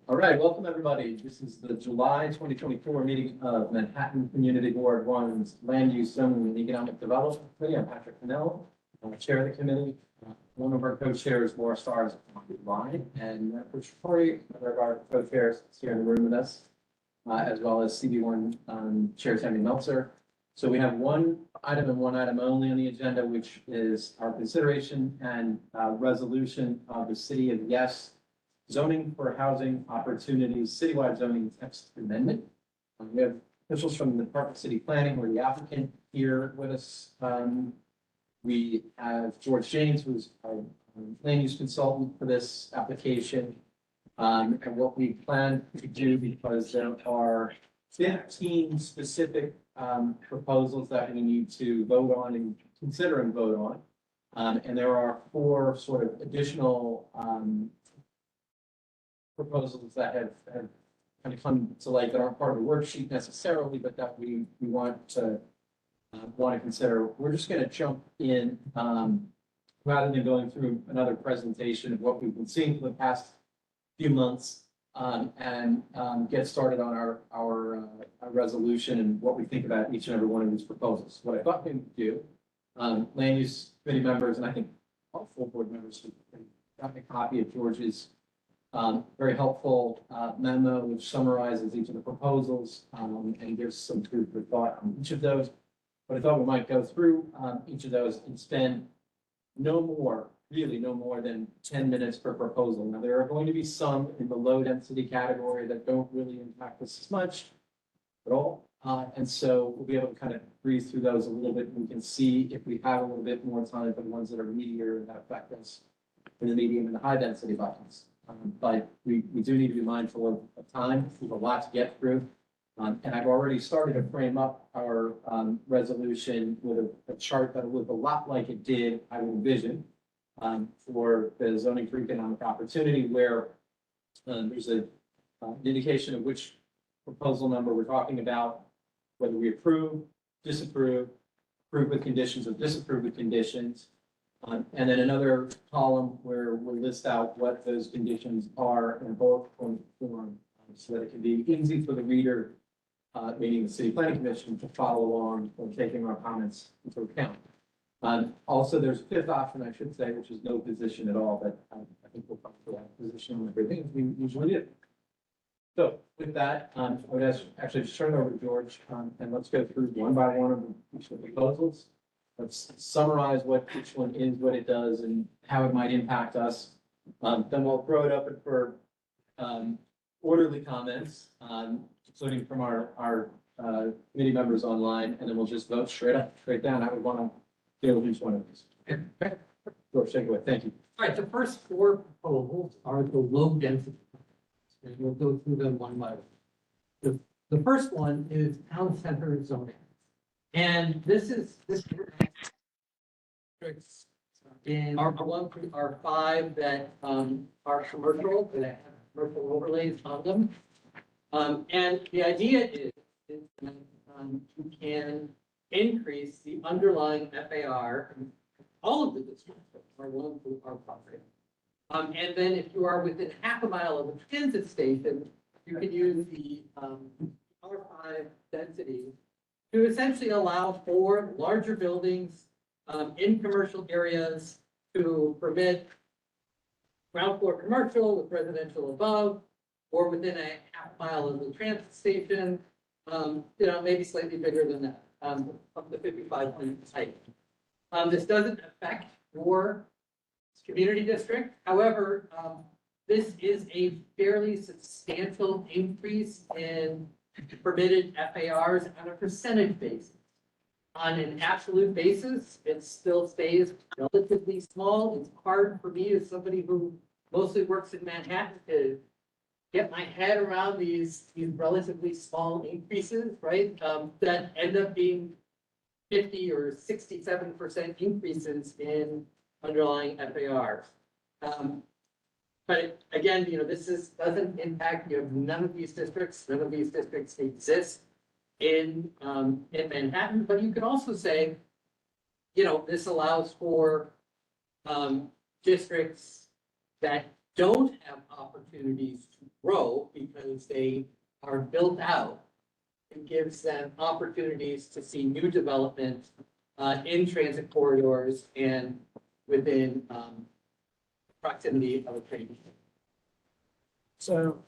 All right, welcome everybody. This is the July 2024 meeting of Manhattan Community Board One's Land Use Zoning and Economic Development Committee. I'm Patrick Fennell, Chair of the committee. One of our co-chairs, Laura Starr, is on the line, and Rich Corey, another of our co-chairs, is here in the room with us, as well as CB1 Chair Tammy Meltzer. So we have one item and one item only on the agenda, which is our consideration and resolution of the City of Yes zoning for housing opportunities, citywide zoning text amendment. We have officials from the Department of City Planning, or the applicant, here with us. We have George James, who's our land use consultant for this application. And what we plan to do, because there are 15 specific proposals that we need to vote on and consider and vote on. And there are 4 sort of additional proposals that have kind of come to light that aren't part of the worksheet necessarily, but that we want to consider. We're just going to jump in rather than going through another presentation of what we've been seeing for the past few months and get started on our resolution and what we think about each and every one of these proposals. What I thought we would do, land use committee members, and I think all full board members got a copy of George's very helpful memo, which summarizes each of the proposals and gives some food for thought on each of those. But I thought we might go through each of those and spend really no more than 10 minutes per proposal. Now, there are going to be some in the low density category that don't really impact us as much at all. And so we'll be able to kind of breeze through those a little bit. And we can see if we have a little bit more time for the ones that are meatier and that affect us in the medium and the high density buckets. But we do need to be mindful of time. We have a lot to get through. And I've already started to frame up our resolution with a chart that will look a lot like it did, I would envision, for the zoning for economic opportunity, where there's an indication of which proposal number we're talking about, whether we approve, disapprove, approve with conditions, or disapprove with conditions. And then another column where we list out what those conditions are in a bullet point form, so that it can be easy for the reader, meaning the City Planning Commission, to follow along when taking our comments into account. Also, there's a 5th option, I should say, which is no position at all, but I think we'll come to that position on everything as we usually do. So with that, I would actually just turn it over to George, and let's go through one by one of each of the proposals. Let's summarize what each one is, what it does, and how it might impact us. Then we'll throw it up for orderly comments, including from our committee members online, and then we'll just vote straight down. I would want to deal with each one of these. George, take it away. Thank you. All right, the first 4 proposals are the low density. And we'll go through them one by one. The first one is town center zoning. And this in our 1 through our 5 that are commercial, that have commercial overlays on them. And the idea is that you can increase the underlying FAR in all of the districts, our 1 through our 5. And then if you are within half a mile of a transit station, you can use the R5 density to essentially allow for larger buildings in commercial areas to permit ground floor commercial with residential above, or within a half mile of the transit station, maybe slightly bigger than that, up to 55 feet height. This doesn't affect your community district. However, this is a fairly substantial increase in permitted FARs on a percentage basis. On an absolute basis, it still stays relatively small. It's hard for me, as somebody who mostly works in Manhattan, to get my head around these relatively small increases, right? That end up being 50 or 67% increases in underlying FARs. But again, this doesn't impact, none of these districts. None of these districts exist in Manhattan. But you can also say, this allows for districts that don't have opportunities to grow because they are built out. It gives them opportunities to see new development in transit corridors and within proximity of a train. So.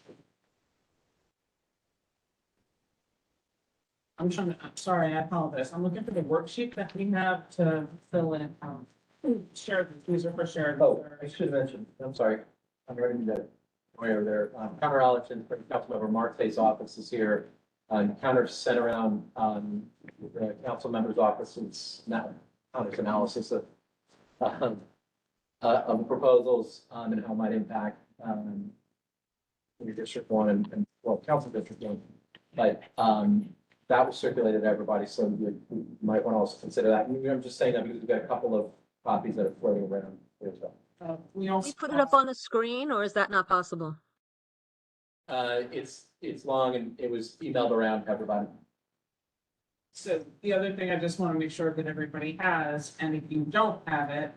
I'm sorry, I apologize. I'm looking for the worksheet that we have to fill in, shared, these are for shared. Oh, I should mention, I'm sorry, I'm ready to go over there. Counter Allerton, Councilmember Marte's office is here. Counter sent around, the council member's office, it's now, counter's analysis of proposals, and how it might impact, your District 1 and, well, Council District 1. But, that was circulated to everybody, so you might want to also consider that. I'm just saying that because we've got a couple of copies that are floating around here as well. We Can also. you put it up on the screen, or is that not possible? It's long and it was emailed around to everybody. So the other thing I just want to make sure that everybody has, and if you don't have it,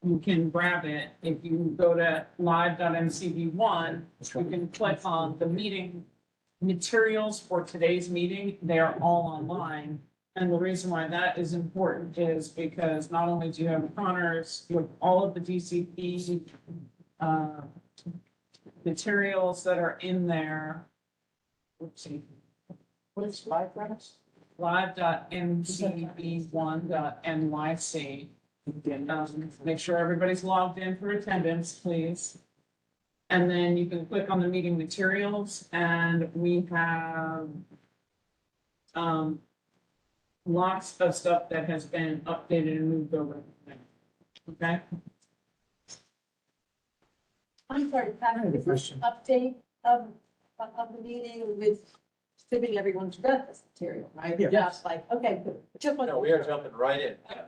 you can grab it. If you go to live.mcv1, you can click on the meeting materials for today's meeting. They are all online. And the reason why that is important is because not only do you have Connors, you have all of the DCP materials that are in there. Oopsie. What is live, Rex? Live.mcv1.nyc. Make sure everybody's logged in for attendance, please. And then you can click on the meeting materials, and we have lots of stuff that has been updated and moved over. Okay? I'm sorry, Pat, is this update of the meeting with giving everyone's read this material, right? Yeah. Just like, okay, good. Just want No, we are jumping right in. Okay.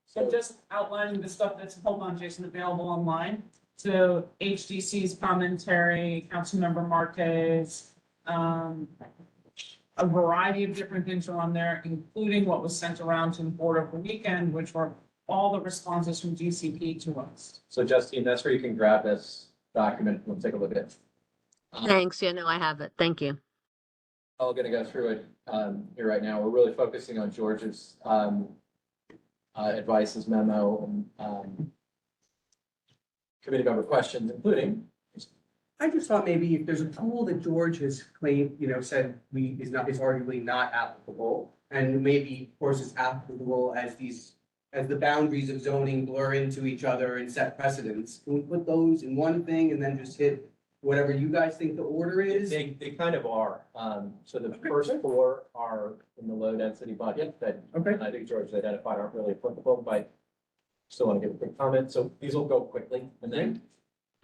So just outlining the stuff that's, hold on, Jason, available online. So HDC's commentary, Councilmember Marquez, a variety of different things are on there, including what was sent around to the board over the weekend, which were all the responses from DCP to us. So Justine, that's where you can grab this document. We'll take a look at it. Thanks. Yeah, no, I have it. Thank you. I'm going to go through it here right now. We're really focusing on George's advice's memo and committee member questions, including. I just thought maybe if there's a tool that George has claimed, said is arguably not applicable, and maybe, of course, is applicable as the boundaries of zoning blur into each other and set precedents, can we put those in one thing and then just hit whatever you guys think the order is? They kind of are. So the first four are in the low density budget that Okay. I think George identified aren't really applicable, but still want to give a quick comment. So these will go quickly and then.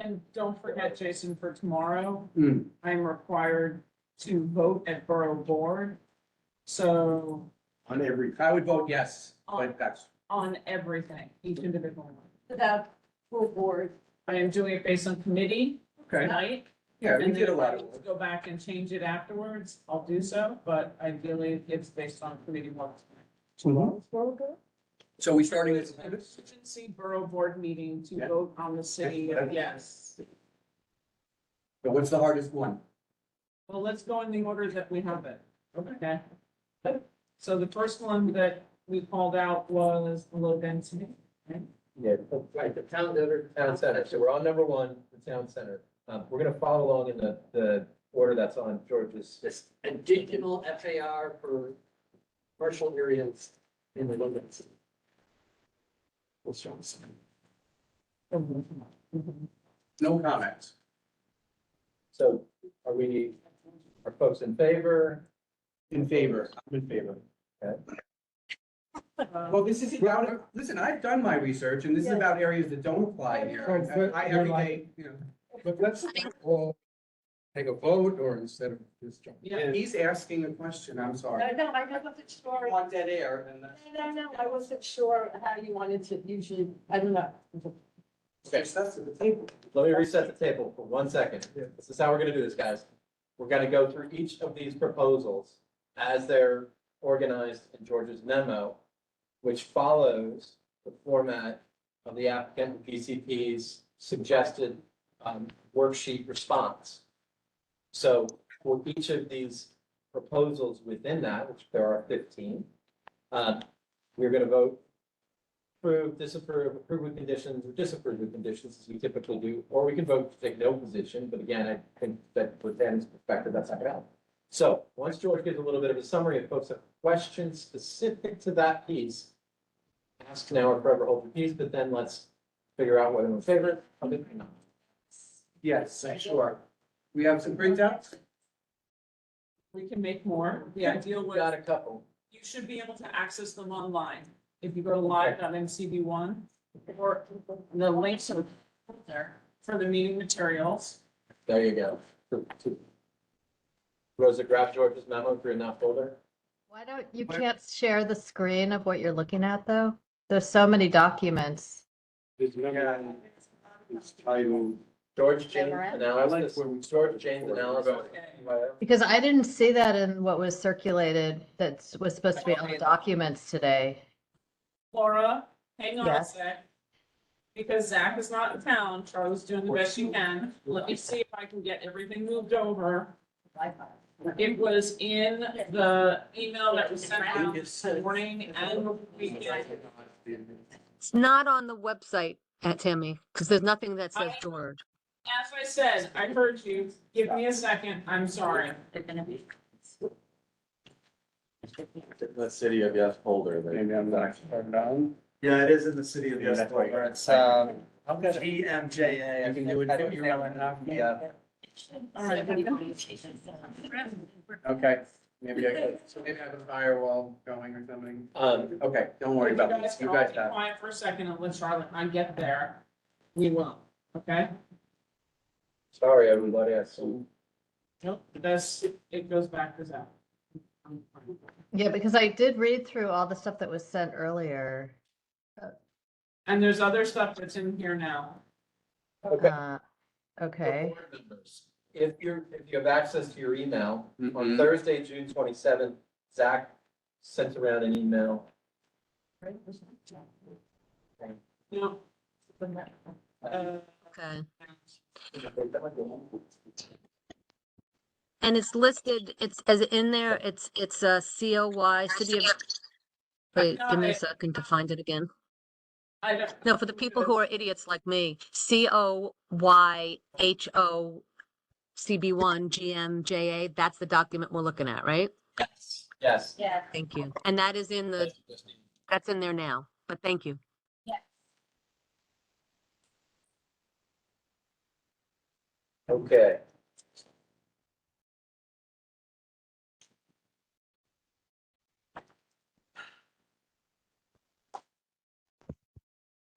And don't forget, Jason, for tomorrow, Hmm. I'm required to vote at Borough Board. So On every. I would vote yes, but that's. on everything, each individual one. Without full board. I am doing it based on committee Okay, tonight. yeah, we And did a then lot if I of need to go back and change it afterwards, I'll do so, but ideally it's based on committee work. So we starting with. Emergency Borough Board meeting to Yeah. vote on the city, Yeah. yes. But what's the hardest one? Well, let's go in the order that we have it. Okay. So the first one that we called out was the low density. Yeah, Right, the town center. town center. So we're on number one, the town center. We're going to follow along in the order that's on George's. This additional FAR for commercial areas in the limits. No comments. So are folks in favor? In favor, I'm in favor. Well, this is about, listen, I've done my research and this is about areas that don't apply here. I every day, But let's all take a vote or instead of just jump. Yeah. He's asking a question, I'm sorry. No, I wasn't sure. On dead air and that's. No, I wasn't sure how you wanted to usually, I don't know. Okay, so that's at the table. Let me reset the table for 1 second. This is how we're going to do this, guys. We're going to go through each of these proposals as they're organized in George's memo, which follows the format of the applicant and PCP's suggested worksheet response. So for each of these proposals within that, which there are 15, we're going to vote approve, disapprove, approve with conditions, or disapprove with conditions, as we typically do, or we can vote to take no position, but again, I think that with Dan's perspective, that's not going to help. So once George gives a little bit of a summary, if folks have questions specific to that piece, ask now or forever hold your peace, but then let's figure out whether we're in favor of it or not. Yes, sure. We have some printouts? We can make more. The ideal We was, got a couple. you should be able to access them online. If you go to live.mcb1 or the links are there for the meeting materials. There you go. Rosa, grab George's memo if you're in that folder. Why don't, you can't share the screen of what you're looking at, though? There's so many documents. There's another, it's titled. George James Memorandum? analysis, George James analysis. Because I didn't see that in what was circulated that was supposed to be on the documents today. Laura, hang on a Yes. sec. Because Zach is not in town, Charlie's doing the best she can. Let me see if I can get everything moved over. It was in the email that was sent out this morning and weekend. It's not on the website, Tammy, because there's nothing that says George. As I said, I heard you. Give me a second. I'm sorry. The city of Yes folder. Maybe I'm not turned on. Yeah, it is in the city of Yeah, Yes that's right. folder. It's GMJA. You can do it. Yeah. All right. Okay, maybe so maybe I have a firewall going or something. Um, Okay, don't worry about this. Can You all guys be have. quiet for a second and let Charlotte and I get there. We will, okay? sorry, everybody, I assume. Nope, it goes back to Zach. Yeah, because I did read through all the stuff that was sent earlier. And there's other stuff that's in here now. Okay. Okay, For board members, if you have access to your email, on Mhm. Thursday, June 27th, Zach sent around an email. No. Okay. And it's listed, it's as in there, it's COY, City of, wait, give me a second to find it again. I don't. No, for the people who are idiots like me, COYHOCB1 GMJA, that's the document we're looking at, right? Yes. Yes. Yeah. Thank you. And that is in the, that's in there now, but thank you. Okay.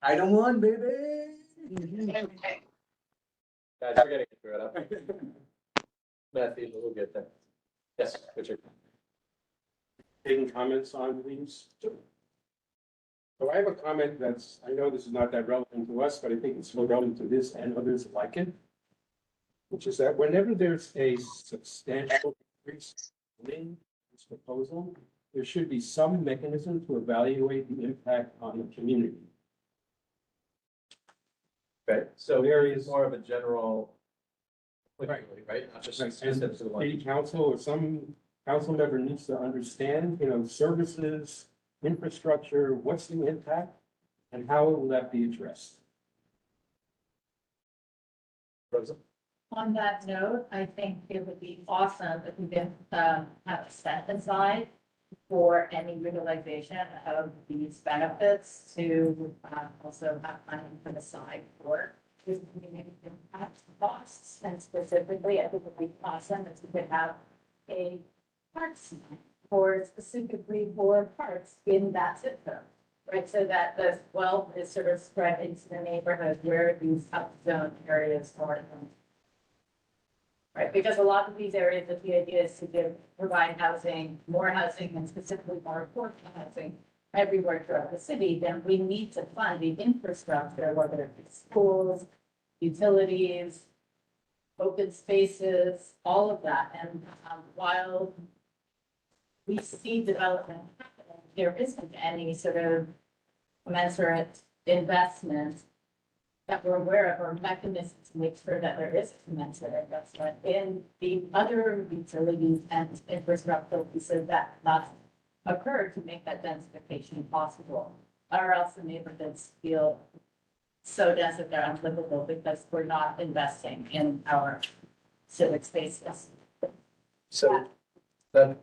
Item 1, baby. Guys, we're getting through it up. Matthew, we'll get there. Yes, Richard. Taking comments on these. So I have a comment that's, I know this is not that relevant to us, but I think it's still relevant to this and others like it. Which is that whenever there's a substantial increase in this proposal, there should be some mechanism to evaluate the impact on the community. Okay, so There here is is- more of a general. Right. Right, not just And specific to the one. city council or some council member needs to understand, services, infrastructure, what's the impact? And how will that be addressed? Rosa? On that note, I think it would be awesome if we could have a set aside for any utilization of these benefits to also have money put aside for this community impact costs. And specifically, I think it would be awesome if we could have a parks for specifically for parks in that zip code. Right, so that the wealth is sort of spread into the neighborhood where these upzone areas are. Right, because a lot of these areas, if the idea is to provide housing, more housing, and specifically more affordable housing everywhere throughout the city, then we need to fund the infrastructure, whether it be schools, utilities, open spaces, all of that. And while we see development happening, there isn't any sort of commensurate investment that we're aware of, or mechanisms to make sure that there is a commensurate investment in the other utilities and infrastructure pieces that must occur to make that densification possible. Or else the neighborhoods feel so dense that they're unlivable because we're not investing in our civic spaces. So that,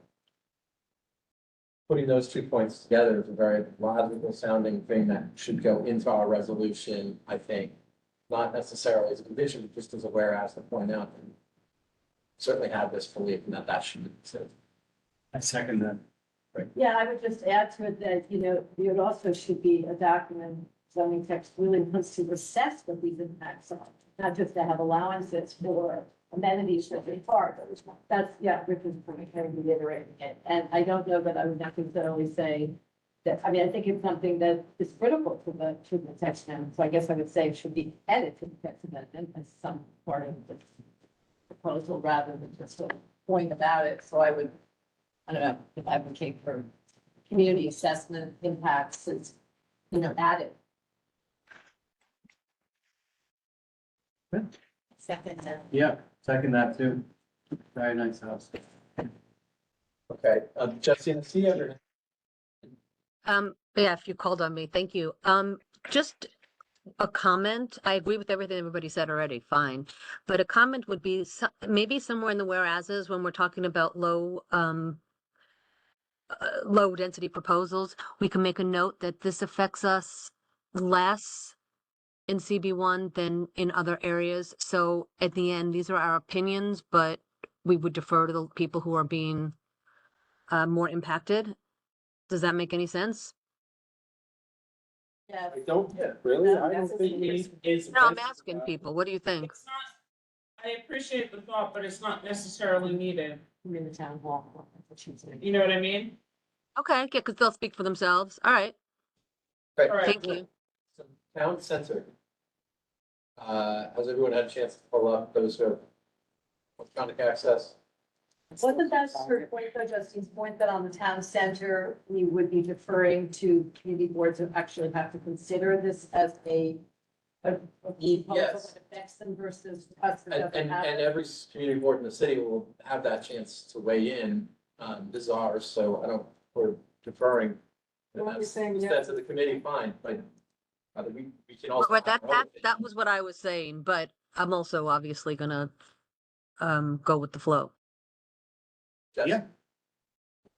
putting those 2 points together is a very logical sounding thing that should go into our resolution, I think. Not necessarily as a condition, but just as a whereas to point out. And certainly have this belief and that should be considered. I second that. Yeah, I would just add to it that, it also should be a document, zoning text really wants to assess what these impacts are, not just to have allowances for amenities that they park. That's, yeah, Richard's point, kind of reiterating it. And I don't know that I would necessarily say that, I think it's something that is critical to the text amendment. So I guess I would say it should be added to the text amendment as some part of the proposal rather than just a point about it. So I don't know, if advocate for community assessment impacts is, added. Second, Yeah, second that too. Very nice house. Okay, Jesse, see you. Yeah, if you called on me, thank you. Just a comment. I agree with everything everybody said already, fine. But a comment would be maybe somewhere in the whereases when we're talking about low density proposals, we can make a note that this affects us less in CB1 than in other areas. So at the end, these are our opinions, but we would defer to the people who are being more impacted. Does that make any sense? Yeah. I don't, really, I don't think we need. No, I'm asking people. What do you think? It's not, I appreciate the thought, but it's not necessarily needed. In the town hall. That's what she's saying. You know what I mean? Okay, yeah, because they'll speak for themselves. All right, Great. All right. thank you. So, Town center. Has everyone had a chance to pull up those who have electronic access? Wasn't that her point, though, Justine's point, that on the town center, we would be deferring to community boards who actually have to consider this as a proposal Yes. that affects them versus us that And, doesn't and, have and it? every community board in the city will have that chance to weigh in. This is ours, so we're deferring. And What you're that's, saying, yeah. that's to the committee, fine, but we can also. But have our own that was what I was saying, but I'm also obviously gonna go with the flow. opinion.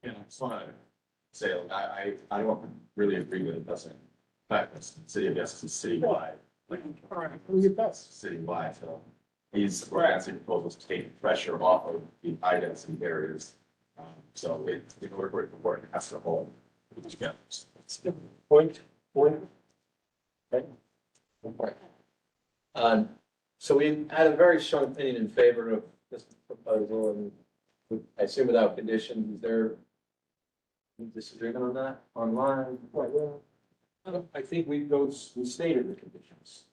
Yeah, I just want to say, I don't really agree with it, doesn't affect the city of Essex is citywide, like, citywide, so these financing proposals take pressure off of the items and barriers. So in order for it to work, it has to hold together. Point. Okay. So we had a very strong opinion in favor of this proposal, and I assume without conditions, is there any disagreement on that online? I think we stated the conditions.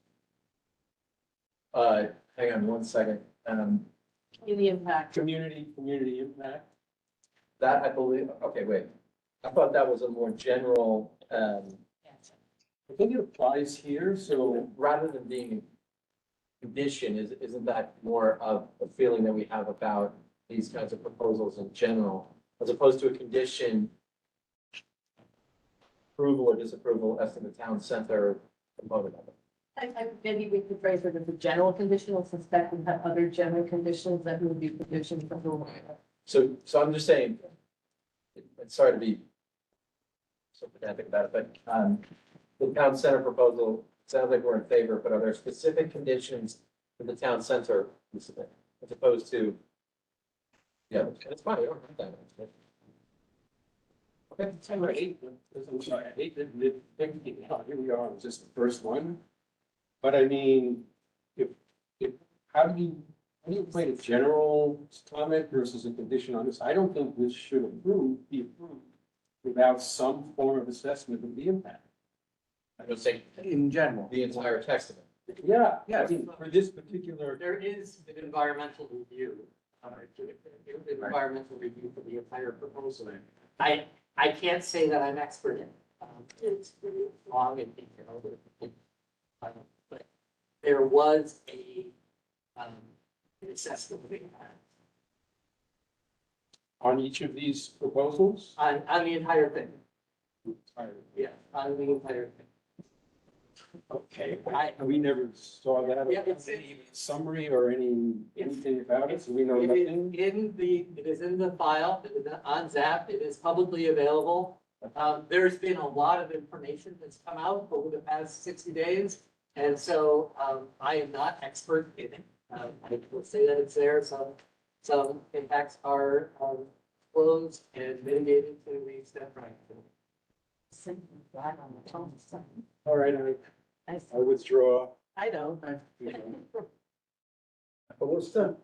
Hang on one second. Community impact. Community impact. That I believe, okay, wait. I thought that was a more general, I think it applies here, so rather than being a condition, isn't that more of a feeling that we have about these kinds of proposals in general, as opposed to a condition approval or disapproval as to the town center component of it? Maybe we could phrase it as a general condition, or suspect we have other general conditions that would be conditions for the. So I'm just saying, and sorry to be so pedantic about it, but, the town center proposal, sounds like we're in favor, but are there specific conditions for the town center as opposed to? Yeah, it's fine, we don't have that. Okay. I hate that, here we are, on just the first one. But I mean, if, how do you play a general comment versus a condition on this? I don't think this should be approved without some form of assessment of the impact. I would say In general. the entire text of it. Yeah, I mean, for this particular, There is an environmental review, environmental review for the entire proposal. I can't say that I'm expert in it. It's long and detailed. But there was an assessment being had On each of these proposals? on the entire thing. Yeah, on the entire thing. Okay, we never saw that, Yeah, or it's- any summary or anything about it, so we know It is nothing. it is in the file, it is on Zap, it is publicly available. There's been a lot of information that's come out over the past 60 days. And so, I am not expert in it. I will say that it's there, some impacts are, closed and mitigated to the extent right. All right, I withdraw. I know. But we'll still.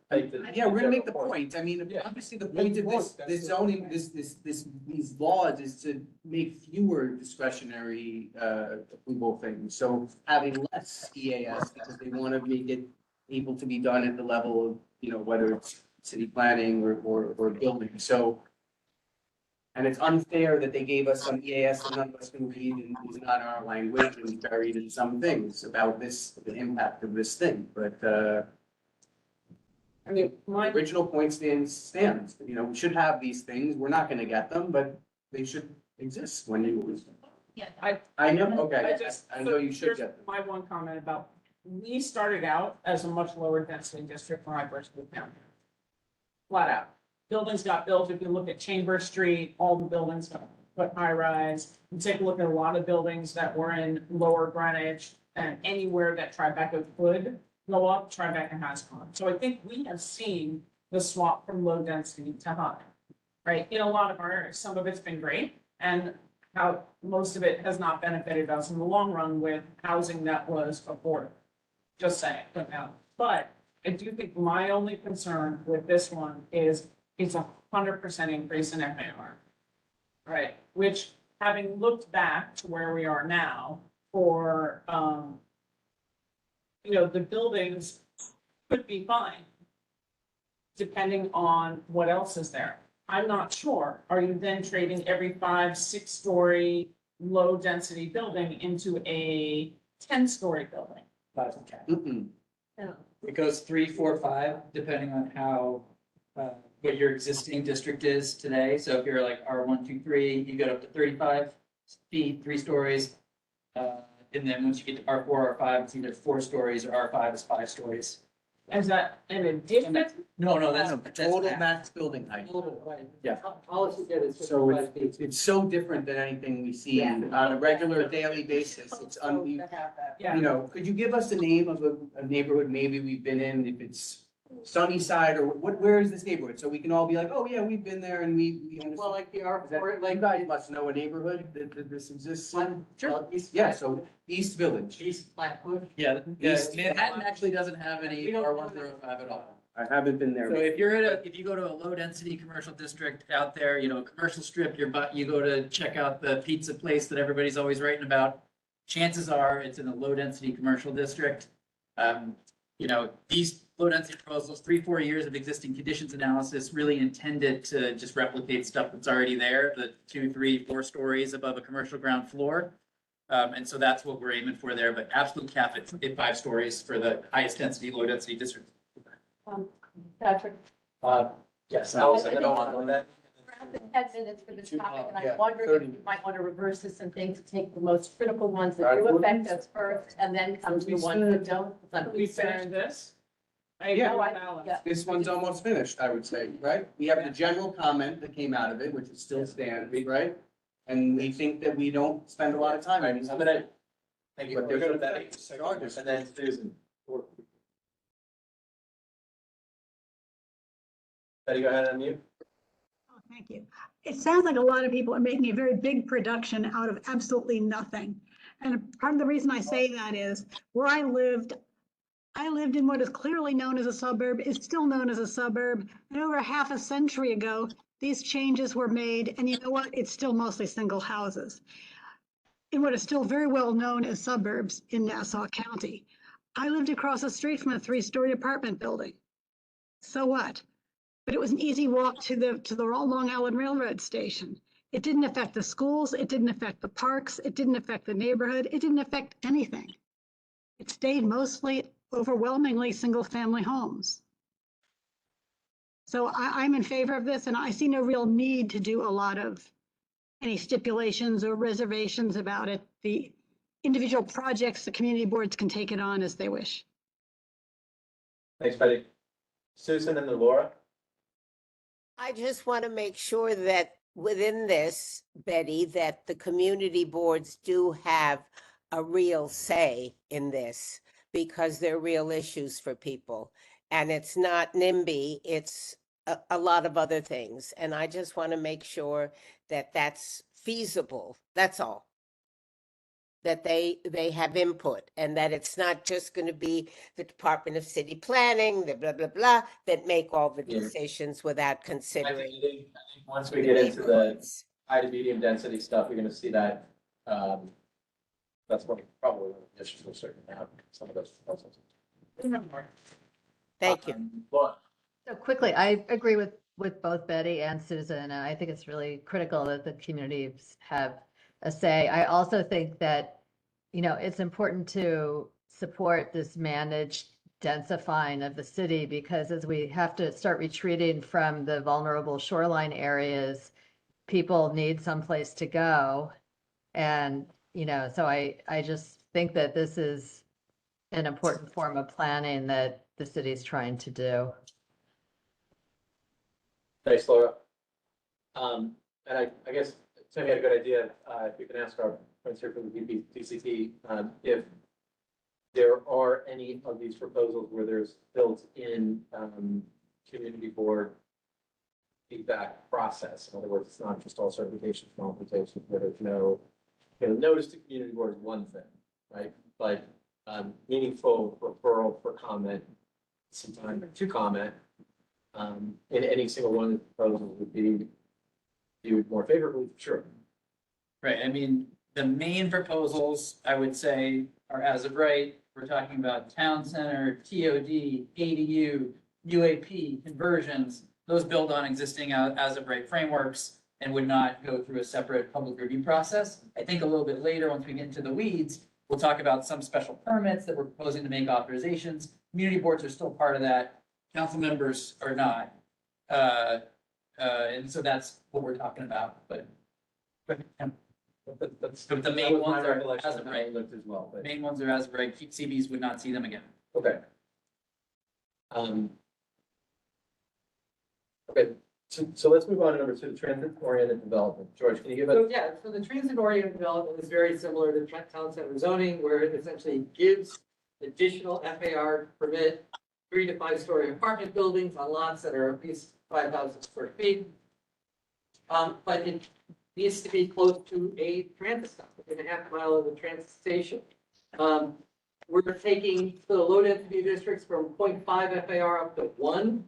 Yeah, we're gonna make the point. I mean, Yeah. obviously the point of this zoning, these laws is to make fewer discretionary, approval things. So having less EAS because they want to make it able to be done at the level of, you know, whether it's city planning or building. So. And it's unfair that they gave us some EAS that none of us can read and is not our language and buried in some things about this, the impact of this thing, but, I mean, my, original point stands, you know, we should have these things, we're not gonna get them, but they should exist when you. Yeah. I know, okay, just- I know you should here's get them. my one comment about, we started out as a much lower density district when I first moved down here. Flat out. Buildings got built, if you look at Chamber Street, all the buildings got put high rise. You take a look at a lot of buildings that were in Lower Greenwich and anywhere that Tribeca could go up, Tribeca has gone. So I think we have seen the swap from low density to high, right? In a lot of our areas, some of it's been great and how most of it has not benefited us in the long run with housing that was affordable. Just saying, but now, but I do think my only concern with this one is it's 100% increase in FAR. Right, which having looked back to where we are now for, you know, the buildings could be fine. Depending on what else is there. I'm not sure. Are you then trading every 5, 6-story, low-density building into a 10-story building? Doesn't count. Mm-mm. It goes 3, 4, 5, depending on how, what your existing district is today. So if you're like R1, 2, 3, you go up to 35 feet, 3 stories. And then once you get to R4, R5, it's either 4 stories or R5 is 5 stories. Is that an addition? No, that's Total max. max building height. Yeah. Policy did is So 55 feet. it's so different than anything we see on a regular daily basis. It's you Yeah. know, could you give us the name of a neighborhood maybe we've been in, if it's Sunnyside or where is this neighborhood? So we can all be like, oh yeah, we've been there and we understand. Well, like the Is that- R4, You like. guys must know a neighborhood that this exists in? One, well, East. Yeah, so East Village. East Flatbush. Yeah, East- Manhattan actually doesn't have any We don't R1 have through R5 at all. I haven't been there. So if you're if you go to a low density commercial district out there, you know, a commercial strip, you go to check out the pizza place that everybody's always writing about. Chances are it's in a low density commercial district. You know, these low density proposals, 3-4 years of existing conditions analysis really intended to just replicate stuff that's already there, the 2, 3, 4 stories above a commercial ground floor. And so that's what we're aiming for there, but absolute cap at 5 stories for the highest density, low density district. Patrick, Yes, I'll second on that. we're at the 10 minutes for this topic, and I Yeah, wonder 30. if you might want to reverse this and think to take the most critical ones that do affect us first, and then come to the ones that don't. We finished this? I agree Yeah. with Alex. Yeah. This one's almost finished, I would say, right? We have the general comment that came out of it, which is still stands, right? And we think that we don't spend a lot of time on these. I'm gonna, thank you, But we're there's gonna a- that, charges, and then Susan. Betty, go ahead and unmute. Oh, thank you. It sounds like a lot of people are making a very big production out of absolutely nothing. And part of the reason I say that is where I lived in what is clearly known as a suburb, is still known as a suburb. And over half a century ago, these changes were made. And you know what? It's still mostly single houses in what is still very well known as suburbs in Nassau County. I lived across the street from a 3-story apartment building. So what? But it was an easy walk to the Long Island Railroad station. It didn't affect the schools. It didn't affect the parks. It didn't affect the neighborhood. It didn't affect anything. it stayed mostly overwhelmingly single-family homes. So I'm in favor of this, and I see no real need to do a lot of any stipulations or reservations about it. The individual projects, the community boards can take it on as they wish. Thanks, Betty. Susan and then Laura? I just want to make sure that within this, Betty, that the community boards do have a real say in this because they're real issues for people. And it's not NIMBY, it's a lot of other things. And I just want to make sure that that's feasible. That's all. That they have input and that it's not just going to be the Department of City Planning, the blah, blah, blah, that make all the Yeah. decisions without I considering. think once we get into the neighborhoods. high to medium density stuff, you're gonna see that, that's what probably the additions will certainly have some of those proposals. Thank you. Laura? So quickly, I agree with both Betty and Susan, and I think it's really critical that the communities have a say. I also think that, it's important to support this managed densifying of the city because as we have to start retreating from the vulnerable shoreline areas, people need someplace to go. And, so I just think that this is an important form of planning that the city's trying to do. Thanks, Laura. And I guess Sammy had a good idea, if we can ask our friends here from the DCT, if there are any of these proposals where there's built-in, community board feedback process. In other words, it's not just all certifications, qualifications, where there's no, notice to community board is one thing, right? But, meaningful referral for comment, some time to comment, in any single one of the proposals would be viewed more favorably, sure. Right, I mean, the main proposals, I would say, are as of right. We're talking about town center, TOD, ADU, UAP, conversions. Those build on existing as of right frameworks and would not go through a separate public review process. I think a little bit later, once we get into the weeds, we'll talk about some special permits that we're proposing to make authorizations. Community boards are still part of that. Council members are not. And so that's what we're talking about, but the main ones are as of right. Looked as well, but. Main ones are as of right. CBs would not see them again. Okay. Okay, so let's move on over to the transit-oriented development. George, can you give us? So yeah, so the transit-oriented development is very similar to town center zoning, where it essentially gives additional FAR permit 3 to 5 story apartment buildings on lots that are at least 5,000 square feet. But it needs to be close to a transit stop, within a half mile of the transit station. We're taking the low density districts from 0.5 FAR up to 1.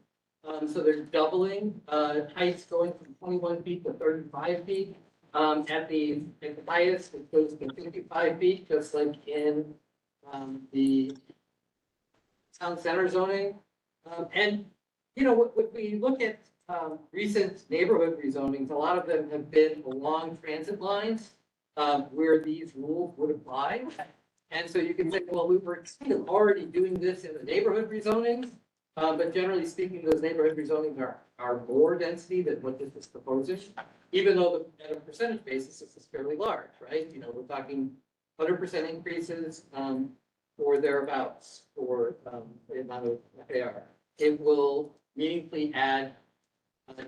So they're doubling, heights going from 21 feet to 35 feet. At the highest, it goes to 55 feet, just like in the town center zoning. And, when we look at recent neighborhood rezonings, a lot of them have been along transit lines where these rules would apply. And so you can say, well, we were already doing this in the neighborhood rezonings. But generally speaking, those neighborhood rezonings are more density than what this is proposing, even though at a percentage basis, this is fairly large, right? We're talking 100% increases or thereabouts for the amount of FAR. It will meaningfully add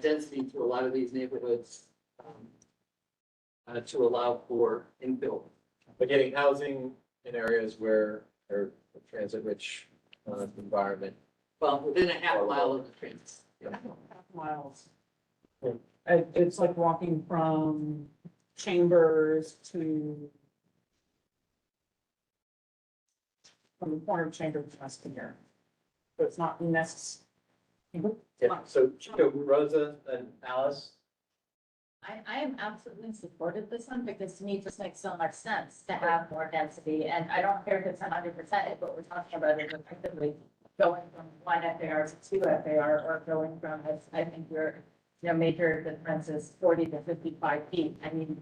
density to a lot of these neighborhoods to allow for infill. But getting housing in areas where they're a transit-rich environment. Well, within a half mile of the transit. Half miles. It's like walking from Chambers to from the corner of Chambers west to here. So it's not necessary. Yeah, so Chico, Rosa and Alice, I am absolutely in support of this one because to me, it just makes so much sense to have more density. And I don't care if it's 100%, if what we're talking about is effectively going from 1 FAR to 2 FAR or going from, as I think your major difference is 40 to 55 feet. I mean,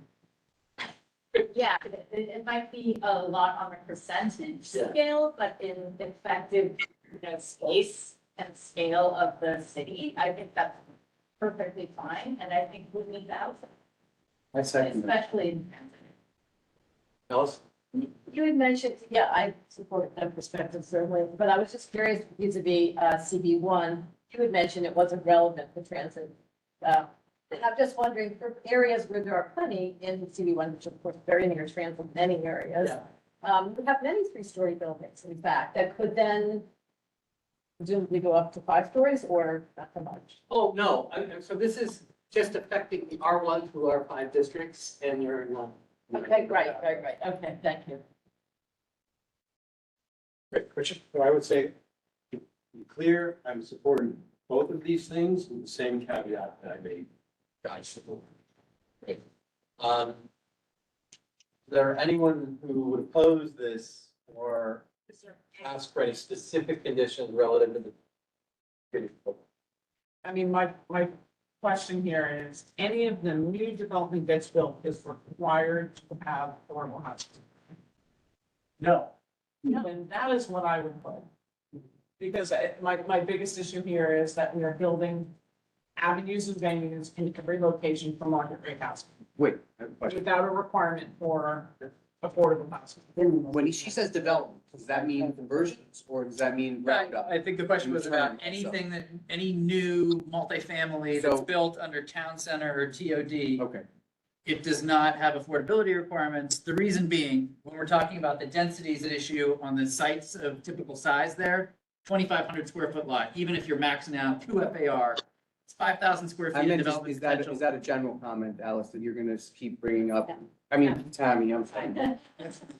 Yeah, it might be a lot on a percentage Yeah. scale, but in effective, space and scale of the city, I think that's perfectly fine, and I think we need that, I second that. especially in transit. Alice? You had mentioned, yeah, I support that perspective certainly, but I was just curious vis-a-vis CB1, you had mentioned it wasn't relevant for transit. And I'm just wondering, for areas where there are plenty in CB1, which of course very near transit, in many areas. We have many 3-story buildings, in fact, that could then presumably go up to 5 stories or not so much. Oh, no, so this is just affecting the R1 through R5 districts and your. Okay, right, okay, thank you. Great, Richard. So I would say, to be clear, I'm supporting both of these things with the same caveat that I made. Guys. Great. Is there anyone who would oppose this or ask for any specific conditions relative to the? I mean, my question here is, any of the new development that's built is required to have affordable housing? No. Then that is what I would put. Because my biggest issue here is that we are building avenues and venues in every location for market rate housing Wait, I have a question. without a requirement for affordable housing. When she says development, does that mean conversions or does that mean Right, round up? I think the question was about Return, so. anything that, any new multifamily that's So- built under town center or TOD. Okay, It does not have affordability requirements. The reason being, when we're talking about the densities at issue on the sites of typical size there, 2,500 square foot lot, even if you're maxing out 2 FAR, it's 5,000 square I feet of meant, development is that potential. a general comment, Alice, that you're gonna keep bringing up? I mean, Tammy, I'm sorry.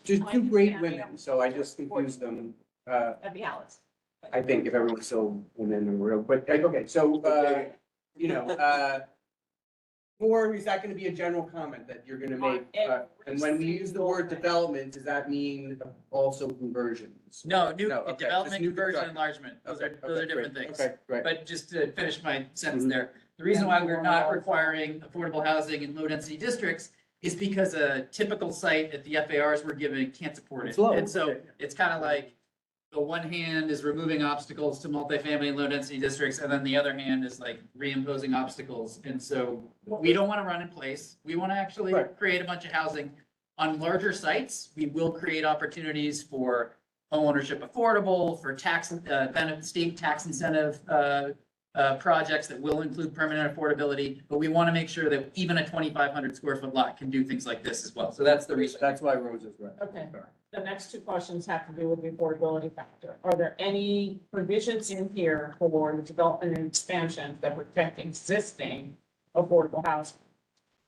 Just two great women, so I just confused them. That'd be Alice. I think if everyone's still women in the room, but, okay, so, or is that gonna be a general comment that you're gonna make? And when we use the word development, does that mean also conversions? No, new No, okay, just development, new conversion, construction. enlargement. Those are Okay, different great. things. Okay, great. But just to finish my sentence Mhm. there, the reason why we're not requiring affordable housing in low density districts is because a typical site at the FARs we're giving can't support it. It's low. And so it's kind of like the one hand is removing obstacles to multifamily and low density districts, and then the other hand is like reimposing obstacles. And so we don't want to run in place. We want to actually Right. create a bunch of housing. On larger sites, we will create opportunities for homeownership affordable, for tax, state tax incentive, projects that will include permanent affordability, but we want to make sure that even a 2,500 square foot lot can do things like this as well. So that's the reason. That's why Rose is right. Okay. The next two questions have to do with the affordability factor. Are there any provisions in here for the development and expansion that protect existing affordable housing?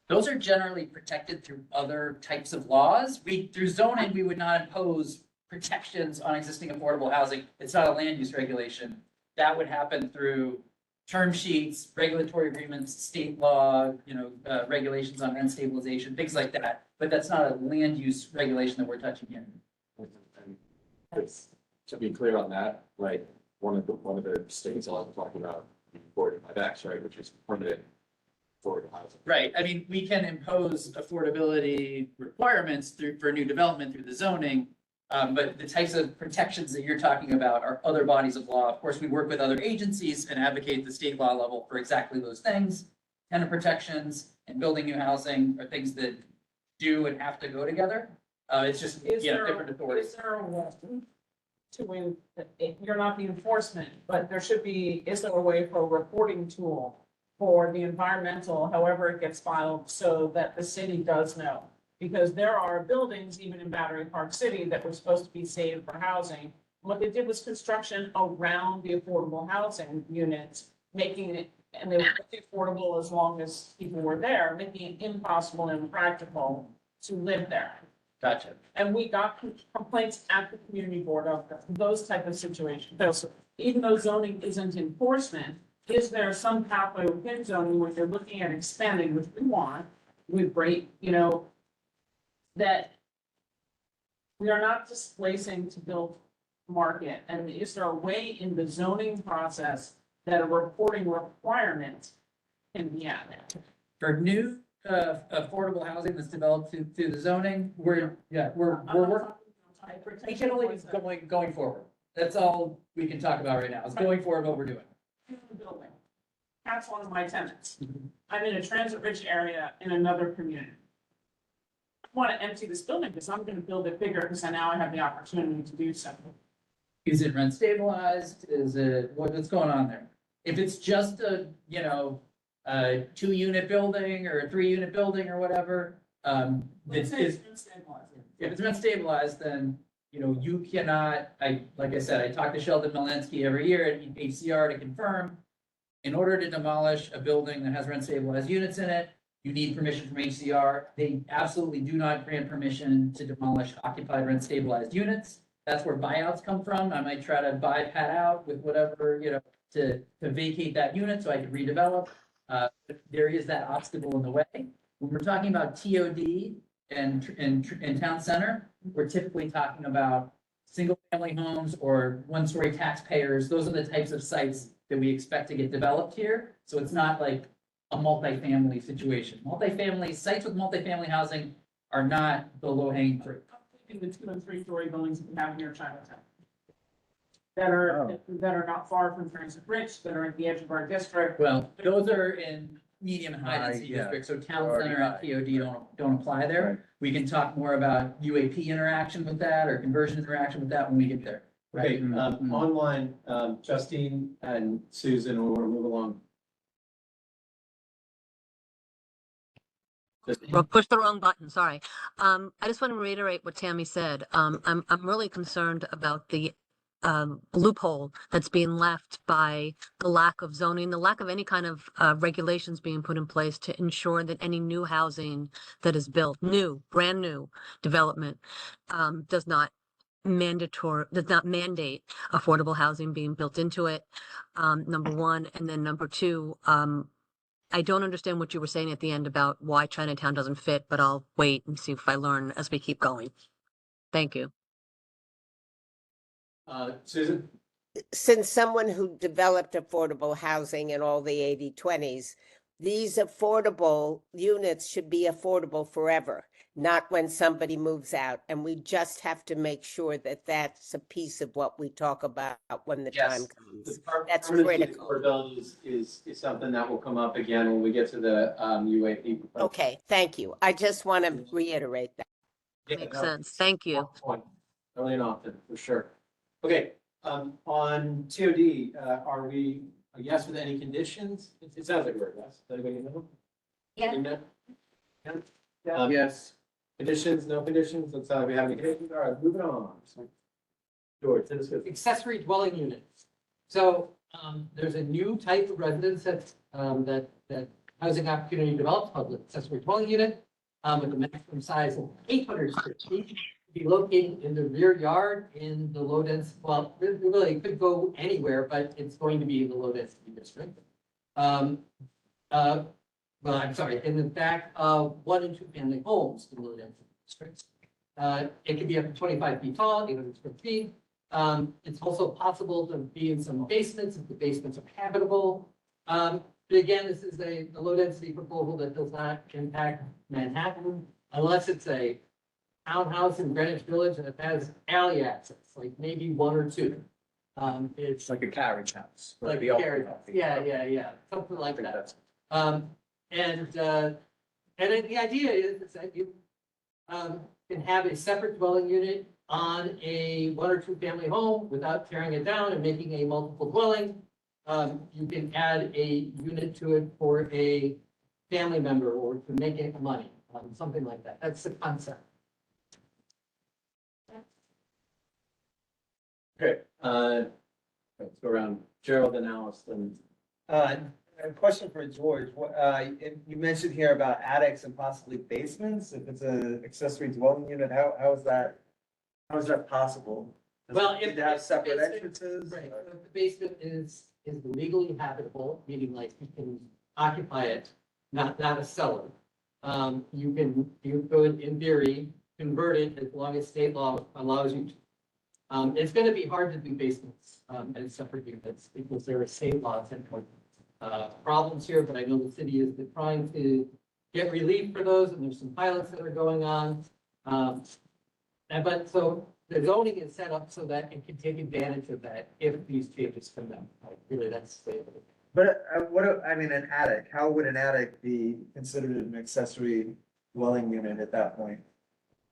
Those are generally protected through other types of laws. Through zoning, we would not impose protections on existing affordable housing. It's not a land use regulation. That would happen through term sheets, regulatory agreements, state law, regulations on rent stabilization, things like that. But that's not a land use regulation that we're touching here. To be clear on that, like, one of the states I'll talk about, affordable buybacks, right, which is permanent affordable housing. Right, I mean, we can impose affordability requirements for new development through the zoning. But the types of protections that you're talking about are other bodies of law. Of course, we work with other agencies and advocate at the state law level for exactly those things. Tenant protections and building new housing are things that do and have to go together. It's just, different authorities. Is there a way to, you're not the enforcement, but there should be, is there a way for a reporting tool for the environmental, however it gets filed, so that the city does know? Because there are buildings, even in Battery Park City, that were supposed to be saved for housing. What they did was construction around the affordable housing units, making it, and they were affordable as long as people were there, making it impossible and impractical to live there. Gotcha. And we got complaints at the community board of those type of situations. So even though zoning isn't enforcement, is there some pathway within zoning where you're looking at expanding, which we want, with great, that we are not displacing to build market? And is there a way in the zoning process that a reporting requirement can be added? For new affordable housing that's developed through the zoning, we're working. We can only going forward. That's all we can talk about right now, is going forward what we're doing. Building. That's one of my tenants. I'm in a transit-rich area in another community. I want to empty this building because I'm going to build it bigger because now I have the opportunity to do so. Is it rent stabilized? Is it, what's going on there? If it's just a 2-unit building or a 3-unit building or whatever, Let's say it's been stabilized. if it's rent stabilized, then, you cannot, like I said, I talk to Sheldon Malinsky every year at HCR to confirm. In order to demolish a building that has rent stabilized units in it, you need permission from HCR. They absolutely do not grant permission to demolish occupied rent stabilized units. That's where buyouts come from. I might try to buy Pat out with whatever, to vacate that unit so I can redevelop. There is that obstacle in the way. When we're talking about TOD and town center, we're typically talking about single-family homes or one-story taxpayers. Those are the types of sites that we expect to get developed here. So it's not like a multifamily situation. Multifamily sites with multifamily housing are not the low-hanging fruit. In the 2- and 3-story buildings that we have here in Chinatown. That are not far from transit rich, that are at the edge of our district. Well, those are in medium and high density yeah. districts, so town center and TOD don't apply there. We can talk more about UAP interaction with that or conversion interaction with that when we get there. Okay, online, Justine and Susan, we'll move along. Well, push the wrong button, sorry. I just want to reiterate what Tammy said. I'm really concerned about the loophole that's being left by the lack of zoning, the lack of any kind of regulations being put in place to ensure that any new housing that is built, brand new development, does not mandate affordable housing being built into it, number one. And then number two, I don't understand what you were saying at the end about why Chinatown doesn't fit, but I'll wait and see if I learn as we keep going. Thank you. Susan? Since someone who developed affordable housing in all the 80/20s, these affordable units should be affordable forever, not when somebody moves out. And we just have to make sure that that's a piece of what we talk about when the time comes. That's critical. Affordability is something that will come up again when we get to the UAP. Okay, thank you. I just want to reiterate that. Makes sense. Thank you. Early and often, for sure. Okay, on TOD, are we a yes with any conditions? It sounds like we're a yes. Does anybody know? Yeah. Yes. Conditions, no conditions? Looks like we have any conditions. All right, moving on. George, this is. Accessory dwelling units. So, there's a new type of residence that Housing Opportunity develops called an accessory dwelling unit, with a maximum size of 800 square feet. Be located in the rear yard in the low density, well, really it could go anywhere, but it's going to be in the low density district. Well, I'm sorry, in the back of 1- and 2-family homes in low density districts. It can be up to 25 feet tall, 800 square feet. It's also possible to be in some basements if the basements are habitable. But again, this is a low density proposal that does not impact Manhattan unless it's a townhouse in Greenwich Village and it has alley access, like maybe 1 or 2. It's like a carriage house. like a carriage house. Yeah, something like that. And then the idea is that you can have a separate dwelling unit on a 1- or 2-family home without tearing it down and making a multiple dwelling. You can add a unit to it for a family member or to make it money, something like that. That's the concept. Okay, let's go around. Gerald and Allison. A question for George. You mentioned here about attics and possibly basements. If it's an accessory dwelling unit, how is that possible? Does Well, it need if to have if separate the basement- entrances. Right, if the basement is legally habitable, meaning like you can occupy it, not a cellar. You could, in theory, convert it as long as state law allows you to. It's gonna be hard to do basements, as separate units because there are state laws and problems here, but I know the city is trying to get relief for those, and there's some pilots that are going on. But so the zoning is set up so that it can take advantage of that if these changes come down. Really, that's. But I mean, an attic, how would an attic be considered an accessory dwelling unit at that point?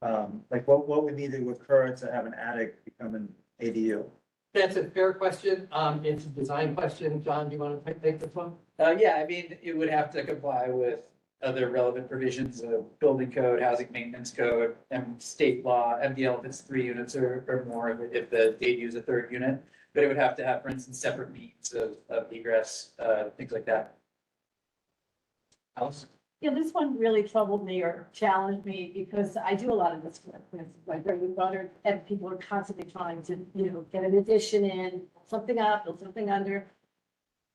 Like what would need to occur to have an attic become an ADU? That's a fair question. It's a design question. John, do you want to take this one? Yeah, I mean, it would have to comply with other relevant provisions of building code, housing maintenance code, and state law, MDL if it's 3 units or more, if the ADU is a 3rd unit. But it would have to have, for instance, separate means of egress, things like that. Alice? Yeah, this one really troubled me or challenged me because I do a lot of this work, for instance, like bringing water, and people are constantly trying to, get an addition in, something up, build something under.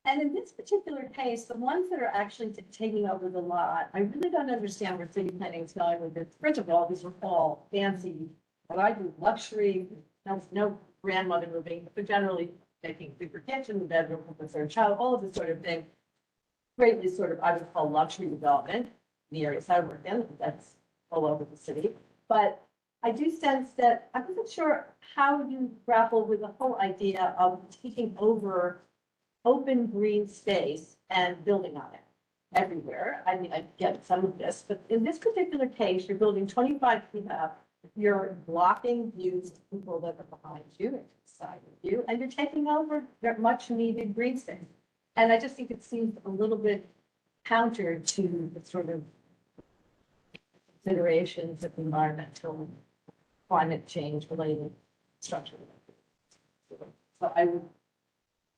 And in this particular case, the ones that are actually taking over the lot, I really don't understand where city planning is going with this. First of all, these are all fancy, what I do, luxury, no grandmother moving, but generally taking bigger kitchen, the bedroom for the 3rd child, all of this sort of thing. Greatly sort of, I would call luxury development in the areas I work in, that's all over the city. But I do sense that I wasn't sure how you grapple with the whole idea of taking over open green space and building on it everywhere. I mean, I get some of this, but in this particular case, you're building 25 feet up, you're blocking views of people that are behind you and to the side of you, and you're taking over their much needed green space. And I just think it seems a little bit counter to the sort of considerations of environmental climate change related structure. So I would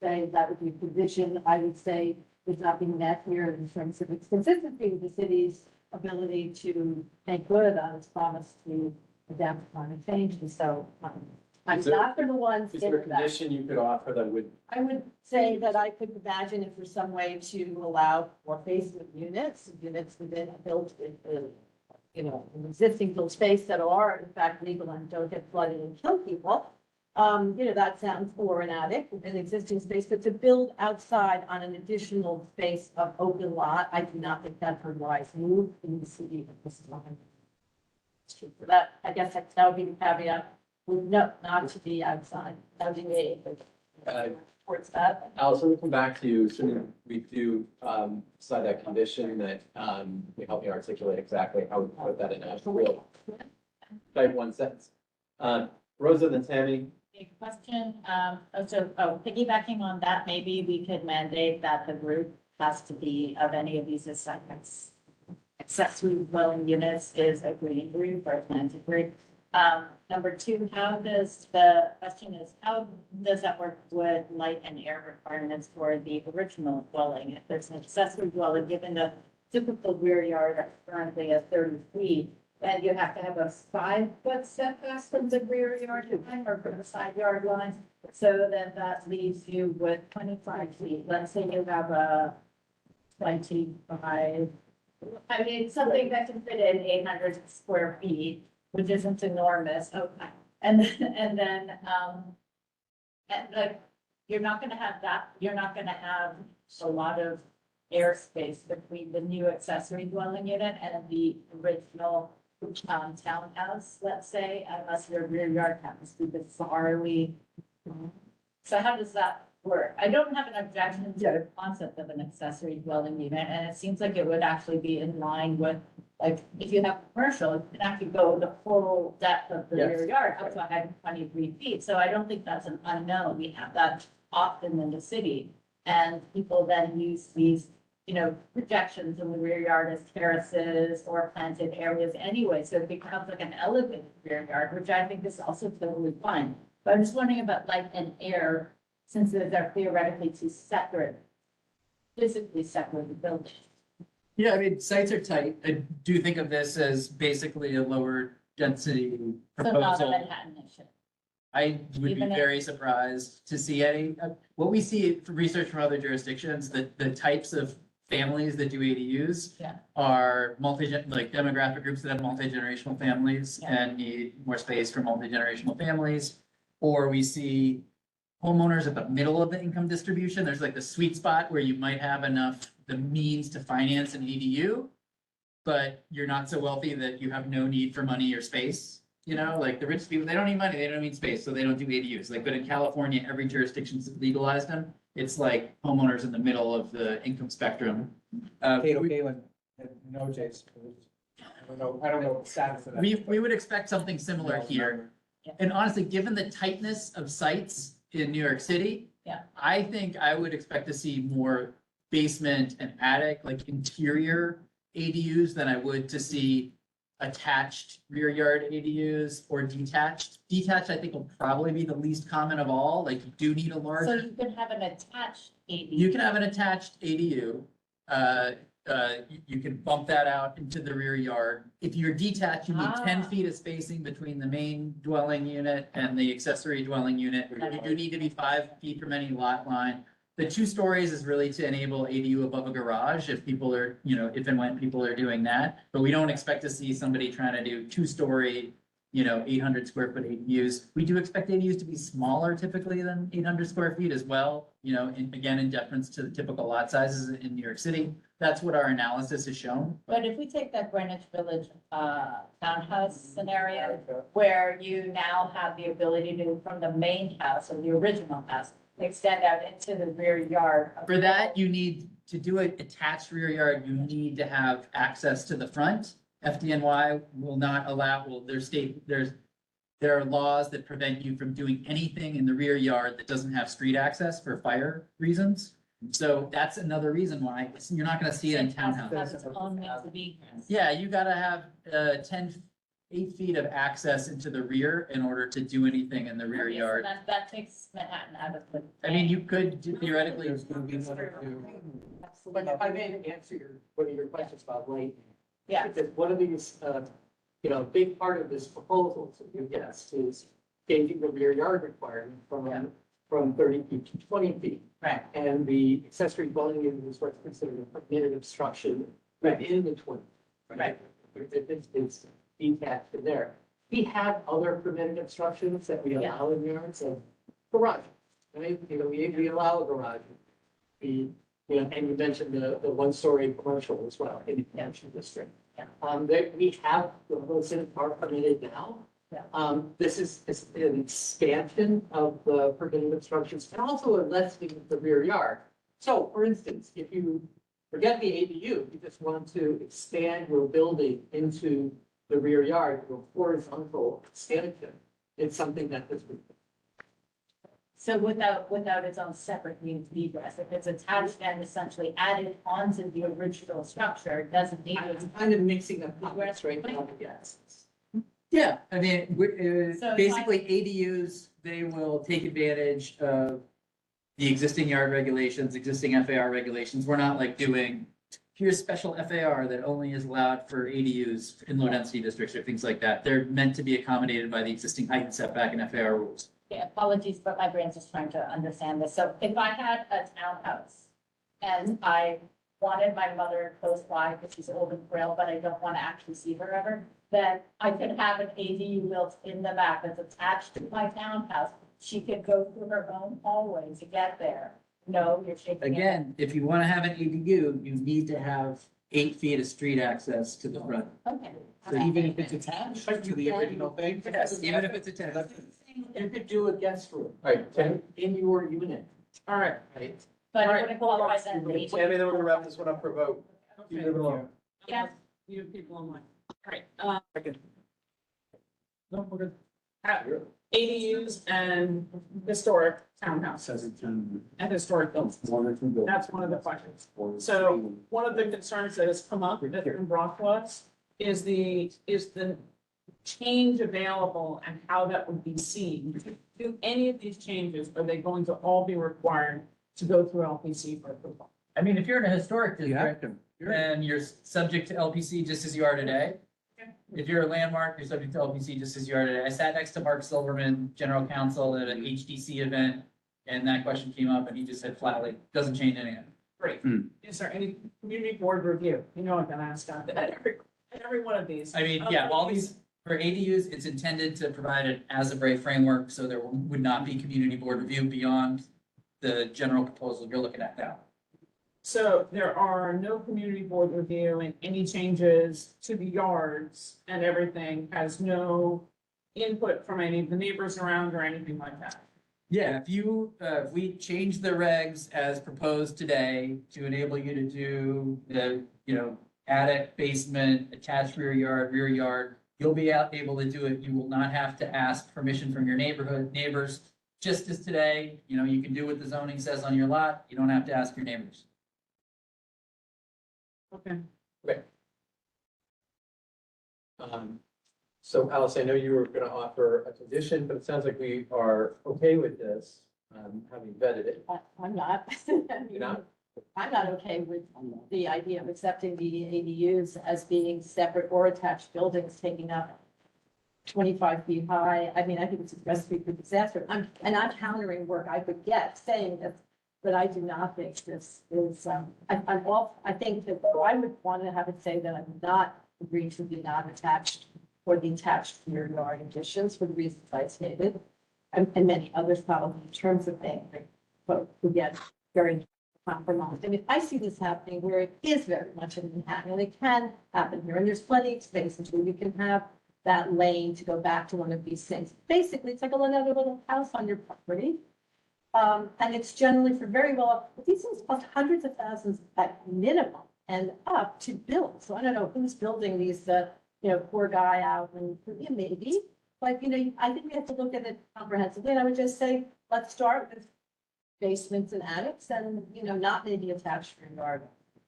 say that would be a position I would say is not being met here in terms of its consistency with the city's ability to make good on its promise to adapt to climate change. And so I'm not for the ones. Is there a condition you could offer that would? I would say that I could imagine if there's some way to allow more basement units within a built, existing built space that are in fact legal and don't get flooded and kill people. That sounds, or an attic, an existing space, but to build outside on an additional space of open lot, I do not think that's a wise move in the city at this time. For that, I guess that would be the caveat. No, not to be outside. That would be me, but towards that. Alice, let me come back to you. So we do decide that condition that you help me articulate exactly how we put that in a real type 1 sentence. Rosa, then Tammy. Question, piggybacking on that, maybe we could mandate that the roof has to be of any of these accessory dwelling units is a green roof or a planted roof. Number 2, how does that work with light and air requirements for the original dwelling? If there's an accessory dwelling, given the typical rear yard that's currently at 30 feet, then you have to have a 5-foot setback from the rear yard line or from the side yard lines. So then that leaves you with 25 feet. Let's say you have a 25, something that can fit in 800 square feet, which isn't enormous. Okay. And then you're not gonna have that, you're not gonna have a lot of airspace between the new accessory dwelling unit and the original townhouse, let's say, unless your rear yard happens to be bizarrely. So how does that work? I don't have an objection to the concept of an accessory dwelling unit, and it seems like it would actually be in line with, like, if you have commercial, it can actually go the full depth of the rear yard up to 123 feet. So I don't think that's an unknown. We have that often in the city, and people then use these projections in the rear yard as terraces or planted areas anyway. So it becomes like an elevated rear yard, which I think is also totally fine. But I'm just wondering about light and air, since those are theoretically two separate, physically separate buildings. Yeah, I mean, sites are tight. I do think of this as basically a lower density So not a proposal. Manhattan issue. I would be Even if- very surprised to see any, what we see from research from other jurisdictions, that the types of families that do ADUs Yeah. are like demographic groups that have multi-generational families Yeah. and need more space for multi-generational families. Or we see homeowners at the middle of the income distribution. There's like the sweet spot where you might have enough, the means to finance an ADU, but you're not so wealthy that you have no need for money or space. You know, like the rich people, they don't need money, they don't need space, so they don't do ADUs. Like, but in California, every jurisdiction's legalized them. It's like homeowners in the middle of the income spectrum. Galen, no, Jason. I don't know the status of that. We would expect something similar here. And honestly, given the tightness of sites in New York City. Yeah. I think I would expect to see more basement and attic, like interior ADUs than I would to see attached rear yard ADUs or detached. Detached, I think, will probably be the least common of all. Like, you do need a large. So you can have an attached ADU. You can have an attached ADU. You can bump that out into the rear yard. If you're detached, you need 10 feet of spacing between the main dwelling unit and the accessory dwelling unit. You do need to be 5 feet from any lot line. The 2 stories is really to enable ADU above a garage if people are, if and when people are doing that. But we don't expect to see somebody trying to do 2-story, 800 square foot ADUs. We do expect ADUs to be smaller typically than 800 square feet as well, again, in deference to the typical lot sizes in New York City. That's what our analysis has shown. But if we take that Greenwich Village townhouse scenario, where you now have the ability to, from the main house or the original house, extend out into the rear yard. For that, you need to do an attached rear yard, you need to have access to the front. FDNY will not allow, there are laws that prevent you from doing anything in the rear yard that doesn't have street access for fire reasons. So that's another reason why you're not gonna see it in townhouses. Has its own means of egress. Yeah, you gotta have 8 feet of access into the rear in order to do anything in the rear Okay, so yard. that takes Manhattan out of the. I mean, you could theoretically. But if I may answer one of your questions about lighting. Yeah. Because one of these, big part of this proposal, to your guess, is changing the rear yard requirement from 30 feet to 20 feet. Right. And the accessory dwelling unit is what's considered a permitted obstruction within the 20. Right. It's detached in there. We have other permitted obstructions that we allow in yards, so garage. Right? We allow a garage. And you mentioned the 1-story commercial as well in the commercial district. Yeah. We have, those that are permitted now. Yeah. This is an expansion of the permitted obstructions and also a lessening of the rear yard. So for instance, if you forget the ADU, you just want to expand your building into the rear yard, your horizontal expansion, it's something that this would. So without its own separate means of egress, if it's attached and essentially added onto the original structure, it doesn't need it. I'm kind of mixing up comments right now, yes. Yeah, I mean, So basically ADUs, they will take advantage of the existing yard regulations, existing FAR regulations. We're not like doing, here's special FAR that only is allowed for ADUs in low density districts or things like that. They're meant to be accommodated by the existing height and setback and FAR rules. Yeah, apologies, but my brain's just trying to understand this. So if I had a townhouse and I wanted my mother close by because she's old and frail, but I don't want to actually see her ever, then I could have an ADU built in the back that's attached to my townhouse. She could go through her own hallway to get there. No, you're shaking. your head. Again, if you want to have an ADU, you need to have 8 feet of street access to the front. Okay. So even if it's attached to the original thing? Yes, even if it's attached. You could do a guest room. Right, Tammy? In your unit. All right. Right. But All it right. wouldn't qualify as an Tammy, ADU. then we're gonna wrap this one up for a vote. You leave it alone. Yeah. You have people online. All right. No, we're good. ADUs and historic townhouse Says it's in and historic buildings. 1 or 2 buildings. That's one of the questions. So one of the concerns that has come up that been brought to us is the change available and how that would be seen. Do any of these changes, are they going to all be required to go through LPC for approval? I mean, if you're in a historic You have district, to. then you're subject to LPC just as you are today. If you're a landmark, you're subject to LPC just as you are today. I sat next to Mark Silverman, general counsel at an HDC event, and that question came up and he just said flatly, doesn't change anything. Great. Is there any community board review? You know, I'm gonna ask that at every one of these. I mean, yeah, all these, for ADUs, it's intended to provide an as-of-right framework, so there would not be community board review beyond the general proposal you're looking at now. So there are no community board review and any changes to the yards and everything has no input from any of the neighbors around or anything like that. Yeah, if we change the regs as proposed today to enable you to do the, attic, basement, attached rear yard, you'll be able to do it. You will not have to ask permission from your neighbors. Just as today, you can do what the zoning says on your lot. You don't have to ask your neighbors. Okay. So Alice, I know you were gonna offer a condition, but it sounds like we are okay with this, having vetted it. I'm not. You're not? I'm not okay with the idea of accepting the ADUs as being separate or attached buildings taking up 25 feet high. I mean, I think it's a recipe for disaster. I'm countering work I would get saying that, but I do not think this is, I think that I would want to have it say that I'm not agreeing to the non-attached or the attached rear yard additions for the reasons I stated. And many others probably in terms of things, but we get very compromised. I mean, I see this happening where it is very much in Manhattan, and it can happen here, and there's plenty of spaces where you can have that lane to go back to one of these things. Basically, it's like another little house on your property. And it's generally for very well, but these things cost hundreds of thousands at minimum and up to build. So I don't know who's building these, poor guy out and maybe, but I think we have to look at it comprehensively. And I would just say, let's start with basements and attics and, not maybe attached rear yard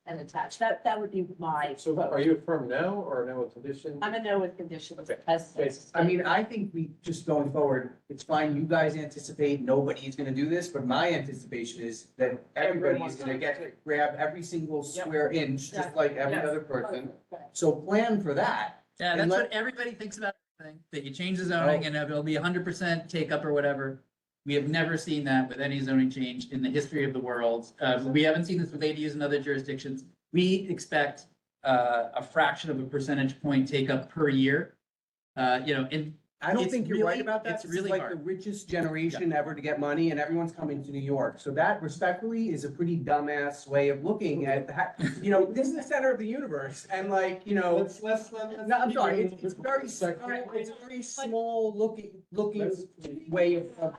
and attached. That would be my So vote. are you a firm no or a no with condition? I'm a no with conditions. Okay. As I mean, I think we, just going forward, it's fine, you guys anticipate nobody's gonna do this, but my anticipation is that everybody's gonna grab every single square inch, just like every Yes. other person. So plan for that. Yeah, And that's let- what everybody thinks about everything, that you change the zoning and it'll be 100% take up or whatever. We have never seen that with any zoning change in the history of the world. We haven't seen this with ADUs in other jurisdictions. We expect a fraction of a percentage point take up per year. And I don't It's think you're right really- about that. it's This is really like hard. the richest generation ever to get money and everyone's coming to New York. So that respectfully is a pretty dumbass way of looking at that. This is the center of the universe and no, I'm sorry, it's very, it's a very small looking way of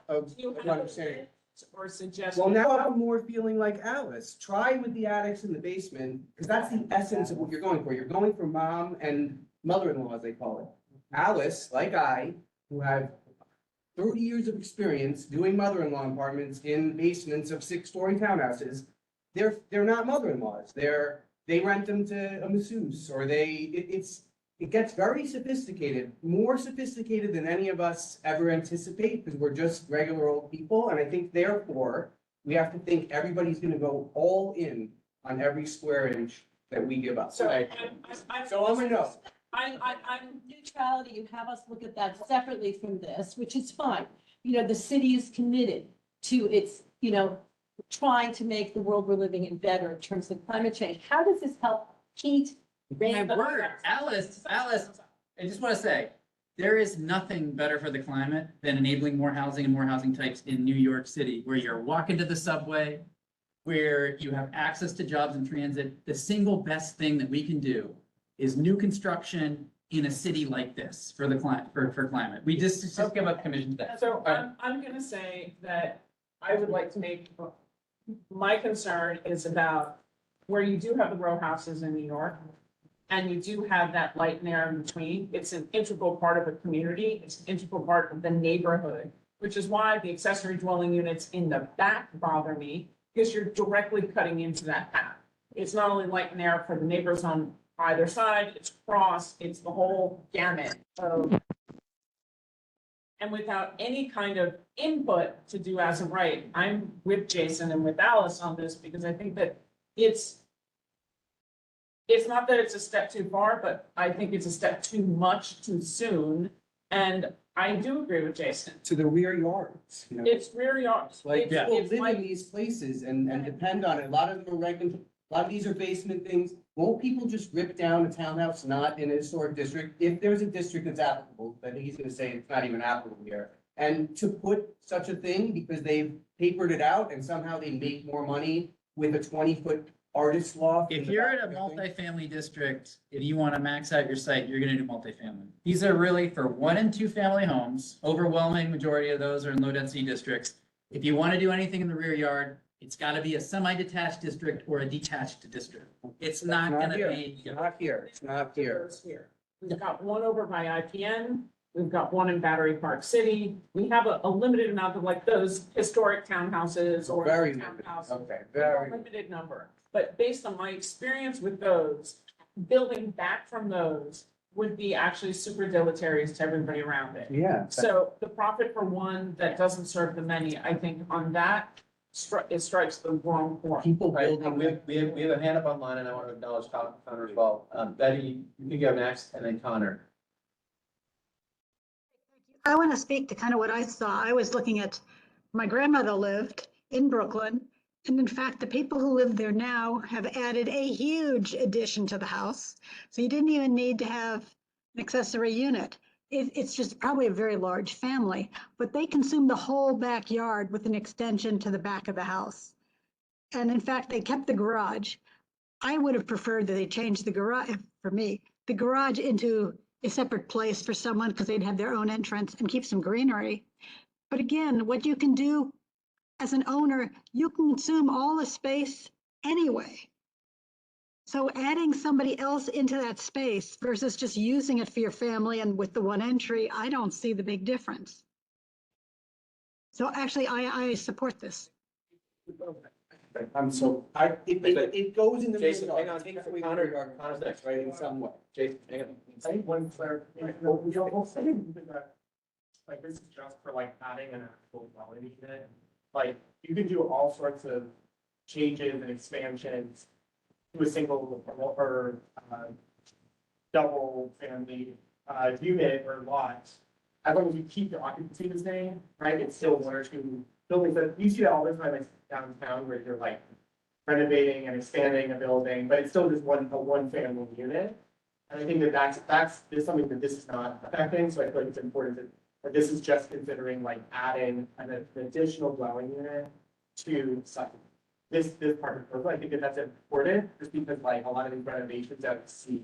understanding. Or suggest. Well, now I'm more feeling like Alice. Try with the attics in the basement, because that's the essence of what you're going for. You're going for mom and mother-in-law, as they call it. Alice, like I, who have 30 years of experience doing mother-in-law apartments in basements of 6-story townhouses, they're not mother-in-laws. They rent them to a masseuse, or it gets very sophisticated, more sophisticated than any of us ever anticipate, because we're just regular old people. And I think therefore, we have to think everybody's gonna go all in on every square inch that we give up. So So I'm a no. I'm neutrality, you have us look at that separately from this, which is fine. The city is committed to its, trying to make the world we're living in better in terms of climate change. How does this help heat? my word, Alice, I just want to say, there is nothing better for the climate than enabling more housing and more housing types in New York City, where you're walking to the subway, where you have access to jobs and transit. The single best thing that we can do is new construction in a city like this for the climate, for climate. We just give up commission to that. So I'm gonna say that I would like to make, my concern is about where you do have the row houses in New York. And you do have that light and air in between. It's an integral part of a community. It's an integral part of the neighborhood, which is why the accessory dwelling units in the back bother me, because you're directly cutting into that path. It's not only light and air for the neighbors on either side, it's cross, it's the whole gamut of. And without any kind of input to do as of right, I'm with Jason and with Alice on this, because I think that it's not that it's a step too far, but I think it's a step too much too soon. And I do agree with Jason. To the rear yards. It's rear yards. Like, It's- people it's live like- in these places and depend on it. A lot of them are renting, a lot of these are basement things. Won't people just rip down a townhouse not in a historic district? If there's a district that's applicable, then he's gonna say it's not even applicable here. And to put such a thing because they've papered it out and somehow they make more money with a 20-foot artist loft. If in the you're back in a of the thing? multifamily district, if you want to max out your site, you're gonna do multifamily. These are really for 1 and 2 family homes. Overwhelming majority of those are in low density districts. If you want to do anything in the rear yard, it's got to be a semi-detached district or a detached district. It's not Not gonna here. be. Not here, it's not here. Those here. We've got one over by IPN, we've got one in Battery Park City. We have a limited amount of like those historic townhouses or Very limited, townhouses. okay, We have a very. limited number, but based on my experience with those, building back from those would be actually super deleterious to everybody around it. Yeah. So the profit for one that doesn't serve the many, I think on that, it strikes the wrong point. People Right, building. we have a hand up online and I want to acknowledge Connor as well. Betty, you can go next and then Connor. I want to speak to kind of what I saw. I was looking at, my grandmother lived in Brooklyn. And in fact, the people who live there now have added a huge addition to the house. So you didn't even need to have an accessory unit. It's just probably a very large family, but they consume the whole backyard with an extension to the back of the house. And in fact, they kept the garage. I would have preferred that they changed the garage, for me, the garage into a separate place for someone because they'd have their own entrance and keep some greenery. But again, what you can do as an owner, you can consume all the space anyway. So adding somebody else into that space versus just using it for your family and with the one entry, I don't see the big difference. So actually, I support this. It goes in the. Jason, middle. hang on, Connor's next, right, in some way. Jason, hang on. I think one clarification, what we almost saying that, like, this is just for like adding an actual dwelling unit. Like, you can do all sorts of changes and expansions to a single or, double family, unit or lot. As long as you keep the occupancy the same, right, it's still 1 or 2 buildings, but you see that all the time, like downtown, where you're like renovating and expanding a building, but it's still just a one family unit. And I think that's something that this is not affecting, so I feel like it's important that this is just considering like adding an additional dwelling unit to such this part of the proposal. I think that's important, just because like a lot of these renovations that we see,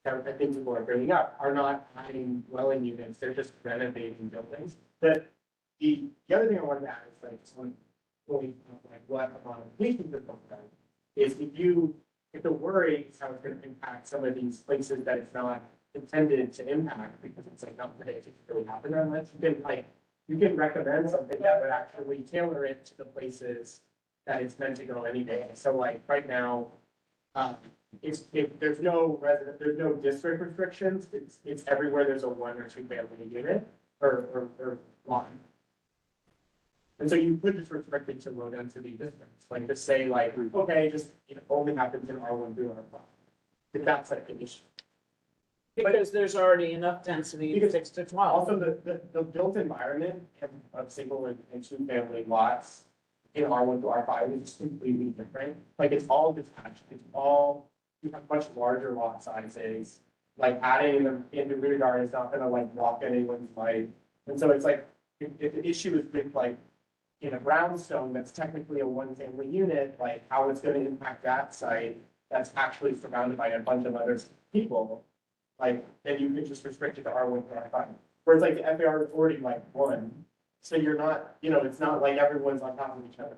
that I think people are bringing up are not adding dwelling units, they're just renovating buildings. But the other thing I wanted to add is like, when we like what a modification is is if the worry is how it's going to impact some of these places that it's not intended to impact, because it's like not predicted to really happen unless you can recommend something that would actually tailor it to the places that it's meant to go anyway. So like right now, if there's no district restrictions, it's everywhere there's a 1 or 2 family unit or lot. And so you could just restrict it to low density districts, like just say like, okay, just, only happens in R1 through R5. If that's like an issue. Because there's already enough density, 6 to 12. Also, the built environment of single and 2 family lots in R1 to R5 is completely different. Like it's all detached, you have much larger lot sizes. Like adding in the rear yard is not gonna like block anyone's light. And so it's like, if the issue is with like, in a brownstone that's technically a 1 family unit, like how it's gonna impact that site that's actually surrounded by a bunch of other people. Like, then you could just restrict it to R1 to R5. Whereas like the FAR is already like 1. So you're not, it's not like everyone's on top of each other.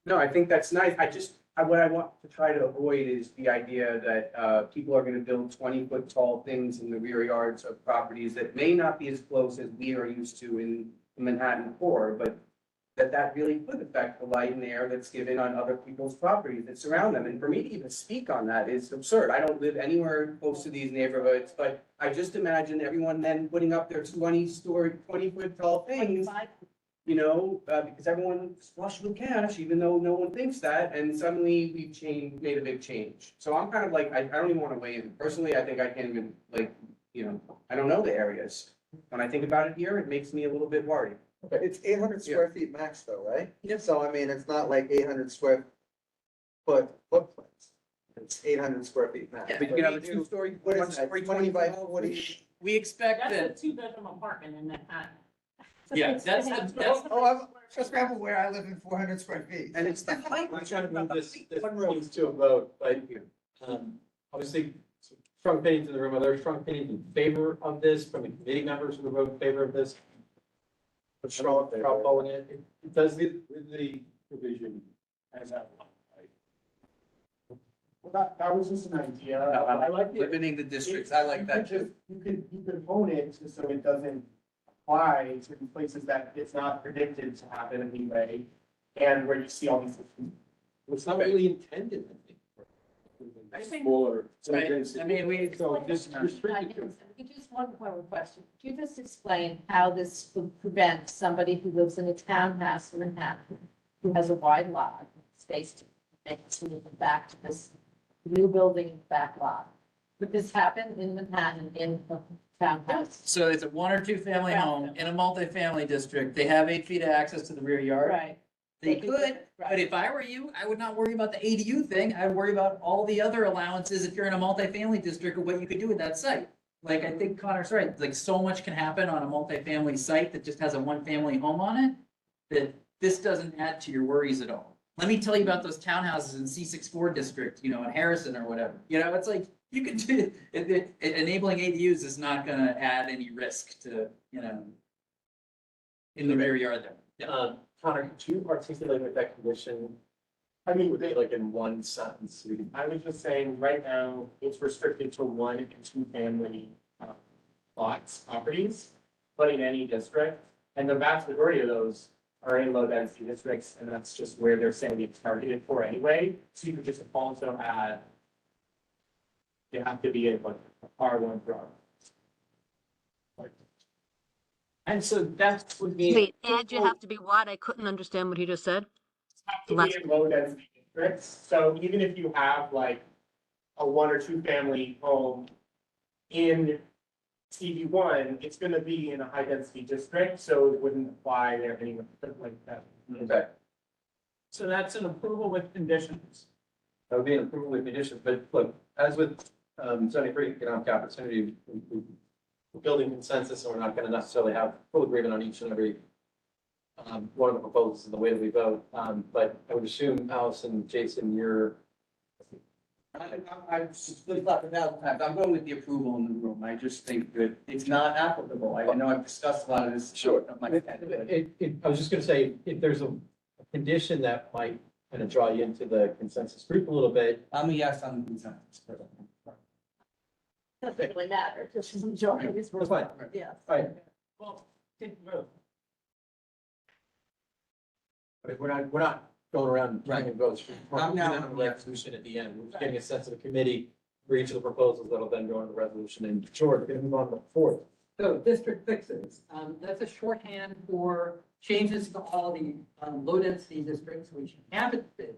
No, I think that's nice. What I want to try to avoid is the idea that people are gonna build 20-foot tall things in the rear yards of properties that may not be as close as we are used to in Manhattan core, but that really could affect the light and air that's given on other people's properties that surround them. And for me to even speak on that is absurd. I don't live anywhere close to these neighborhoods, but I just imagine everyone then putting up their 20-foot tall things, because everyone's flush with cash, even though no one thinks that, and suddenly we've made a big change. So I'm kind of like, I don't even want to weigh in. Personally, I think I can't even, I don't know the areas. When I think about it here, it makes me a little bit worried. It's 800 square feet max though, right? Yeah. So I mean, it's not like 800 square foot footprints. It's 800 square feet max. But you can have a 2-story, What is that, 20 by 40? We expect That's that. a 2-bedroom apartment in Manhattan. Yeah, that's, Oh, I'm just grandma where I live in 400 square feet. And it's, I'm trying to move this piece to a vote, but, obviously, strong opinions in the room, are there strong opinions in favor of this from the committee members who vote in favor of this? Straw polling it, it does the Provision as outlined, right? Well, that was just an idea. I like it. limiting the districts, I like that too. You could hone it so it doesn't apply to places that it's not predicted to happen anyway, and where you see all these. it's not really intended, I think. I think. Smaller. Right. I mean, we, So just restricted to. Just one more question. Could you just explain how this would prevent somebody who lives in a townhouse in Manhattan, who has a wide lot, space to make to move back to this new building in the back lot? Would this happen in Manhattan in a townhouse? so it's a 1 or 2 family home in a multifamily district, they have 8 feet of access to the rear yard. Right. They could, but if I were you, I would not worry about the ADU thing, I'd worry about all the other allowances if you're in a multifamily district of what you could do with that site. Like, I think Connor's right, like, so much can happen on a multifamily site that just has a 1-family home on it, that this doesn't add to your worries at all. Let me tell you about those townhouses in C64 district, in Harrison or whatever, it's like, you can do, enabling ADUs is not gonna add any risk to, in the rear yard there. Yeah. Connor, could you articulate what that condition would be like in one sentence? I was just saying, right now, it's restricted to 1 and 2 family lots, properties, but in any district. And the vast majority of those are in low density districts, and that's just where they're saying it's targeted for anyway. So you could just also add, you have to be in like R1 for R. And so that would be. Wait, and you have to be what? I couldn't understand what he just said. Have to be in low density districts. So even if you have like a 1 or 2 family home in CV1, it's gonna be in a high density district, so it wouldn't apply there anyway, like that. Okay, So that's an approval with conditions. that would be an approval with conditions, but look, as with, zoning for economic opportunity, we're building consensus, and we're not gonna necessarily have full agreement on each and every one of the proposals in the way that we vote, but I would assume, Allison, Jason, you're. I've split up 1,000 times. I'm going with the approval in the room. I just think that it's not applicable. I know I've discussed a lot of this. Sure. Of my- I was just gonna say, if there's a condition that might kind of draw you into the consensus group a little bit. I'm a yes on the consensus. Doesn't really matter, just as majority is. That's fine. Yeah. All right, Well, take the vote. but we're not going around Right. taking votes. I'm now- We're gonna have a resolution at the end. We're just getting a sense of the committee for each of the proposals that'll then go into the resolution. And George, we're gonna move on to the 4th. So district fixes, that's a shorthand for changes to all the low density districts which haven't been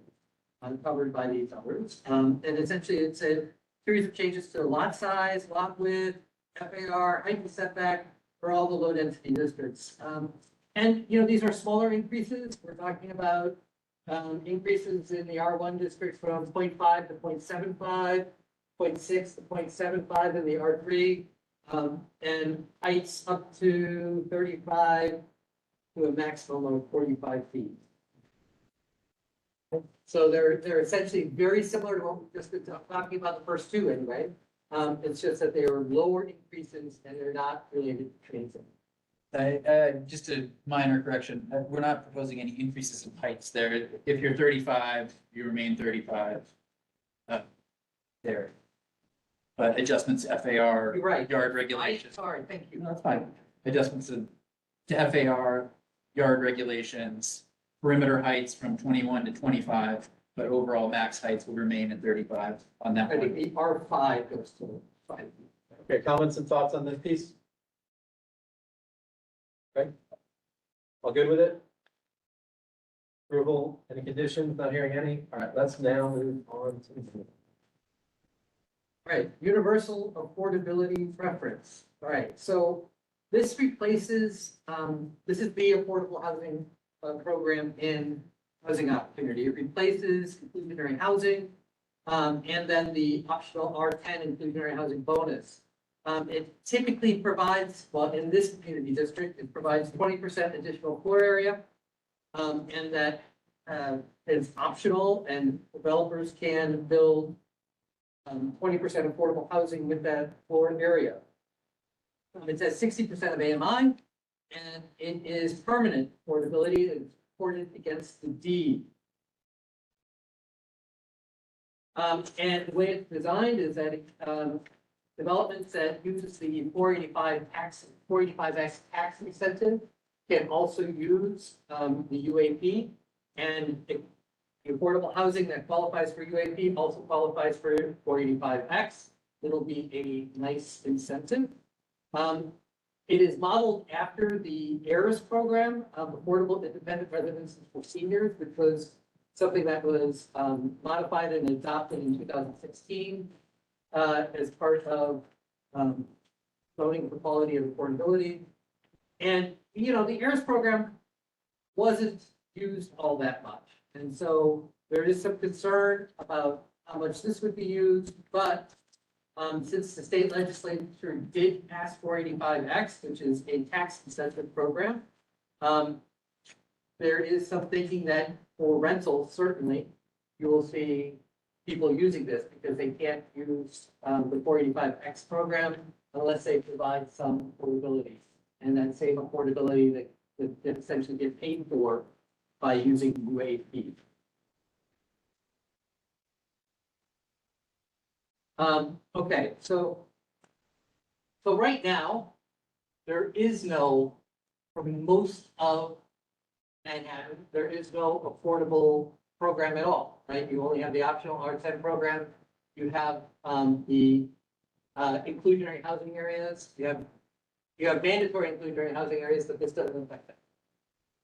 covered by these others. And essentially it's a series of changes to lot size, lot width, FAR, height and setback for all the low density districts. And these are smaller increases. We're talking about increases in the R1 district from 0.5 to 0.75, 0.6 to 0.75 in the R3. And heights up to 35 to a maximum of 45 feet. So they're essentially very similar to what we just been talking about the first 2 anyway. It's just that they are lower increases and they're not related to transit. Just a minor correction, we're not proposing any increases in heights there. If you're 35, you remain 35. There. But adjustments to FAR. You're right. Yard regulations. Sorry, thank you. No, that's fine. Adjustments to FAR, yard regulations, perimeter heights from 21 to 25, but overall max heights will remain at 35 on that I think one. the R5 goes to 5 feet. Okay, comments and thoughts on this piece? Okay. All good with it? Approval, any conditions, not hearing any? All right, let's now move on to. Right, universal affordability preference. All right, so this replaces, this is the affordable housing program in housing opportunity. It replaces inclusionary housing, and then the optional R10 inclusionary housing bonus. It typically provides, well, in this community district, it provides 20% additional floor area. And that is optional, and developers can build 20% affordable housing with that floor area. It says 60% of AMI, and it is permanent affordability and supported against the deed. And the way it's designed is that developments that uses the 485X tax incentive can also use the UAP, and the affordable housing that qualifies for UAP also qualifies for 485X. It'll be a nice incentive. It is modeled after the ARIS program of Affordable Independent Residences for Seniors, which was something that was modified and adopted in 2016 as part of voting for quality and affordability. And, you know, the ARIS program wasn't used all that much. And so there is some concern about how much this would be used, but since the state legislature did pass 485X, which is a tax incentive program, there is some thinking that for rentals, certainly, you will see people using this because they can't use the 485X program unless they provide some affordability. And that same affordability that essentially get paid for by using UAP. Okay, so right now, there is no, for most of Manhattan, there is no affordable program at all, right? You only have the optional R10 program. You have the inclusionary housing areas. You have mandatory inclusionary housing areas, but this doesn't affect that.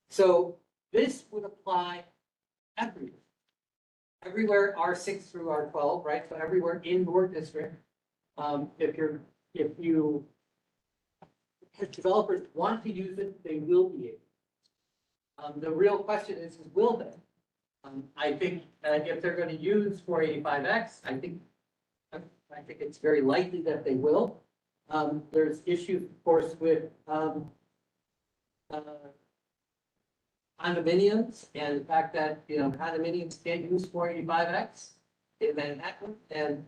So this would apply everywhere. Everywhere R6 through R12, right? So everywhere in your district. If developers want to use it, they will be able. The real question is will they? I think if they're going to use 485X, I think it's very likely that they will. There's issues, of course, with condominiums and the fact that, you know, condominiums can't use 485X in Manhattan. And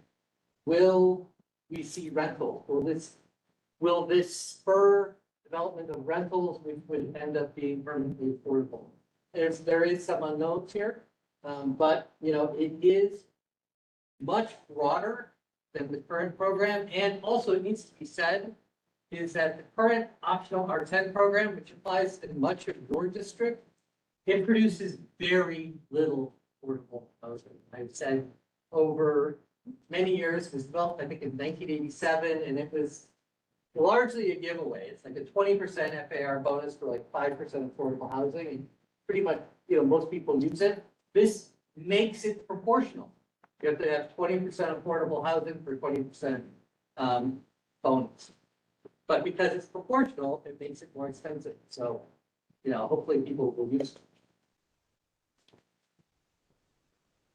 will we see rental? Will this spur development of rentals, which would end up being permanently affordable? There is some unknowns here, but, you know, it is much broader than the current program. And also it needs to be said is that the current optional R10 program, which applies to much of your district, it produces very little affordable housing. I've said over many years, it was developed, I think, in 1987, and it was largely a giveaway. It's like a 20% FAR bonus for like 5% affordable housing, and pretty much, you know, most people use it. This makes it proportional. You have to have 20% affordable housing for 20% bonus. But because it's proportional, it makes it more expensive. So, you know, hopefully people will use it.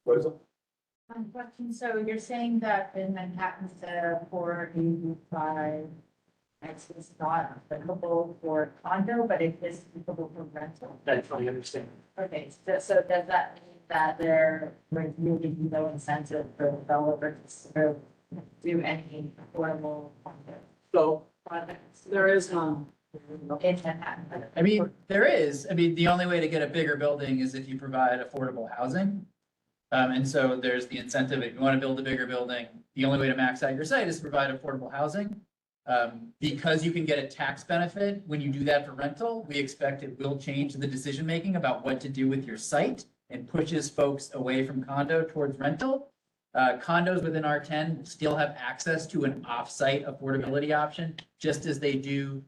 What is it? One question, so you're saying that in Manhattan, the 485X is not applicable for condo, but it is applicable for rental? That's what I understand. Okay, so does that mean that there would really be no incentive for developers to do any affordable condo So projects There is none. in Manhattan? I mean, there is. I mean, the only way to get a bigger building is if you provide affordable housing. And so there's the incentive, if you want to build a bigger building, the only way to max out your site is to provide affordable housing. Because you can get a tax benefit when you do that for rental, we expect it will change the decision-making about what to do with your site and pushes folks away from condo towards rental. Condos within R10 still have access to an off-site affordability option, just as they do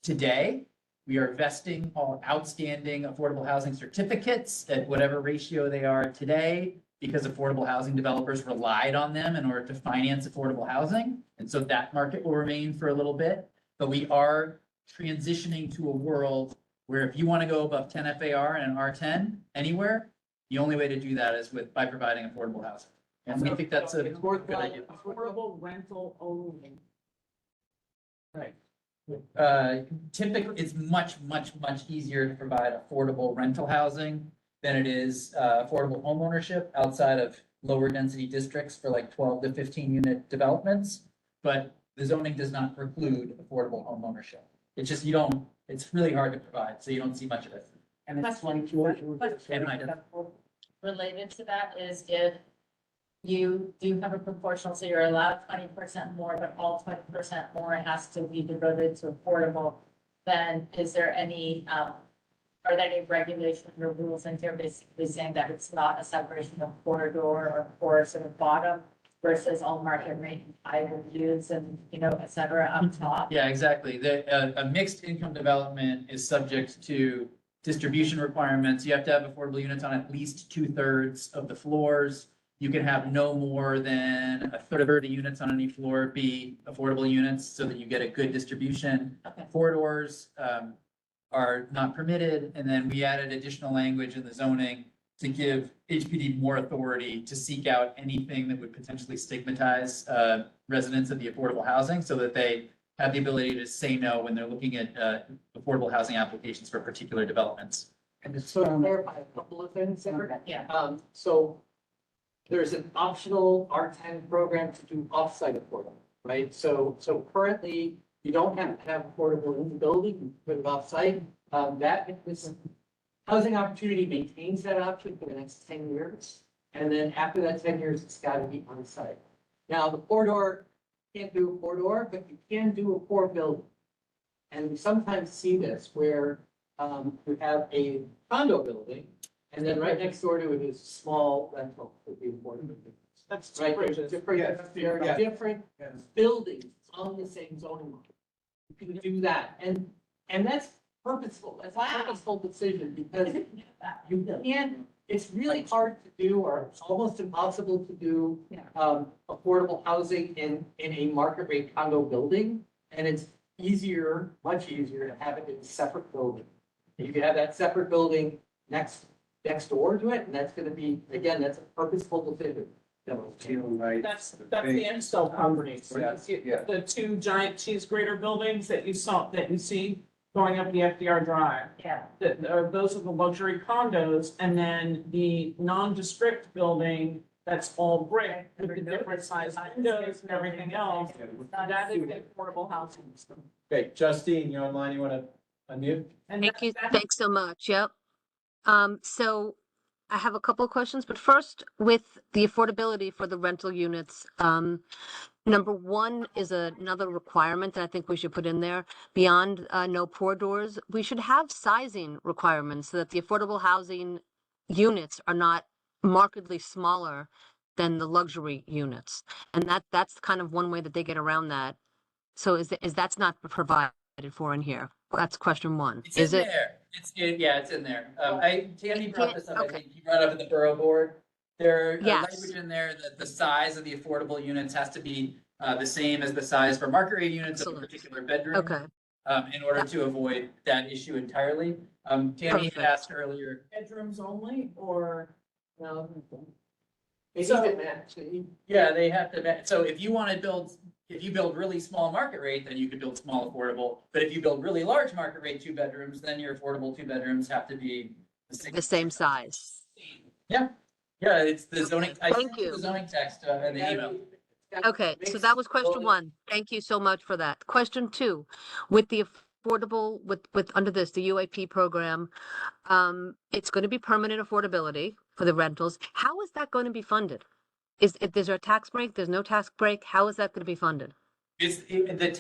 today. We are vesting all outstanding affordable housing certificates at whatever ratio they are today, because affordable housing developers relied on them in order to finance affordable housing. And so that market will remain for a little bit, but we are transitioning to a world where if you want to go above 10 FAR and an R10 anywhere, the only way to do that is by providing affordable housing. And we think that's a it's good worthwhile. idea. Affordable rental only. Typically, it's much easier to provide affordable rental housing than it is affordable homeownership outside of lower density districts for like 12 to 15 unit developments. But the zoning does not preclude affordable homeownership. It's just it's really hard to provide, so you don't see much of it. And it's Related to that is if you do have a proportional, so you're allowed 20% more, but all 20% more has to be devoted to affordable, then is there any, are there any regulations or rules in here basically saying that it's not a separation of corridor or sort of bottom versus all market rate high reviews and, et cetera, up top? Yeah, exactly. A mixed income development is subject to distribution requirements. You have to have affordable units on at least 2/3 of the floors. You can have no more than a third of the units on any floor be affordable units so that you get a good distribution. Okay. Corridors are not permitted. And then we added additional language in the zoning to give HPD more authority to seek out anything that would potentially stigmatize residents of the affordable housing so that they have the ability to say no when they're looking at affordable housing applications for particular developments. And just to clarify a couple of things there. Yeah. So there's an optional R10 program to do offsite affordable, right? So currently, you don't have to have affordable in the building, you put it offsite. This housing opportunity maintains that option for the next 10 years. And then after that 10 years, it's got to be on site. Now, the corridor, can't do a corridor, but you can do a core building. And we sometimes see this where you have a condo building, and then right next door to it is a small rental would be important. That's Right, different. there's different, there are different buildings on the same zoning line. You can do that, and that's purposeful, that's a purposeful decision, because you can't, it's really hard to do, or it's almost impossible to do affordable housing in a market rate condo building, and it's easier, much easier to have it in a separate building. You can have that separate building next door to it, and that's gonna be, again, that's a purposeful decision. That's the install properties. Yeah. The two giant cheese grater buildings that you see going up the FDR Drive. Yeah. Those are the luxury condos, and then the nondescript building that's all brick with the different size windows and everything else. That is the affordable housing. Okay, Justine, you online, you wanna unmute? And Thank you. that- Thanks so much. Yep. So I have a couple of questions, but first with the affordability for the rental units, number one is another requirement that I think we should put in there. Beyond no pour doors, we should have sizing requirements so that the affordable housing units are not markedly smaller than the luxury units. And that's kind of one way that they get around that. So is that's not provided for in here? That's question one. It's Is in it? there. It's in there. Tammy brought this up, I Okay. think you brought up at the borough board. There Yes. language in there that the size of the affordable units has to be the same as the size for market rate units of a Excellent. particular bedroom. Okay. In order to avoid that issue entirely. Tammy had Perfect. asked earlier, Bedrooms only, or? No. They So- need to match. yeah, they have to, so if you build really small market rate, then you could build small affordable. But if you build really large market rate 2 bedrooms, then your affordable 2 bedrooms have to be The same size. Yeah, it's the zoning, I Thank sent you you. the zoning text in the email. Okay, so that was question one. Thank you so much for that. Question two, with the affordable, with under this, the UAP program, it's going to be permanent affordability for the rentals. How is that going to be funded? Is there a tax break? There's no tax break? How is that going to be funded? The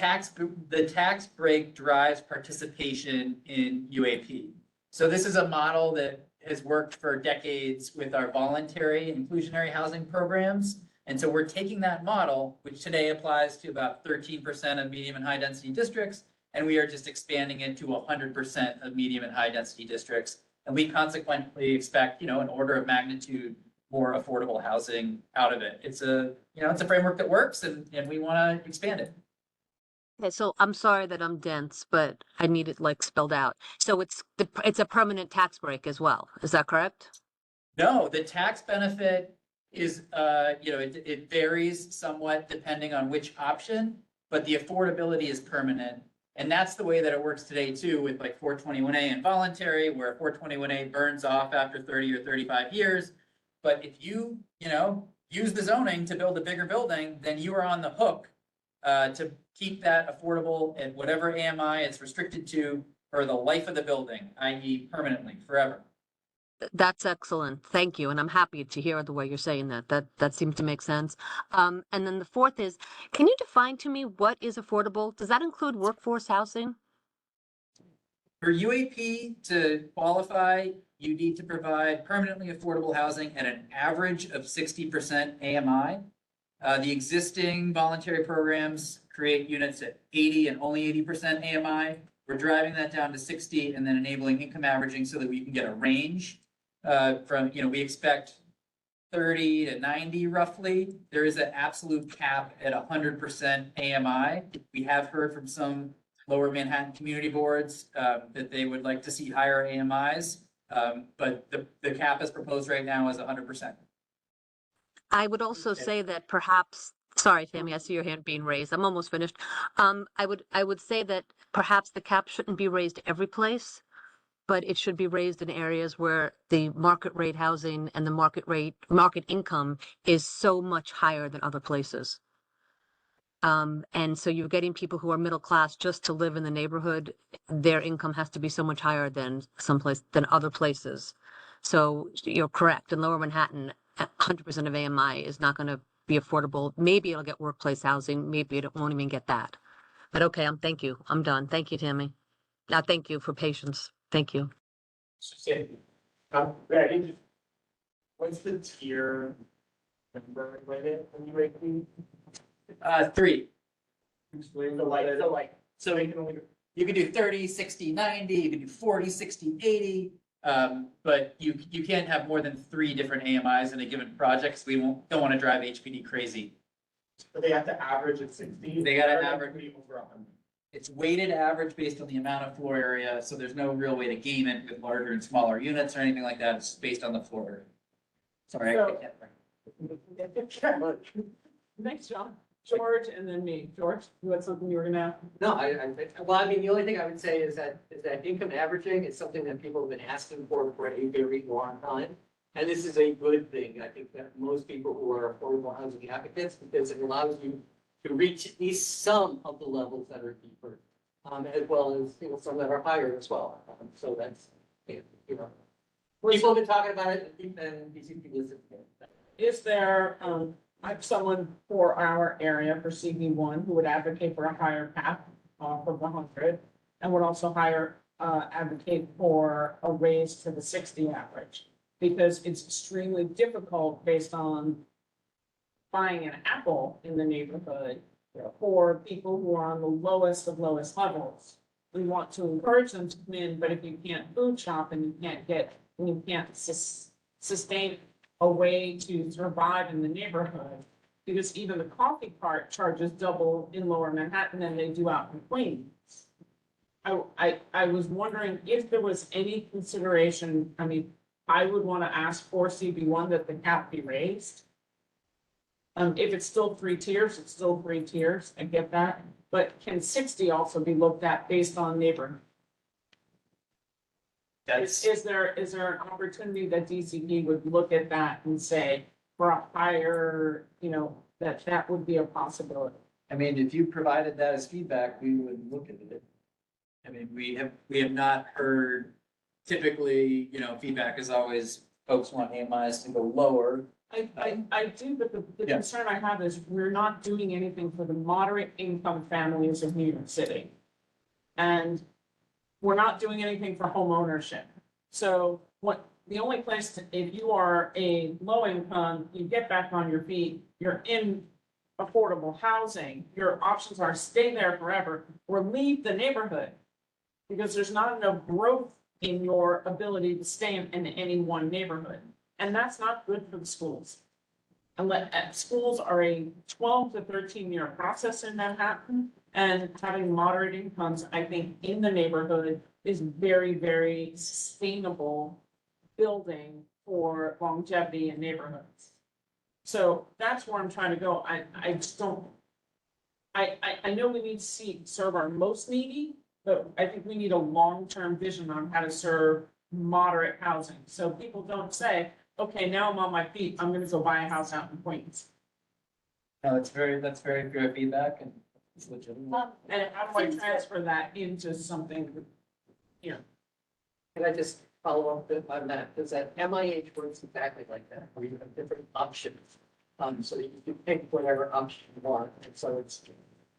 tax break drives participation in UAP. So this is a model that has worked for decades with our voluntary inclusionary housing programs. And so we're taking that model, which today applies to about 13% of medium and high density districts, and we are just expanding it to 100% of medium and high density districts. And we consequently expect, an order of magnitude more affordable housing out of it. It's a framework that works, and we want to expand it. Okay, so I'm sorry that I'm dense, but I need it like spelled out. So it's a permanent tax break as well. Is that correct? No, the tax benefit is, it varies somewhat depending on which option. but the affordability is permanent. And that's the way that it works today too, with like 421A and voluntary, where 421A burns off after 30 or 35 years. But if you, use the zoning to build a bigger building, then you are on the hook to keep that affordable at whatever AMI it's restricted to for the life of the building, i.e. permanently, forever. That's excellent. Thank you. And I'm happy to hear the way you're saying that. That seems to make sense. And then the fourth is, can you define to me what is affordable? Does that include workforce housing? For UAP to qualify, you need to provide permanently affordable housing at an average of 60% AMI. The existing voluntary programs create units at 80 and only 80% AMI. We're driving that down to 60 and then enabling income averaging so that we can get a range from, we expect 30 to 90 roughly. There is an absolute cap at 100% AMI. We have heard from some lower Manhattan community boards that they would like to see higher AMIs. But the cap as proposed right now is 100%. I would also say that perhaps, sorry, Tammy, I see your hand being raised. I'm almost finished. I would say that perhaps the cap shouldn't be raised every place, but it should be raised in areas where the market rate housing and the market income is so much higher than other places. And so you're getting people who are middle class just to live in the neighborhood. Their income has to be so much higher than other places. So you're correct. In Lower Manhattan, 100% of AMI is not going to be affordable. Maybe it'll get workplace housing. Maybe it won't even get that. But okay, thank you. I'm done. Thank you, Tammy. Now, thank you for patience. Thank you. What's the tier number with it? Can you rate me? 3. Explain the light. So you can do 30, 60, 90, you can do 40, 60, 80. But you can't have more than 3 different AMIs in a given project. So we don't want to drive HPD crazy. But they have to average at 60. They got to average. It's weighted average based on the amount of floor area. So there's no real way to game it with larger and smaller units or anything like that. It's based on the floor area. Sorry, So- I can't. Thanks, John. George and then me. George, you had something you were gonna? No, well, I mean, the only thing I would say is that income averaging is something that people have been asking for a very long time. And this is a good thing. I think that most people who are affordable housing advocates, because it allows you to reach at least some of the levels that are deeper, as well as, some that are higher as well. So that's, people have been talking about it and DCP listened to it. Is there, I have someone for our area for CB1 who would advocate for a higher cap of 100 and would also advocate for a raise to the 60 average. Because it's extremely difficult based on buying an apple in the neighborhood for people who are on the lowest of lowest levels. We want to encourage them to come in, but if you can't food shop and you can't sustain a way to survive in the neighborhood, because even the coffee cart charges double in Lower Manhattan than they do out in Queens. I was wondering if there was any consideration, I would want to ask for CB1 that the cap be raised. If it's still 3 tiers, it's still 3 tiers, I get that, but can 60 also be looked at based on neighborhood? Is there an opportunity that DCP would look at that and say, for a higher, that would be a possibility? I mean, if you provided that as feedback, we would look at it. I mean, we have not heard, typically, feedback is always folks want AMIs to go lower. I do, but the concern I have is we're not doing anything for the moderate income families of New York City. And we're not doing anything for home ownership. So the only place if you are a low income, you get back on your feet, you're in affordable housing, your options are stay there forever or leave the neighborhood. Because there's not enough growth in your ability to stay in any one neighborhood. And that's not good for the schools. Schools are a 12 to 13-year process in Manhattan, and having moderate incomes, I think, in the neighborhood is very, very sustainable building for longevity in neighborhoods. So that's where I'm trying to go. I know we need to serve our most needy, but I think we need a long-term vision on how to serve moderate housing. So people don't say, okay, now I'm on my feet, I'm gonna go buy a house out in Queens. No, that's very fair feedback and it's legitimate. And how do I transfer that into something here? Can I just follow up a bit on that? Because that MIH works exactly like that, where you have different options. So you can pick whatever option you want, and so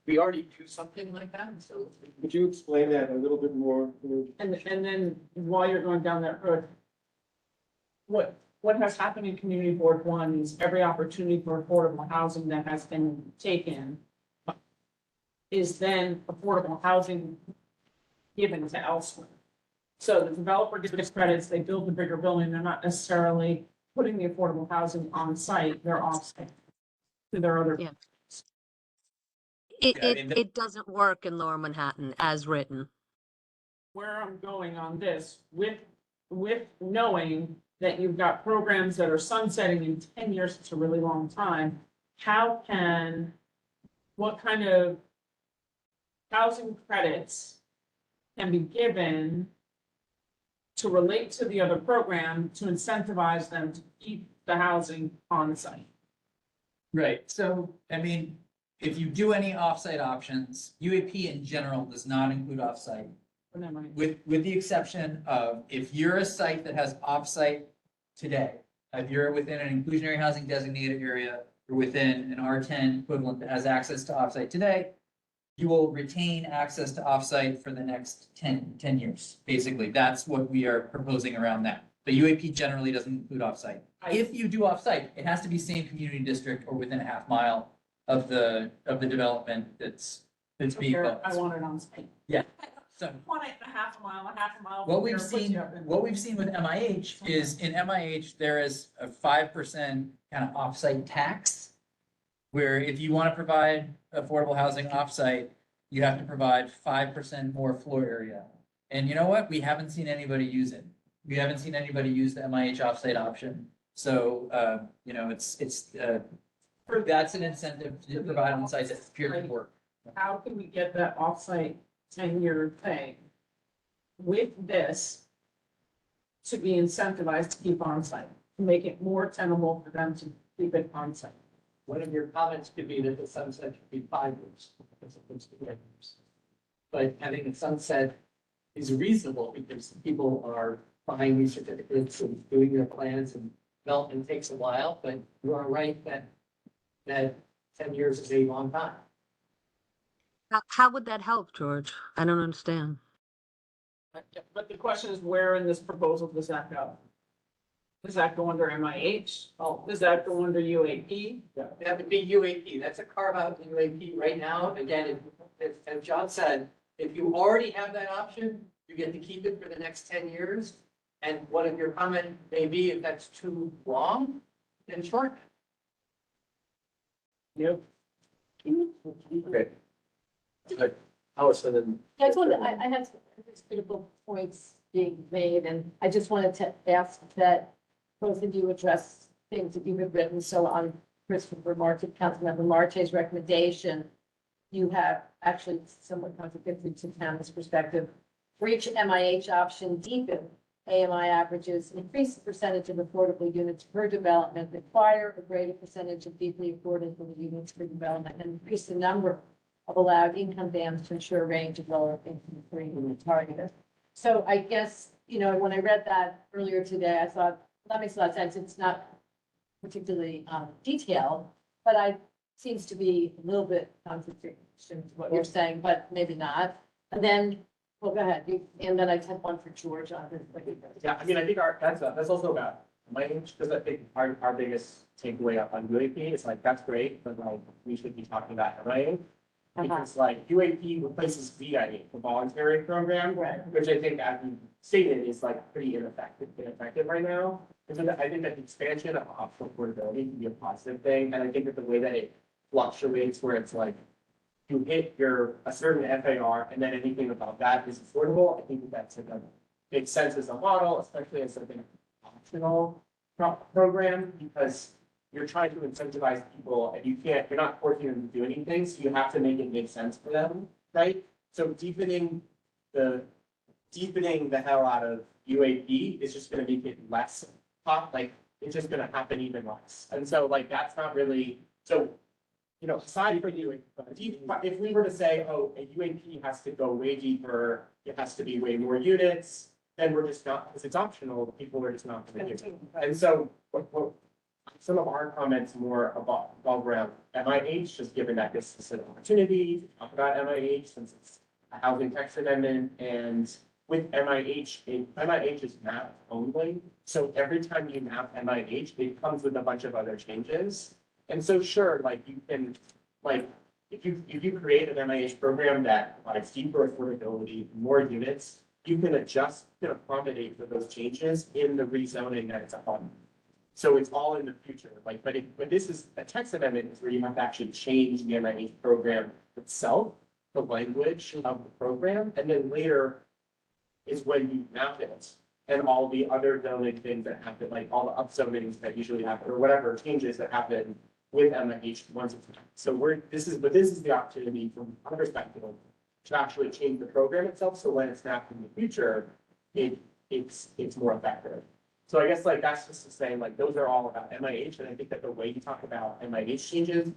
we already do something like that, so. Could you explain that a little bit more? And then while you're going down that road, what has happened in Community Board One is every opportunity for affordable housing that has been taken is then affordable housing given to elsewhere. So the developer gets credits, they build a bigger building, they're not necessarily putting the affordable housing on site, they're off site. So there are other. Yeah. Yeah, I mean, It doesn't work in Lower Manhattan as written. Where I'm going on this, with knowing that you've got programs that are sunsetting in 10 years, it's a really long time. What kind of housing credits can be given to relate to the other program to incentivize them to keep the housing on site? Right, so, I mean, if you do any offsite options, UAP in general does not include offsite. With the exception of, if you're a site that has offsite today, if you're within an inclusionary housing designated area, or within an R10 equivalent that has access to offsite today, you will retain access to offsite for the next 10 years. Basically, that's what we are proposing around that. The UAP generally doesn't include offsite. If you do offsite, it has to be same community district or within a half mile of the development that's being built. I want it on site. Yeah, so. Want it a half a mile. What from we've here, puts seen, you up in- what we've seen with MIH is in MIH, there is a 5% kind of offsite tax. Where if you want to provide affordable housing offsite, you have to provide 5% more floor area. And you know what? We haven't seen anybody use it. We haven't seen anybody use the MIH offsite option. So, you know, that's an incentive to provide on sites that appear to work. How can we get that offsite 10-year thing with this to be incentivized to keep on site, to make it more tenable for them to keep it on site? One of your comments could be that the sunset should be 5 years as opposed to 10 years. But having a sunset is reasonable because people are buying these certificates and doing their plans, and development takes a while, but you are right that 10 years is a long time. How would that help, George? I don't understand. But the question is, where in this proposal does that go? Does that go under MIH? Oh, does that go under UAP? That would be UAP. That's a carve out in UAP right now. Again, as John said, if you already have that option, you get to keep it for the next 10 years. And one of your comment may be if that's too long, then short. Yep. Okay. Allison, I just wanted, I have some critical points being made, and I just wanted to ask that both of you address things that you have written. So on Christopher Martin, Councilmember Marte's recommendation, you have actually somewhat contradicted to town's perspective. For each MIH option, deepen AMI averages, increase the percentage of affordable units per development, require a greater percentage of deeply affordable units per development, and increase the number of allowed income bands to ensure a range of lower income free targeted. So I guess, you know, when I read that earlier today, I thought, that makes a lot of sense. It's not particularly detailed, but seems to be a little bit contradictory to what you're saying, but maybe not. And then, well, go ahead. And then I have one for George on this. Yeah, I mean, I think that's also about language, because I think our biggest takeaway on UAP is like, that's great, but like, we should be talking about language. Because like UAP replaces VIA, the voluntary program, which I think, as you stated, is like pretty ineffective right now. And I think that the expansion of optional affordability can be a positive thing, and I think that the way that it fluctuates, where it's like you hit a certain FAR, and then anything above that is affordable. I think that's like makes sense as a model, especially as like an optional program, because you're trying to incentivize people and you're not forcing them to do anything, so you have to make it make sense for them, right? So deepening the hell out of UAP is just gonna make it less pop, like, it's just gonna happen even less. And so like, that's not really, so, you know, aside from doing, if we were to say, oh, a UAP has to go way deeper, it has to be way more units, then we're just not, because it's optional, people are just not gonna do it. And so, what some of our comments more about around MIH, just given that this is an opportunity to talk about MIH since it's a housing text amendment, and with MIH, MIH is map only. So every time you map MIH, it comes with a bunch of other changes. And so sure, like you can, like, if you create an MIH program that provides deeper affordability, more units, you can adjust, you can accommodate for those changes in the rezoning that it's upon. So it's all in the future, like, but this is a text amendment is where you have to actually change the MIH program itself, the language of the program, and then later is when you map it and all the other zoning things that happen, like all the upzonings that usually happen, or whatever changes that happen with MIH once it's done. So this is the opportunity from our perspective to actually change the program itself, so when it's mapped in the future, it's more effective. So I guess like that's just to say like those are all about MIH, and I think that the way you talk about MIH changes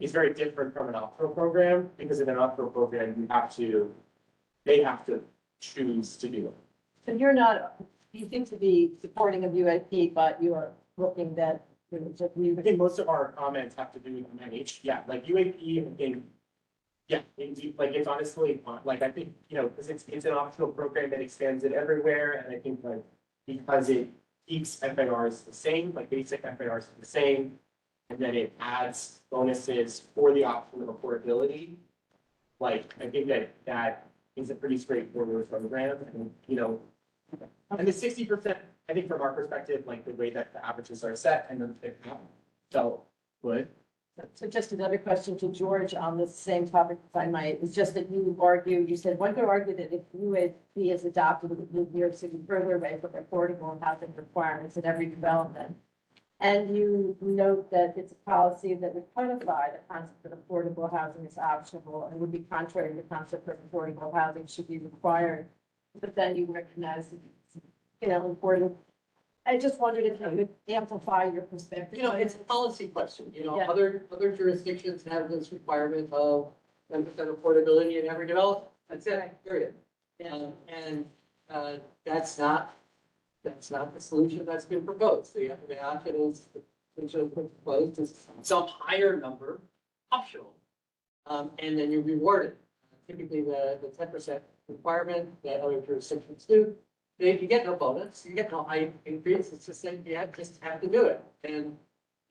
is very different from an OPRO program, because in an OPRO program, they have to choose to do it. So you seem to be supporting of UAP, but you are looking that, you know, just I think most of our comments have to do with MIH, yeah, like UAP, I think, yeah, like it's honestly, like I think, you know, because it's an optional program that extends it everywhere, and I think like, because it keeps FARs the same, like basic FARs the same, and then it adds bonuses for the option of affordability. Like, I think that is a pretty straightforward program, and, you know, and the 60%, I think from our perspective, like the way that the averages are set and then it felt good. So just another question to George on the same topic, if I might, is just that you said one could argue that if UAP is adopted, it would move New York City further away from affordable housing requirements in every development. And you note that it's a policy that would codify the concept that affordable housing is optional and would be contrary to the concept that affordable housing should be required. But then you recognize, you know, important. I just wondered if you could amplify your perspective. You know, it's a policy question, you know, Yeah. other jurisdictions have this requirement of 10% affordability in every development. That's it, period. That's not the solution that's been proposed. The option is, the solution proposed is some higher number optional. And then you reward it. Typically, the 10% requirement that other jurisdictions do, you get no bonus, you get no high increase, it's just saying just have to do it. And,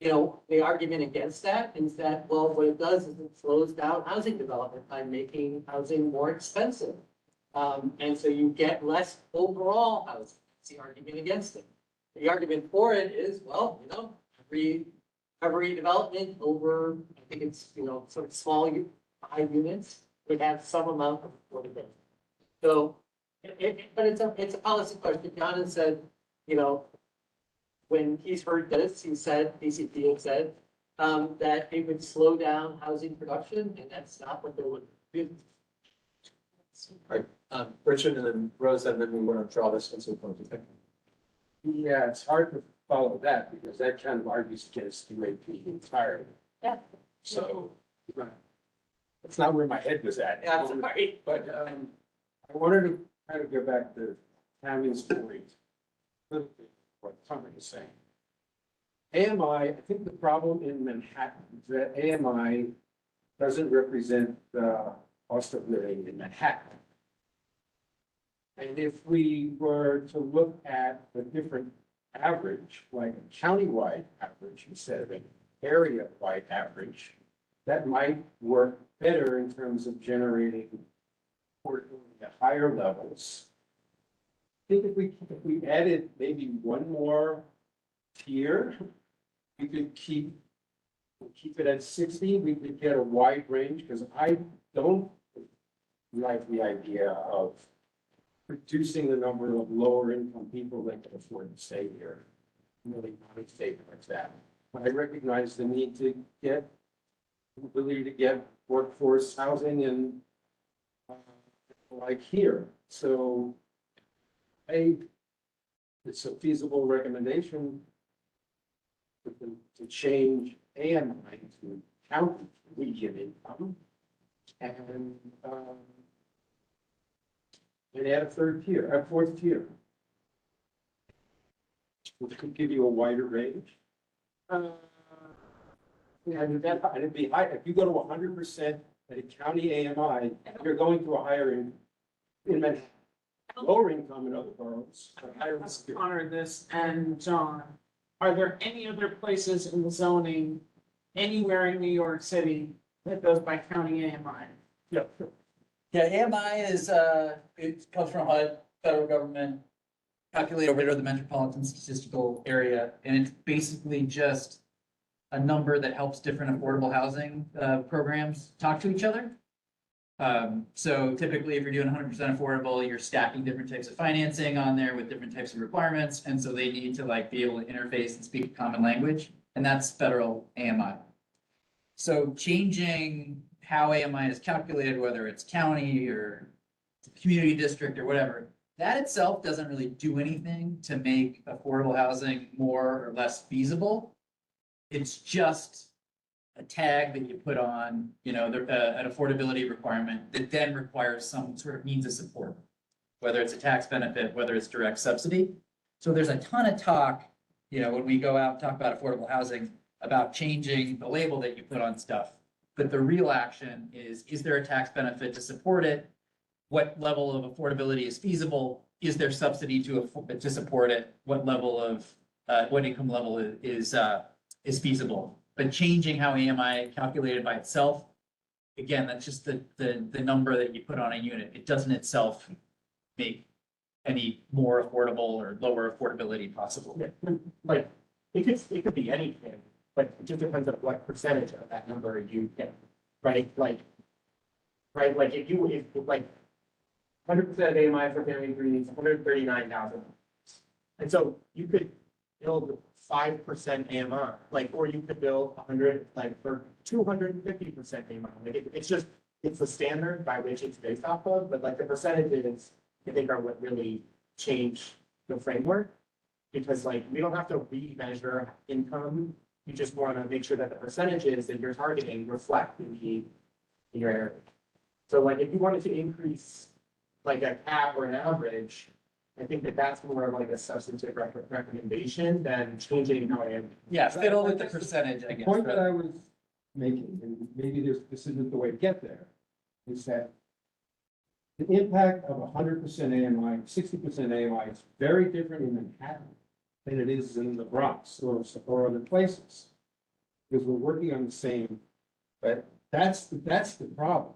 you know, the argument against that is that, well, what it does is it slows down housing development by making housing more expensive. And so you get less overall housing. That's the argument against it. The argument for it is, well, you know, every development over, I think it's, you know, sort of small 5 units would have some amount of affordability. So, but it's a policy question. John has said, you know, when he's heard this, DCP had said, that it would slow down housing production, and that's not what they would do. Right, Richard and then Rosa, and then we want to draw this into a closing. Yeah, it's hard to follow that because that kind of argues against UAP entirely. Yeah. So, that's not where my head was at. Yeah, I'm sorry. But, I wanted to kind of go back to Tammy's point. What Tommy was saying. AMI, I think the problem in Manhattan is that AMI doesn't represent the cost of living in Manhattan. And if we were to look at a different average, like a countywide average instead of an area-wide average, that might work better in terms of generating affordability at higher levels. I think if we added maybe one more tier, we could keep it at 60, we could get a wide range, because I don't like the idea of reducing the number of lower income people that can afford to stay here. Really not a state like that. I recognize the need to get, ability to get workforce housing and like here, so it's a feasible recommendation to change AMI to count median income and add a third tier, a fourth tier, which could give you a wider range. Yeah, and it'd be high, if you go to 100% at a county AMI, you're going to a higher in Manhattan. Lower income in other boroughs, but higher risk. Honor this, and John, are there any other places in the zoning anywhere in New York City that goes by county AMI? Yeah. Yeah, AMI is, it comes from HUD, federal government, calculated over the metropolitan statistical area, and it's basically just a number that helps different affordable housing, programs talk to each other. So typically, if you're doing 100% affordable, you're stacking different types of financing on there with different types of requirements, and so they need to like be able to interface and speak a common language, and that's federal AMI. So changing how AMI is calculated, whether it's county or community district or whatever, that itself doesn't really do anything to make affordable housing more or less feasible. It's just a tag that you put on, you know, an affordability requirement that then requires some sort of means of support, whether it's a tax benefit, whether it's direct subsidy. So there's a ton of talk, you know, when we go out and talk about affordable housing, about changing the label that you put on stuff. But the real action is there a tax benefit to support it? What level of affordability is feasible? Is there subsidy to support it? What level of, what income level is feasible? But changing how AMI calculated by itself, again, that's just the number that you put on a unit. It doesn't itself make any more affordable or lower affordability possible. Yeah, like, it could be anything, but it just depends on what percentage of that number you get, right? Like, if 100% of AMI for family three is 139,000. And so you could build 5% AMI, like, or you could build 100, like, for 250% AMI. Like, it's the standard by which it's based off of, but like the percentages, I think, are what really change the framework. Because like, we don't have to remeasure income. You just want to make sure that the percentages that you're targeting reflect in your area. So like, if you wanted to increase like a cap or an average, I think that that's more of like a substantive recommendation than changing how I am. Yeah, fiddle with the percentage, I The guess. point that I was making, and maybe this isn't the way to get there, is that the impact of 100% AMI, 60% AMI is very different in Manhattan than it is in the Bronx or other places. Because we're working on the same, but that's the problem.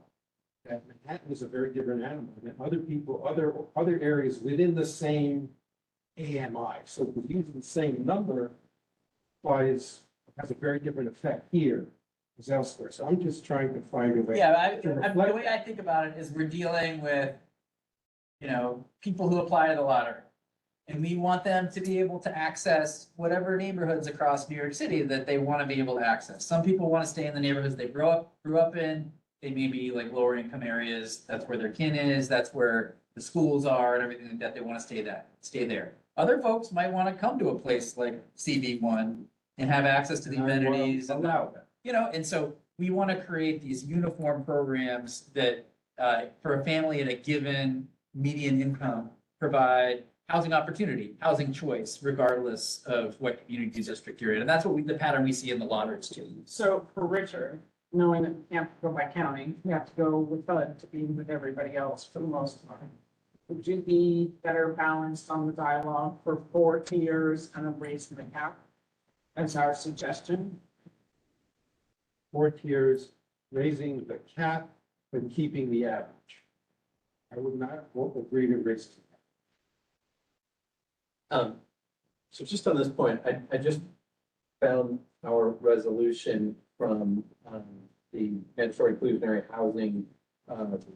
That Manhattan is a very different animal than other people, other areas within the same AMI. So if we're using the same number, has a very different effect here as elsewhere. So I'm just trying to find a way. Yeah, to the reflect way I think about it is we're dealing with, you know, people who apply to the lottery. And we want them to be able to access whatever neighborhoods across New York City that they want to be able to access. Some people want to stay in the neighborhoods they grew up in. They may be like lower income areas. That's where their kin is. That's where the schools are and everything like that. They want to stay there. Other folks might want to come to a place like CV1 and have access to the amenities. You know, and so we want to create these uniform programs that, for a family at a given median income, provide housing opportunity, housing choice, regardless of what community district you're in. And that's what the pattern we see in the lotteries too. So for Richard, knowing that you have to go by county, you have to go with HUD to be with everybody else for the most part. Would you be better balanced on the dialogue for 4 tiers and a raise in the cap? As our suggestion. 4 tiers, raising the cap, but keeping the average. I won't agree to raise. So just on this point, I just found our resolution from the mandatory inclusionary housing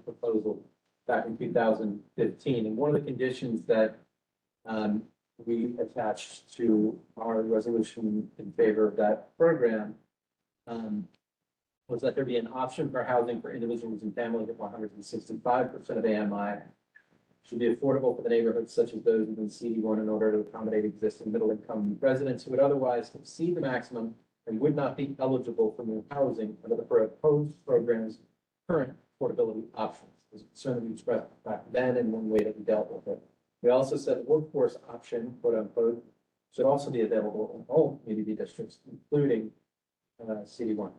proposal back in 2015. And one of the conditions that we attached to our resolution in favor of that program was that there be an option for housing for individuals and families at 165% of AMI. Should be affordable for the neighborhoods such as those within CD1 in order to accommodate existing middle-income residents who would otherwise exceed the maximum and would not be eligible for new housing under the proposed program's current affordability options. This concern we expressed back then and one way that we dealt with it. We also said workforce option, quote unquote, should also be available in all community districts, including CD1.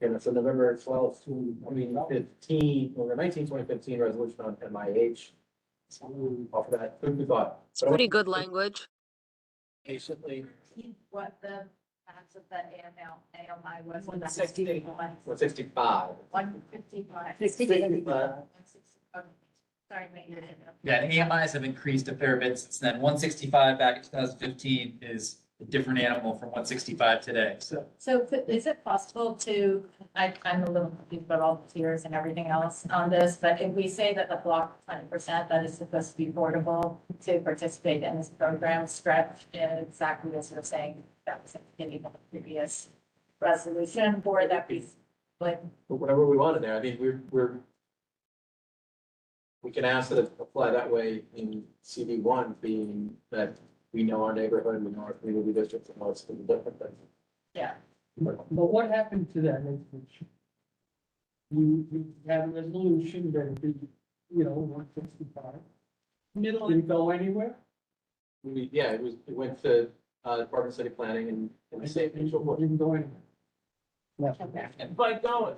And it's a November 12th, 2015, or 2015 resolution on MIH. Offer that food for thought. It's pretty good language. Patiently, What the max of that AMI was. 160. 165. 155. 65. Sorry, mate. Yeah, and AMIs have increased a fair bit since then. 165 back in 2015 is a different animal from 165 today, so. So is it possible to, I'm a little confused about all the tiers and everything else on this, but if we say that the block 20% that is supposed to be affordable to participate in this program stretch exactly as you're saying, that was in the previous resolution, or that we like. But whatever we want in there, I mean, we can ask that it apply that way in CD1, being that we know our neighborhood, we know our community districts, and all sorts of different things. Yeah. But what happened to that resolution? You had a resolution that would be, 165. Middle, Didn't go anywhere? Yeah, it went to Department of City Planning and the state. Didn't go anywhere. but no,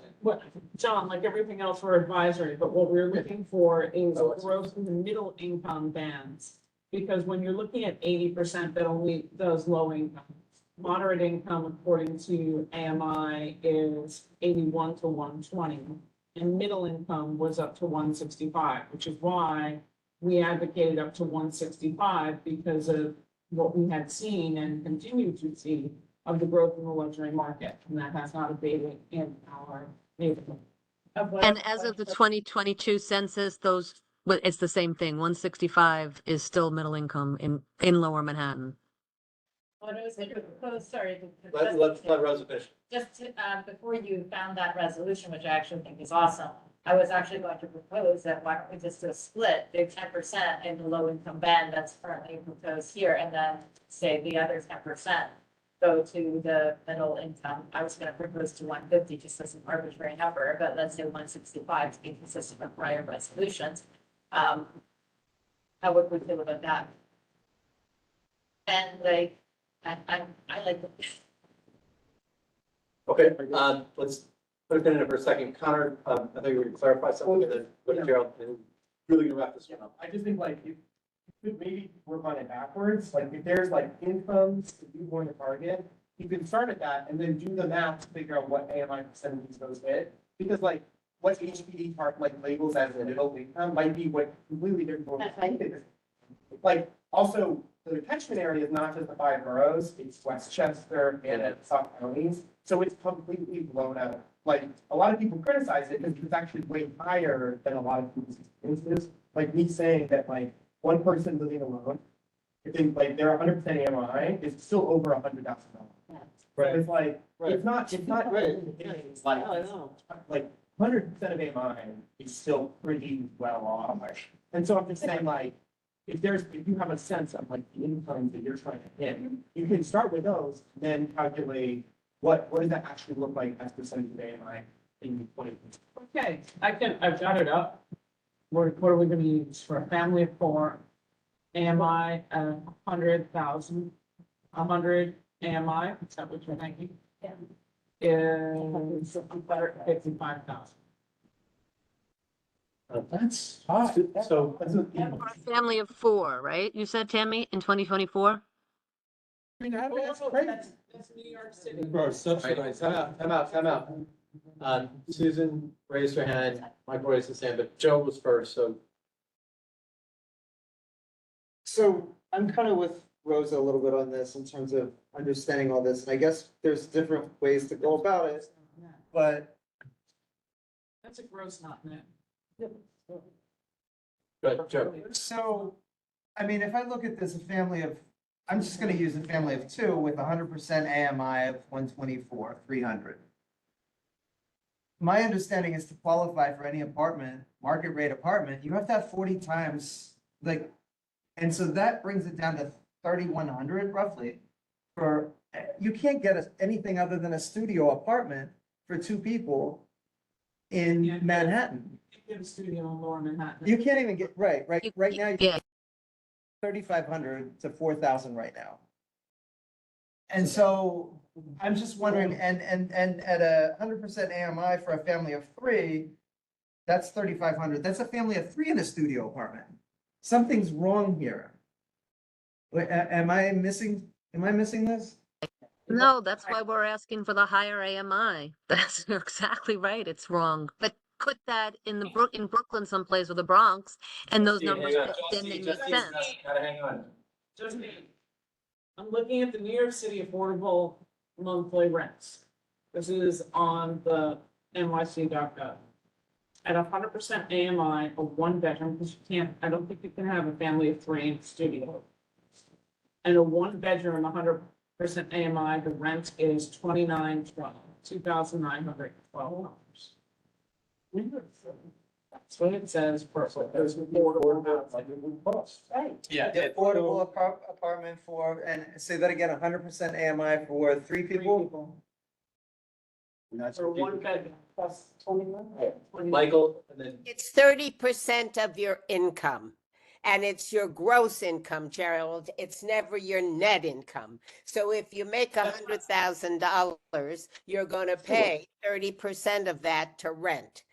John, like everything else, we're advisory, but what we're looking for is growth in the middle income bands. Because when you're looking at 80%, that only does low income. Moderate income, according to AMI, is 81 to 120. And middle income was up to 165, which is why we advocated up to 165 because of what we had seen and continue to see of the growth in the luxury market. And that has not abated in our neighborhood. And as of the 2022 census, but it's the same thing. 165 is still middle income in Lower Manhattan. What I was going to propose, sorry. Let Rosa finish. Just to, before you found that resolution, which I actually think is awesome, I was actually going to propose that why don't we just do a split, do 10% in the low income band that's currently proposed here, and then say the other 10% go to the middle income. I was going to propose to 150 just as an arbitrary number, but let's say 165 to be consistent with prior resolutions. How would we feel about that? And like, I like. Okay, let's put a pin in it for a second. Connor, I think we would clarify something, and then go to Gerald, and really gonna wrap this one up. I just think like, if you could maybe work on it backwards, like if there's like incomes that you want to target, you can start at that and then do the math to figure out what AMI percentages those hit. Because like, what HPD labels as a middle income might be what completely different. from what we think. Like, also, the catchment area is not just the 5 boroughs, it's Westchester and South counties, so it's completely blown out. Like, a lot of people criticize it because it's actually way higher than a lot of people's experiences. Like me saying that like, one person living alone, if they, like, they're 100% AMI, is still over $100,000. Right. It's like, it's not right. It's like, like 100% of AMI is still pretty well off. And so I'm just saying, like, if you have a sense of like the incomes that you're trying to hit, you can start with those, then calculate what does that actually look like as percentage of AMI in 20. Okay, I've got it up. What are we gonna use for a family of 4? AMI, 100,000, 100 AMI, is that what you're thinking? Yeah. Is 55,000. That's hot. So, For a family of 4, right? You said, Tammy, in 2024? That's New York City. bro, subsidized. Time out. Susan raised her hand, Michael raised his hand, but Joe was first, so. So I'm kind of with Rosa a little bit on this in terms of understanding all this, and I guess there's different ways to go about it, but. That's a gross not net. Good, Joe. So I mean, if I look at this, a family of, I'm just gonna use a family of two with 100% AMI of 124, 300. My understanding is to qualify for any apartment, market rate apartment, you have to have 40 times, like, and so that brings it down to 3,100 roughly. You can't get anything other than a studio apartment for two people in Manhattan. Get a studio in Lower Manhattan. You can't even get, right now, you Yeah, 3,500 to 4,000 right now. And so I'm just wondering, and at 100% AMI for a family of three, that's 3,500. That's a family of three in a studio apartment. Something's wrong here. Wait, am I missing this? no, that's why we're asking for the higher AMI. That's, you're exactly right, it's wrong. But put that in in Brooklyn someplace or the Bronx, and those numbers then they make sense. Gotta hang on. Just me. I'm looking at the New York City affordable monthly rents. This is on the NYC.gov. At 100% AMI, a one bedroom, because you can't, I don't think you can have a family of three in the studio. And a one bedroom, 100% AMI, the rent is $2,912. That's what it says for those affordable housing. Right. Yeah. The affordable apartment for, and say that again, 100% AMI for three people? For one bedroom plus 21. Michael, and then It's 30% of your income. And it's your gross income, Gerald. It's never your net income. So if you make $100,000, you're going to pay 30% of that to rent.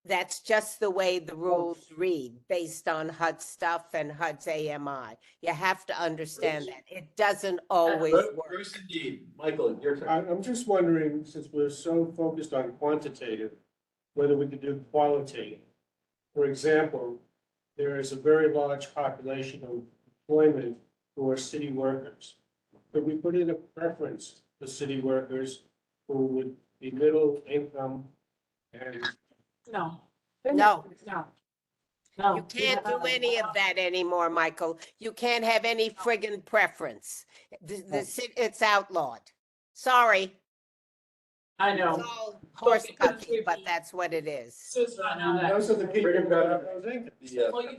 That's just the way the rules read, based on HUD stuff and HUD's AMI. You have to understand that. It doesn't always work. Bruce, indeed. Michael, your turn. I'm just wondering, since we're so focused on quantitative, whether we could do qualitative. For example, there is a very large population of employment for city workers. Could we put in a preference for city workers who would be middle income and No. No. No. No. You can't do any of that anymore, Michael. You can't have any friggin' preference. It's outlawed. Sorry. I It's know. all horse pucky, but that's what it is. those are the people who have those incomes? Well, you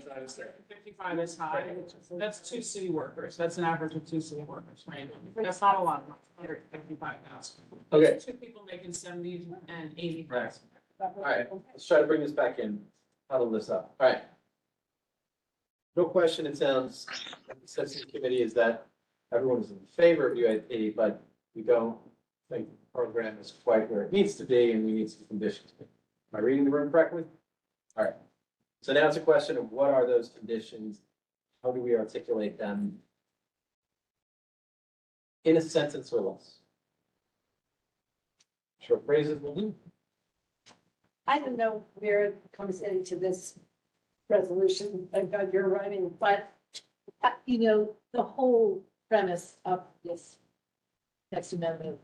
55 is high. That's two city workers. That's an average of two city workers, right? That's not a lot, 155,000. Okay. Two people making 70 and 80. Right. All right, let's try to bring this back in, huddle this up. All right. No question, it sounds, like the sense of the committee is that everyone is in favor of UAP, but we don't think the program is quite where it needs to be, and we need some conditions. Am I reading the room correctly? All right. So now it's a question of what are those conditions? How do we articulate them in a sentence or less? Short phrases will do. I don't know where it comes into this resolution, thank God you're writing, but, the whole premise of this text amendment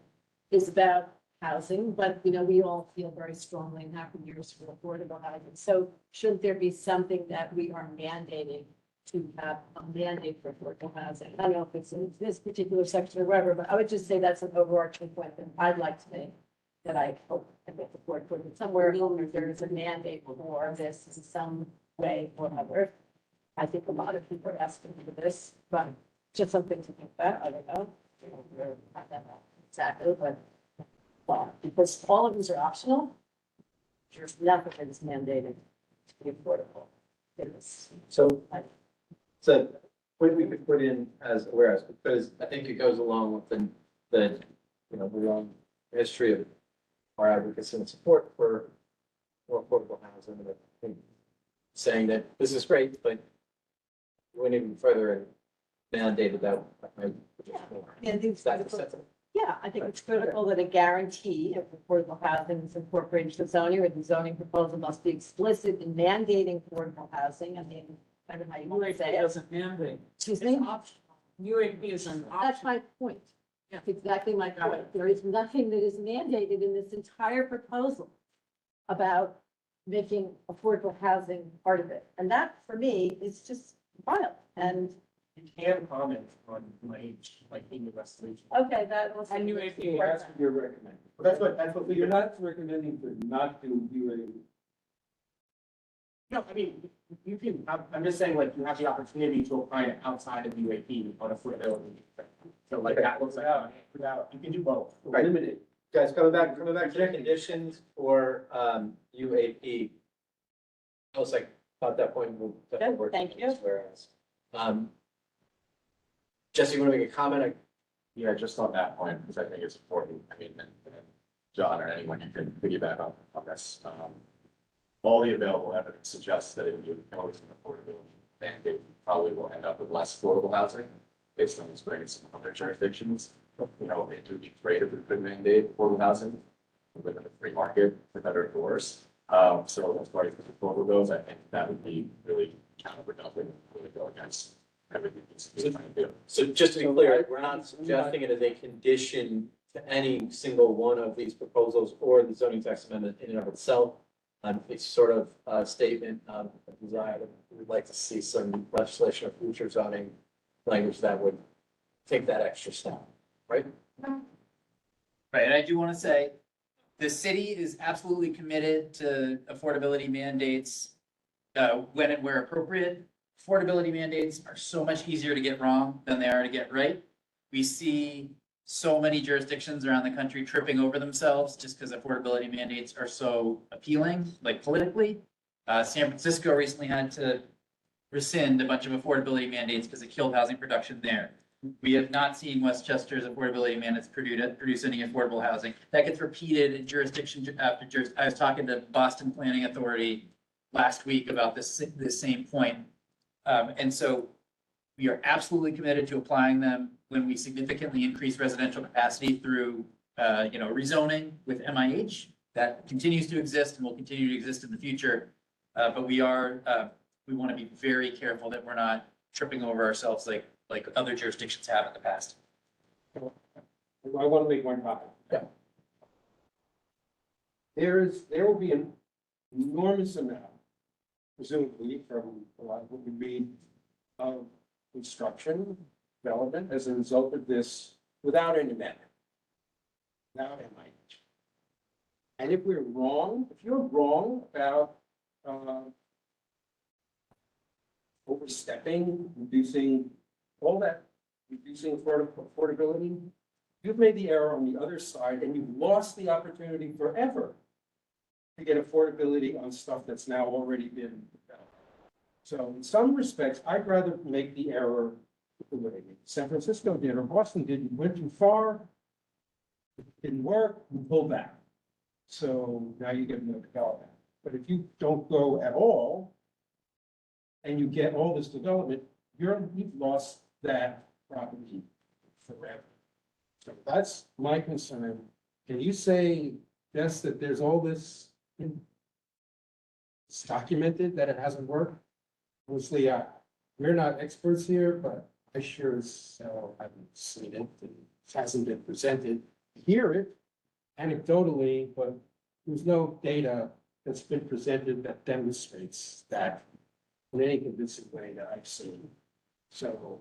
is about housing, but, we all feel very strongly in happy years for affordable housing. So shouldn't there be something that we are mandating to have a mandate for affordable housing? I don't know if it's in this particular section or whatever, but I would just say that's an overarching point that I'd like to make. That I hope I get the board put it somewhere, there is a mandate for this in some way or other. I think a lot of people are asking for this, but just something to think about, I don't know. Not that exactly, but, well, because all of these are optional, there's nothing that is mandated to be affordable. It is. So what we could put in as awareness, because I think it goes along with the long history of our advocacy and support for more affordable housing, and I think saying that this is great, but we went even further and mandated that. Yeah, I think it's critical that a guarantee of affordable housing is incorporated into the zoning, or the zoning proposal must be explicit in mandating affordable housing. I mean, I don't know how you want to say it. Doesn't mandate. Excuse me? UAP is an option. That's my point. That's exactly my point. There is nothing that is mandated in this entire proposal about making affordable housing part of it. And that, for me, is just file. And, You can comment on language, like in the restoration. okay, that was. And UAP. That's what you're recommending. That's what you're not recommending to not do UAP. No, I mean, you can, I'm just saying, like, you have the opportunity to apply it outside of UAP on affordability. So like, that looks like, you can do both. Limited. Guys, coming back to the conditions for, UAP. I was like, at that point, we'll definitely Good, work. thank on you. this, Whereas, Jesse, you want to make a comment? Yeah, just on that point, because I think it's important. I mean, and John or anyone, you can piggyback on this. All the available evidence suggests that if you impose an affordability mandate, you probably will end up with less affordable housing based on experience in other jurisdictions. You know, it would be great if we could mandate affordable housing within the free market, for better or for worse. So as far as the affordable goes, I think that would be really counterproductive, really go against everything that's trying to do. So just to be clear, we're not suggesting it as a condition to any single one of these proposals or the zoning text amendment in and of itself. It's sort of a statement of a desire that we'd like to see some legislation or future zoning language that would take that extra step, right? Right, and I do want to say, the city is absolutely committed to affordability mandates when and where appropriate. Affordability mandates are so much easier to get wrong than they are to get right. We see so many jurisdictions around the country tripping over themselves just because affordability mandates are so appealing, like politically. San Francisco recently had to rescind a bunch of affordability mandates because it killed housing production there. We have not seen Westchester's affordability mandates produce any affordable housing. That gets repeated in jurisdiction after jurisdiction. I was talking to Boston Planning Authority last week about this same point. And so we are absolutely committed to applying them when we significantly increase residential capacity through, rezoning with MIH. That continues to exist and will continue to exist in the future. But we want to be very careful that we're not tripping over ourselves like other jurisdictions have in the past. I want to make one comment. Yeah. There will be an enormous amount, presumably from a lot of what we read, of construction development as a result of this without an amendment. Without MIH. And if we're wrong, if you're wrong about overstepping, reducing all that, reducing affordability, you've made the error on the other side and you've lost the opportunity forever to get affordability on stuff that's now already been developed. So in some respects, I'd rather make the error the way San Francisco did or Boston did. You went too far, it didn't work, you pull back. So now you get no development. But if you don't go at all and you get all this development, you've lost that property forever. So that's my concern. Can you say, Jess, that there's all this it's documented that it hasn't worked? Mostly, we're not experts here, but I sure as hell haven't seen it. It hasn't been presented. Hear it anecdotally, but there's no data that's been presented that demonstrates that in any convincing way that I've seen. So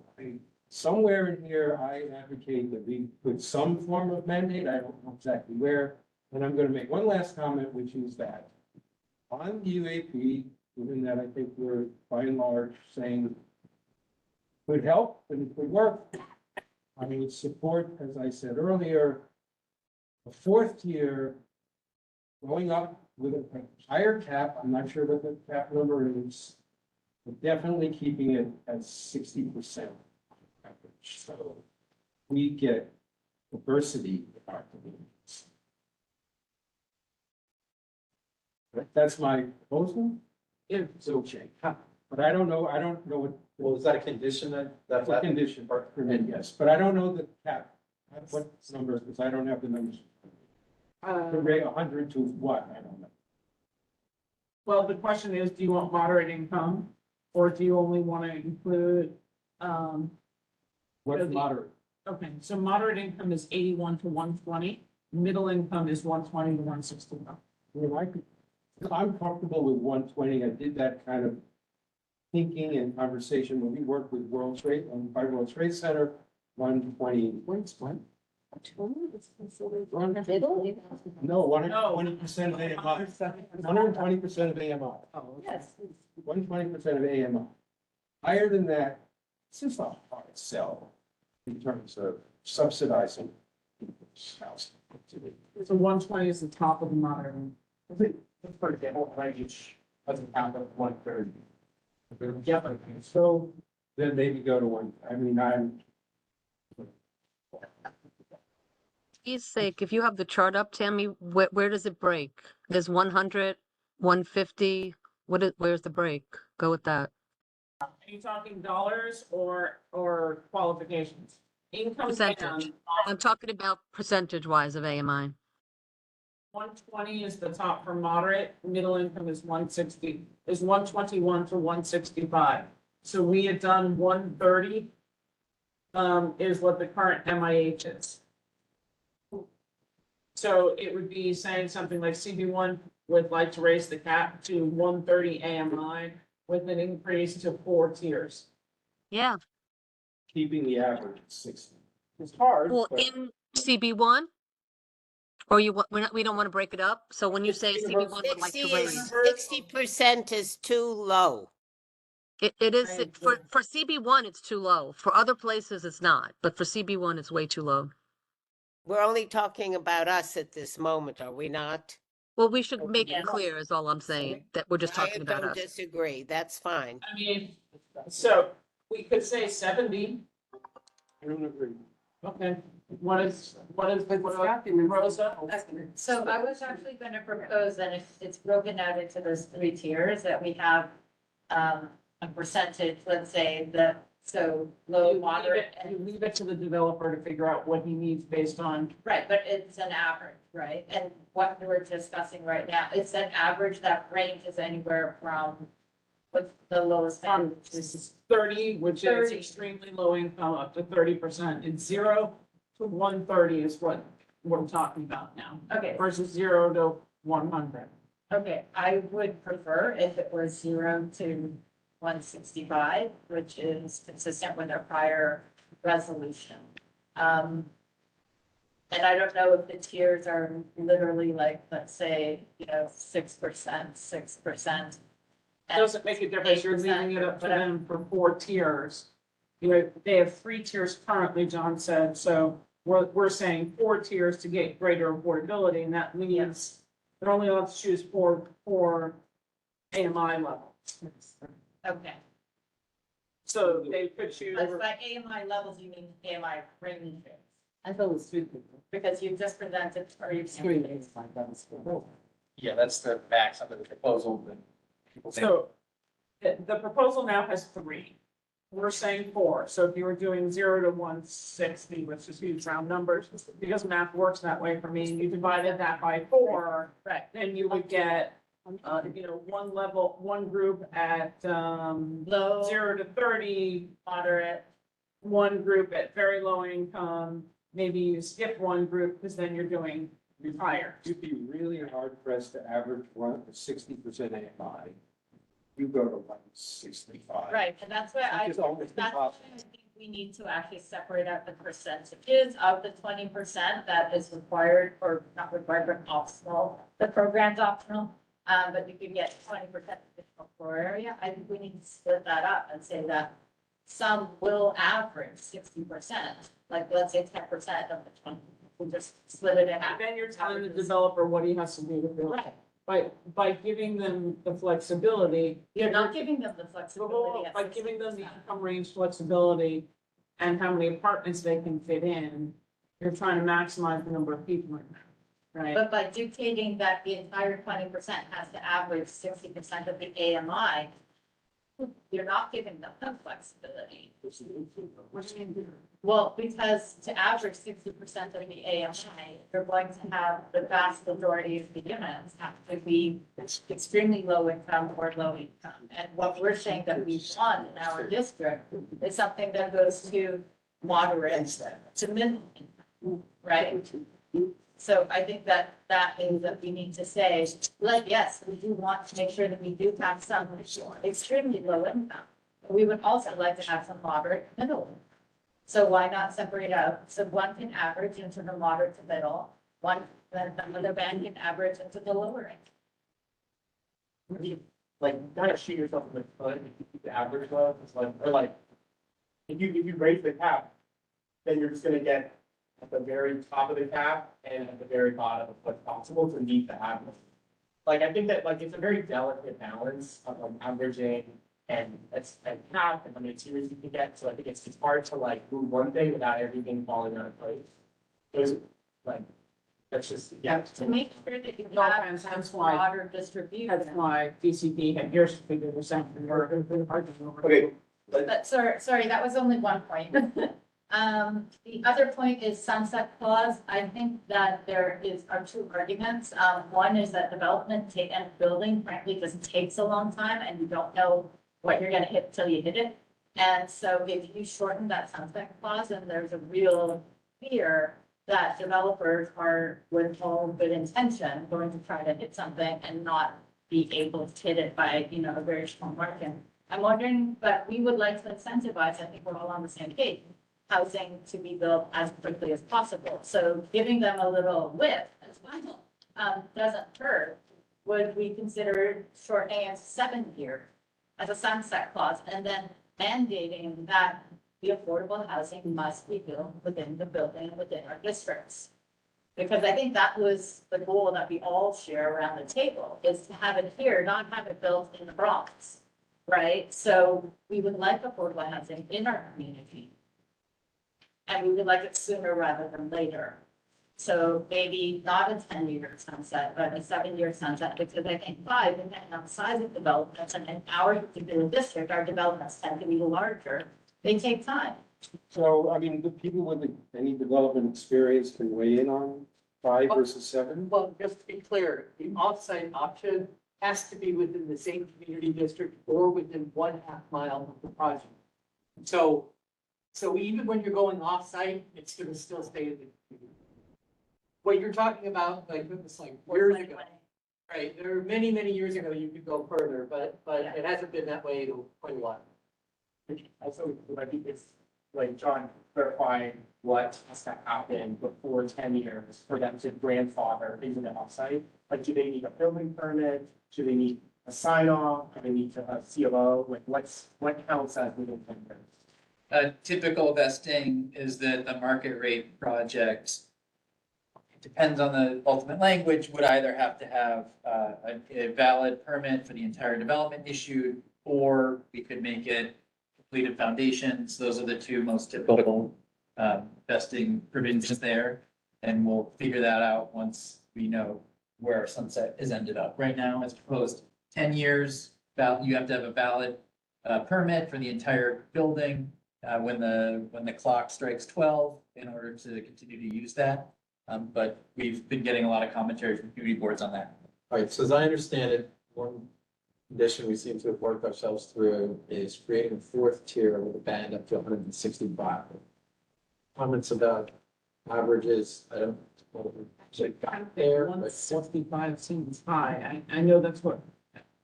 somewhere in here, I advocate that we put some form of mandate. I don't know exactly where. And I'm going to make one last comment, which is that on UAP, given that I think we're by and large saying could help and it could work, I would support, as I said earlier, a fourth tier going up with a higher cap. I'm not sure what the cap number is, but definitely keeping it at 60%. So we get diversity in our communities. That's my proposal. It's okay. But I don't know what. Well, is that a condition that? That's a condition, for me, yes, but I don't know the cap. What numbers, because I don't have the numbers. The rate 100 to what, I don't know. Well, the question is, do you want moderate income? Or do you only want to include, What's moderate? okay, so moderate income is 81 to 120. Middle income is 120 to 161. I'm comfortable with 120. I did that kind of thinking and conversation when we worked with World Trade, by World Trade Center, 120, what's one? No, 120% of AMI. 120% of AMI. Yes. 120% of AMI. Higher than that, it's just a hard sell in terms of subsidizing people's housing. So 120 is the top of the modern. For example, range doesn't count as 1/3. Yeah, so then maybe go to one, I mean, I'm, Please sake, if you have the chart up, Tammy, where does it break? There's 100, 150. Where's the break? Go with that. Are you talking dollars or qualifications? Income Percentage. band, I'm talking about percentage wise of AMI. 120 is the top for moderate, middle income is 160, is 121 to 165. So we had done 130, is what the current MIH is. So it would be saying something like CB1 would like to raise the cap to 130 AMI with an increase to 4 tiers. Yeah. keeping the average at 60. It's hard, Well, but in CB1, or we don't want to break it up. So when you say CB1 would like to 60 raise, is, 60% is too low. it is for CB1, it's too low. For other places, it's not. But for CB1, it's way too low. We're only talking about us at this moment, are we not? Well, we should make Yeah. it clear, is all I'm saying, that we're just talking I about don't us. disagree, that's fine. I mean, so we could say 70. I don't agree. Okay, what is Rosa? So I was actually gonna propose that if it's broken out into those 3 tiers, that we have a percentage, let's say, so low, moderate, You and, leave it to the developer to figure out what he needs based on. right, but it's an average, right? And what we're discussing right now, it's an average that ranges anywhere from what's the lowest end, This is 30, which is 30. extremely low income, up to 30%. And 0 to 130 is what we're talking about now, okay, versus 0 to 100. okay, I would prefer if it was 0 to 165, which is consistent with our prior resolution. And I don't know if the tiers are literally like, let's say, 6%, 6%. Doesn't make a difference, you're leaving it up to them for 4 tiers. You know, they have 3 tiers currently, John said, so we're saying 4 tiers to get greater affordability, and that means they're only allowed to choose 4 AMI levels. Okay, So they could choose. but by AMI levels, you mean AMI ranges, I thought it was 3 because you just presented, or you've Yeah, that's the max under the proposal that people think. So the proposal now has 3. We're saying 4. So if you were doing 0 to 160, let's just use round numbers, because math works that way for me, and you divided that by 4, Right. then you would get, one group at, Low, 0 to 30, moderate, one group at very low income, maybe you skip one group, because then you're doing higher. You'd be really hard pressed to average 60% AMI. You go to 165. right, and that's why It's almost that's why impossible. I think we need to actually separate out the percentages of the 20% that is required, or not required, but optional. The program's optional, but you can get 20% additional floor area. I think we need to split that up and say that some will average 60%, like let's say 10% of the 20. We'll just split it in half. Then you're telling the developer what he has to do to build. Right, By giving them the flexibility. you're not giving them the flexibility. at By giving them the 60%. income range flexibility and how many apartments they can fit in, you're trying to maximize the number of people in there, right? But by dictating that the entire 20% has to average 60% of the AMI, you're not giving them the flexibility. What do you mean? Well, because to average 60% of the AMI, you're going to have the vast majority of the units have to be extremely low income or low income. And what we're saying that we want in our district is something that goes to moderate to mid, right? So I think that that is that we need to say, like, yes, we do want to make sure that we do have some extremely low income. But we would also like to have some moderate middle. So why not separate out, so one can average into the moderate to middle, one, then the other band can average into the lower end. Like, you kind of shoot yourself in the foot if you keep the average low, it's like, or like, if you raise the cap, then you're just gonna get at the very top of the cap and at the very bottom of what's possible to meet the average. Like, I think that, like, it's a very delicate balance of like averaging and that's, and cap and how many tiers you can get, so I think it's hard to like do one thing without everything falling out of place. There's, like, that's just, yeah. To make sure that you No have offense, a that's why- broader distribution. That's why DCD had yours figure this out. Okay, But sorry, that was only one point. The other point is sunset clause. I think that are two arguments. One is that development and building frankly just takes a long time and you don't know what you're gonna hit till you hit it. And so if you shorten that sunset clause, then there's a real fear that developers are, with all good intention, going to try to hit something and not be able to hit it by, a very strong margin. I'm wondering, but we would like to incentivize, I think we're all on the same page, housing to be built as quickly as possible. So giving them a little width as well, doesn't hurt. Would we consider shortening it 7 years as a sunset clause and then mandating that the affordable housing must be built within the building, within our districts? Because I think that was the goal that we all share around the table, is to have it here, not have it built in the Bronx. Right, so we would like affordable housing in our community. And we would like it sooner rather than later. So maybe not a 10-year sunset, but a 7-year sunset, because I think 5, depending on the size of developments, and in our particular district, our developments tend to be larger, they take time. so, I mean, the people with any development experience can weigh in on 5 versus 7? Well, just to be clear, the offsite option has to be within the same community district or within 1/2 mile of the project. So even when you're going offsite, it's gonna still stay in the community. What you're talking about, like, it was like years ago, right? There were many, many years ago, you could go further, but it hasn't been that way in quite a while. Also, I think it's like John clarifying what has to happen before 10 years for them to grandfather into the offsite. Like, do they need a building permit? Do they need a sign off? Do they need a CLO? Like, what counts as within 10 years? A typical vesting is that the market rate project, it depends on the ultimate language, would either have to have a valid permit for the entire development issued, or we could make it completed foundations. Those are the two most typical vesting provisions there. And we'll figure that out once we know where our sunset is ended up. Right now, it's proposed 10 years, you have to have a valid permit for the entire building when the clock strikes 12 in order to continue to use that. But we've been getting a lot of commentary from community boards on that. All right, so as I understand it, one condition we seem to have worked ourselves through is creating a 4th tier with a band up to 165. Comments about averages, I don't know if it got there, but 165 seems high. I know that's what,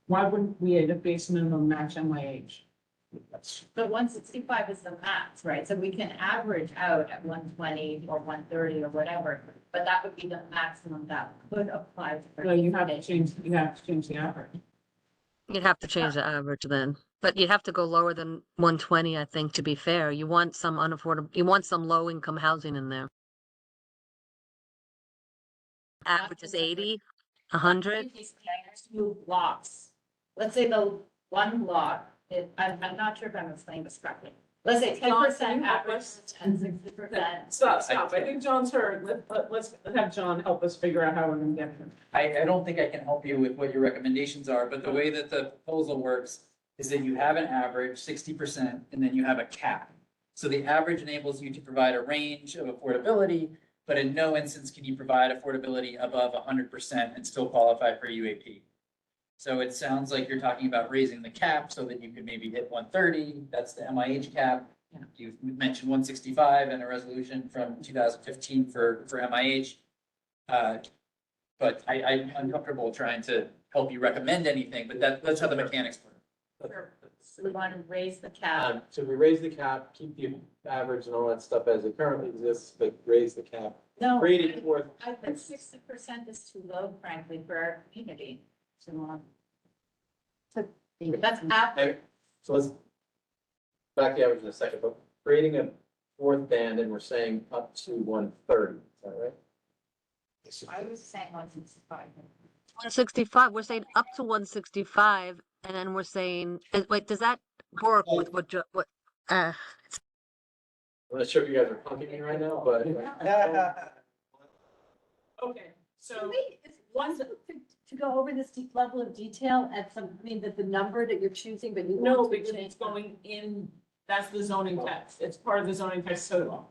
why wouldn't we at a base minimum match MIH? But 165 is the max, right? So we can average out at 120 or 130 or whatever, but that would be the maximum that could apply to. No, you have to change the average. You'd have to change the average then, but you'd have to go lower than 120, I think, to be fair. You want some you want some low income housing in there. Average is 80, 100. Two blocks. Let's say the one block, I'm not sure if I'm explaining this correctly. Let's say 10% average and 60%. Stop. I think John's heard. Let's have John help us figure out how we're gonna get him. I don't think I can help you with what your recommendations are, but the way that the proposal works is that you have an average 60% and then you have a cap. So the average enables you to provide a range of affordability, but in no instance can you provide affordability above 100% and still qualify for UAP. So it sounds like you're talking about raising the cap so that you could maybe hit 130, that's the MIH cap. You've mentioned 165 in a resolution from 2015 for MIH. But I'm uncomfortable trying to help you recommend anything, but that's how the mechanics work. So we want to raise the cap. So we raise the cap, keep the average and all that stuff as it currently exists, but raise the cap. No, Creating fourth, I think 60% is too low, frankly, for our community. So, that's half. okay, so let's back the average in a second, but creating a fourth band and we're saying up to 130, is that right? I was saying 165. 165, we're saying up to 165, and then we're saying, wait, does that work with I'm not sure if you guys are punking me right now, but. Okay, so One, to go over this deep level of detail at some, I mean, that the number that you're choosing, but you. no, want to because change it's going in, that's the zoning text. It's part of the zoning text total.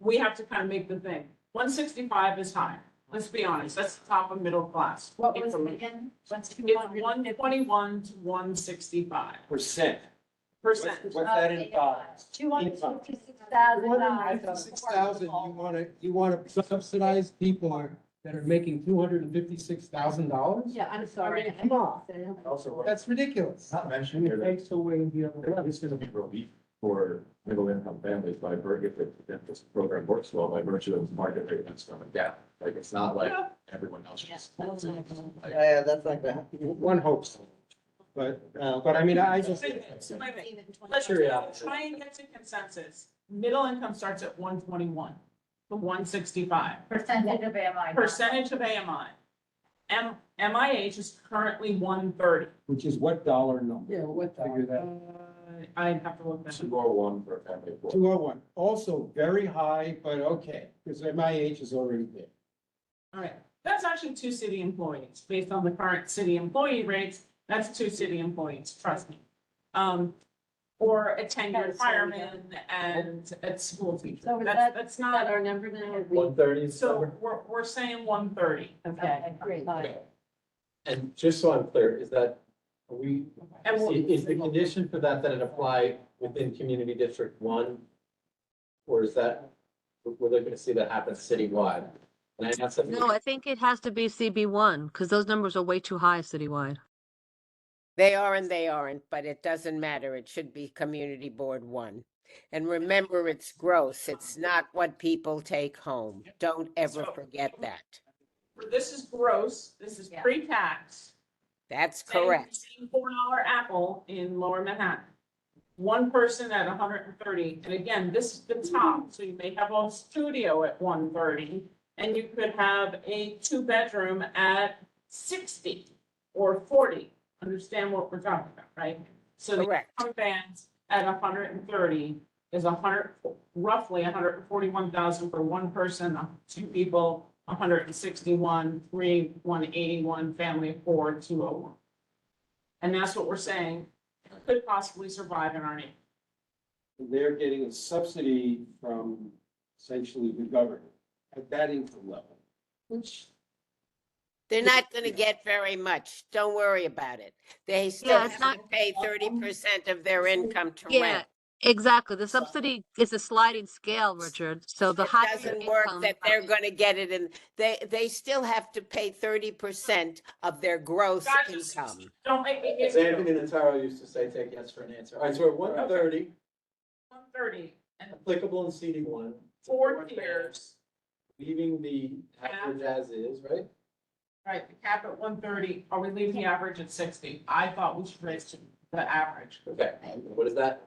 We have to kind of make the thing. 165 is high. Let's be honest, that's the top of middle class. What was it again? It's 121 to 165 Percent. percent. What's that in dollars? $256,000. 6,000, you wanna subsidize people that are making $256,000? Yeah, I'm sorry. Come on, Also, that's ridiculous. not mentioned here, that Takes away the this is gonna be relief for middle income families by virtue, if this program works well, by virtue of market rate that's coming down. Like, it's not like everyone else just. Yeah, that's like that. One hopes. But I mean, I just. Let's Curiosity. try and get to consensus. Middle income starts at 121 to 165. Percentage of AMI. Percentage of AMI. MIH is currently 130. Which is what dollar number? Yeah, what Figure that. I'd have to look that up. 201 for a family of four. 201, also very high, but okay, because MIH is already there. All right, that's actually 2 city employees, based on the current city employee rates, that's 2 city employees, trust me. Or a tenured fireman and a school teacher, So is that's is that not, our number now? 130 is so number. we're saying 130. Okay, great. Okay. And just so I'm clear, is that, are we, And we'll- is the condition for that it apply within Community District 1? Or is that, we're looking to see that happen citywide? And I know something. no, I think it has to be CB1, because those numbers are way too high citywide. They are and they aren't, but it doesn't matter. It should be Community Board 1. And remember, it's gross. It's not what people take home. Don't ever forget that. This is gross, this is pre-tax. That's Same- correct. Same $4 apple in Lower Manhattan. One person at 130, and again, this is the top, so you may have a studio at 130, and you could have a 2-bedroom at 60 or 40. Understand what we're talking about, right? So the Correct. income bands at 130 is roughly 141,000 for one person, 2 people, 161, 3, 181, family of 4, 201. And that's what we're saying could possibly survive in our neighborhood. They're getting a subsidy from essentially the government at that income level, which They're not going to get very much. Don't worry about it. They still Yeah, it's have to pay 30% of their income to Yeah, rent. exactly. The subsidy is a sliding scale, Richard. So the It higher doesn't work income, that they're going to get it in. They still have to pay 30% of their gross Guys, income. Don't make me get As Anthony Notaro used to say, take yes for an answer. All right, so we're 130, 130 and applicable in CD1. 4 tiers. Leaving the average as is, right? Right, the cap at 130, are we leaving the average at 60? I thought we should raise the average. Okay, what is that?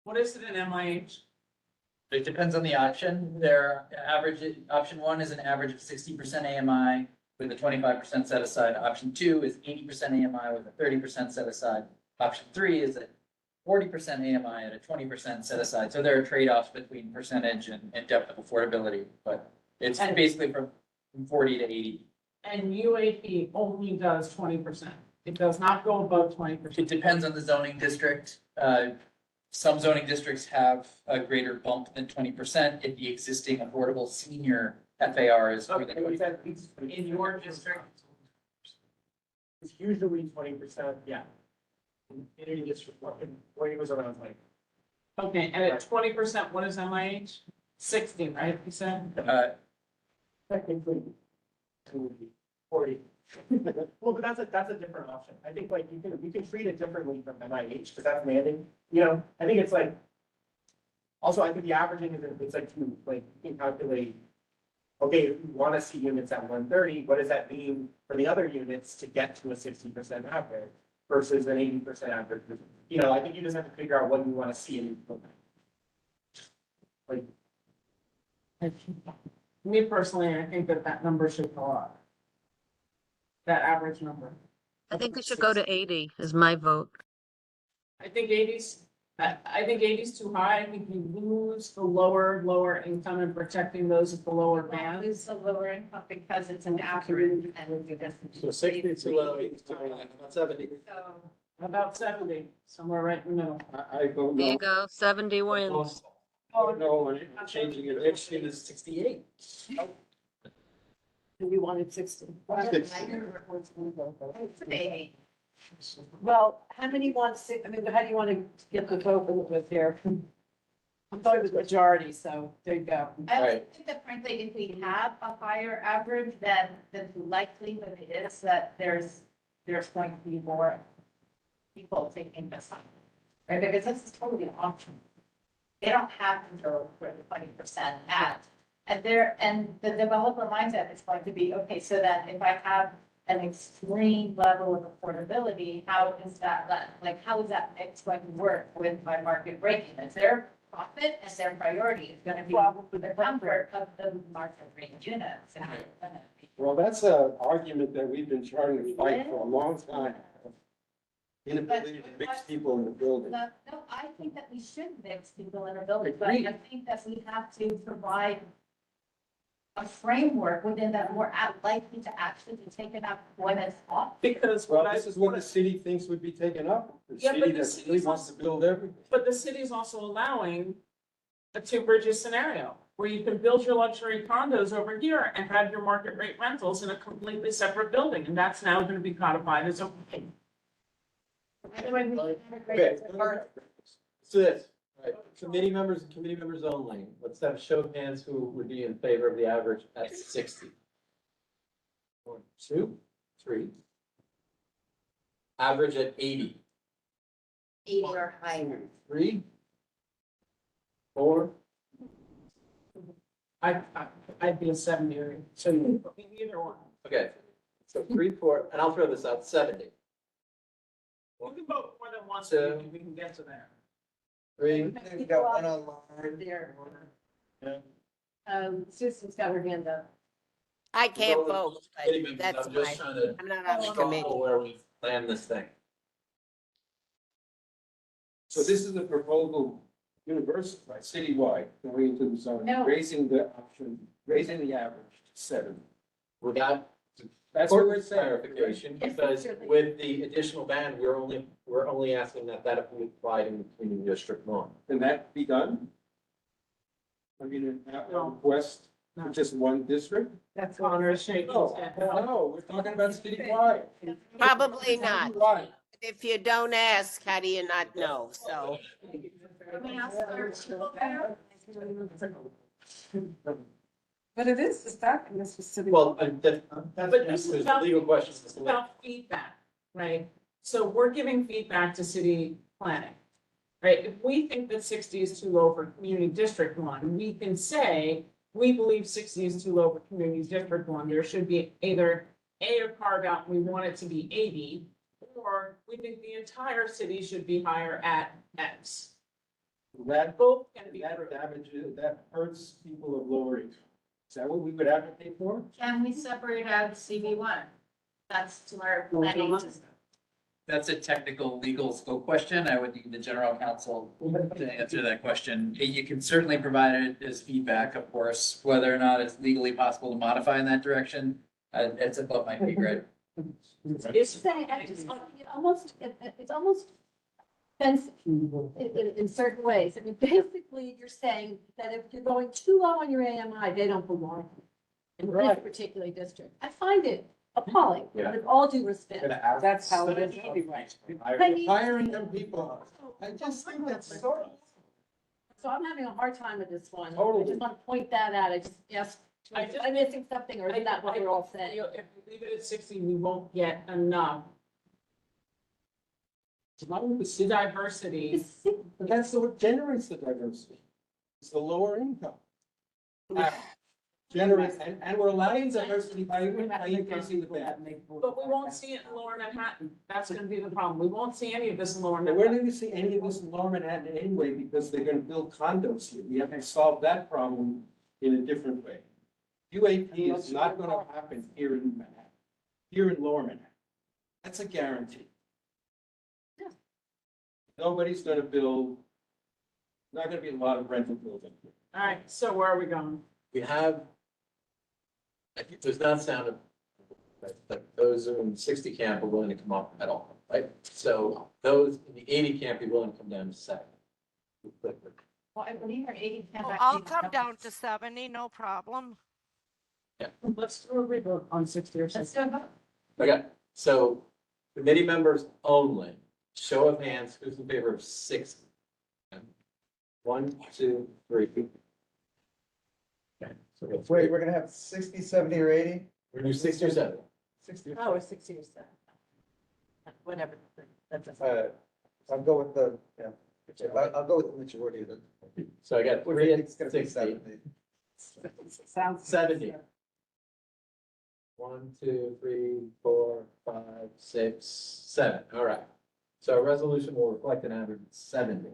What is it in MIH? It depends on the option. Their average, option 1 is an average of 60% AMI with a 25% set aside. Option 2 is 80% AMI with a 30% set aside. Option 3 is at 40% AMI at a 20% set aside. So there are trade-offs between percentage and depth of affordability, but it's And- basically from 40 to 80. And UAP only does 20%. It does not go above 20%. It depends on the zoning district. Some zoning districts have a greater bump than 20% if the existing affordable senior FAR is more than Okay, 20%. is that in your district? It's usually 20%, yeah. Community district, where it was around like. Okay, and at 20%, what is MIH? 60, right, you said? technically, it would be 40. Well, but that's a different option. I think like you can treat it differently from NIH, because that's mandating, you know, I think it's like, also, I think the averaging is, it's like, like, you can calculate, okay, if you want to see units at 130, what does that mean for the other units to get to a 60% average versus an 80% average? You know, I think you just have to figure out what you want to see in like, Me personally, I think that number should go up. That average number. I think it should go to 80 is my vote. I think 80's, I think 80's too high. I think you lose the lower income and protecting those at the lower band. Lose the lower income because it's an average and it doesn't. So 60 too low, 80 too high, about 70. So, About 70, somewhere right in the middle. I don't There you know. go, 70 wins. Oh, no, I'm changing it. Next year is 68. We wanted 60. maybe. Well, how many want six, I mean, how do you want to get the vote with here? I'm sorry, it was majority, so there you go. I also Right. think that frankly, if we have a higher average, then the likelihood is that there's going to be more people taking this on. Right, because this is totally an option. They don't have to go for the 20% at. And the developer mindset is going to be, okay, so that if I have an extreme level of affordability, how is that mix going to work with my market breaking? Is their profit and their priority is going to be the comfort of the market rate units? And it's gonna be- Well, that's an argument that we've been trying to fight for a long time. Inability to mix people in the building. No, I think that we should mix people in a building, but I think that we have to provide a framework within that we're likely to actually take enough employment off. Because Well, this is what the city thinks would be taken up. The Yeah, but city the that city's really wants to build everything. But the city's also allowing a two bridges scenario where you can build your luxury condos over here and have your market rate rentals in a completely separate building. And that's now going to be codified as okay. Okay. So this, right, committee members and committee members only. Let's have a show of hands who would be in favor of the average at 60. 1, 2, 3. Average at 80. 80 or higher. 3. 4. I'd be a 70 or so either one. Okay, so 3, 4, and I'll throw this out, 70. You can vote more than once, So- we can get to there. 3. You got one online. There. Yeah. Susan's got her hand up. I can't Go vote, with committee but members. that's I'm just fine. trying to I'm not on the control committee. where we land this thing. So this is a proposal universal, right, citywide, going into the zone, No. raising the option, raising the average to 7. Without That's what we're important saying. clarification, Yes, because certainly. with the additional band, we're only asking that be applied in the community district one. Can that be done? I mean, a request for just one district? That's Connor's shaking his head. No, we're talking about citywide. Probably not. Citywide. If you don't ask, how do you not know? So, But it is, the document, this is city. Well, that's But this is there's about- legal questions. It's about feedback, right? So we're giving feedback to city planning, right? If we think that 60 is too low for community district one, we can say, we believe 60 is too low for community district one. There should be either a carve out, we want it to be 80, or we think the entire city should be higher at X. That, Both can be that true. damages, that hurts people of lower income. Is that what we would advocate for? Can we separate out CV1? That's to our planning system. That's a technical legal scope question. I would need the general counsel to answer that question. You can certainly provide it as feedback, of course, whether or not it's legally possible to modify in that direction. It's above my pay grade. It's Saying, it's almost offensive in certain ways. I mean, basically, you're saying that if you're going too low on your AMI, they don't belong in this particular district. I find it appalling, Yeah. with all due respect. That's how it is anyway. I mean- Hiring them people. I just think that's so. So I'm having a hard time with this one. I Totally. just want to point that out. I just asked Am I missing something, or is that what we're all saying? If we leave it at 60, we won't get enough diversity. But that's what generates the diversity. It's the lower income. Generates, and we're allowing diversity by increasing the band. But we won't see it in Lower Manhattan. That's gonna be the problem. We won't see any of this in Lower And we're not Manhattan. gonna see any of this in Lower Manhattan anyway, because they're gonna build condos here. We have to solve that problem in a different way. UAP is not gonna happen here in Manhattan, here in Lower Manhattan. That's a guarantee. Nobody's gonna build, not gonna be a lot of rental building. All right, so where are we going? We have, it does not sound like those in the 60 camp are willing to come up at all, right? So those in the 80 camp are willing to come down to 7. Well, I believe our 80 can Well, I'll come down to 70, no problem. Let's do a revote on 60 or 60. Okay, so committee members only, show of hands, who's in favor of 60? 1, 2, 3. Okay, so we have Wait, we're gonna have 60, 70, or 80? We're gonna do 60 or 70. 60 Oh, or 60 or 70. Whatever, that's I'll go with the, yeah, I'll go with the majority of it. So I got What do 3 you and think it's gonna be 60, 70? Sounds. 70. 1, 2, 3, 4, 5, 6, 7. All right. So our resolution will reflect an average of 70.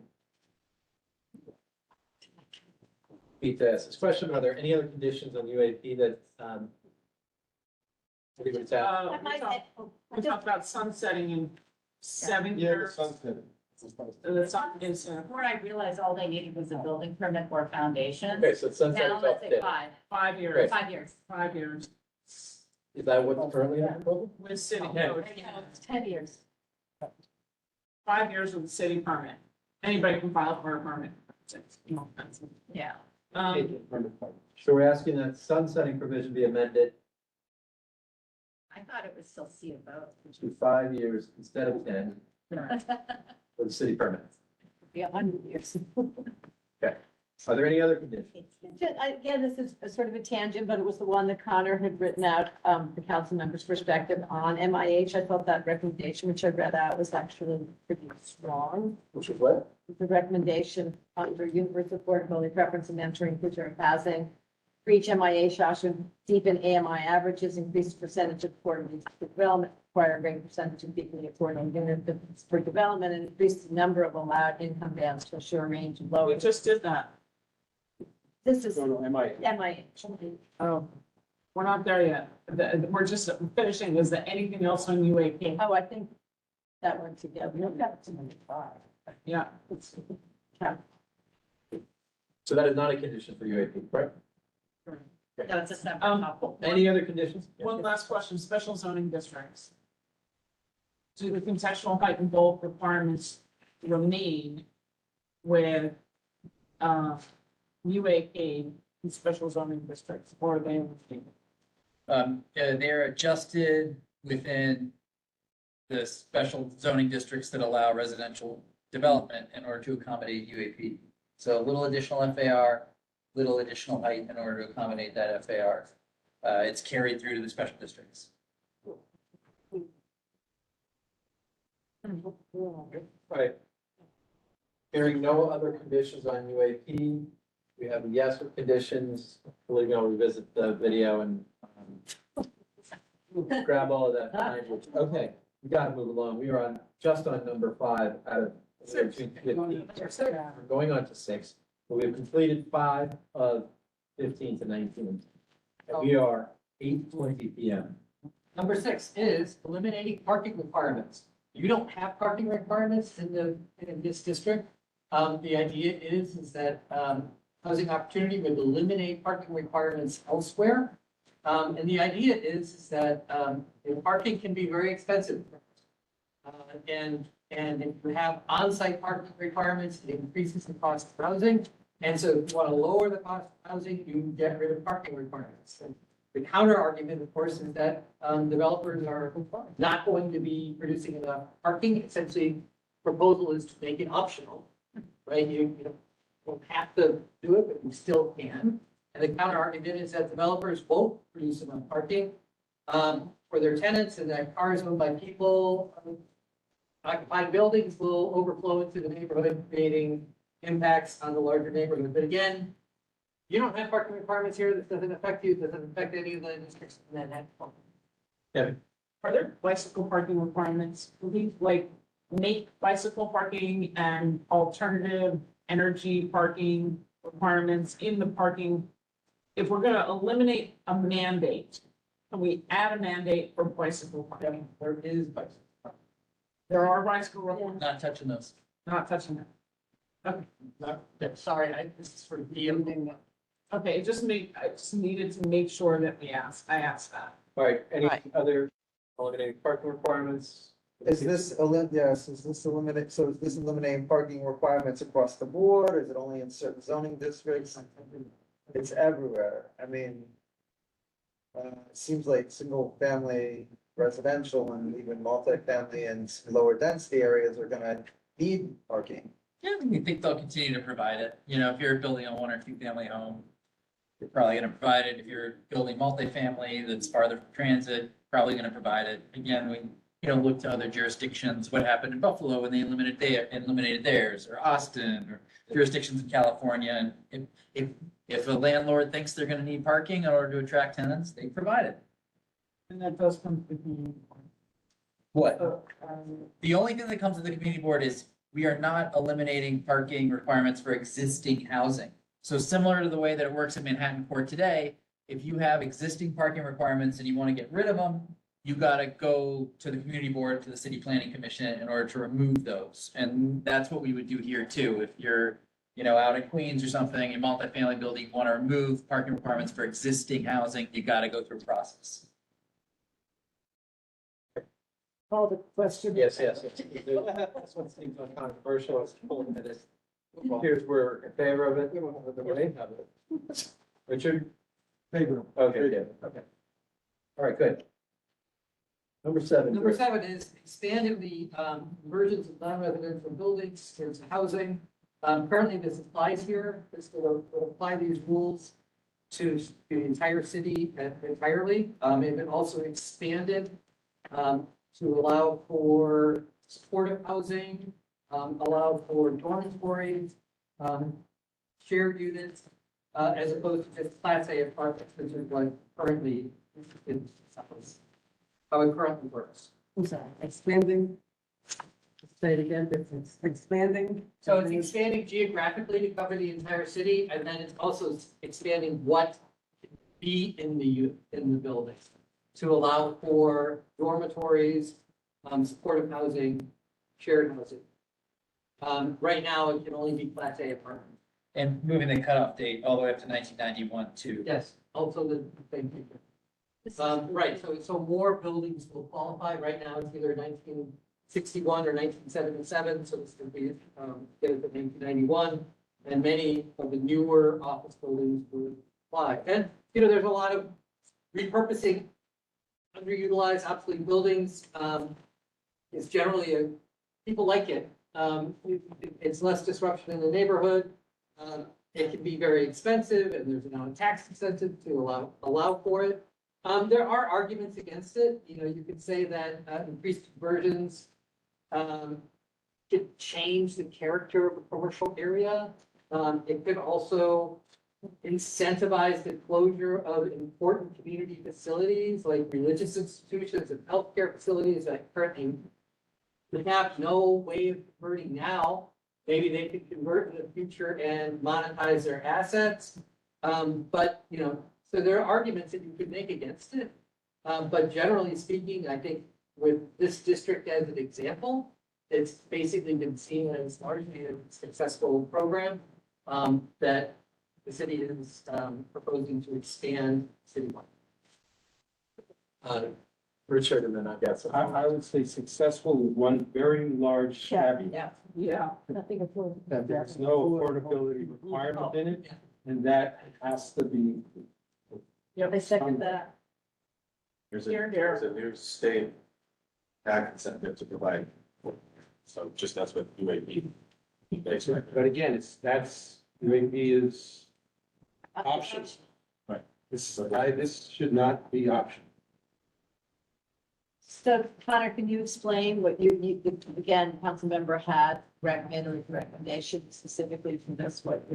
Pete asked this question, are there any other conditions on UAP that, anybody's out? We talked about sunsetting in 7 Yeah, the years. sunset. The sun is, Before I realized all they needed was a building permit or foundation. Okay, so sunset Now is let's off say dead. 5, 5 years, Great. 5 years. 5 years Is that what's currently in the proposal? with city Yeah. code. It's 10 years. 5 years with a city permit. Anybody can file for a permit. Yeah. So we're asking that sunsetting provision be amended I thought it would still see a vote. to 5 years instead of 10 for the city permit. Be 100 years. Okay. Are there any other conditions? Again, this is a sort of a tangent, but it was the one that Connor had written out, the council member's perspective on MIH. I thought that recommendation, which I read out, was actually pretty strong. Which is what? The recommendation under universal affordability preference and mentoring future housing. For each MIH, should deepen AMI averages, increase the percentage of affordable development, require a greater percentage of deeply affordable units for development, and increase the number of allowed income bands to assure a range of lower. We just did that. This is No, no, MIH. Oh, we're not there yet. We're just finishing. Is there anything else on UAP? Oh, I think that went together. We've got 5. Yeah. So that is not a condition for UAP, correct? No, it's a separate topic. Any other conditions? One last question, special zoning districts. Do the contextual height and bulk requirements remain with, UAP in special zoning districts, or are they? They're adjusted within the special zoning districts that allow residential development in order to accommodate UAP. So a little additional FAR, little additional height in order to accommodate that FAR. It's carried through to the special districts. Right. Hearing no other conditions on UAP, we have a yes with conditions. We're going to revisit the video and grab all of that language. Okay, we got to move along. We are on, just on number 5 out of 15. We're going on to 6. But we have completed 5 of 15 to 19. And we are 8:20 PM. Number 6 is eliminating parking requirements. You don't have parking requirements in this district. The idea is that, housing opportunity would eliminate parking requirements elsewhere. And the idea is that, parking can be very expensive. And if you have on-site parking requirements, it increases the cost of housing. And so if you want to lower the cost of housing, you get rid of parking requirements. And the counter argument, of course, is that developers are not going to be producing enough parking. Essentially, proposal is to make it optional, right? You don't have to do it, but you still can. And the counter argument is that developers won't produce enough parking for their tenants, and that cars owned by people occupying buildings will overflow into the neighborhood, creating impacts on the larger neighborhood. But again, you don't have parking requirements here. This doesn't affect you. It doesn't affect any of the districts in Manhattan. Are there bicycle parking requirements? Will we like make bicycle parking and alternative energy parking requirements in the parking? If we're gonna eliminate a mandate, can we add a mandate for bicycle parking? There is bicycle. There are bicycle requirements, Not touching those. not touching that. Okay, Sorry, this is for the. okay, I just needed to make sure that I asked that. All right, any Right. other eliminating parking requirements? Is this, yes, is this eliminating parking requirements across the board, or is it only in certain zoning districts? It's everywhere, I mean. It seems like single family residential and even multifamily and lower density areas are gonna need parking. Yeah, I think they'll continue to provide it. You know, if you're building a 1 or 2 family home, you're probably gonna provide it. If you're building multifamily that's farther from transit, probably gonna provide it. Again, we, look to other jurisdictions, what happened in Buffalo when they eliminated theirs, or Austin, or jurisdictions in California. And if a landlord thinks they're gonna need parking in order to attract tenants, they provide it. And that does come to the. What? Um, The only thing that comes to the community board is we are not eliminating parking requirements for existing housing. So similar to the way that it works in Manhattan Court today, if you have existing parking requirements and you want to get rid of them, you gotta go to the community board, to the city planning commission in order to remove those. And that's what we would do here too. If you're, out in Queens or something, a multifamily building, you want to remove parking requirements for existing housing, you gotta go through a process. Call the question. Yes. That's what seems controversial, it's pulling that is. Here's, we're in favor of it. Richard? Favor. Okay, yeah, okay. All right, good. Number 7. Number 7 is expanding the conversions of non-residential buildings into housing. Currently, this applies here. This will apply these rules to the entire city entirely. They've been also expanded to allow for supportive housing, allow for dormitories, shared units, as opposed to just Class A apartments, which is what currently in how it currently works. I'm sorry, expanding. Say it again, it's expanding. So it's expanding geographically to cover the entire city, and then it's also expanding what can be in the building to allow for dormitories, supportive housing, shared housing. Right now, it can only be Class A apartments. And moving the cutoff date all the way up to 1991 too. Yes, also the same thing. Right, so more buildings will qualify. Right now, it's either 1961 or 1977, so this could be, get it to 1991. And many of the newer office buildings would apply. And, there's a lot of repurposing underutilized, obsolete buildings. It's generally people like it. It's less disruption in the neighborhood. It can be very expensive, and there's now a tax incentive to allow for it. There are arguments against it. You could say that increased conversions could change the character of a commercial area. It could also incentivize the closure of important community facilities like religious institutions and healthcare facilities that currently have no way of converting now. Maybe they could convert in the future and monetize their assets. But, so there are arguments that you could make against it. But generally speaking, I think with this district as an example, it's basically been seen as largely a successful program that the city is proposing to expand citywide. Richard, and then I've got some. I would say successful with one very large caveat. Yeah. Nothing affordable. That there's no affordability requirement in it, and that has to be. I second that. There's Here, here. a new state tax incentive to provide. So just that's what UAP. But again, UAP is Options. Right. This should not be optional. So Connor, can you explain what again, council member had recommended recommendations specifically from this, what?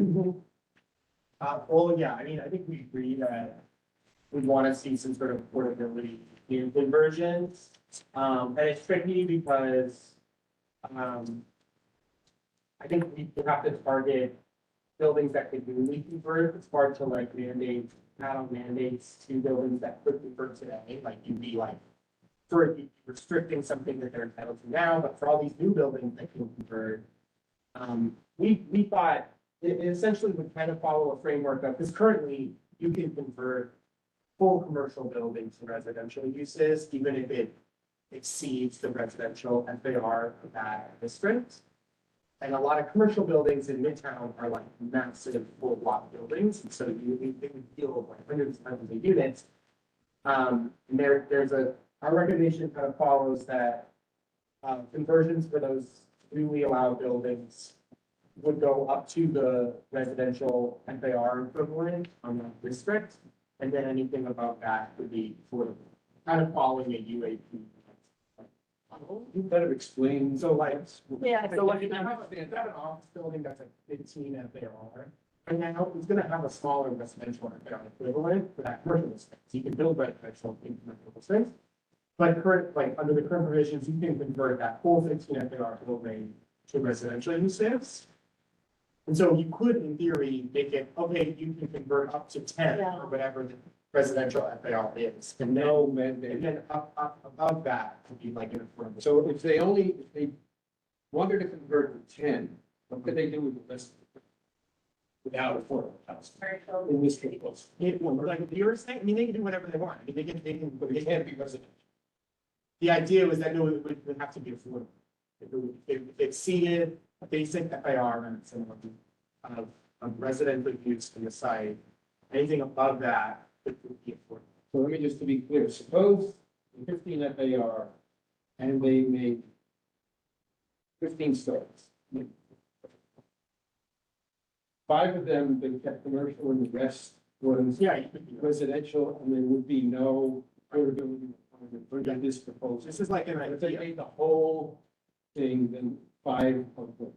Well, yeah, I mean, I think we agree that we want to see some sort of affordability in conversions. And it's tricky because, I think we have to target buildings that could newly convert. It's hard to like mandate, add on mandates to buildings that could convert today, like you'd be like restricting something that they're entitled to now, but for all these new buildings that can convert, we thought it essentially would kind of follow a framework of, because currently you can convert full commercial buildings to residential uses, even if it exceeds the residential FAR of that district. And a lot of commercial buildings in Midtown are like massive full block buildings, and so they would deal with like hundreds and hundreds of units. And our recommendation kind of follows that conversions for those newly allowed buildings would go up to the residential FAR equivalent on that district. And then anything above that would be affordable, kind of following a UAP. You better explain. So like, Yeah. so like if you have an office building that's like 15 FAR, and now it's gonna have a smaller residential FAR equivalent for that commercial space. You can build residential in commercial space. But under the current provisions, you can convert that full 15 FAR building to residential uses. And so you could, in theory, make it, okay, you can convert up to 10 or whatever the residential FAR is. And then up above that would be like an affordable. So if they wanted to convert to 10, what could they do with the rest? Without affordable housing? In this case, Like you were saying, I mean, they can do whatever they want. I mean, but it can't be residential. The idea was that no, it would have to be affordable. If it exceeded a basic FAR and of residential use in the site, anything above that would be affordable. So let me just to be clear, suppose 15 FAR and they made 15 stores. 5 of them, they kept commercial and the rest was residential, and there would be no affordability under this proposal. This is like an If they idea. made the whole thing, then 5 of the,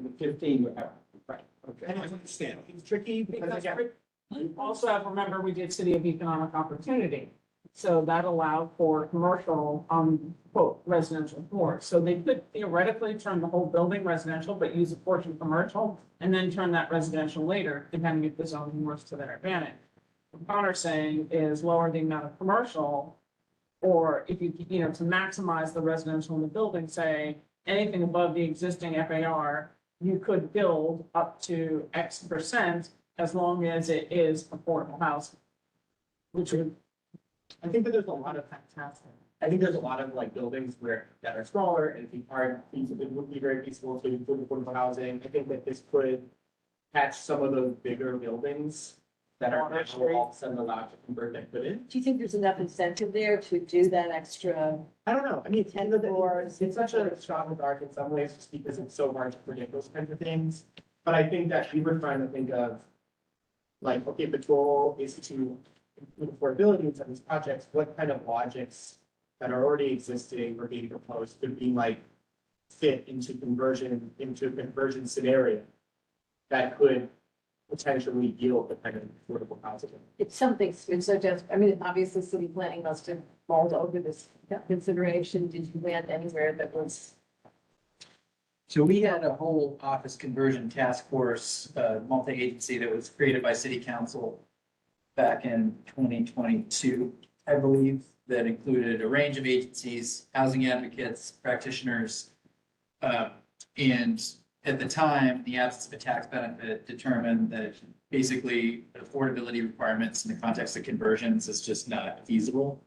the 15 would have. Right. Okay. And I understand, it's tricky because again, We also have, remember, we did City of Economic Opportunity. So that allowed for commercial on quote residential floor. So they could theoretically turn the whole building residential, but use a portion commercial and then turn that residential later, depending if the zoning works to their advantage. What Connor's saying is lower the amount of commercial, or if you, to maximize the residential in the building, say anything above the existing FAR, you could build up to X percent as long as it is affordable housing. Which would, I think that there's a lot of fantastic. I think there's a lot of like buildings that are smaller and it would be very feasible to include affordable housing. I think that this could catch some of those bigger buildings that are now all of a sudden allowed to convert that couldn't. Do you think there's enough incentive there to do that extra? I don't know. I mean, floors? it's such a shot in the dark in some ways, just because it's so hard to predict those kinds of things. But I think that we were trying to think of, like, okay, the goal is to improve affordability in some of these projects. What kind of logics that are already existing or being proposed could be like fit into a conversion scenario that could potentially yield the kind of affordable housing. It's something, it's so just, I mean, obviously city planning must have mulled over this consideration. Did you land anywhere that was? So we had a whole office conversion task force, multi-agency that was created by city council back in 2022, I believe, that included a range of agencies, housing advocates, practitioners. And at the time, the absence of a tax benefit determined that basically affordability requirements in the context of conversions is just not feasible.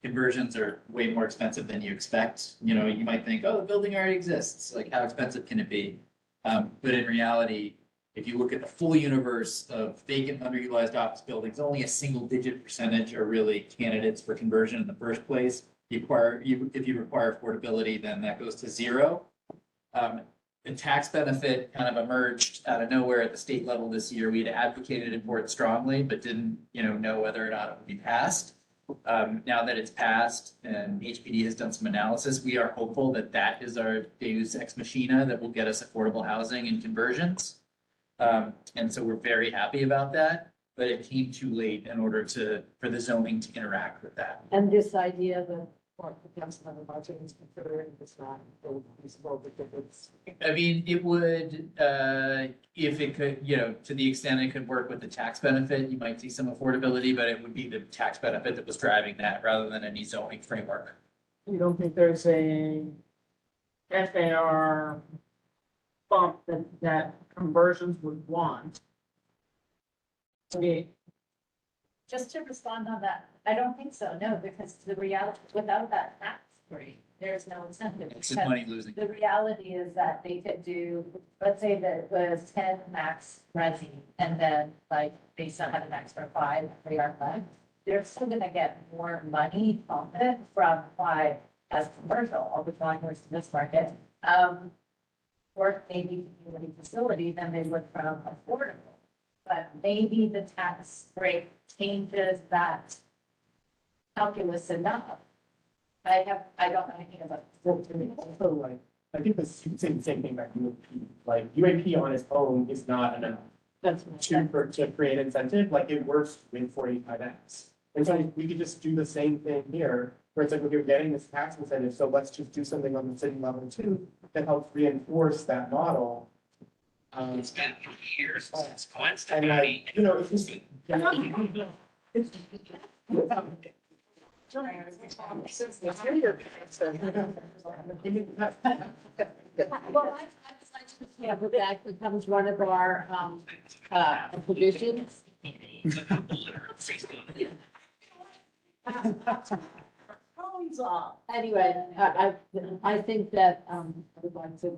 Conversions are way more expensive than you expect. You might think, oh, the building already exists. Like, how expensive can it be? But in reality, if you look at the full universe of vacant, underutilized office buildings, only a single-digit percentage are really candidates for conversion in the first place. If you require affordability, then that goes to 0. the tax benefit kind of emerged out of nowhere at the state level this year. We had advocated for it strongly, but didn't, know whether or not it would be passed. Now that it's passed and HPD has done some analysis, we are hopeful that that is our deus ex machina that will get us affordable housing and conversions. And so we're very happy about that, but it came too late in order for the zoning to interact with that. And this idea that, or the council member budget is considering it's not feasible because it's. I mean, it would, if it could, to the extent it could work with the tax benefit, you might see some affordability, but it would be the tax benefit that was driving that rather than any zoning framework. You don't think there's a FAR bump that conversions would want? Just to respond on that, I don't think so, no, because the reality, without that tax free, there's no incentive. It's just money losing. The reality is that they could do, let's say that it was 10 max resi, and then like they still had an extra 5 they are left. They're still gonna get more money from it from 5 as commercial, all the time to this market. Or maybe community facility than they would from affordable. But maybe the tax rate changes that calculus enough. I don't know anything about. Also, like, I think this, you could say the same thing about UAP. Like, UAP on its own is not enough to create incentive. Like, it works with 45X. And so we could just do the same thing here, where it's like, okay, we're getting this tax incentive, so let's just do something on the city level too, that helps reinforce that model. It's been years since Gwen And like, it's just. Well, yeah, but that becomes one of our, traditions. Anyway, I think that, I would like to.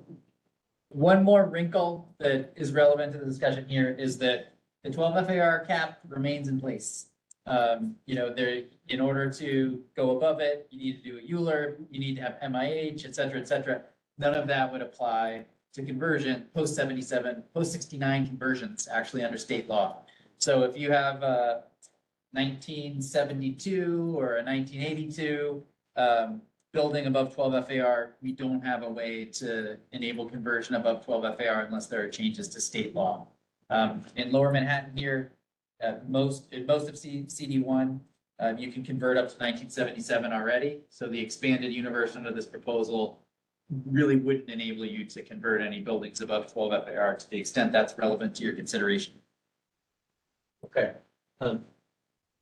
One more wrinkle that is relevant to the discussion here is that the 12 FAR cap remains in place. In order to go above it, you need to do a ULURP, you need to have MIH, et cetera, et cetera. None of that would apply to conversion, post 77, post 69 conversions, actually under state law. So if you have a 1972 or a 1982, building above 12 FAR, we don't have a way to enable conversion above 12 FAR unless there are changes to state law. In Lower Manhattan here, in most of CD1, you can convert up to 1977 already. So the expanded universe under this proposal really wouldn't enable you to convert any buildings above 12 FAR to the extent that's relevant to your consideration. Okay.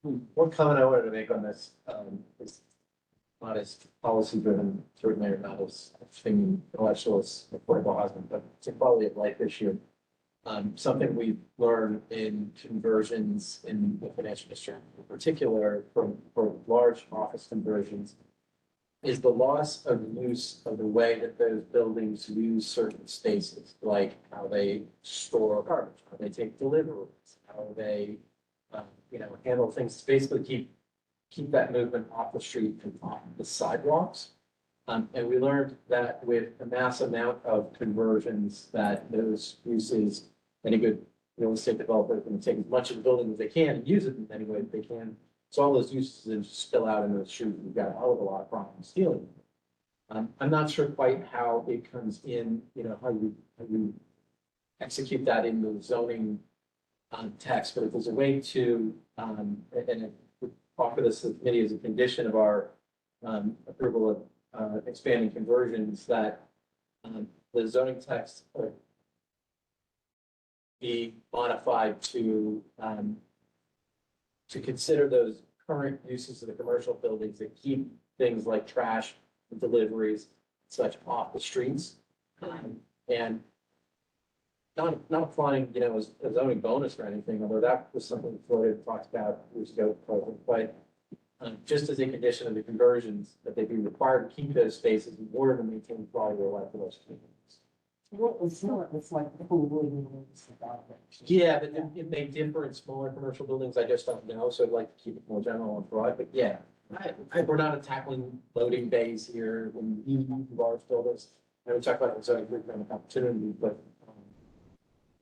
One comment I wanted to make on this, is not as policy driven, certainly, or not as thing intellectual as affordable housing, but it's a quality of life issue. Something we've learned in conversions in the financial district, in particular for large office conversions, is the loss of use of the way that those buildings use certain spaces, like how they store garbage, how they take deliveries, how they, handle things, basically keep that movement off the street and off the sidewalks. And we learned that with a mass amount of conversions, that those uses, any good real estate developer is going to take as much of the building as they can and use it in any way that they can. So all those uses then spill out into the street. We've got a hell of a lot of problems dealing with it. I'm not sure quite how it comes in, how you execute that in the zoning text, but if there's a way to, and I would offer this to the committee as a condition of our approval of expanding conversions, that the zoning text be modified to consider those current uses of the commercial buildings that keep things like trash and deliveries, such off the streets. And not applying, a zoning bonus or anything, although that was something Floyd talked about years ago, but just as a condition of the conversions, that they be required to keep those spaces in order to maintain the quality of life for those communities. It's like the whole building. Yeah, but it may differ in smaller commercial buildings, I just don't know, so I'd like to keep it more general and broad, but yeah. We're not tackling loading bays here when you large buildings. we talked about the zoning blueprint opportunity, but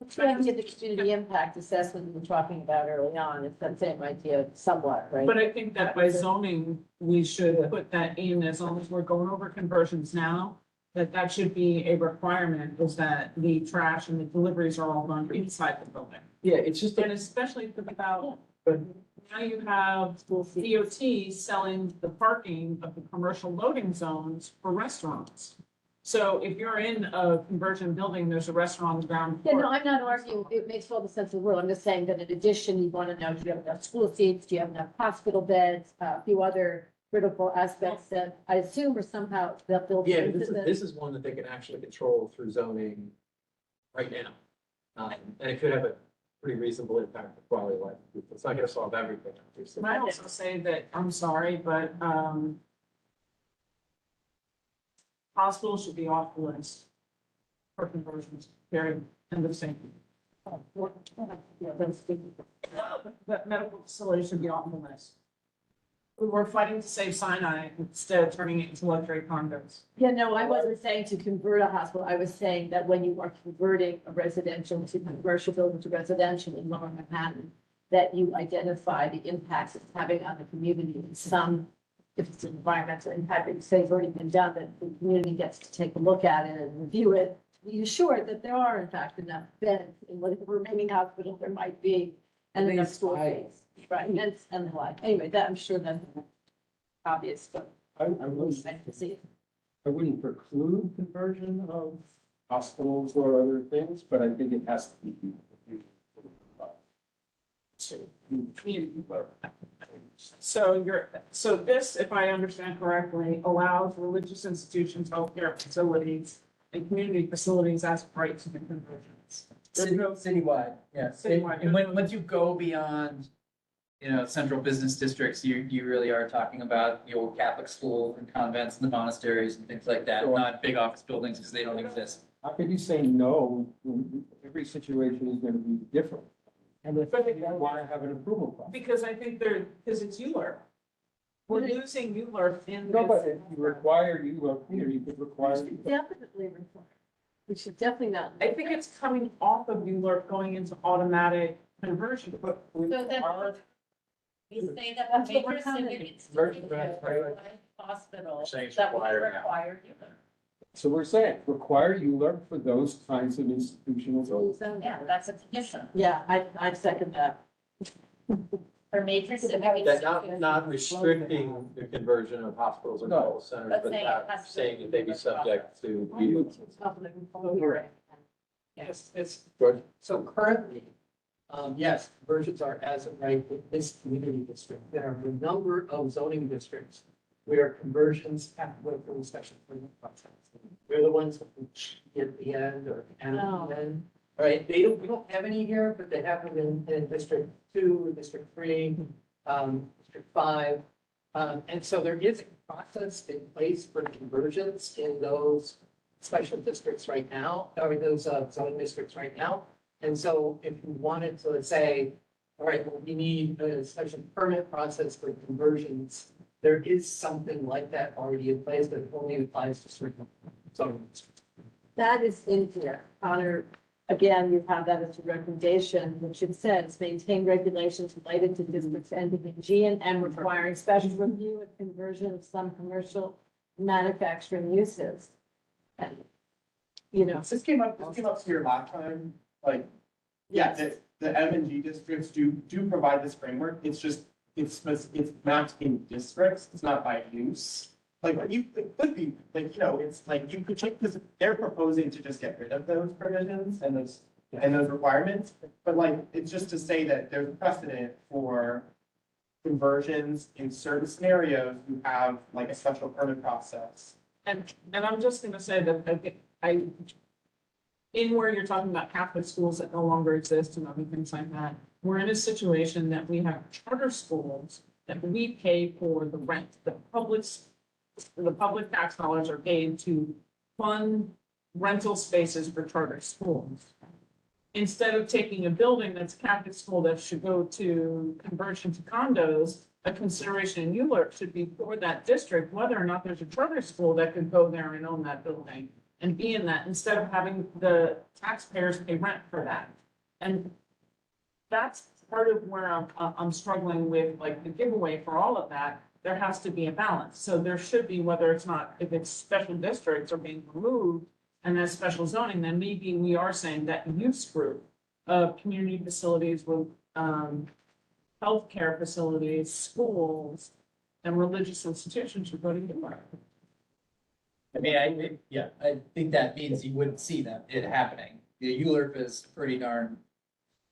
Trying to get the community impact assessment we were talking about early on, it's that same idea somewhat, right? But I think that by zoning, we should put that in as long as we're going over conversions now, that should be a requirement, is that the trash and the deliveries are all done inside the building. yeah, it's just, And especially about, now you have DOT selling the parking of the commercial loading zones for restaurants. So if you're in a conversion building, there's a restaurant on the ground Yeah, no, floor. I'm not arguing, it makes all the sense in the world, I'm just saying that in addition, you want to know, do you have enough school seats, do you have enough hospital beds, a few other critical aspects that I assume are somehow built yeah, into this is, the. this is one that they can actually control through zoning right now. And it could have a pretty reasonable impact on quality of life. It's not gonna solve everything, obviously. Can I also say that, I'm sorry, but, hospitals should be off the list for conversions, period, end of statement. That medical facilities should be off the list. We were fighting to save Sinai instead of turning it into luxury condos. Yeah, no, I wasn't saying to convert a hospital, I was saying that when you are converting a residential to commercial building to residential in Lower Manhattan, that you identify the impacts it's having on the community in some, if it's an environmental impact, that you say has already been done, that the community gets to take a look at it and review it. Be assured that there are in fact enough beds in whatever remaining hospital there might be, and enough school space, right, and the like. Anyway, that, I'm sure that's obvious, but I I wouldn't, can see it. I wouldn't preclude conversion of hospitals or other things, but I think it has to be. So this, if I understand correctly, allows religious institutions, healthcare facilities, and community facilities as of right to the conversions. Citywide, yeah. Citywide. And once you go beyond, central business districts, you really are talking about your Catholic schools and convents and the monasteries and things like that, Sure. not big office buildings because they don't exist. How could you say no when every situation is gonna be different? And if you want to have an approval process. Because I think because it's ULURP. We're using ULURP in No, but this. if you require you, you could require. Definitely required. We should definitely not. I think it's coming off of ULURP going into automatic conversion. So then, we say that That's the what we're major commenting. civic Conversion, institutions right. hospitals Saying it's that will required now. require ULURP. So we're saying, require ULURP for those kinds of institutional buildings. Yeah, that's a condition. Yeah, I second that. For major civic That institutions. not restricting the conversion of hospitals or medical centers, But but saying it has to- saying that they be subject to review. Yes, it's, George? so currently, yes, conversions are as of right with this community district. There are a number of zoning districts where conversions have to go through a special permit process. We're the ones who at the end or and at the end. All right, we don't have any here, but they have them in District 2, District 3, District 5. And so there is a process in place for conversions in those special districts right now, or those zoning districts right now. And so if you wanted to say, all right, well, we need a special permit process for conversions, there is something like that already in place that only applies to certain zoning districts. That is in here. Honor, again, you have that as a recommendation, which it says, maintain regulations related to districts ending in G and M requiring special review and conversion of some commercial manufacturing uses. And, This came up here last time, like, yeah, the M and G districts do provide this framework, it's just, it's mapped in districts, it's not by use. Like, it could be, like, it's like, you could check, because they're proposing to just get rid of those provisions and those requirements. But like, it's just to say that there's precedent for conversions in certain scenarios, you have like a special permit process. And I'm just gonna say that in where you're talking about Catholic schools that no longer exist and other things like that, we're in a situation that we have charter schools that we pay for the rent, the public tax dollars are paid to fund rental spaces for charter schools. Instead of taking a building that's a Catholic school that should go to conversion to condos, a consideration in ULURP should be for that district, whether or not there's a charter school that could go there and own that building and be in that instead of having the taxpayers pay rent for that. And that's part of where I'm struggling with, like, the giveaway for all of that. There has to be a balance. So there should be, whether it's not, if it's special districts are being removed and there's special zoning, then maybe we are saying that use group of community facilities with, healthcare facilities, schools, and religious institutions should go together. I mean, I think that means you wouldn't see it happening. The ULURP is pretty darn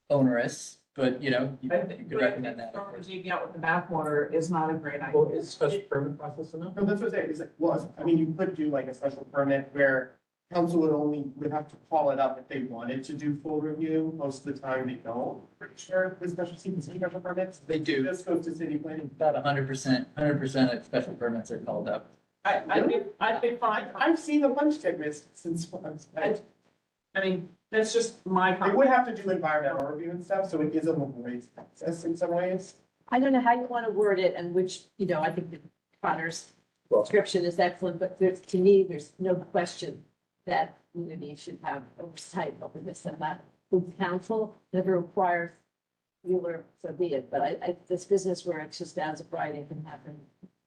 onerous, but you know, you could recommend that. Taking out with the backwater is not a great idea. Well, is special permit process enough? No, that's what I'm saying, is like, well, I mean, you could do like a special permit where council would have to call it up if they wanted to do full review. Most of the time they don't, pretty sure, with special permits. They do. This goes to city planning. About 100% of special permits are called up. I'd be fine. I've seen a bunch get missed since. I mean, that's just my They comment. would have to do environmental review and stuff, so it is a laborious process in some ways. I don't know how you want to word it and which, you know, I think that Connor's description is excellent, but there's, to me, there's no question that community should have oversight over this and that. The council never requires Wheeler, so be it, but this business where it's just as of right, it can happen.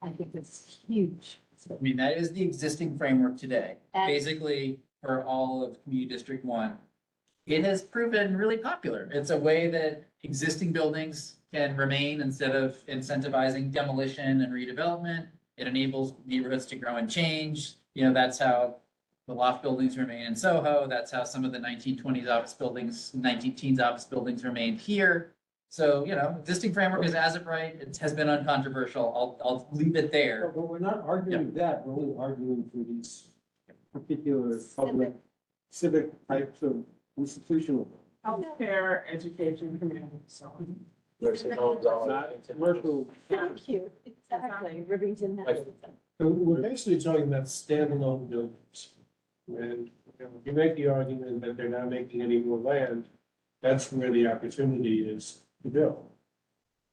I think it's huge. I mean, that is the existing framework today. And- Basically, for all of Community District 1. It has proven really popular. It's a way that existing buildings can remain instead of incentivizing demolition and redevelopment. It enables neighborhoods to grow and change. You know, that's how the loft buildings remain in Soho. That's how some of the 1920s office buildings, 19 teens office buildings remained here. So, you know, existing framework is as of right. It has been uncontroversial. I'll leave it there. But we're not arguing that, we're only arguing for these particular public, civic types of institutional. Healthcare, education, community, so. Nursing homes, all not commercial. Thank you, exactly, Rivington has. So we're basically talking about standalone buildings. And you make the argument that they're not making any more land, that's where the opportunity is to build.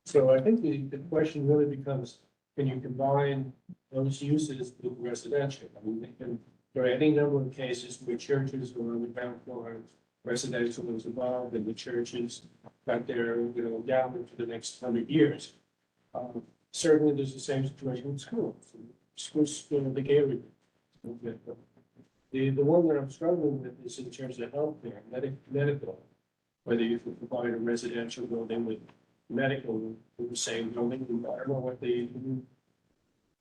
So I think the question really becomes, can you combine those uses with residential? I mean, there are any number of cases where churches were on the ground floor, residential was involved, and the churches got their, endowment for the next 100 years. Certainly, there's the same situation with schools. Schools, the Gateway. The one that I'm struggling with is in terms of healthcare, medical. Whether you can provide a residential building with medical in the same building, I don't know what the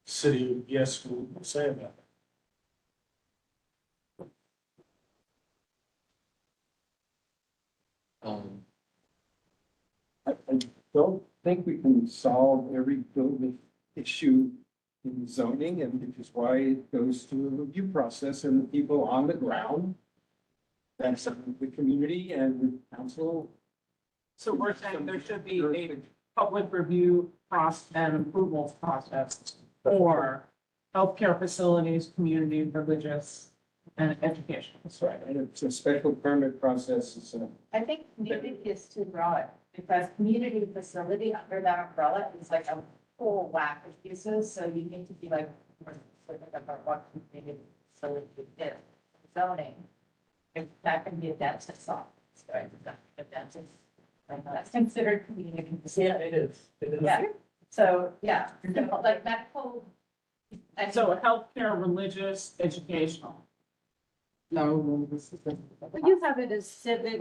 city of Yes will say about it. I don't think we can solve every building issue in zoning, and which is why it goes through a review process and the people on the ground. That's the community and the council. So we're saying there should be a public review process and approval process for healthcare facilities, community, religious, and education. That's right. And it's a special permit process. It's a I think community is too broad, because community facility under that umbrella is like a whole whack of uses, so you need to be like, more specific about what community facility is. Zoning, if that can be a dentist's office, right? A dentist, that's considered community facility. It is. Yeah, so, yeah, like medical. and- So healthcare, religious, educational. No, this is. But you have it as civic,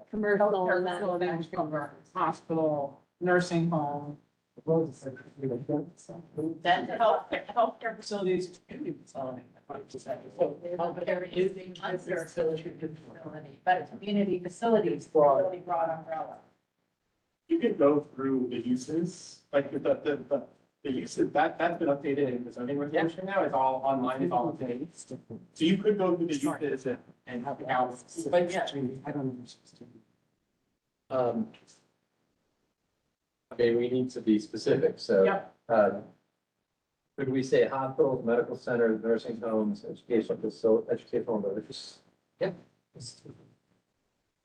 commercial, Healthcare and facilities manufacturing. cover hospital, nursing home. Healthcare facilities, is community facility. Healthcare is under facility, but community facilities, really broad umbrella. You could go through the uses, like the uses, that's been updated in the zoning regulation now, it's all online, it's all updated. So you could go through the uses and have the house, but yeah, I don't know. Okay, we need to be specific, so. Yep. Could we say hospitals, medical centers, nursing homes, educational and religious?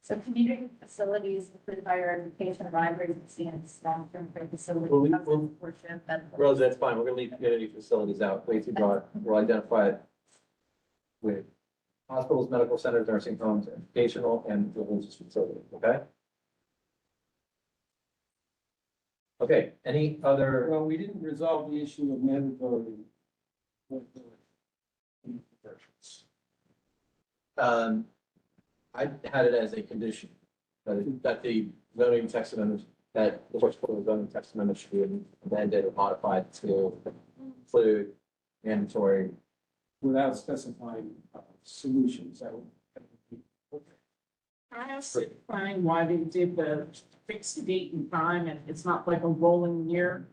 So community facilities include higher education, libraries, museums, long-term care facilities. Well, worship, medical- Rose, that's fine, we're gonna leave community facilities out, way too broad, we'll identify it with hospitals, medical centers, nursing homes, educational and religious facilities, okay? Okay, any other, Well, we didn't resolve the issue of mandatory. I had it as a condition, that the zoning text amendment, that the first quarter zoning text amendment should be amended or modified to include mandatory. Without specifying solutions, that would. I asked the planning why they did the fixed date and time, and it's not like a rolling year.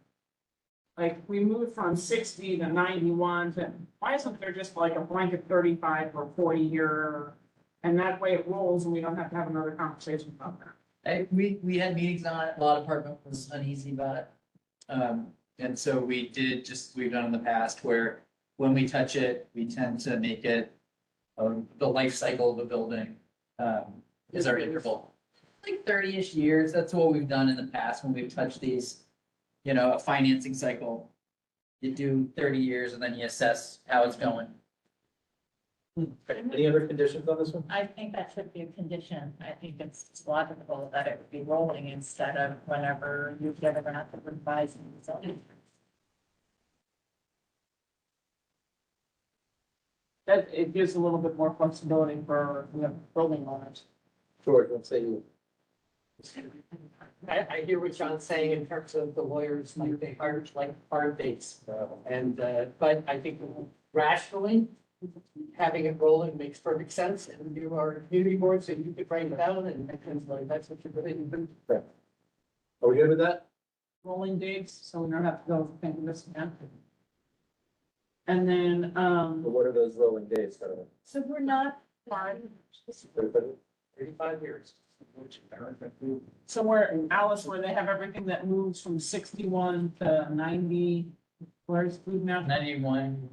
Like, we moved from 60 to 91, to, why isn't there just like a blanket 35 or 40 year? And that way it rolls and we don't have to have another conversation about that. We had meetings on it, law department was uneasy about it. And so we did just, we've done in the past where when we touch it, we tend to make it the life cycle of the building is our interval. Like 30-ish years, that's what we've done in the past when we've touched these, you know, a financing cycle. You do 30 years and then you assess how it's going. Any other conditions on this one? I think that should be a condition. I think it's logical that it would be rolling instead of whenever you've given out the revising zoning. That, it gives a little bit more flexibility for, you know, building owners. George, let's say you. I hear what John's saying in terms of the lawyers, like they hard, like hard dates. And, but I think rationally, having it rolling makes perfect sense, and you are a community board, so you could write it down, and like, that's what you're really doing. Are we good with that? Rolling dates, so we don't have to go think of this again. And then, But what are those rolling days? So we're not. 35 years. somewhere in Alice where they have everything that moves from 61 to 90, where's it moved now? 91.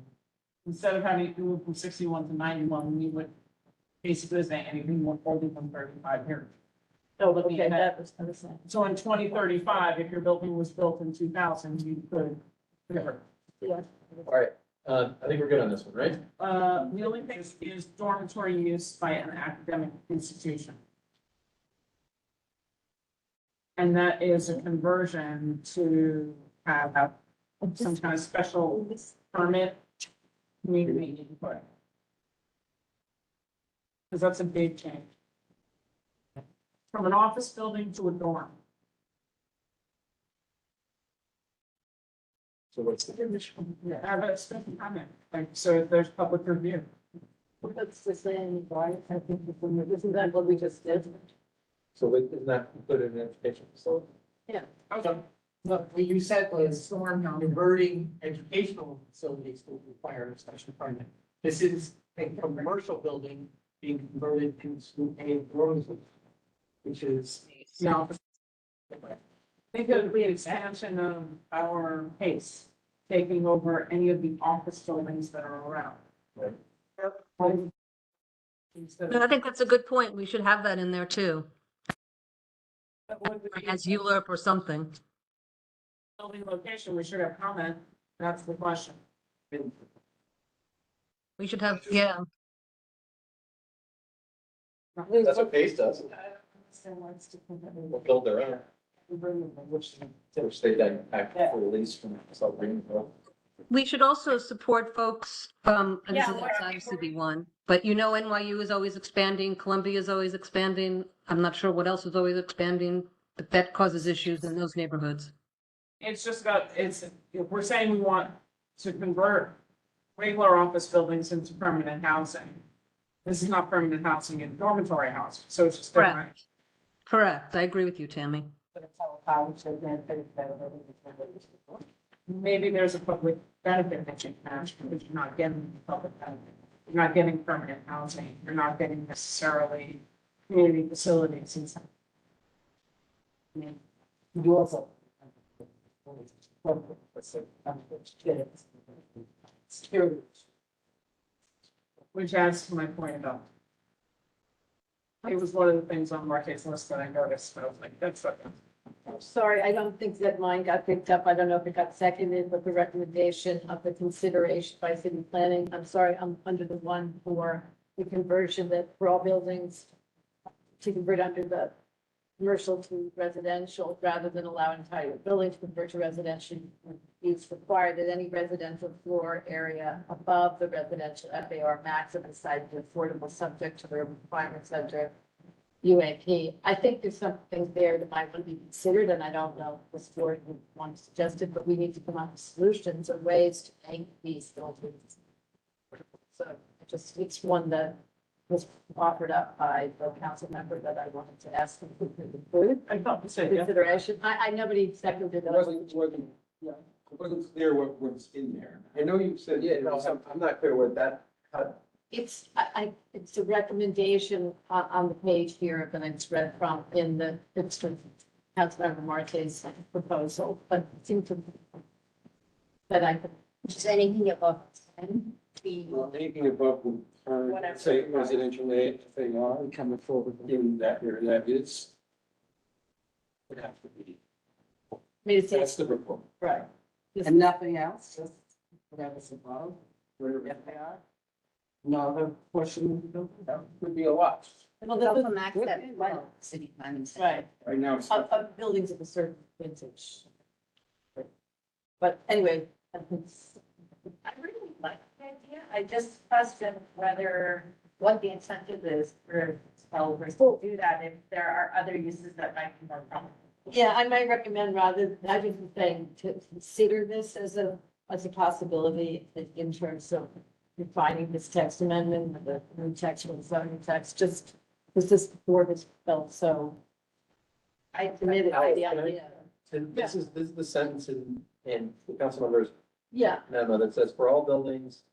Instead of having it move from 61 to 91, we would basically say anything more older than 35 years. Oh, okay, that was understandable. So in 2035, if your building was built in 2000, you could, whatever. Yeah. All right, I think we're good on this one, right? The only thing is dormitory use by an academic institution. And that is a conversion to have some kind of special permit. Community input. Because that's a big change. From an office building to a dorm. So what's the Yeah, have a special permit, like, so if there's public review. That's the same, right? I think isn't that what we just did? So isn't that included in education facility? Yeah. Okay. Look, what you said was converting educational facilities to require a special permit. This is a commercial building being converted into a growing, which is. No. Think of the expansion of our pace, taking over any of the office buildings that are around. Right. Instead And I of, think that's a good point. We should have that in there too, as ULURP or something. building location, we should have comment, that's the question. We should have, yeah. That's what PACE does. We'll build their own. Which they then act for release from South Greenville. We should also support folks, and this Yeah, is we're- outside of CB1, but you know NYU is always expanding, Columbia is always expanding. I'm not sure what else is always expanding, but that causes issues in those neighborhoods. It's just got, if we're saying we want to convert regular office buildings into permanent housing. This is not permanent housing, it's dormitory housing, so it's just different. Correct. Correct, I agree with you, Tammy. Maybe there's a public benefit that you can ask, because you're not getting the public benefit. You're not getting permanent housing, you're not getting necessarily community facilities and stuff. You also. Which adds to my point about. It was one of the things on Marquette's list that I noticed, but I was like, that's okay. I'm sorry, I don't think that mine got picked up. I don't know if it got seconded, but the recommendation of the consideration by city planning, I'm sorry, I'm under the one for the conversion that for all buildings to convert under the commercial to residential, rather than allow entire building to convert to residential use, require that any residential floor area above the residential FAR maximum site be affordable, subject to the requirements under UAP. I think there's something there that might want to be considered, and I don't know if this board would want to suggest it, but we need to come up with solutions or ways to make these buildings. So it's one that was offered up by the council member that I wanted to ask them to include. I thought you said, yeah. Consideration. nobody seconded It it. wasn't clear what was in there. I know you said. Yeah, no, I'm not clear what that, It's, it's a recommendation on the page here that it's read from in the, it's from Councilmember Marte's proposal, but it seemed to that I could, just anything above 10 be. Well, anything above the current, Whatever. say residential FAR coming forward in that area, that is. Would have to be, that's the report. Right. And nothing else, just whatever's above, whatever FAR? No other portion of the building? That would be a lot. Well, the max that, City planning. right, Right now, it's. of buildings of a certain vintage. But anyway, I really like the idea. I just question whether, what the incentive is for developers to do that if there are other uses that might be more common. Yeah, I might recommend rather, I was saying to consider this as a possibility in terms of refining this text amendment, the new text or the zoning text, just because this board has felt so. I committed to the Alex, can I- idea. and this is the sentence in the council members Yeah, memo that says, for all buildings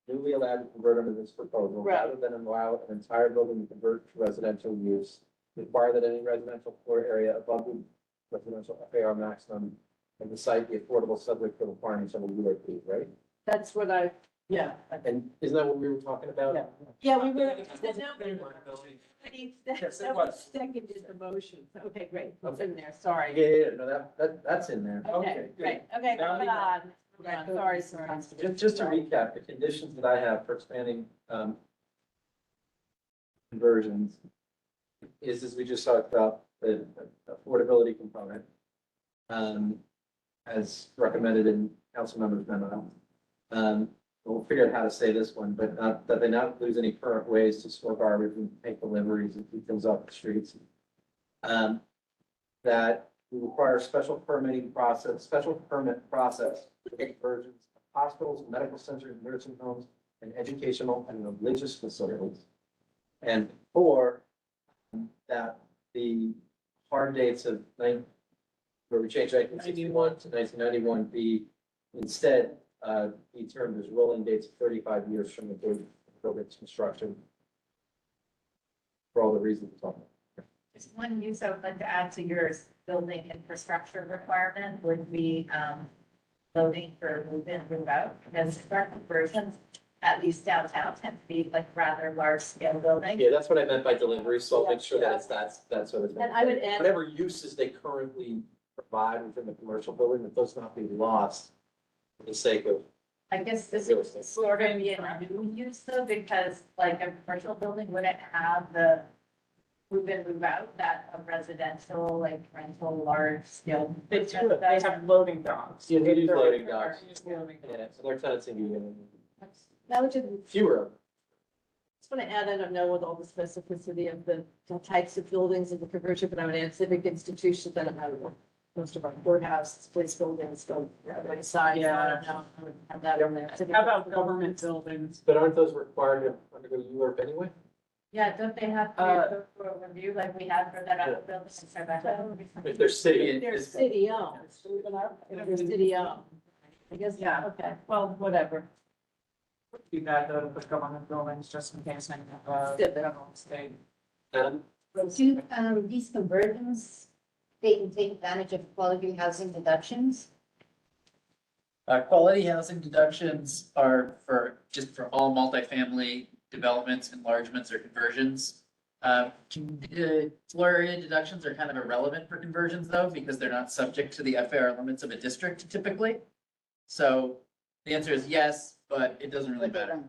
newly allowed to convert under this proposal, Right. rather than allow an entire building to convert to residential use, require that any residential floor area above the residential FAR maximum of the site be affordable, subject to requirements of the UAP, right? that's what yeah. And isn't that what we were talking about? Yeah. Yeah, we were. Yes, it was. Seconded the motion. Okay, great. It's in there. Sorry. Yeah, no, that's in there. Okay, great. Okay, Now moving on. Sorry, sorry. Just to recap, the conditions that I have for expanding, conversions is, as we just talked about, the affordability component, as recommended in council members memo. We'll figure out how to say this one, but not, that they not lose any current ways to store garbage and take deliveries and keep things off the streets. That we require special permit process for conversions of hospitals, medical centers, nursing homes, and educational and religious facilities. And four, that the hard dates of where we changed 1961 to 1991 be instead be termed as rolling dates of 35 years from the date of the building's construction. For all the reasons we're talking about. Just one use I would like to add to yours, building infrastructure requirement would be, loading for move in, move out, because our conversions, at least downtown, tend to be like rather large scale buildings. Yeah, that's what I meant by delivery, so I'll make sure that it's that's what it's. And I would add. Whatever uses they currently provide within the commercial building, that those not be lost for the sake of. I guess this Real is estate. sort of be a new use though, because like a commercial building wouldn't have the move in, move out that a residential, like rental, large scale. They do it. They have loading docks. Yeah, they use They're- loading docks. they're using loading docks. Yeah, so they're tenanting you That would just, fewer of them. just want to add, I don't know what all the specificity of the types of buildings in the conversion, but I would add civic institutions, I don't know. Most of our courthouses, police buildings, go right side, so I don't know, I would have that in there. How about government buildings? But aren't those required to undergo URP anyway? Yeah, don't they have to go for a review like we had for that other building? If they're city. They're city owned. If they're city owned. I guess, Yeah. okay, well, whatever. Be bad though to put government buildings just in case any federal state. Adam? Do, these conversions, they can take advantage of quality housing deductions? Quality housing deductions are for all multifamily developments, enlargements, or conversions. Floor area deductions are kind of irrelevant for conversions though, because they're not subject to the FAR limits of a district typically. So the answer is yes, but it doesn't really matter.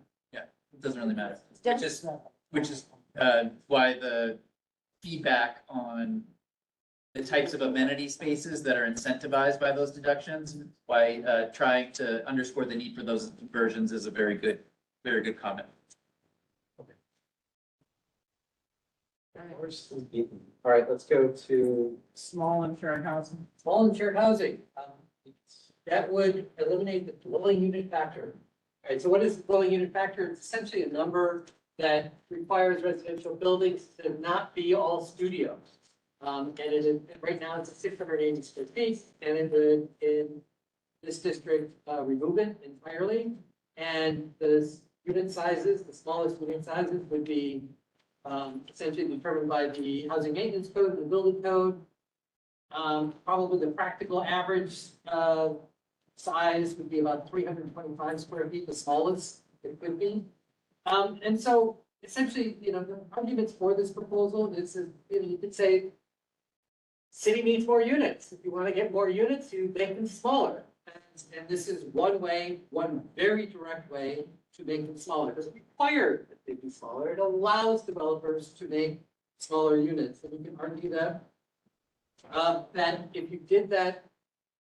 it doesn't really matter. Just- Which is why the feedback on the types of amenity spaces that are incentivized by those deductions, why trying to underscore the need for those conversions is a very good comment. All right, let's go to, Small and shared housing. Small and shared housing, that would eliminate the dwelling unit factor. All right, so what is the dwelling unit factor? It's essentially a number that requires residential buildings to not be all studios. And it is, right now it's 680 square feet, and it would, in this district, remove it entirely. And the unit sizes, the smallest unit sizes would be essentially determined by the housing maintenance code and the building code. Probably the practical average size would be about 325 square feet, the smallest it could be. And so essentially, you know, the arguments for this proposal is, you could say, city needs more units. If you want to get more units, you make them smaller. And this is one way, one very direct way to make them smaller. It doesn't require that they be smaller. It allows developers to make smaller units. And you can argue that that if you did that,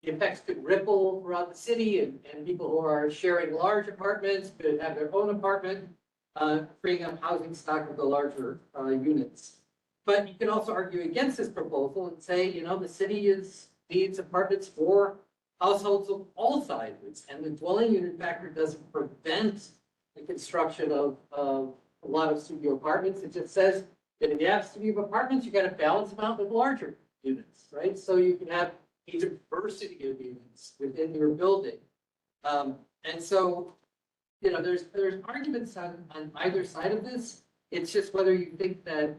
the effects could ripple throughout the city, and people who are sharing large apartments could have their own apartment, freeing up housing stock of the larger units. But you can also argue against this proposal and say, you know, the city needs apartments for households of all sizes, and the dwelling unit factor doesn't prevent the construction of a lot of studio apartments. It just says that if you have studio apartments, you got to balance them out with larger units, right? So you can have a diversity of units within your building. And so, you know, there's arguments on either side of this. It's just whether you think that,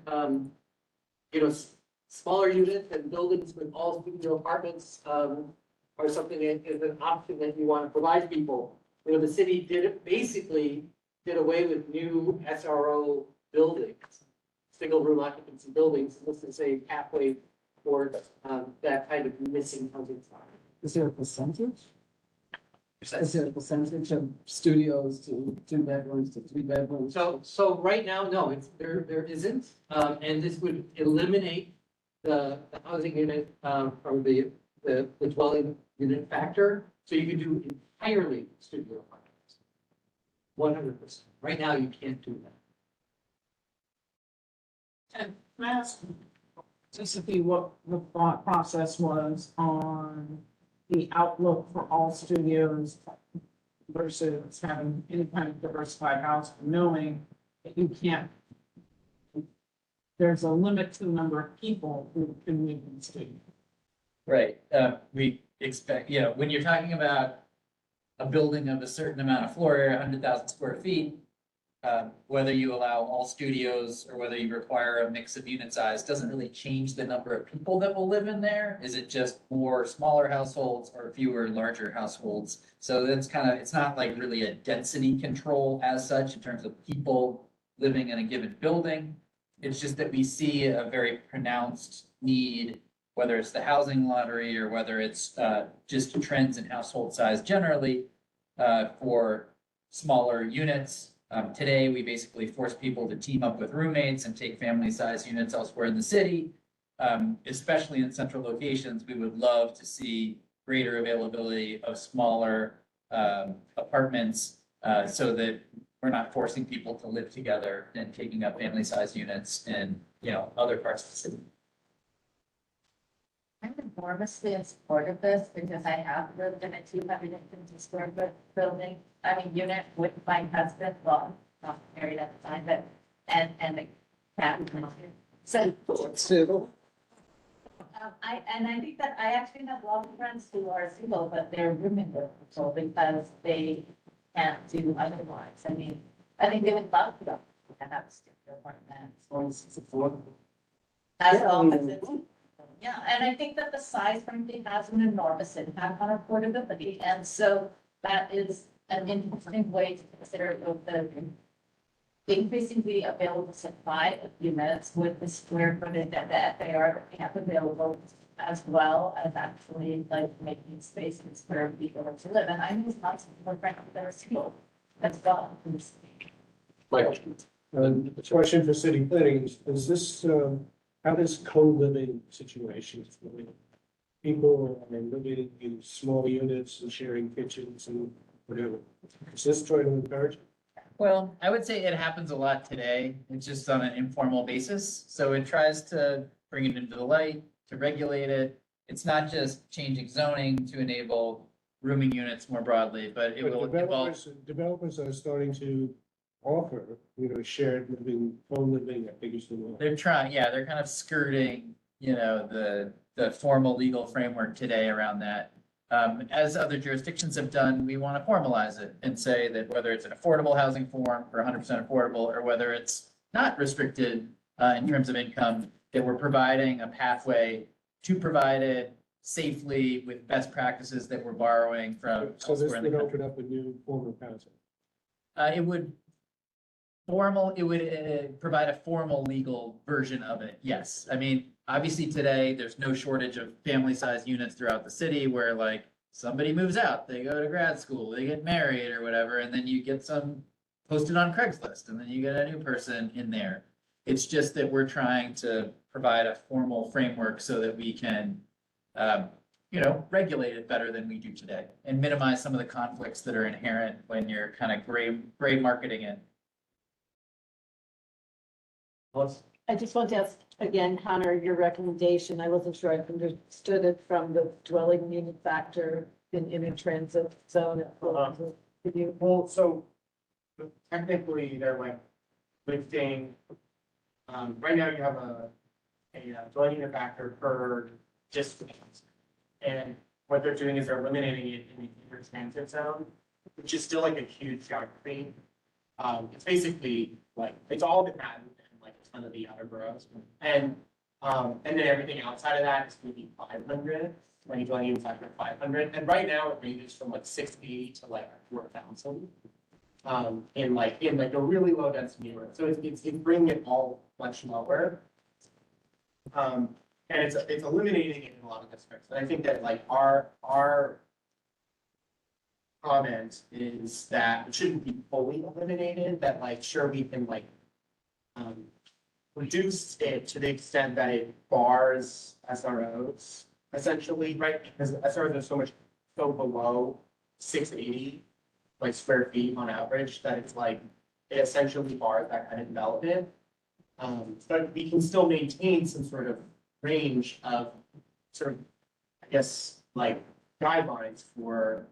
you know, smaller units and buildings with all studio apartments are something that is an option that you want to provide people. You know, the city basically did away with new SRO buildings, single room occupancy buildings. This is a pathway towards that kind of missing housing stock. Is there a percentage? Is there a percentage of studios to 2 bedrooms to 3 bedrooms? So right now, no, there isn't. And this would eliminate the housing unit from the dwelling unit factor. So you could do entirely studio apartments. 100%. Right now, you can't do that. And can I ask, just to see what the thought process was on the outlook for all studios versus having any kind of diversified house, knowing that you can't, there's a limit to the number of people who can live in the studio. Right, we expect, you know, when you're talking about a building of a certain amount of floor area, 100,000 square feet, whether you allow all studios or whether you require a mix of unit size doesn't really change the number of people that will live in there. Is it just more smaller households or fewer larger households? So that's kind of, it's not like really a density control as such in terms of people living in a given building. It's just that we see a very pronounced need, whether it's the housing lottery or whether it's just trends in household size generally, for smaller units. Today, we basically force people to team up with roommates and take family-sized units elsewhere in the city. Especially in central locations, we would love to see greater availability of smaller apartments so that we're not forcing people to live together and taking up family-sized units in, you know, other parts of the city. I'm enormously in support of this because I have lived in a 250 square foot building, unit with my husband, well, not married at the time, but, and the cat. So. I think that I actually have a lot of friends who are single, but they're rooming with people because they can't do otherwise. I mean, I think they would love to have a studio apartment. It's affordable. As long as it's. Yeah, and I think that the size frankly has an enormous impact on affordability, and so that is an interesting way to consider the increasingly available supply of units with the square footage that they are have available, as well as actually like making spaces for people to live. And I know lots of people frankly that are single as well. The question for city planning is this, how does co-living situations, people are living in small units and sharing kitchens and whatever, is this trying to encourage? Well, I would say it happens a lot today. It's just on an informal basis. So it tries to bring it into the light, to regulate it. It's not just changing zoning to enable rooming units more broadly, but it But will involve. developers are starting to offer, shared living, co-living, I think is the word. They're trying, yeah, they're kind of skirting, the formal legal framework today around that. As other jurisdictions have done, we want to formalize it and say that whether it's an affordable housing form for 100% affordable, or whether it's not restricted in terms of income, that we're providing a pathway to provide it safely with best practices that we're borrowing from So this elsewhere in the would country. open up a new form of housing. It would provide a formal legal version of it, yes. I mean, obviously today, there's no shortage of family-sized units throughout the city where like somebody moves out, they go to grad school, they get married or whatever, and then you get some posted on Craigslist, and then you get a new person in there. It's just that we're trying to provide a formal framework so that we can, regulate it better than we do today and minimize some of the conflicts that are inherent when you're kind of gray marketing it. I just want to ask again, Connor, your recommendation. I wasn't sure I understood it from the dwelling unit factor in a transit zone. Could you? Well, so technically they're like lifting, right now you have a dwelling unit factor per district. And what they're doing is they're eliminating it in the inner transit zone, which is still like a huge geography. It's basically like, it's all Manhattan and like a ton of the outer boroughs. And then everything outside of that is going to be 500, when you're dwelling unit factor 500. And right now it ranges from like 680 to like 4,000. In like a really low density neighborhood. So it's bringing it all much lower. And it's eliminating it in a lot of districts. And I think that like our comment is that it shouldn't be fully eliminated, that like, sure, we can like reduce it to the extent that it bars SROs essentially, right? Because SROs are so below 680 like square feet on average that it's like, it essentially bars that kind of development. But we can still maintain some sort of range of sort of, I guess, like guidelines for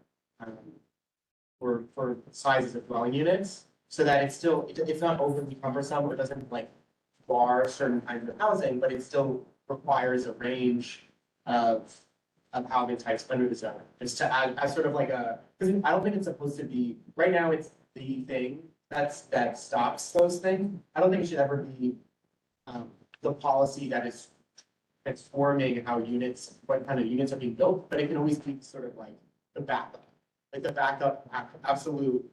sizes of dwelling units, so that it's not overly cumbersome. It doesn't like bar certain kinds of housing, but it still requires a range of housing types under the zone. Just to add as sort of like because I don't think it's supposed to be, right now it's the thing that stops those things. I don't think it should ever be the policy that is transforming how what kind of units are being built, but it can always be sort of like the backup, absolute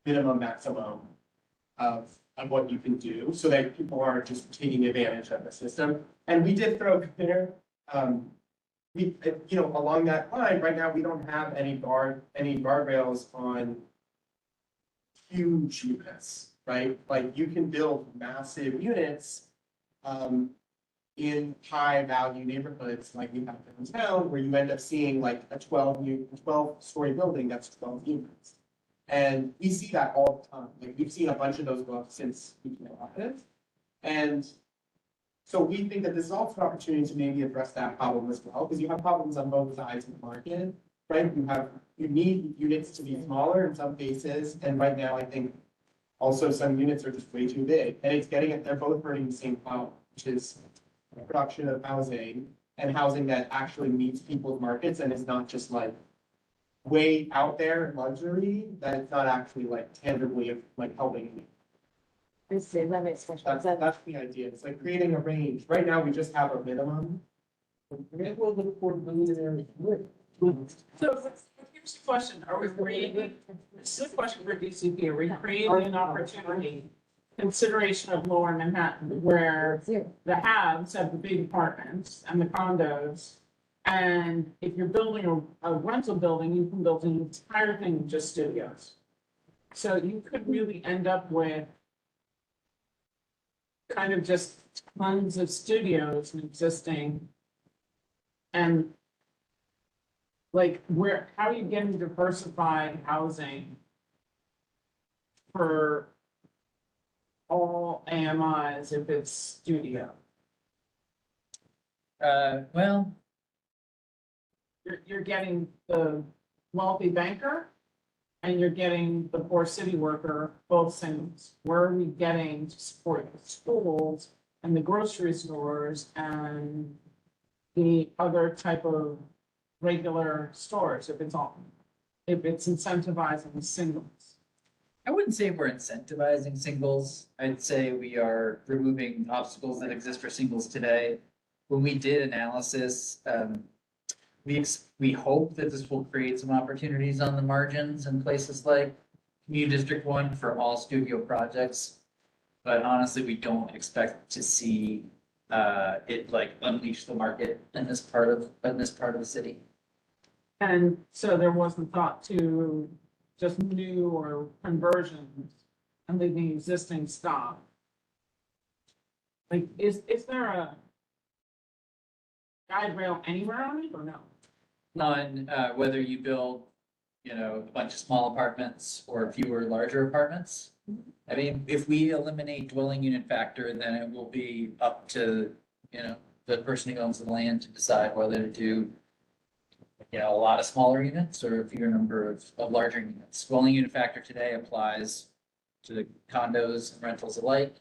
minimum maximum of what you can do, so that people aren't just taking advantage of the system. And we did throw there, along that line, right now, we don't have any guardrails on huge units, right? Like you can build massive units, in high value neighborhoods like we have downtown, where you end up seeing like a 12-story building that's 12 units. And we see that all the time. Like we've seen a bunch of those go up since we came out of it. And so we think that this is also an opportunity to maybe address that problem as well, because you have problems on both sides of the market, right? You need units to be smaller in some cases, and right now I think also some units are just way too big, and they're both hurting the same problem, which is production of housing, and housing that actually meets people's markets and is not just like way out there in luxury, that it's not actually like tangibly like helping. That makes sense. That's the idea. It's like creating a range. Right now, we just have a minimum. Maybe we'll look for millionaire. So here's the question, are we creating, this is a question for DCP, are we creating an opportunity, consideration of lower Manhattan, where the haves have the big apartments and the condos, and if you're building a rental building, you can build an entire thing with just studios. So you could really end up with kind of just tons of studios existing. And like, how are you getting diversified housing for all AMIs if it's studio? Well, You're getting the wealthy banker and you're getting the poor city worker, both singles. Where are we getting to support the schools and the grocery stores and the other type of regular stores if it's incentivizing singles? I wouldn't say we're incentivizing singles. I'd say we are removing obstacles that exist for singles today. When we did analysis, we hope that this will create some opportunities on the margins in places like Community District 1 for all studio projects. But honestly, we don't expect to see it like unleash the market in this part of the city. And so there wasn't thought to just new or conversions and leaving existing stock. Like, is there a guide rail anywhere on it or no? On whether you build, a bunch of small apartments or fewer larger apartments. I mean, if we eliminate dwelling unit factor, then it will be up to, the person who owns the land to decide whether to do, a lot of smaller units or a fewer number of larger units. Dwelling unit factor today applies to the condos and rentals alike.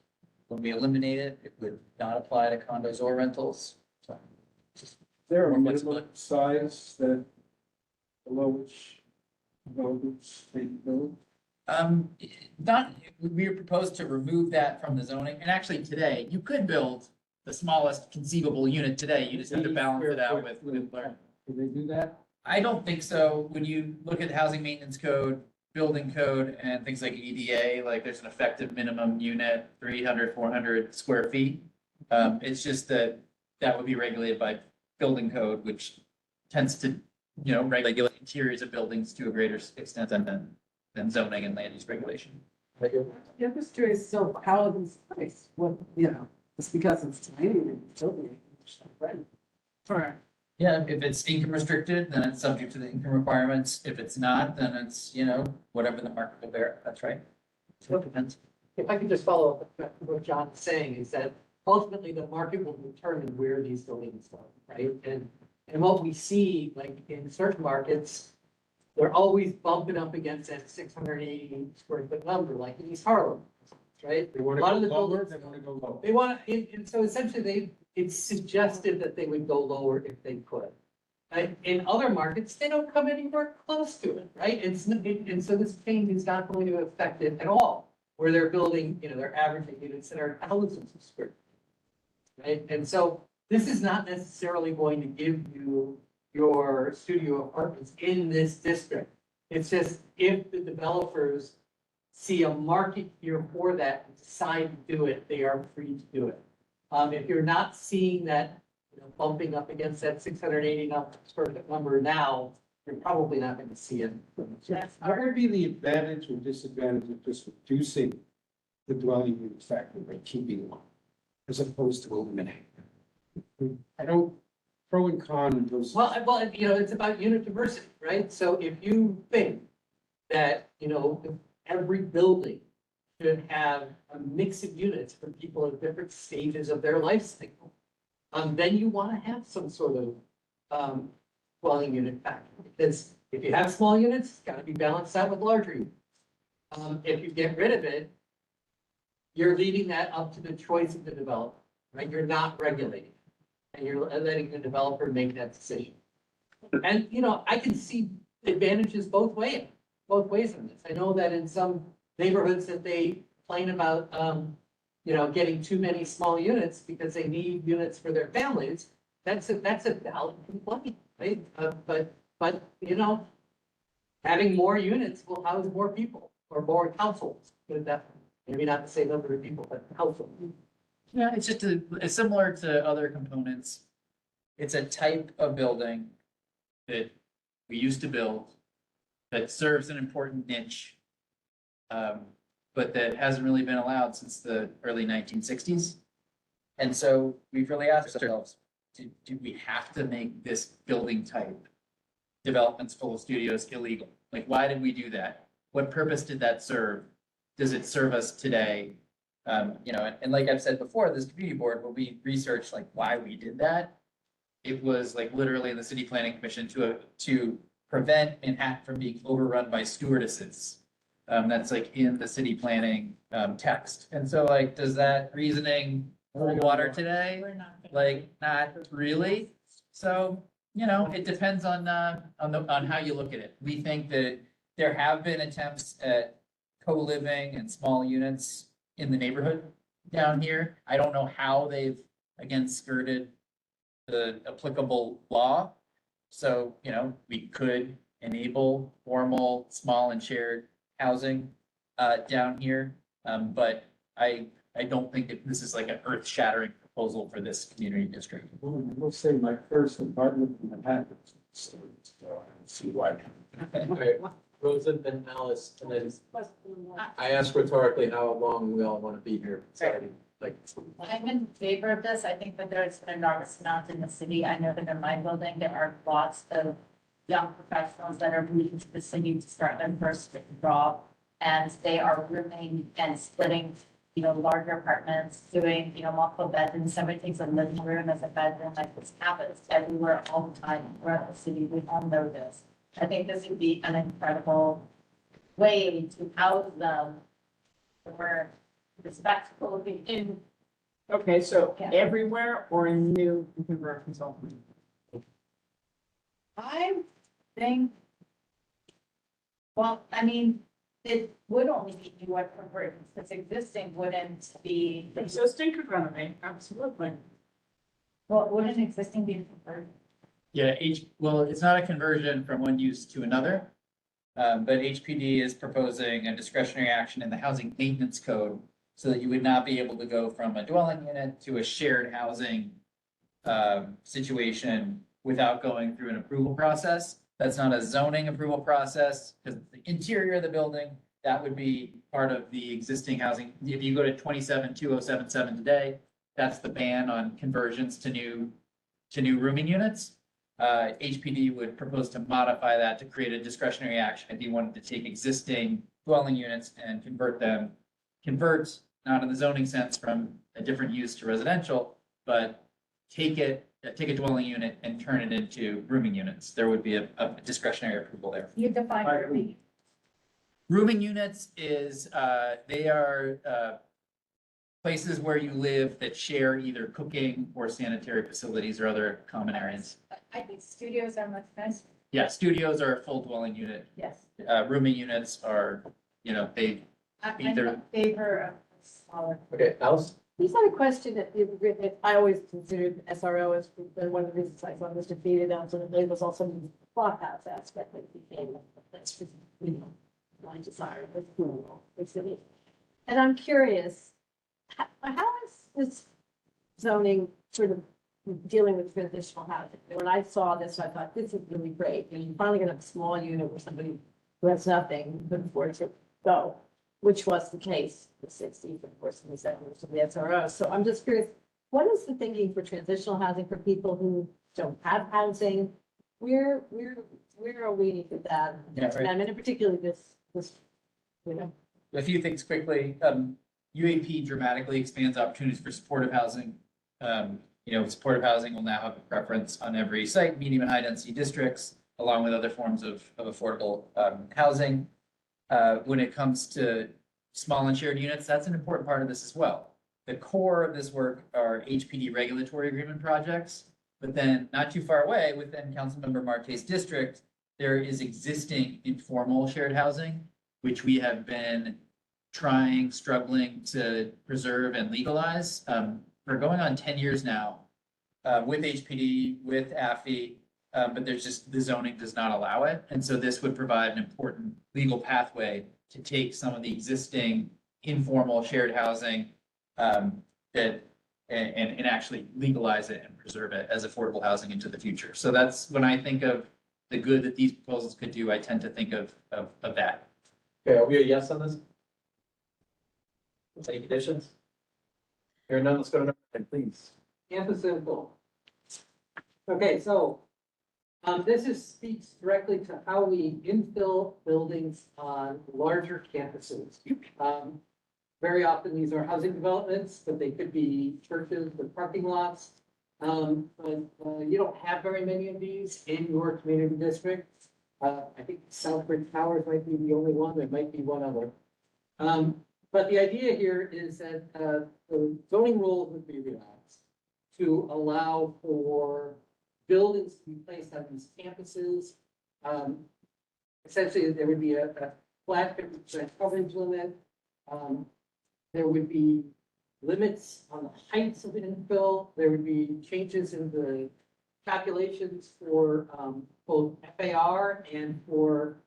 When we eliminate it, it would not apply to condos or rentals. So, Is there a more minimum flexibility. size that below which buildings they build? We proposed to remove that from the zoning, and actually today, you could build the smallest conceivable unit today, you just have to balance it out with. Do they do that? I don't think so. When you look at the housing maintenance code, building code, and things like EDA, like there's an effective minimum unit, 300, 400 square feet. It's just that would be regulated by building code, which tends to, regulate interiors of buildings to a greater extent than zoning and land use regulation. I'm just curious, so how are these priced? What, it's because it's tiny and building, right? Correct. Yeah, if it's income restricted, then it's subject to the income requirements. If it's not, then it's, whatever the market will bear. That's right. So it depends. If I could just follow up with what John is saying, is that ultimately the market will determine where these buildings go, right? And what we see, like in certain markets, they're always bumping up against that 680 square foot number, like in East Harlem, right? They want A to lot go of the lower, buildings- they want to go lower. They want, and so essentially it's suggested that they would go lower if they could. Right? In other markets, they don't come anywhere close to it, right? And so this change is not going to affect it at all, where they're building, they're averaging units that are thousands of square feet. Right? And so this is not necessarily going to give you your studio apartments in this district. It's just if the developers see a market here for that and decide to do it, they are free to do it. If you're not seeing that, bumping up against that 680 square foot number now, you're probably not going to see it. What would be the advantage or disadvantage of just reducing the dwelling unit factor by keeping one as opposed to eliminating? I don't, pro and con in those. Well, it's about unit diversity, right? So if you think that, every building should have a mix of units for people at different stages of their life cycle, then you want to have some sort of dwelling unit factor. Because if you have small units, it's got to be balanced out with larger units. If you get rid of it, you're leaving that up to the choice of the developer, right? You're not regulating. And you're letting the developer make that decision. And, I can see advantages both ways on this. I know that in some neighborhoods that they complain about, getting too many small units because they need units for their families. That's a valid complaint, right? But having more units will house more people or more households. Put it that way. Maybe not the same number of people, but households. Yeah, it's just it's similar to other components. It's a type of building that we used to build that serves an important niche, but that hasn't really been allowed since the early 1960s. And so we've really asked ourselves, do we have to make this building type, developments full of studios, illegal? Like, why did we do that? What purpose did that serve? Does it serve us today? You know, and like I've said before, this community board, when we researched like why we did that, it was like literally in the city planning commission to prevent Manhattan from being overrun by stewardesses. That's like in the city planning text. And so like, does that reasoning hold water today? Like, not really. So, you know, it depends on how you look at it. We think that there have been attempts at co-living and small units in the neighborhood down here. I don't know how they've, again, skirted the applicable law. So, you know, we could enable formal, small and shared housing down here. But I don't think that this is like an earth-shattering proposal for this community district. We'll say my first apartment in Manhattan. So I don't see why. Okay, Rosa, then Alice, and then I asked rhetorically how long we all want to be here. Sorry, like. I'm in favor of this. I think that there's an enormous amount in the city. I know that in my building, there are lots of young professionals that are moving to the city to start their first job. And they are rooming and splitting, you know, larger apartments, doing, you know, multiple bedrooms. Somebody takes a living room as a bedroom. Like this happens everywhere all the time throughout the city. We all know this. I think this would be an incredible way to house them for respectful in. Okay, so Yeah. everywhere or in new conversions only? I think, well, I mean, it would only be new conversions, because existing wouldn't be. Existing could renovate, absolutely. Well, wouldn't existing be converted? Yeah, well, it's not a conversion from one use to another. But HPD is proposing a discretionary action in the housing maintenance code so that you would not be able to go from a dwelling unit to a shared housing situation without going through an approval process. That's not a zoning approval process, because the interior of the building, that would be part of the existing housing. If you go to 27277 today, that's the ban on conversions to new rooming units. HPD would propose to modify that to create a discretionary action if you wanted to take existing dwelling units and convert, not in the zoning sense from a different use to residential, but take a dwelling unit and turn it into rooming units. There would be a discretionary approval there. You define rooming. Rooming units is, they are places where you live that share either cooking or sanitary facilities or other common areas. I think studios are much nicer. Yeah, studios are a full dwelling unit. Yes. Rooming units are, you know, they I'm either. in favor of smaller. Okay, Alice? Just had a question that I always considered SRO as one of the reasons I thought was defeated on sort of it was also the flophouse aspect that became that's just, you know, my desire was cool, the city. And I'm curious, how is this zoning sort of dealing with transitional housing? When I saw this, I thought this is really great. And you're finally gonna have a small unit where somebody who has nothing could afford to go, which was the case in the 60s, of course, in the 70s of the SRO. So I'm just curious, what is the thinking for transitional housing for people who don't have housing? Where are we with that? Yeah, right. And in particular, this, you know. A few things quickly. UAP dramatically expands opportunities for supportive housing. You know, supportive housing will now have a preference on every site, medium and high density districts, along with other forms of affordable housing. When it comes to small and shared units, that's an important part of this as well. The core of this work are HPD regulatory agreement projects, but then not too far away within Councilmember Marte's district, there is existing informal shared housing, which we have been struggling to preserve and legalize for going on 10 years now with HPD, with AFI, but there's just, the zoning does not allow it. And so this would provide an important legal pathway to take some of the existing informal shared housing and actually legalize it and preserve it as affordable housing into the future. So that's when I think of the good that these proposals could do, I tend to think of that. Okay, are we a yes on this? Any conditions? Hearing none, let's go to number 10, please. Campus info. Okay, so, this speaks directly to how we infill buildings on larger campuses. Very often, these are housing developments, but they could be churches with parking lots. But you don't have very many of these in your community district. I think Southbridge Towers might be the only one, there might be one other. But the idea here is that the zoning rules would be relaxed to allow for buildings to be placed on these campuses. Essentially, there would be a flat 50% coverage limit. There would be limits on the heights of infill. There would be changes in the calculations for both FAR and for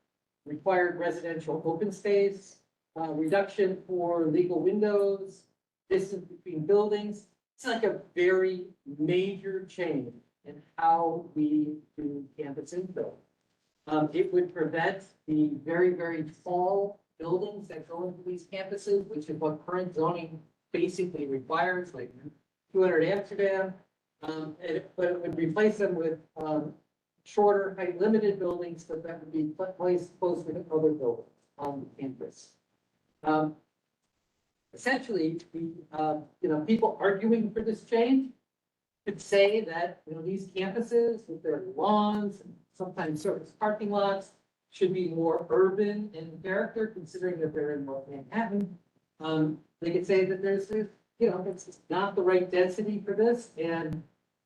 required residential open space, reduction for legal windows, distance between buildings. It's like a very major change in how we do campus infill. It would prevent the very, very tall buildings that go into these campuses, which is what current zoning basically requires, like 200 Amsterdam. But it would replace them with shorter, height limited buildings, but that would be placed closer to other buildings on the campus. Essentially, people arguing for this change could say that, these campuses with their lawns and sometimes surface parking lots should be more urban in character, considering that they're in North Manhattan. They could say that there's it's not the right density for this, and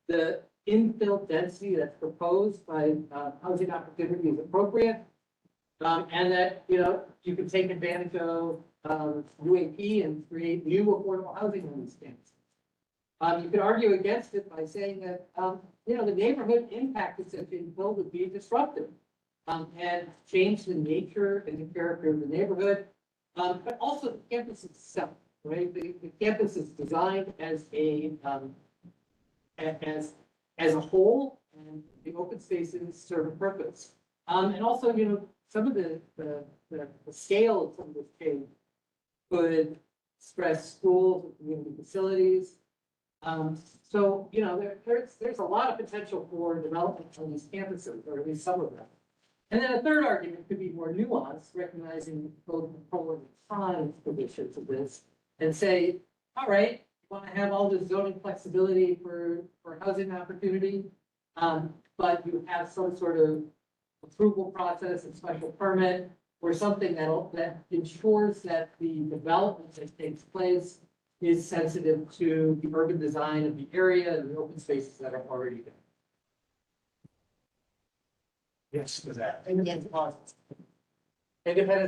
the infill density that's proposed by Housing Opportunity is appropriate. And that, you can take advantage of UAP and create new affordable housing on these campuses. You could argue against it by saying that, the neighborhood impact of such infill would be disruptive and change the nature and the character of the neighborhood, but also the campus itself, right? The campus is designed as a whole, and the open spaces serve a purpose. And also, some of the scale of some of this change could stress schools and community facilities. So, there's a lot of potential for development on these campuses, or at least some of them. And then a third argument could be more nuanced, recognizing both the pro and con conditions of this, and say, all right, you want to have all this zoning flexibility for Housing Opportunity, but you have some sort of approval process and special permit or something that ensures that the development that takes place is sensitive to the urban design of the area and the open spaces that are already there. Yes, to that. Independence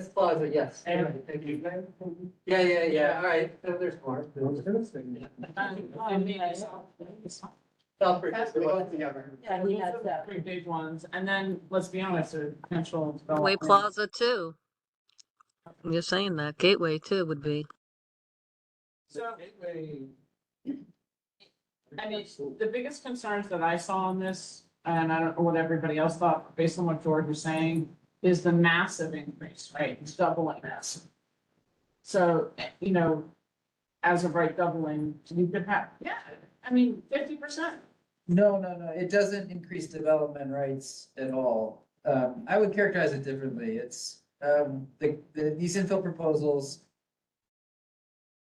Plaza, yes. Thank you. Yeah, all right, so there's more. Yeah, we had that. Three big ones, and then, let's be honest, there's potential Gateway development. Plaza too. You're saying that Gateway too would be. So, I mean, the biggest concerns that I saw on this, and I don't know what everybody else thought, based on what George was saying, is the massive increase, right? It's doubling massive. So, as of right doubling, you could have, 50%. No, it doesn't increase development rights at all. I would characterize it differently. It's, these infill proposals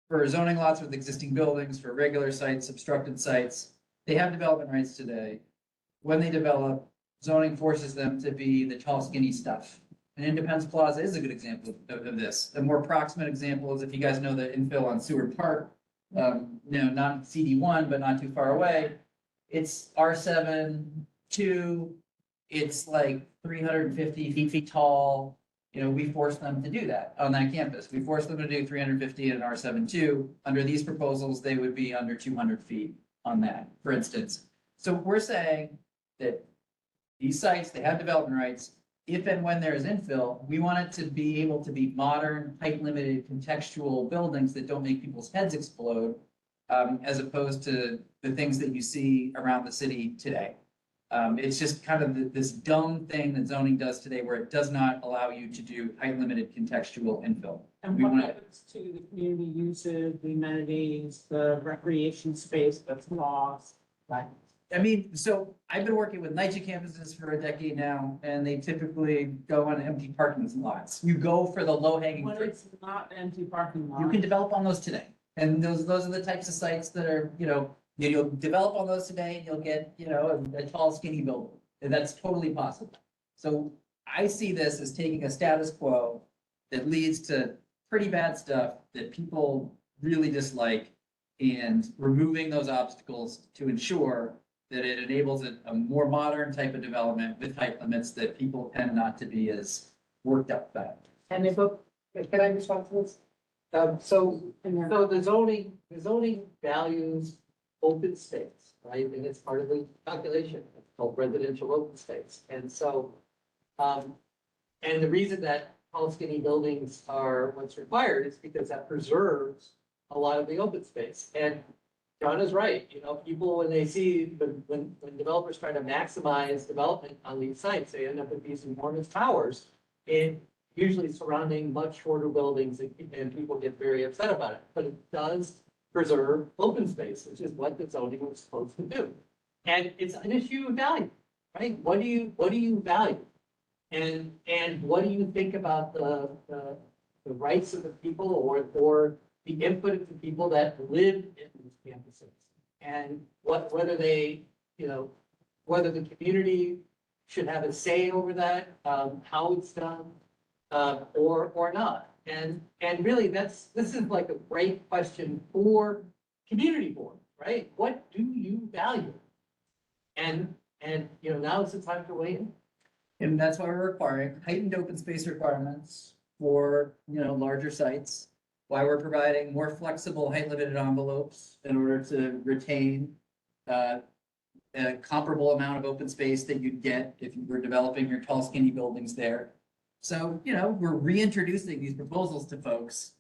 for zoning lots with existing buildings, for regular sites, obstructed sites, they have development rights today. When they develop, zoning forces them to be the tall, skinny stuff. And Independence Plaza is a good example of this. The more proximate example is if you guys know the infill on Seward Park, not CD1, but not too far away. It's R7-2, it's like 350 feet tall. We force them to do that on that campus. We force them to do 350 in an R7-2. Under these proposals, they would be under 200 feet on that, for instance. So we're saying that these sites, they have development rights. If and when there is infill, we want it to be able to be modern, height-limited, contextual buildings that don't make people's heads explode, as opposed to the things that you see around the city today. It's just kind of this dumb thing that zoning does today where it does not allow you to do height-limited contextual infill. And We what wanna- happens to the community uses, the amenities, the recreation space that's lost? I mean, so I've been working with NYCHA campuses for a decade now, and they typically go on empty parking lots. You go for the low hanging When fruit. it's not empty parking lot. You can develop on those today. And those are the types of sites that are, you'll develop on those today and you'll get, a tall skinny building. And that's totally possible. So I see this as taking a status quo that leads to pretty bad stuff that people really dislike and removing those obstacles to ensure that it enables a more modern type of development with height limits that people tend not to be as worked up about. And if, can I respond to this? So the zoning values open space, right? And it's part of the calculation, it's called residential open space. And so, and the reason that tall skinny buildings are what's required is because that preserves a lot of the open space. And John is right, people, when they see, when developers try to maximize development on these sites, they end up with these enormous towers. And usually surrounding much shorter buildings, and people get very upset about it. But it does preserve open space, which is what the zoning was supposed to do. And it's an issue of value, right? What do you value? And what do you think about the rights of the people or the input of the people that live in these campuses? And whether they, whether the community should have a say over that, how it's done, or not. And really this is like a great question for community board, right? What do you value? And now is the time to weigh in. And that's why we're requiring heightened open space requirements for, larger sites. Why we're providing more flexible height limited envelopes in order to retain a comparable amount of open space that you'd get if you were developing your tall skinny buildings there. So, we're reintroducing these proposals to folks.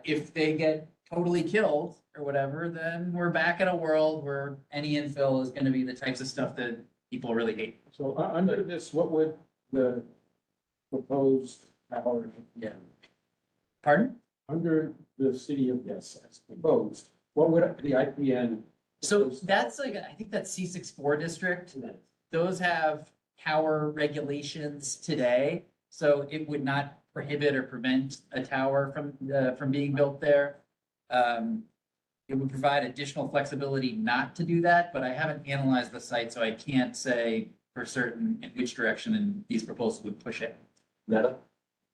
If they get totally killed or whatever, then we're back in a world where any infill is gonna be the types of stuff that people really hate. So under this, what would the proposed tower? Yeah. Pardon? Under the city of, yes, as proposed, what would the IPN? So that's I think that's C64 district. Those have tower regulations today. So it would not prohibit or prevent a tower from being built there. It would provide additional flexibility not to do that, but I haven't analyzed the site, so I can't say for certain in which direction and these proposals would push it. Netta?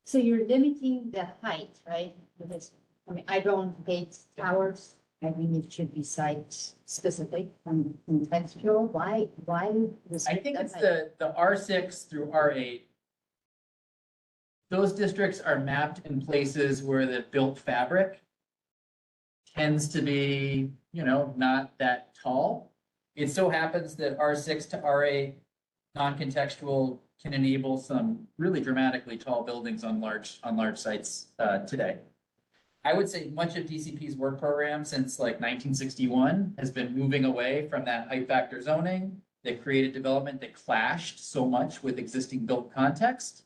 So you're limiting the height, right? Because, I don't hate towers. I think it should be site specific and contextual. Why? I restrict think the it's height? the R6 through R8. Those districts are mapped in places where the built fabric tends to be, not that tall. It so happens that R6 to R8 non-contextual can enable some really dramatically tall buildings on large sites today. I would say much of DCP's work program since like 1961 has been moving away from that height factor zoning that created development that clashed so much with existing built context.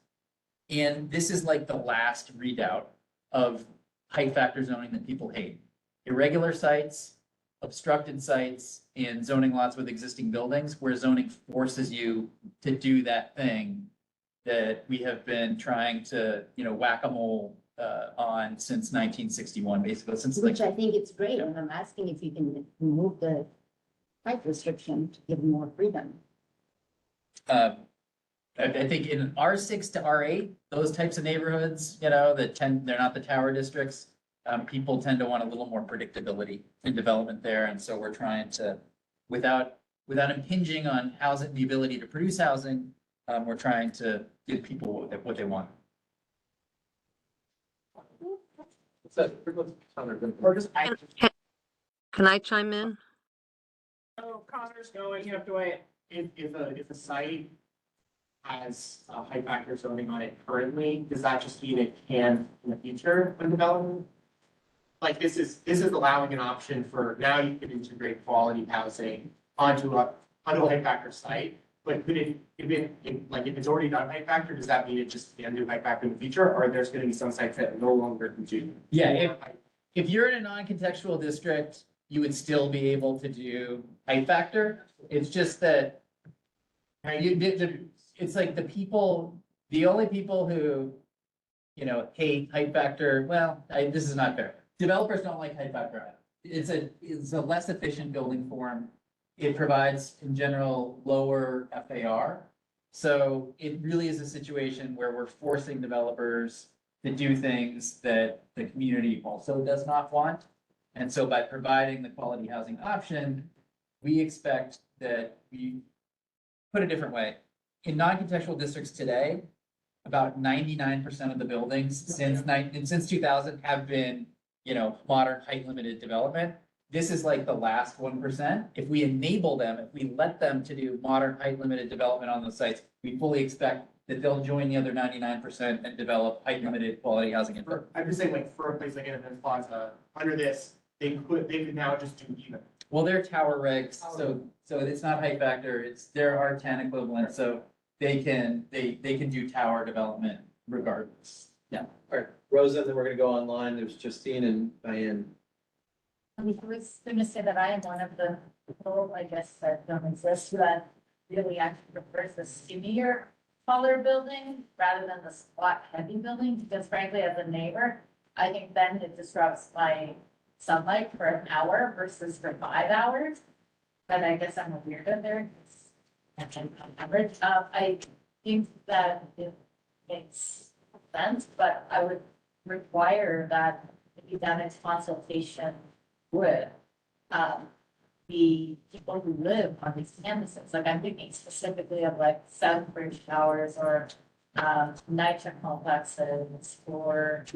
And this is like the last redoubt of height factor zoning that people hate. Irregular sites, obstructed sites, and zoning lots with existing buildings where zoning forces you to do that thing that we have been trying to, whack-a-mole on since 1961, basically, since like. Which I think it's great, and I'm asking if you can remove the height restriction to give more freedom. I think in R6 to R8, those types of neighborhoods, they're not the tower districts. People tend to want a little more predictability in development there, and so we're trying to, without impinging on housing, the ability to produce housing, we're trying to give people what they want. Can I chime in? So Connor's going, you have to wait, if a site has a high factor zoning on it currently, does that just mean it can in the future when development? Like this is allowing an option for now you can integrate quality housing onto a high factor site, but could it, if it's already done height factor, does that mean it just can do height factor in the future, or there's gonna be some sites that no longer can do? Yeah, if you're in a non-contextual district, you would still be able to do height factor. It's just that it's like the only people who, hate height factor, well, this is not fair. Developers don't like height factor either. It's a less efficient building form. It provides, in general, lower FAR. So it really is a situation where we're forcing developers to do things that the community also does not want. And so by providing the quality housing option, we expect that put a different way, in non-contextual districts today, about 99% of the buildings since 2000 have been, modern height limited development. This is like the last 1%. If we enable them, if we let them to do modern height limited development on those sites, we fully expect that they'll join the other 99% and develop height limited quality housing. I'm just saying, like, for a place like Independence Plaza, under this, they could now just do even. Well, they're tower regs, so it's not height factor, they're R10 equivalent, so they can do tower development regardless. Yeah. All right, Rosa, then we're gonna go online. There's Justine and Diane. I was gonna say that I am one of the people, I guess, that don't exist, that really actually prefers the skinnier, taller building rather than the squat heavy building, because frankly, as a neighbor, I think then it disrupts my sunlight for an hour versus for 5 hours. But I guess I'm a weirdo there. Average. I think that it makes sense, but I would require that it be done in consultation with the people who live on these campuses. Like I'm thinking specifically of like Southbridge Towers or NYCHA complexes, or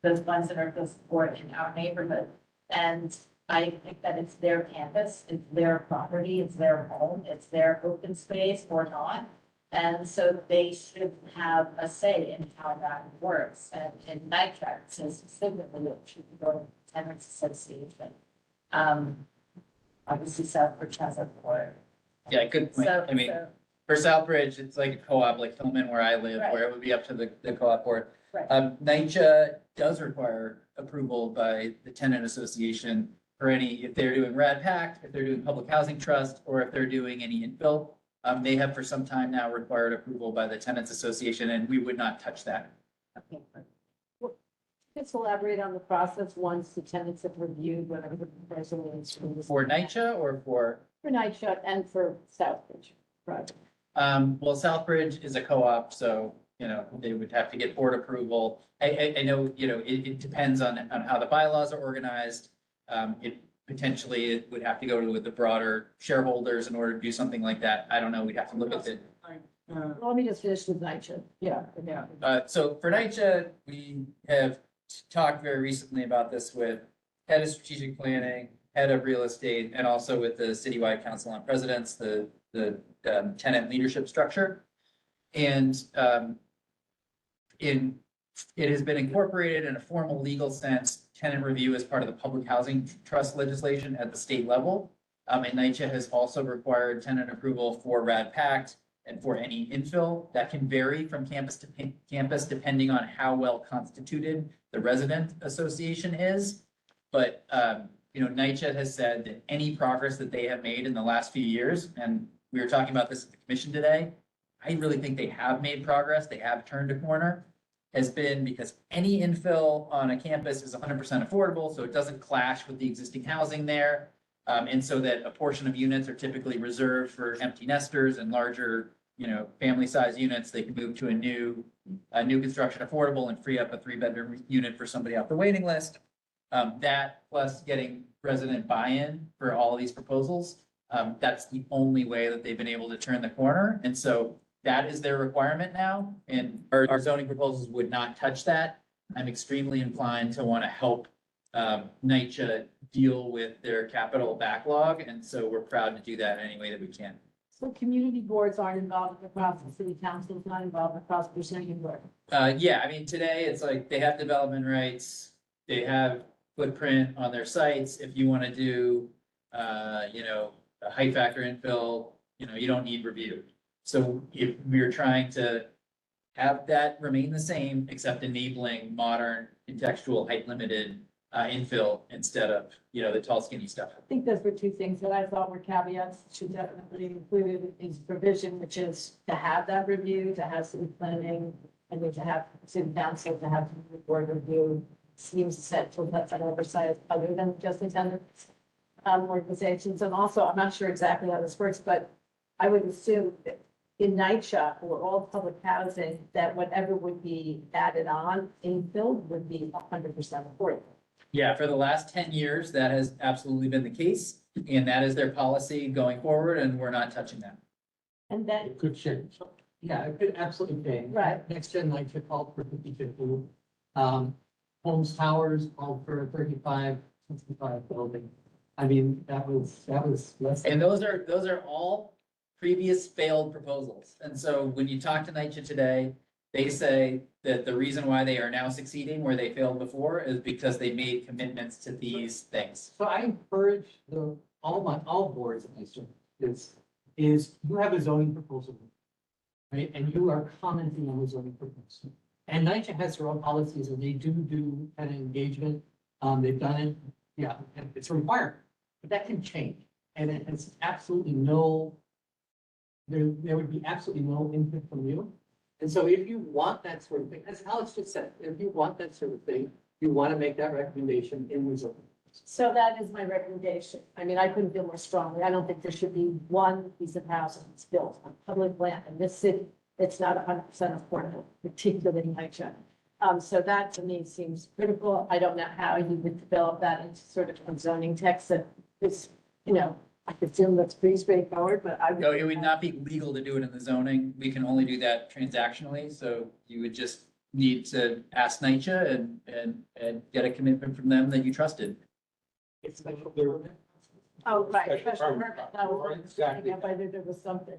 those ones that are close in our neighborhood. And I think that it's their campus, it's their property, it's their home, it's their open space or not. And so they should have a say in how that works. And in NYCHA, says specifically it should go to tenants association. Obviously Southbridge has a board. Yeah, good point. So- I mean, for Southbridge, it's like a co-op, like Hillman where I live, where it would be up to the co-op board. Right. NYCHA does require approval by the tenant association for if they're doing RAD Pact, if they're doing public housing trust, or if they're doing any infill. They have for some time now required approval by the tenants association, and we would not touch that. Okay. Just elaborate on the process once the tenants have reviewed whatever the proposal is. For NYCHA or for? For NYCHA and for Southbridge, right? Well, Southbridge is a co-op, so, they would have to get board approval. I know, it depends on how the bylaws are organized. It would have to go to the broader shareholders in order to do something like that. I don't know. We'd have to look at it. Let me just finish with NYCHA. Yeah. So for NYCHA, we have talked very recently about this with head of strategic planning, head of real estate, and also with the citywide council on presidents, the tenant leadership structure. And it has been incorporated in a formal legal sense, tenant review as part of the public housing trust legislation at the state level. And NYCHA has also required tenant approval for RAD Pact and for any infill. That can vary from campus to campus depending on how well constituted the resident association is. But, NYCHA has said that any progress that they have made in the last few years, and we were talking about this at the commission today, I really think they have made progress. They have turned a corner. Has been because any infill on a campus is 100% affordable, so it doesn't clash with the existing housing there. And so that a portion of units are typically reserved for empty nesters and larger, family size units. They can move to a new construction affordable and free up a 3-bedroom unit for somebody off the waiting list. That plus getting resident buy-in for all of these proposals. That's the only way that they've been able to turn the corner. And so that is their requirement now, and our zoning proposals would not touch that. I'm extremely inclined to want to help NYCHA deal with their capital backlog, and so we're proud to do that in any way that we can. So community boards aren't involved in the process, city council is not involved in the process, you're saying board. Yeah, I mean, today it's like they have development rights, they have footprint on their sites. If you want to do, a height factor infill, you don't need review. So if we're trying to have that remain the same, except enabling modern contextual height limited infill instead of, the tall skinny stuff. I think those were two things that I thought were caveats should definitely included is provision, which is to have that review, to have city planning, and then to have city council, to have the board review. Seems essential, that's an oversight other than just attendance organizations. And also, I'm not sure exactly how this works, but I would assume that in NYCHA or all public housing, that whatever would be added on infill would be 100% affordable. Yeah, for the last 10 years, that has absolutely been the case, and that is their policy going forward, and we're not touching that. And then, It could change. Yeah, it could absolutely change. Right. Next gen NYCHA called for 50-50. Holmes Towers called for a 35-65 building. I mean, that was less. And those are all previous failed proposals. And so when you talk to NYCHA today, they say that the reason why they are now succeeding where they failed before is because they made commitments to these things. So I encourage all boards in NYCHA is you have a zoning proposal, right? And you are commenting on the zoning proposal. And NYCHA has their own policies and they do an engagement. They've done it, yeah, and it's a requirement, but that can change. And it has absolutely there would be absolutely no input from you. And so if you want that sort of thing, as Alex just said, if you want that sort of thing, you want to make that recommendation in the zoning. so that is my recommendation. I mean, I couldn't feel more strongly. I don't think there should be one piece of housing that's built on public land in this city. It's not 100% affordable, particularly in NYCHA. So that to me seems critical. I don't know how you would develop that into sort of a zoning text that is, I presume that's pretty straightforward, but I. No, it would not be legal to do it in the zoning. We can only do that transactionally, so you would just need to ask NYCHA and get a commitment from them that you trusted. It's special permit. Oh, right. Special Special permit. permit. That was Right, exactly. if I knew there was something.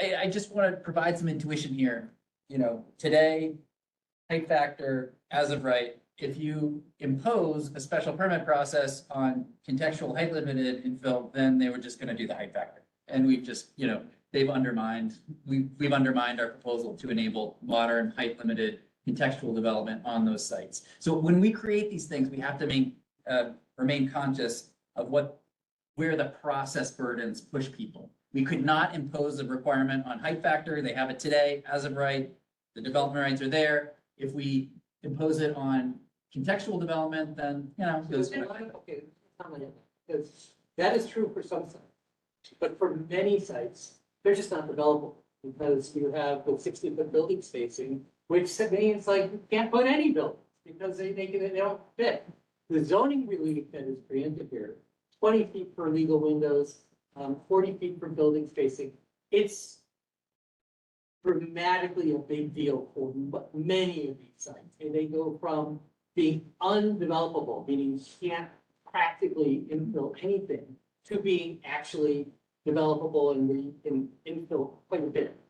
I just want to provide some intuition here. Today, height factor, as of right, if you impose a special permit process on contextual height limited infill, then they were just going to do the height factor. And we've just, we've undermined our proposal to enable modern height limited contextual development on those sites. So when we create these things, we have to remain conscious of where the process burdens push people. We could not impose a requirement on height factor. They have it today as of right. The development rights are there. If we impose it on contextual development, then, Okay, because that is true for some sites. But for many sites, they're just not developable because you have the 60-foot building spacing, which means like you can't put any buildings because they don't fit. The zoning relief that is granted here, 20 feet for legal windows, 40 feet for building spacing. It's dramatically a big deal for many of these sites. And they go from being undevelopable, meaning you can't practically infill anything, to being actually developable and infill quite a bit.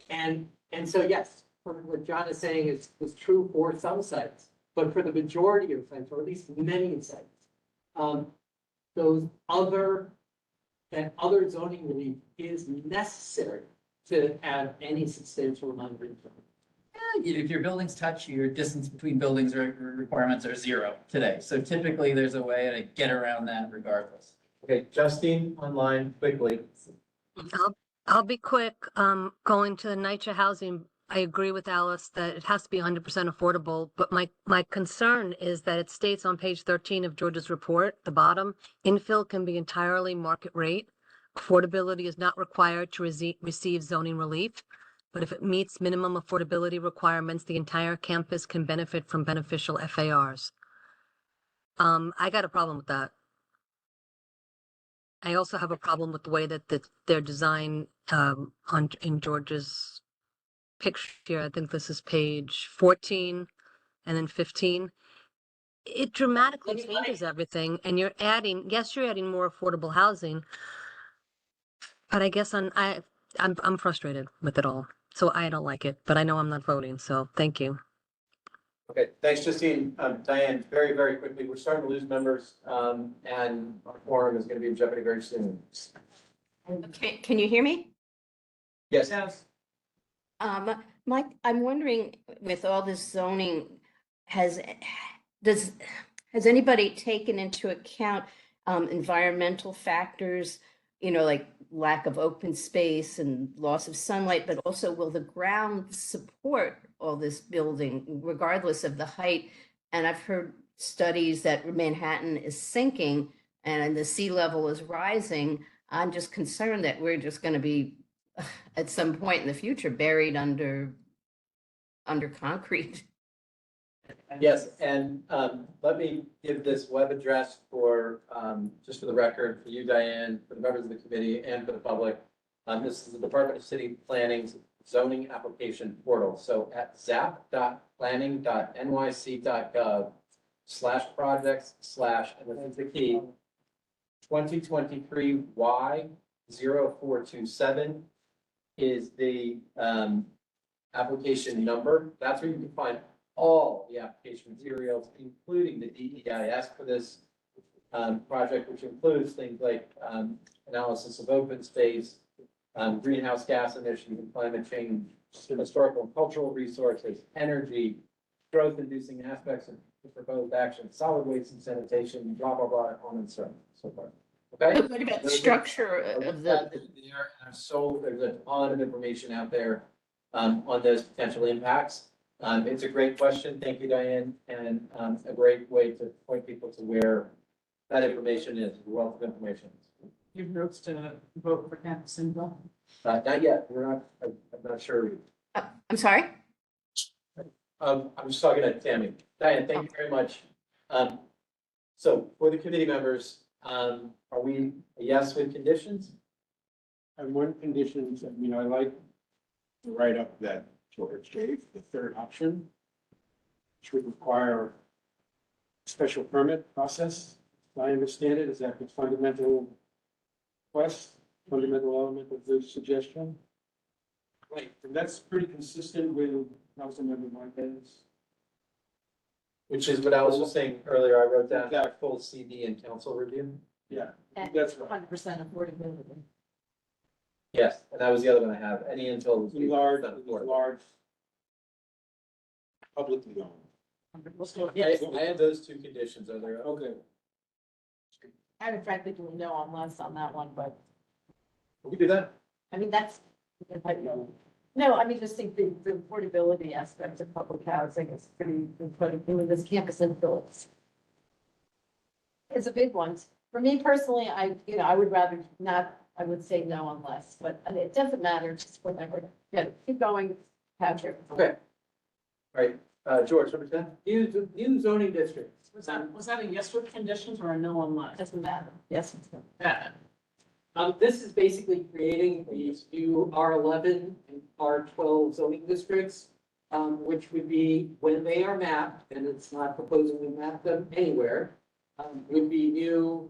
And so, yes, what John is saying is true for some sites, but for the majority of sites, or at least many sites, that other zoning relief is necessary to have any substantial amount of infill. if your buildings touch, your distance between buildings requirements are 0 today. So typically there's a way to get around that regardless. Okay, Justine, online quickly. I'll be quick. Going to the NYCHA housing, I agree with Alice that it has to be 100% affordable, but my concern is that it states on page 13 of George's report, the bottom, infill can be entirely market rate. Affordability is not required to receive zoning relief, but if it meets minimum affordability requirements, the entire campus can benefit from beneficial FARs. I got a problem with that. I also have a problem with the way that their design in George's picture. I think this is page 14 and then 15. It dramatically changes everything, and you're adding more affordable housing, but I guess I'm frustrated with it all, so I don't like it. But I know I'm not voting, so thank you. Okay, thanks, Justine. Diane, very, very quickly, we're starting to lose members, and our forum is going to be in jeopardy very soon. Okay, can you hear me? Yes. Mike, I'm wondering with all this zoning, has, has anybody taken into account environmental factors, you know, like lack of open space and loss of sunlight, but also will the ground support all this building regardless of the height? And I've heard studies that Manhattan is sinking and the sea level is rising. I'm just concerned that we're just going to be at some point in the future buried under concrete. Yes, and let me give this web address for, just for the record, for you, Diane, for the members of the committee, and for the public. This is the Department of City Planning's zoning application portal. So at zap.planning.nyc.gov/projects/ and this is the key, 2023 Y0427 is the application number. That's where you can find all the application materials, including the DEIS for this project, which includes things like analysis of open space, greenhouse gas emissions and climate change, historical and cultural resources, energy, growth-inducing aspects of the proposed action, solid waste and sanitation, blah, blah, blah, on and so forth. Okay? What about the structure of the? There's a ton of information out there on those potential impacts. It's a great question. Thank you, Diane, and a great way to point people to where that information is, a wealth of information. Your notes to vote for campus syndrome? Not yet. I'm not sure. I'm sorry? I'm just talking to Tammy. Diane, thank you very much. So for the committee members, are we a yes with conditions? I have one condition, I like the write-up that George gave, the third option, which would require a special permit process. If I understand it, is that the fundamental fundamental element of the suggestion? Right, and that's pretty consistent with Councilmember Marquez. Which is what I was just saying earlier. I wrote down that full CD and council review. Yeah, that's right. 100% affordability. Yes, and that was the other one I have. Any until. Large publicly owned. I had those two conditions. Are there? Okay. I would frankly do no on less on that one, but We can do that. I mean, that's. No, I mean, just think the affordability aspect of public housing is pretty important. I mean, this campus influence is a big one. For me personally, I would rather not, I would say no on less, but it doesn't matter, just whatever. Yeah, keep going, Patrick. Okay. All right, George, number 10. New zoning districts. Was that a yes with conditions or a no on less? Doesn't matter. Yes. Yeah. This is basically creating these new R11 and R12 zoning districts, which would be, when they are mapped, and it's not proposing to map them anywhere, would be new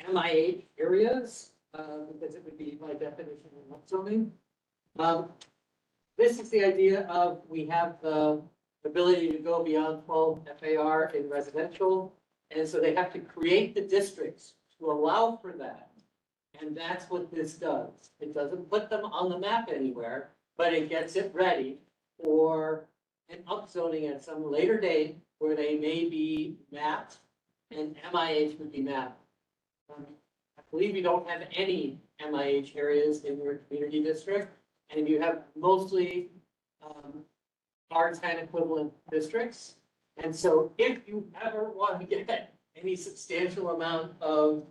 MIH areas, because it would be by definition of zoning. This is the idea of, we have the ability to go beyond 12 FAR in residential, and so they have to create the districts to allow for that. And that's what this does. It doesn't put them on the map anywhere, but it gets it ready for an upzoning at some later date where they may be mapped and MIH would be mapped. I believe you don't have any MIH areas in your community district, and you have mostly R10 equivalent districts. And so if you ever want to get any substantial amount of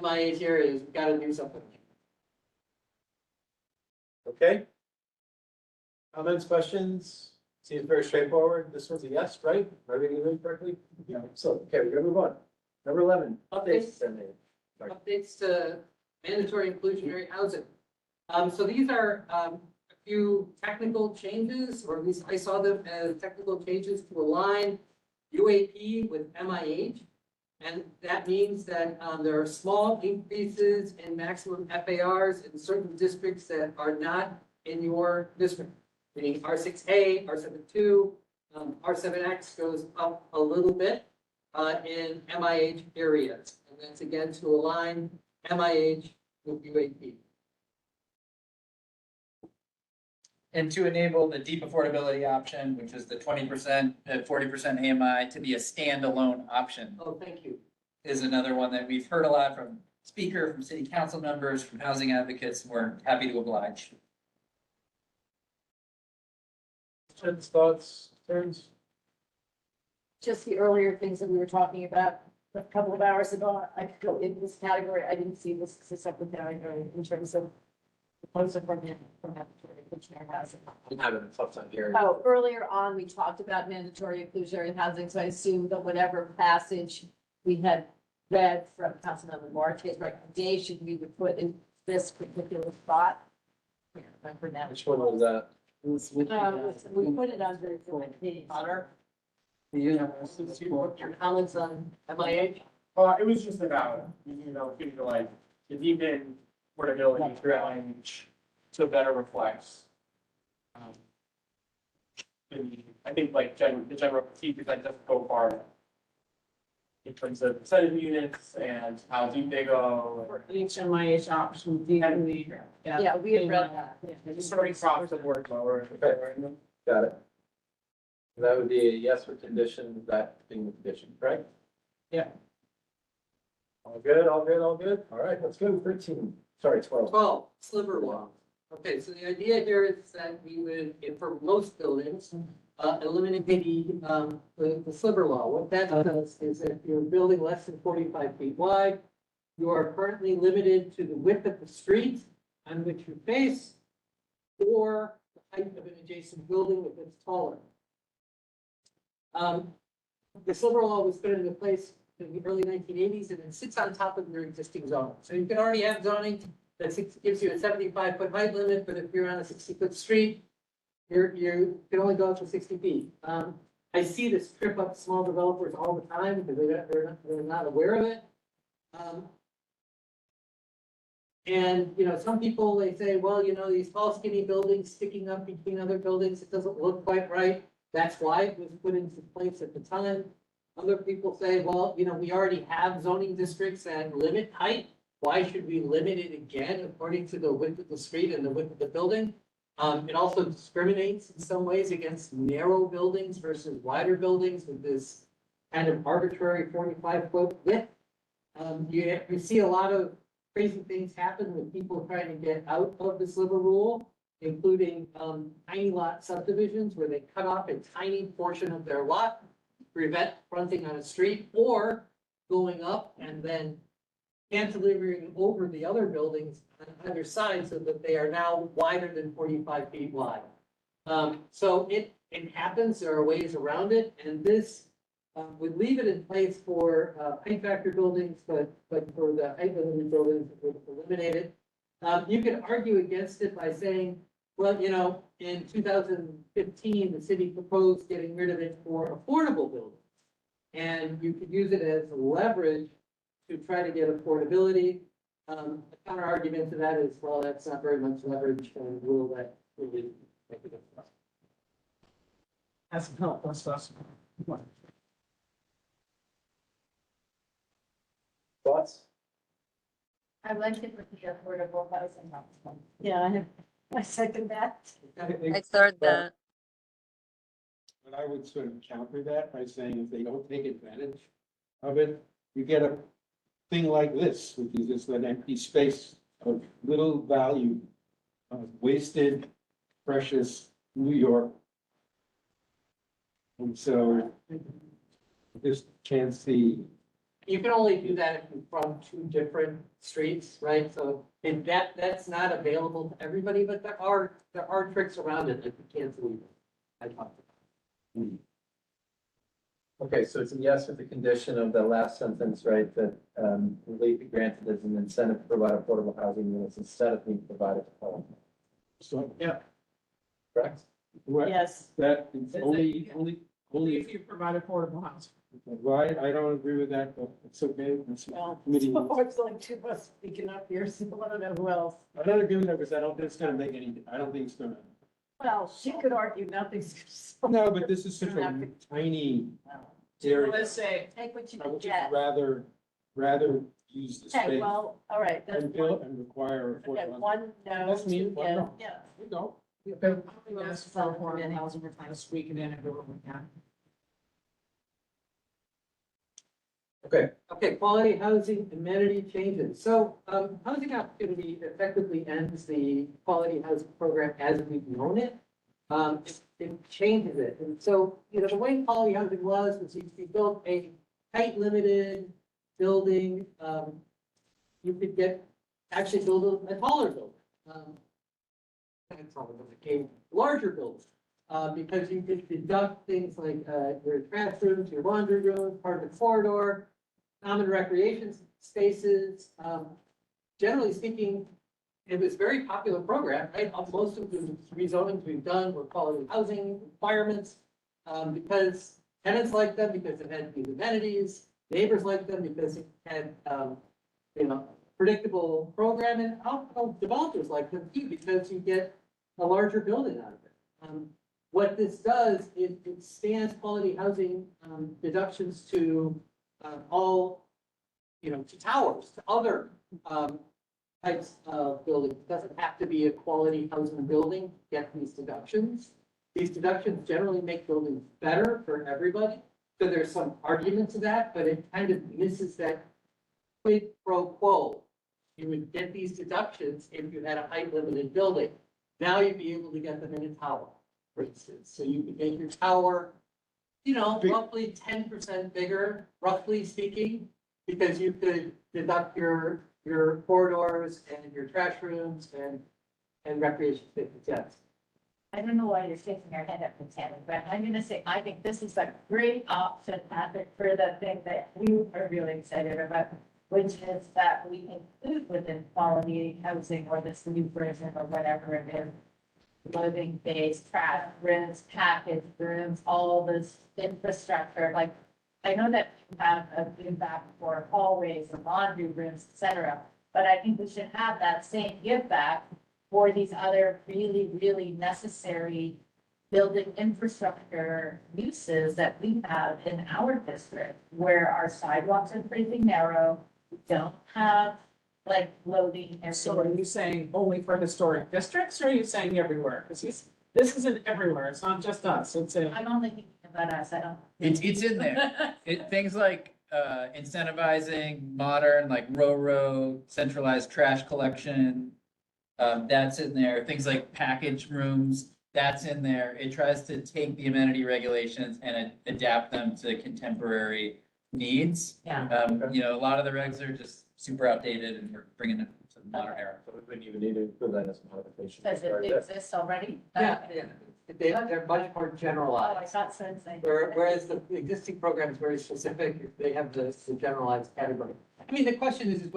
MIH areas, we've got to do something. Okay. Comments, questions? Seems very straightforward. This one's a yes, right? Am I reading it correctly? Yeah. So, okay, we're gonna move on. Number 11, updates. Updates to mandatory inclusionary housing. So these are a few technical changes, or at least I saw them as technical changes to align UAP with MIH. And that means that there are small increases in maximum FARs in certain districts that are not in your district. Meaning R6A, R72, R7X goes up a little bit in MIH areas. And that's again to align MIH with UAP. And to enable the deep affordability option, which is the 20%, 40% AMI to be a standalone option, Oh, thank you. is another one that we've heard a lot from speaker, from city council members, from housing advocates, and we're happy to oblige. Questions, thoughts, concerns? Just the earlier things that we were talking about a couple of hours ago, I could go in this category. I didn't see this as a separate category in terms of the post from mandatory inclusionary housing. I'm having a tough time here. Oh, earlier on, we talked about mandatory inclusionary housing, so I assume that whatever passage we had read from Councilmember Marquez's recommendation, we would put in this particular spot. I can't remember now. Which one was that? We put it under the honor. Your comments on MIH? It was just about, things like, to deepen portability through language so better reflects. I think like the general critique is that doesn't go far in terms of percentage of units and how deep they go. For each MIH option, deeply. Yeah, we had read that. It's already across the board lower. Got it. That would be a yes for condition, that being the condition, correct? Yeah. All good, all good, all good? All right, let's go 13, sorry, 12. 12, sliver law. Okay, so the idea here is that we would, for most buildings, eliminate the sliver law. What that does is that if you're building less than 45 feet wide, you are currently limited to the width of the street on which you face, or the height of an adjacent building if it's taller. The sliver law was put into place in the early 1980s, and it sits on top of your existing zoning. So you can already have zoning that gives you a 75-foot height limit, but if you're on a 60-foot street, you can only go up to 60 feet. I see this trip up small developers all the time because they're not aware of it. And, some people, they say, well, these tall skinny buildings sticking up between other buildings, it doesn't look quite right. That's why it was put into place at the time. Other people say, well, we already have zoning districts that limit height. Why should we limit it again according to the width of the street and the width of the building? It also discriminates in some ways against narrow buildings versus wider buildings with this kind of arbitrary 45-foot width. You see a lot of crazy things happen with people trying to get out of the sliver rule, including tiny lot subdivisions where they cut off a tiny portion of their lot to prevent fronting on a street, or going up and then cantilevering over the other buildings on either side so that they are now wider than 45 feet wide. So it happens, there are ways around it, and this would leave it in place for height factor buildings, but for the height limited buildings, it would eliminate it. You can argue against it by saying, well, in 2015, the city proposed getting rid of it for affordable buildings. And you could use it as leverage to try to get affordability. A counter argument to that is, well, that's not very much leverage and will that really make a difference. That's helpful, us. Thoughts? I like it with the affordable housing. Yeah, I second that. I third that. But I would sort of counter that by saying if they don't take advantage of it, you get a thing like this, which is just an empty space of little value, of wasted, precious New York. And so just can't see. You can only do that if you're from two different streets, right? So if that's not available to everybody, but there are tricks around it that you can't believe it. I talked about. Okay, so it's a yes with the condition of the last sentence, right, that relief be granted as an incentive to provide affordable housing units instead of being provided to home. So, Yeah. Correct? Yes. that is only If you provide affordable housing. why, I don't agree with that, but it's okay. That's Well, committee. it's like two of us speaking up here, so I don't know who else. I don't agree with that because I don't think it's gonna make any, I don't think it's gonna. Well, she could argue nothing's. No, but this is such a tiny area. Let's say, Take what you I can would just get. rather use the Okay, space well, all right, that's and build and require okay, affordable. one no. That's me, two one yes, no. yes. We go. That's for affordable housing, we're trying to squeak it in everywhere we can. Okay, quality housing amenity changes. So, housing opportunity effectively ends the quality housing program as we've known it. It changes it. And so, the way quality housing was you built a height limited building. You could actually build a taller building. And taller building, a larger building. Because you could deduct things like, your trash rooms, your laundry rooms, part of the corridor, common recreation spaces. Generally speaking, it was a very popular program, right? Most of the rezonings we've done were quality housing requirements, because tenants liked them, because it had these amenities, neighbors liked them because it had, predictable program, and also developers like them too, because you get a larger building out of it. What this does, it expands quality housing deductions to all, to towers, to other types of buildings. It doesn't have to be a quality housing building to get these deductions. These deductions generally make buildings better for everybody. So there's some argument to that, but it kind of misses that quid pro quo. You would get these deductions if you had a height limited building. Now you'd be able to get them in a tower, for instance. So you could make your tower, roughly 10% bigger, roughly speaking, because you could deduct your corridors and your trash rooms and recreation spaces. Yes. I don't know why you're shaking your head at me, Tammy, but I'm gonna say, I think this is a great option, Patrick, for the thing that you are really excited about, which is that we include within quality housing or this new version or whatever it is, living-based trash rooms, package rooms, all this infrastructure. Like, I know that you have a give back for hallways and laundry rooms, et cetera, but I think we should have that same give back for these other really, really necessary building infrastructure uses that we have in our district, where our sidewalks are pretty narrow, we don't have like loading areas. So are you saying only for historic districts, or are you saying everywhere? Because this isn't everywhere, it's not just us, it's in. I'm only thinking about us, I don't. It's in there. Things like incentivizing modern, like row centralized trash collection. That's in there. Things like package rooms, that's in there. It tries to take the amenity regulations and adapt them to contemporary needs. Yeah. A lot of the regs are just super outdated, and we're bringing them to the modern era. So we wouldn't even need to include that as a modification. Does it exist already? Yeah. They're much more Oh, I generalized. thought so. Insane. Whereas the existing program is very specific, they have the generalized category. I mean, the question is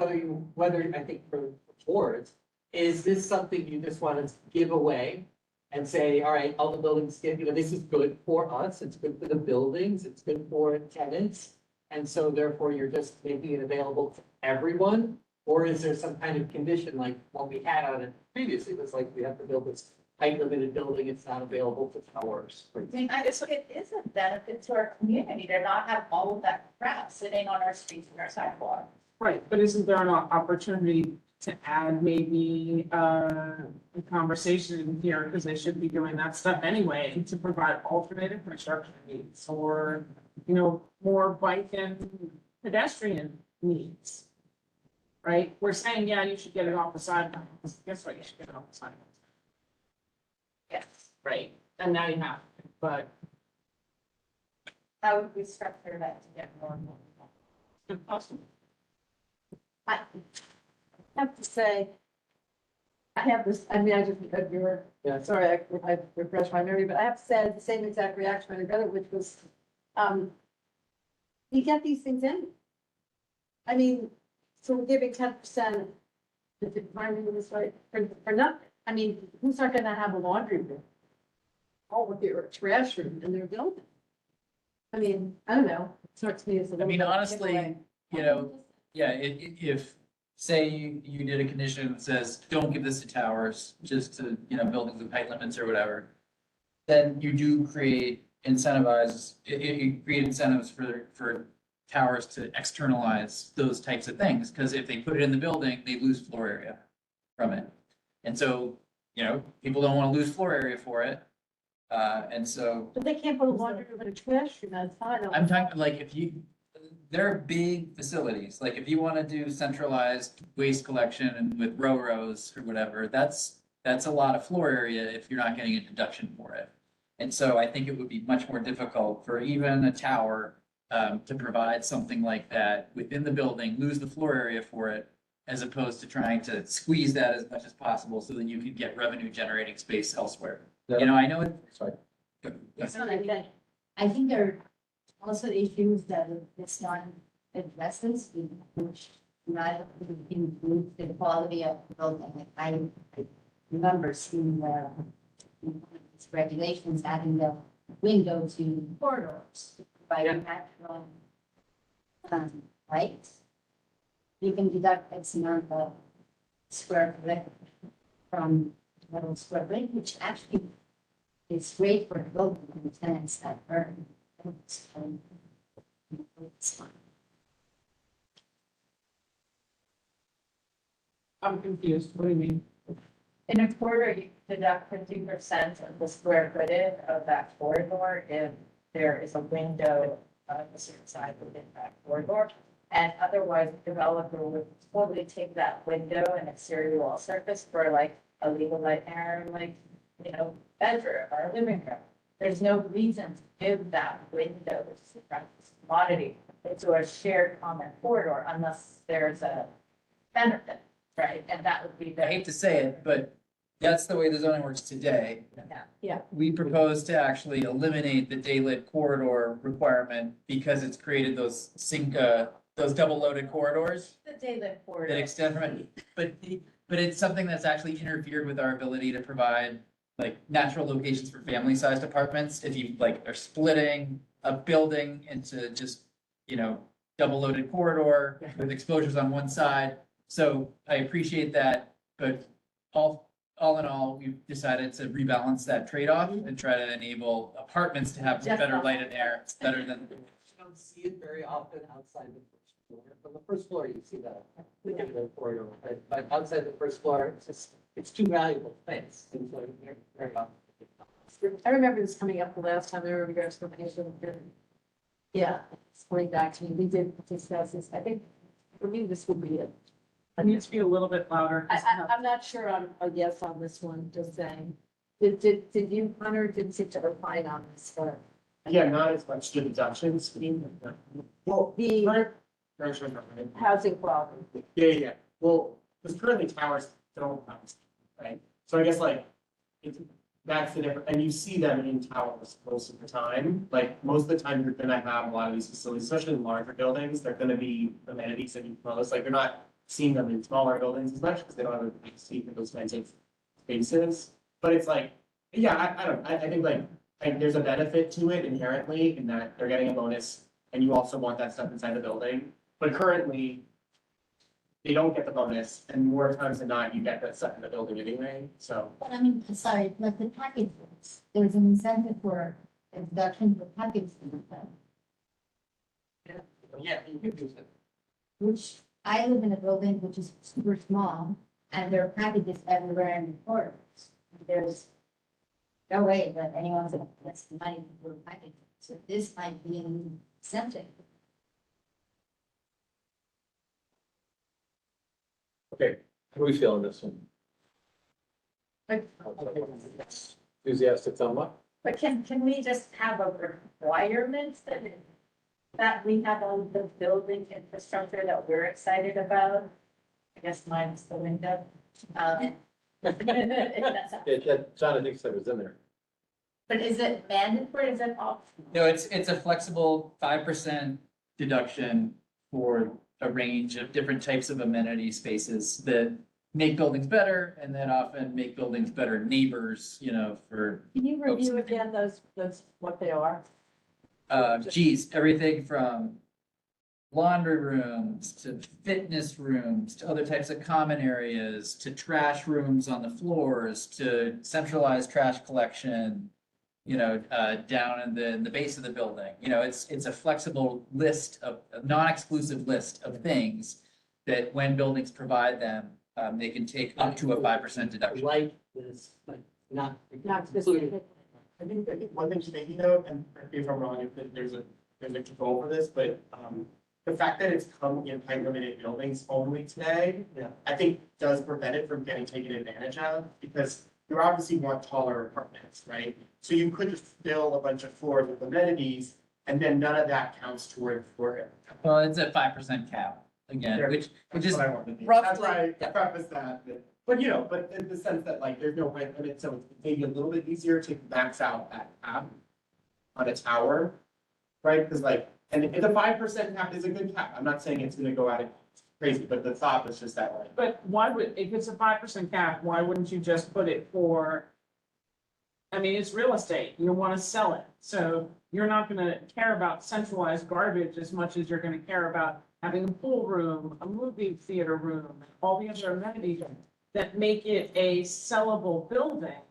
whether I think for boards, is this something you just want to give away and say, all right, all the buildings get, this is good for us, it's good for the buildings, it's good for tenants. And so therefore you're just making it available to everyone? Or is there some kind of condition like what we had on it previously? It was like we have to build this height limited building, it's not available to towers. I mean, it is a benefit to our community to not have all of that crap sitting on our streets and our sidewalks. Right, but isn't there an opportunity to add maybe a conversation here, because they should be doing that stuff anyway, to provide alternate infrastructure needs, or, more bike and pedestrian needs? Right, we're saying, yeah, you should get it off the sidewalks. Guess what, you should get it off the sidewalks. Yes. Right, and now you have, to, but How would we structure that to get more and more? impossible. I have to say, I have this, I mean, I just, sorry, I refreshed my memory, but I have to say I had the same exact reaction I got, which was, you get these things in. I mean, so we're giving 10%, if it reminded me this right, for nothing. I mean, who's not gonna have a laundry room? Or with their trash room in their building? I mean, I don't know, it starts to me as a little. I mean, bit of a honestly, giveaway. yeah, if, say you did a condition that says, don't give this to towers, just to, buildings with height limits or whatever, then you do create incentives for towers to externalize those types of things, because if they put it in the building, they lose floor area from it. And so people don't want to lose floor area for it. And so But they can't put a laundry room and a trash room outside. I'm talking like they're big facilities, like if you want to do centralized waste collection and with rows or whatever, that's a lot of floor area if you're not getting a deduction for it. And so I think it would be much more difficult for even a tower to provide something like that within the building, lose the floor area for it, as opposed to trying to squeeze that as much as possible so that you can get revenue generating space elsewhere. I know it. Sorry. I think there are also issues that this one addresses, which not improve the quality of the building. I remember seeing these regulations adding the window to corridors by natural lights. You can deduct X amount of square foot from total square footage, which actually is great for the building and the tenants that earn. I'm confused. What do you mean? In a corridor, you deduct 50% of the square footage of that corridor if there is a window on a certain side within that corridor. And otherwise, the developer would totally take that window and exterior wall surface for like a legal nightmare, like, bedroom or living room. There's no reason to give that window commodity into a shared common corridor unless there's a benefit, right? And that would be I hate to say it, but that's the way the zoning works today. Yeah. We propose to actually eliminate the daylit corridor requirement because it's created those those double loaded corridors the daylit corridor. that extend from it. But it's something that's actually interfered with our ability to provide like natural locations for family sized apartments. If you are splitting a building into just, double loaded corridor with exposures on one side. So I appreciate that, but all in all, we've decided to rebalance that trade-off and try to enable apartments to have better light and air. It's better than. You don't see it very often outside the first floor. From the first floor, you see that. The corridor, but outside the first floor, it's too valuable space. And so very often. I remember this coming up the last time I remember you guys coming in. Yeah, it's going back to me. We did discuss this. I think for me, this would be it. It needs to be a little bit louder. I'm not sure I'm a yes on this one, just saying. Did you, Hunter, didn't seem to opine on this, but. Yeah, not as much the deductions. Well, the housing problem. Yeah. Well, because currently towers don't have, right? So I guess that's the difference, and you see them in towers most of the time. Like most of the time, you're gonna have a lot of these facilities, especially in larger buildings. They're gonna be amenities that you close. Like you're not seeing them in smaller buildings as much because they don't have a big seat for those kinds of spaces. But it's I think there's a benefit to it inherently in that they're getting a bonus, and you also want that stuff inside the building. But currently, they don't get the bonus, and more times than not, you get that stuff in the building anyway, so. But I mean, sorry, like the package deals, there's an incentive for a deduction for package deals, Yeah, you could use it. which I live in a building which is super small, and there are packages everywhere in the corridors. There's no way that anyone's gonna invest the money for a package, so this might be an incentive. Okay, how do we feel on this one? Enthusiastic thumb up? But can we just have a requirement that we have on the building infrastructure that we're excited about? I guess mine's the window. John, I think said it was in there. But is it mandatory? Is it optional? No, it's a flexible 5% deduction for a range of different types of amenity spaces that make buildings better and then often make buildings better neighbors, for. Can you review again those, what they are? Everything from laundry rooms to fitness rooms to other types of common areas to trash rooms on the floors to centralized trash collection, down in the base of the building. It's a flexible list of a non-exclusive list of things that when buildings provide them, they can take up to a 5% deduction. Like this, like not. Not included. I think that one thing to take note, and correct me if I'm wrong, if there's a control for this, but, the fact that it's come in height limited buildings only today, Yeah. I think does prevent it from getting taken advantage of, because you obviously want taller apartments, right? So you could just fill a bunch of floors with amenities, and then none of that counts toward floor area. Well, it's a 5% cap again, There- which That's is what I wanted to be. roughly. That's why I prefaced that, but you know, but in the sense that like, there's no height limit, so it's maybe a little bit easier to max out that cap on a tower, right? Because like, and if the 5% cap is a good cap, I'm not saying it's gonna go out of crazy, but the thought was just that way. But why would, if it's a 5% cap, why wouldn't you just put it for? I mean, it's real estate, you want to sell it, so you're not gonna care about centralized garbage as much as you're gonna care about having a pool room, a movie theater room, and all the other amenities that make it a sellable building.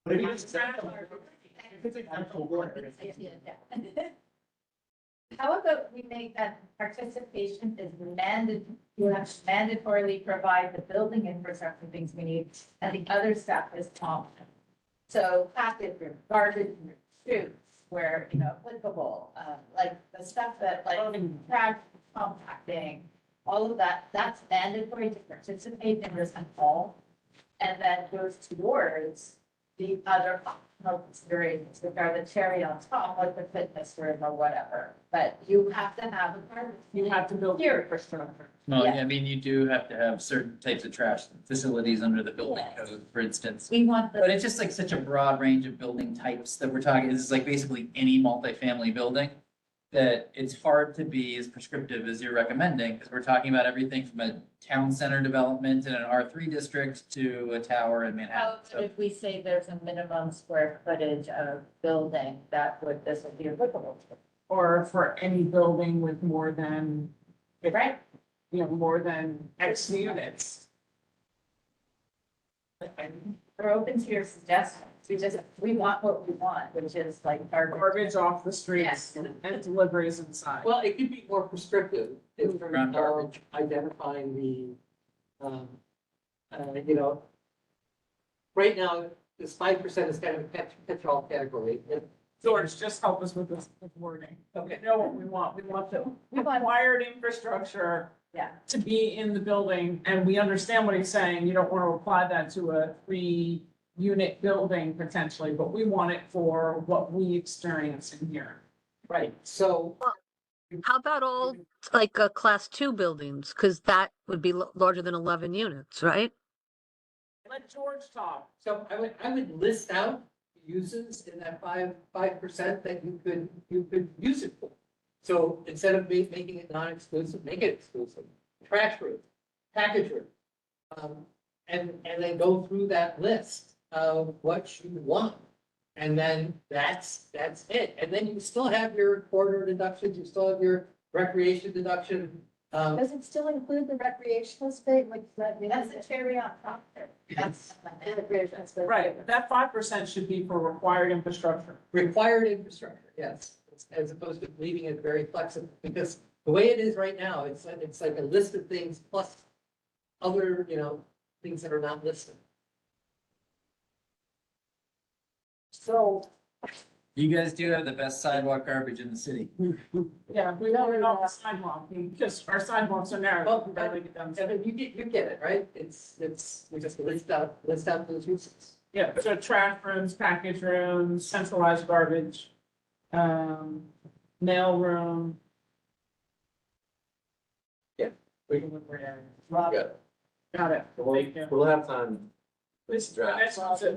But if it's actual work, How about we make that participation is mandatorily provide the building infrastructure things we need, and the other stuff is optional. So package room, garbage room, shoots, where, applicable, like the stuff that like trash compacting, all of that, that's mandatory to participate in this and all. And then goes towards the other optional considerations, which are the cherry on top, like the fitness room or whatever. But you have to have a part of You have to build your infrastructure. Well, Yeah. I mean, you do have to have certain types of trash facilities under the building Yes. code, for instance. We want But the, it's just like such a broad range of building types that we're talking, this is like basically any multifamily building. That it's hard to be as prescriptive as you're recommending, because we're talking about everything from a town center development in an R3 district to a tower in how Manhattan. about So if we say there's a minimum square footage of building, this would be applicable to. Or for any building with more than, Right? more than X units. We're open to your suggestions. We want what we want, which is like Garbage off the streets Yes. and deliveries inside. Well, it could be more prescriptive in terms Ground of garbage. identifying the, right now, this 5% is kind of a catch-all category. George, just help us with this with wording. Okay. We know what we want. We want the required infrastructure Yeah. to be in the building, and we understand what he's saying. You don't want to apply that to a 3-unit building potentially, but we want it for what we experience in here. Right, so. How about all like class 2 buildings? Because that would be larger than 11 units, right? Let George talk. So I would list out uses in that 5% that you could use it for. So instead of making it non-exclusive, make it exclusive. Trash room, package room. And then go through that list of what you want. And then that's it. And then you still have your corridor deductions, you still have your recreation deduction. Does it still include the recreational space, like that? That's the cherry on top. That's. Recreational space. Right, that 5% should be for required infrastructure. Required infrastructure, yes, as opposed to leaving it very flexible, because the way it is right now, it's like a list of things plus other, things that are not listed. So, you guys do have the best sidewalk garbage in the city. yeah, we want it off the sidewalk, because our sidewalks are narrow. Well, We barely get down. Evan, you get it, right? It's, we just list out those uses. Yeah, so trash rooms, package rooms, centralized garbage, mail room. We Rob, Good. got it. Thank you. We'll have time. This, Draft.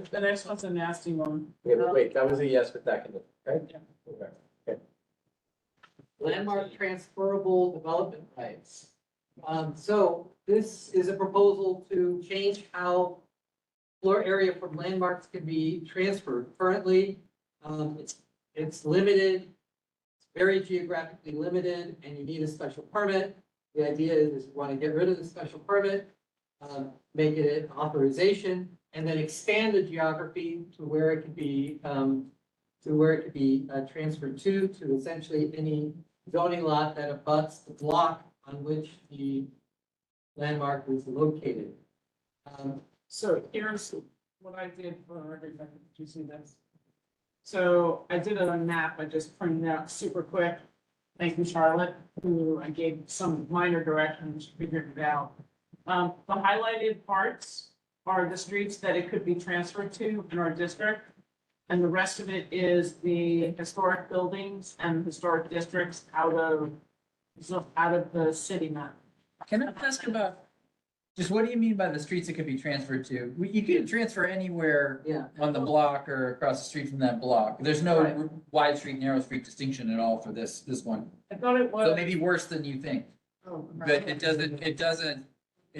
the next one's a nasty one. Wait, that was a yes with that condition, right? Yeah. Okay. Landmark transferable development rights. So this is a proposal to change how floor area from landmarks can be transferred. Currently, it's limited, it's very geographically limited, and you need a special permit. The idea is you want to get rid of the special permit, make it an authorization, and then expand the geography to where it could be, transferred to essentially any zoning lot that abuts the block on which the landmark is located. So here's what I did for everybody. Did you see this? So I did a map. I just printed out super quick. Thank you, Charlotte, who I gave some minor directions, she figured it out. The highlighted parts are the streets that it could be transferred to in our district. And the rest of it is the historic buildings and historic districts out of the city map. Can I ask about, just what do you mean by the streets it could be transferred to? You can transfer anywhere Yeah. on the block or across the street from that block. There's no wide street, narrow street distinction at all for this one. I thought it was. So maybe worse than you think, Oh, but it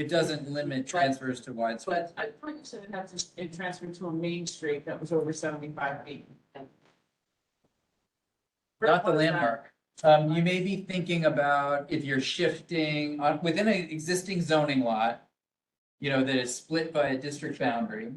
doesn't limit transfers to wide street. But I thought you said it transferred to a main street that was over 75 feet. Not the landmark. You may be thinking about if you're shifting on, within an existing zoning lot, you know, that is split by a district boundary,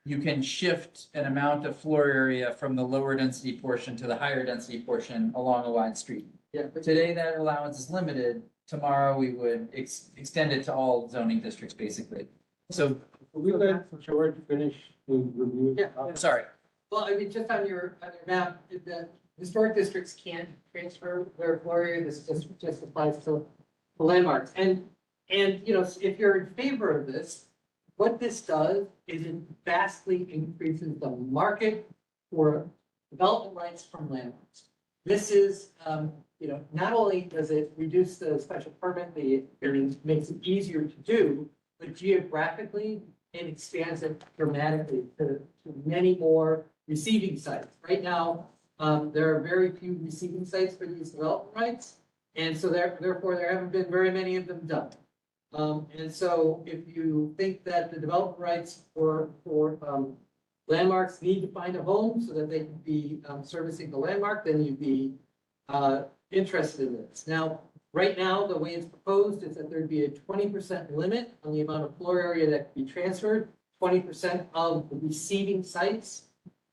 you can shift an amount of floor area from the lower density portion to the higher density portion along a wide street. Yeah, but Today, that allowance is limited. Tomorrow, we would extend it to all zoning districts, basically. So, We let George finish the review. Yeah. sorry. well, I mean, just on your map, the historic districts can't transfer their floor area. This just applies to the landmarks. And, you know, if you're in favor of this, what this does is it vastly increases the market for development rights from landmarks. This is, you know, not only does it reduce the special permit, it makes it easier to do, but geographically, it expands it dramatically to many more receiving sites. Right now, there are very few receiving sites for these development rights, and so therefore, there haven't been very many of them done. And so if you think that the development rights for landmarks need to find a home so that they can be servicing the landmark, then you'd be interested in this. Now, right now, the way it's proposed is that there'd be a 20% limit on the amount of floor area that can be transferred, 20% of the receiving sites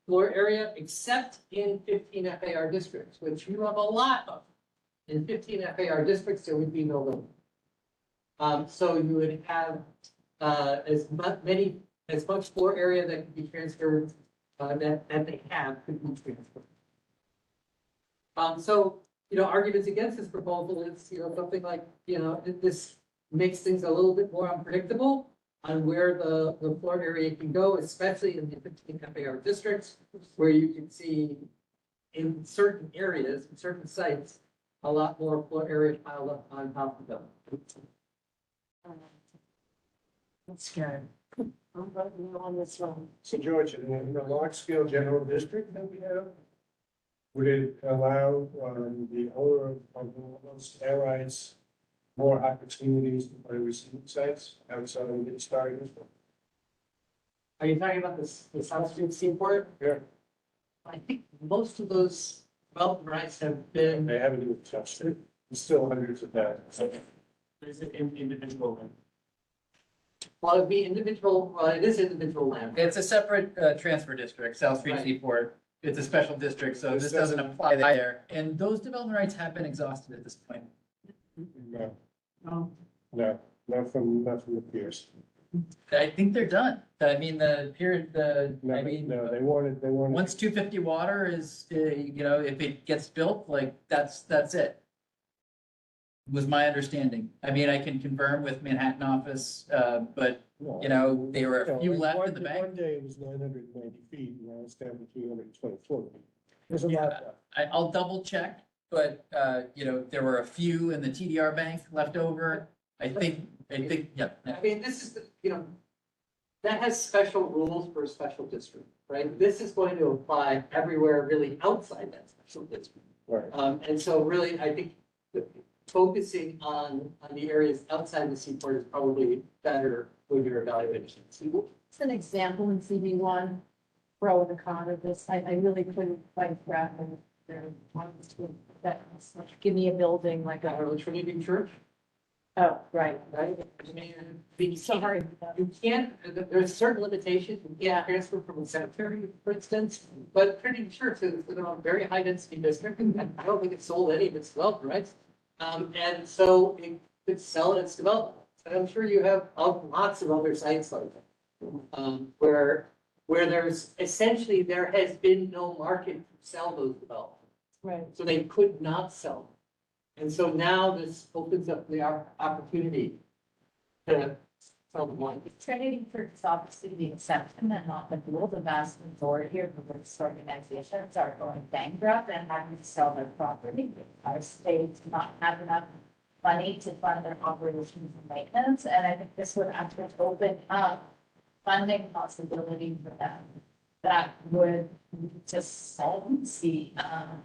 floor area, except in 15 FAR districts, which you have a lot of. In 15 FAR districts, there would be no limit. So you would have as much floor area that could be transferred that they have could be transferred. So, you know, arguments against this proposal is, you know, something like, you know, this makes things a little bit more unpredictable on where the floor area can go, especially in the 15 FAR districts, where you can see in certain areas, in certain sites, a lot more floor area piled up on top of them. That's scary. I'm voting no on this one. So George, in the large scale general district that we have, would it allow the owner of those air rights more opportunities to play receiving sites outside of the starting district? Are you talking about the South Street Seaport? Yeah. I think most of those development rights have been. They haven't even touched it. There's still hundreds of thousands. Is it individual? Well, it'd be individual, well, it is individual land. It's a separate transfer district, South Street Right. Seaport. It's a special district, so this doesn't apply there. And those development rights have been exhausted at this point. No, Oh, no, not from the peers. I think they're done. I mean, the period, No, they wanted. once 250 water is, you know, if it gets built, like, that's it. Was my understanding. I mean, I can confirm with Manhattan office, but, you know, there were a few left in the bank. One day it was 990 feet, and now it's down to 324 feet. There's a lot left. I'll double check, but, you know, there were a few in the TDR bank left over. I think, yeah. I mean, this is, you know, that has special rules for a special district, right? This is going to apply everywhere really outside that special district. Right. And so really, I think focusing on the areas outside the seaport is probably better with your evaluations. It's an example in CB one, pro and a con of this. I really couldn't quite grasp that. Give me a building like a. Trinity Church. Oh, right. Right? I mean, sorry, you can't, there's certain limitations, you can't transfer from a cemetery, for instance, but Trinity Church is, you know, a very high density district, and I don't think it sold any of its development rights. And so it could sell its development. And I'm sure you have lots of other sites like that. Where there's essentially, there has been no market to sell those developments. Right. So they could not sell them. And so now this opens up the opportunity to sell them one. Trinity Church is obviously the exception and not the rule. The vast majority of religious organizations are going bankrupt and having to sell their property. Our state does not have enough money to fund their operations and maintenance, and I think this would actually open up funding possibility for them that would just solvency,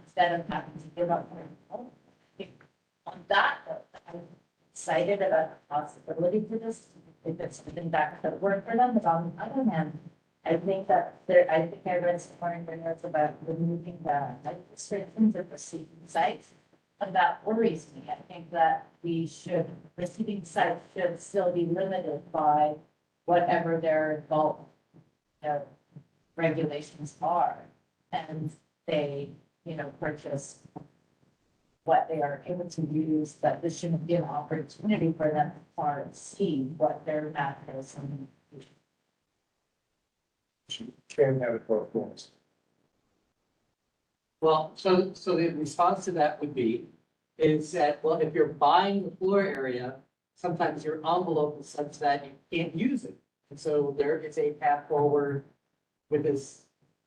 instead of having to give up their home. On that note, I'm excited about the possibility for this, if it's something that could work for them, but on the other hand, I think that I think I read somewhere in the notes about removing the height restrictions at receiving sites. And that worries me. I think that receiving sites should still be limited by whatever their adult, regulations are. And they, purchase what they are able to use, but this shouldn't be an opportunity for them to far exceed what their matters and. Can have it both ways. Well, so the response to that would be, is that, well, if you're buying the floor area, sometimes your envelope is such that you can't use it. And so there is a path forward with this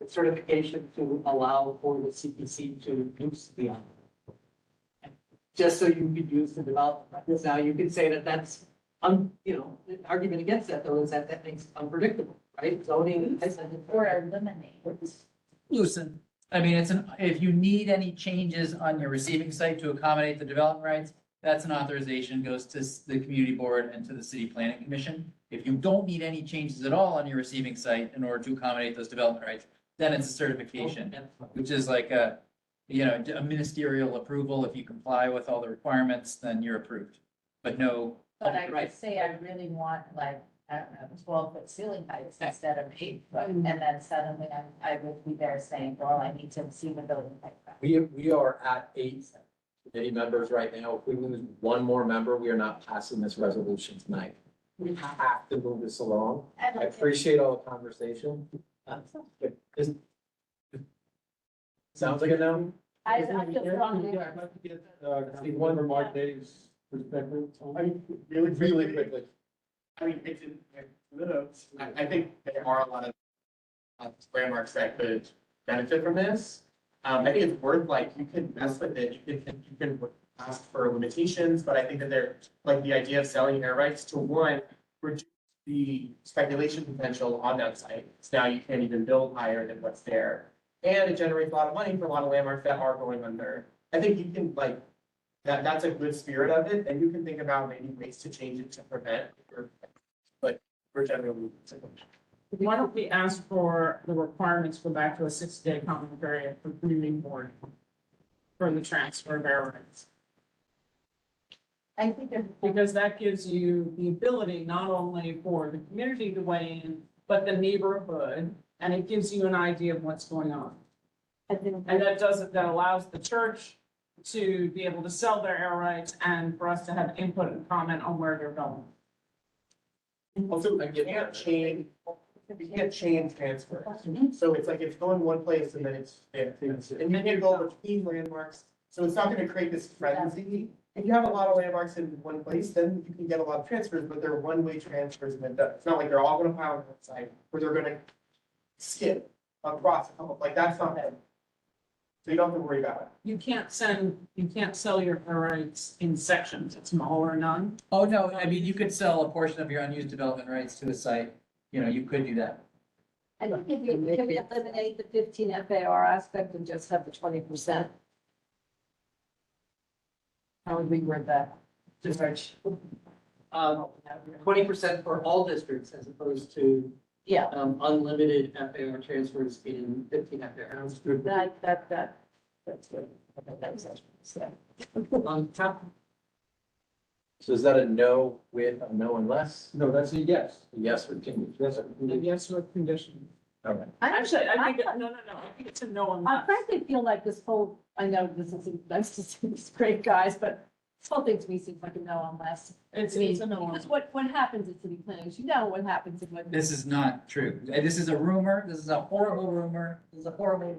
certification to allow for the CPC to use the envelope. Just so you could use the development. Now, you could say that that's, the argument against that though is that makes it unpredictable, right? Zoning. Or eliminate. Loosen. I mean, if you need any changes on your receiving site to accommodate the development rights, that's an authorization, goes to the community board and to the city planning commission. If you don't need any changes at all on your receiving site in order to accommodate those development rights, then it's a certification, which is like a ministerial approval. If you comply with all the requirements, then you're approved, but no. But I would say I really want I don't know, 12-foot ceiling heights instead of 8 foot. And then suddenly I would be there saying, well, I need to see the building height. We are at 8 committee members right now. If we lose one more member, we are not passing this resolution tonight. We have to move this along. I appreciate all the conversation. Sounds like a no? I feel strongly. I'd like to get, one remark, Dave's perspective. Really quickly. I mean, I think there are a lot of landmarks that could benefit from this. I think it's worth, you can mess with it, you can ask for limitations, but I think that they're, the idea of selling air rights to one, reduce the speculation potential on that site. So now you can't even build higher than what's there. And it generates a lot of money for a lot of landmarks that are going under. I think you can, that's a good spirit of it, and you can think about maybe ways to change it to prevent, but we're generally. Why don't we ask for the requirements go back to a 6-day comment period for community board for the transfer of air rights? I think because that gives you the ability not only for the community to weigh in, but the neighborhood, and it gives you an idea of what's going on. And that allows the church to be able to sell their air rights and for us to have input and comment on where they're going. Also, you can't chain transfer. So it's it's going one place and then and you can't go between landmarks. So it's not gonna create this frenzy. If you have a lot of landmarks in one place, then you can get a lot of transfers, but they're one-way transfers. And it's not like they're all gonna pile on one side where they're gonna skip across. That's not it. So you don't have to worry about it. You can't sell your air rights in sections. It's all or none. Oh, no, I mean, you could sell a portion of your unused development rights to a site, you could do that. And can we eliminate the 15 FAR aspect and just have the 20%? How would we word that? Just 20% for all districts as opposed to unlimited FAR transfers in 15 FAR. That's good. On top. So is that a no with a no unless? No, that's a yes. A yes with condition? Yes. Yes, with condition. All right. Actually, I think, no, I think it's a no I unless. frankly feel like this whole, I know this is nice to see these great guys, but This whole thing to me seems like a no unless. It's I mean, a no. because what happens in city planning, is you know what happens in what. This is not true. This is a rumor. This is a horrible rumor. This is a horrible.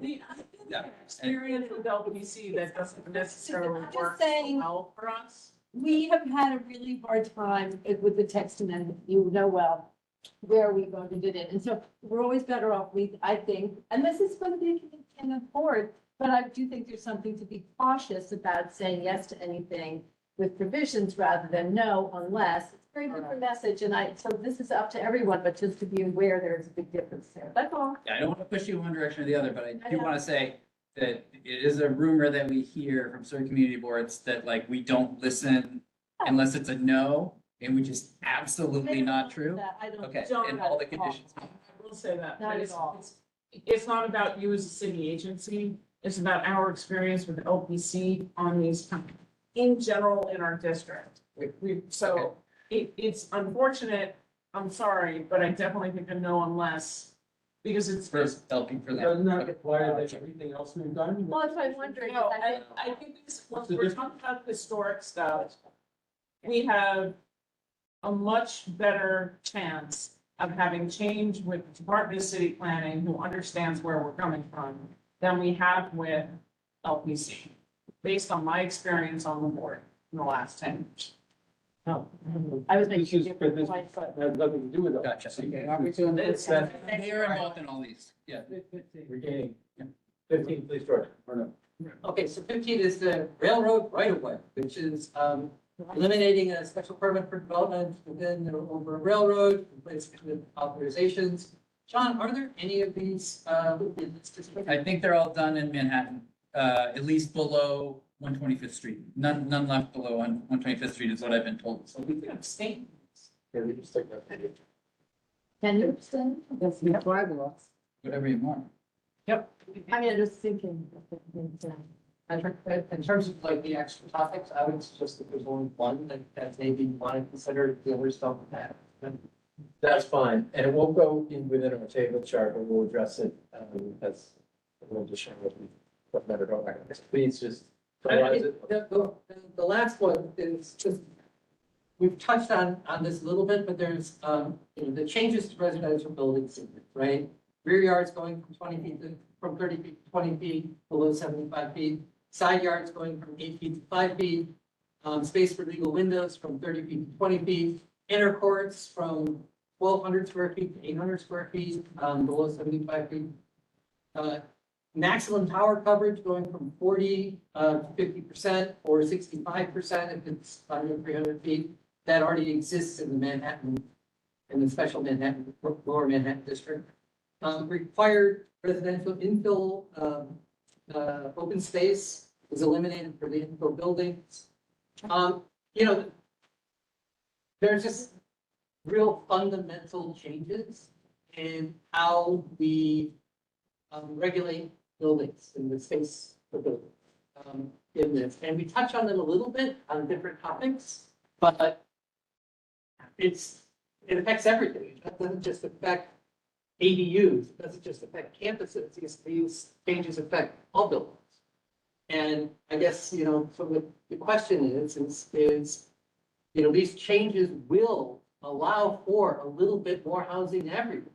Experience with LBC that doesn't necessarily I'm just work saying- well for us. We have had a really hard time with the text amendment, you know well, where we voted it in. And so we're always better off, I think, and this is going to be in the board, but I do think there's something to be cautious about saying yes to anything with provisions rather than no unless. It's a very different message, and so this is up to everyone, but just to be aware there's a big difference there. That's all. Yeah, I don't want to push you in one direction or the other, but I I do know. want to say that it is a rumor that we hear from certain community boards that like we don't listen unless it's a no, and which is absolutely not true. I don't. Okay, Don't and at all the all. conditions. I will say that. Not but at it's- all. It's not about you as a city agency. It's about our experience with LPC on these, in general, in our district. So it's unfortunate. I'm sorry, but I definitely think a no unless, because it's. First, helping for that. Doesn't that require that everything else we've done? Well, that's what I'm wondering. No, because I think- I think this, once we're talking about historic stuff, we have a much better chance of having change with the Department of City Planning, who understands where we're coming from, than we have with LPC, based on my experience on the board in the last 10 years. No. I was This making. is for this, has nothing to do with it. Gotcha. Okay, Are we doing this? They're involved in all these. Yeah. We're getting 15, please, George, or no? Okay, so 15 is the railroad right of way, which is eliminating a special permit for development within or over a railroad, replacing it with authorizations. John, are there any of these in this district? I think they're all done in Manhattan, at least below 125th Street. None left below 125th Street is what I've been told. So we can abstain. Yeah, we just take that. Can you abstain? That's the bylaws. Whatever you want. Yep. I mean, I'm just thinking. In terms of like the extra topics, I would suggest that there's only one that maybe you want to consider, the others don't have. That's fine, and it won't go in within our table chart, but we'll address it, as we'll just share what better don't like. Please just summarize it. The last one is just, we've touched on this a little bit, but there's, the changes to residential buildings, right? Rear yards going from 20 feet from 30 feet to 20 feet, below 75 feet. Side yards going from 8 feet to 5 feet. Space for legal windows from 30 feet to 20 feet. Inner courts from 1,200 square feet to 800 square feet, below 75 feet. Maximum tower coverage going from 40 to 50% or 65% if it's under 300 feet. That already exists in the Manhattan, in the special Manhattan, lower Manhattan district. Required residential infill, open space is eliminated for the infill buildings. There's just real fundamental changes in how we regulate buildings and the space for buildings in this. And we touch on them a little bit on different topics, but it affects everything. It doesn't just affect ADUs, it doesn't just affect campuses. These changes affect all buildings. And I guess, so what the question is, these changes will allow for a little bit more housing everywhere.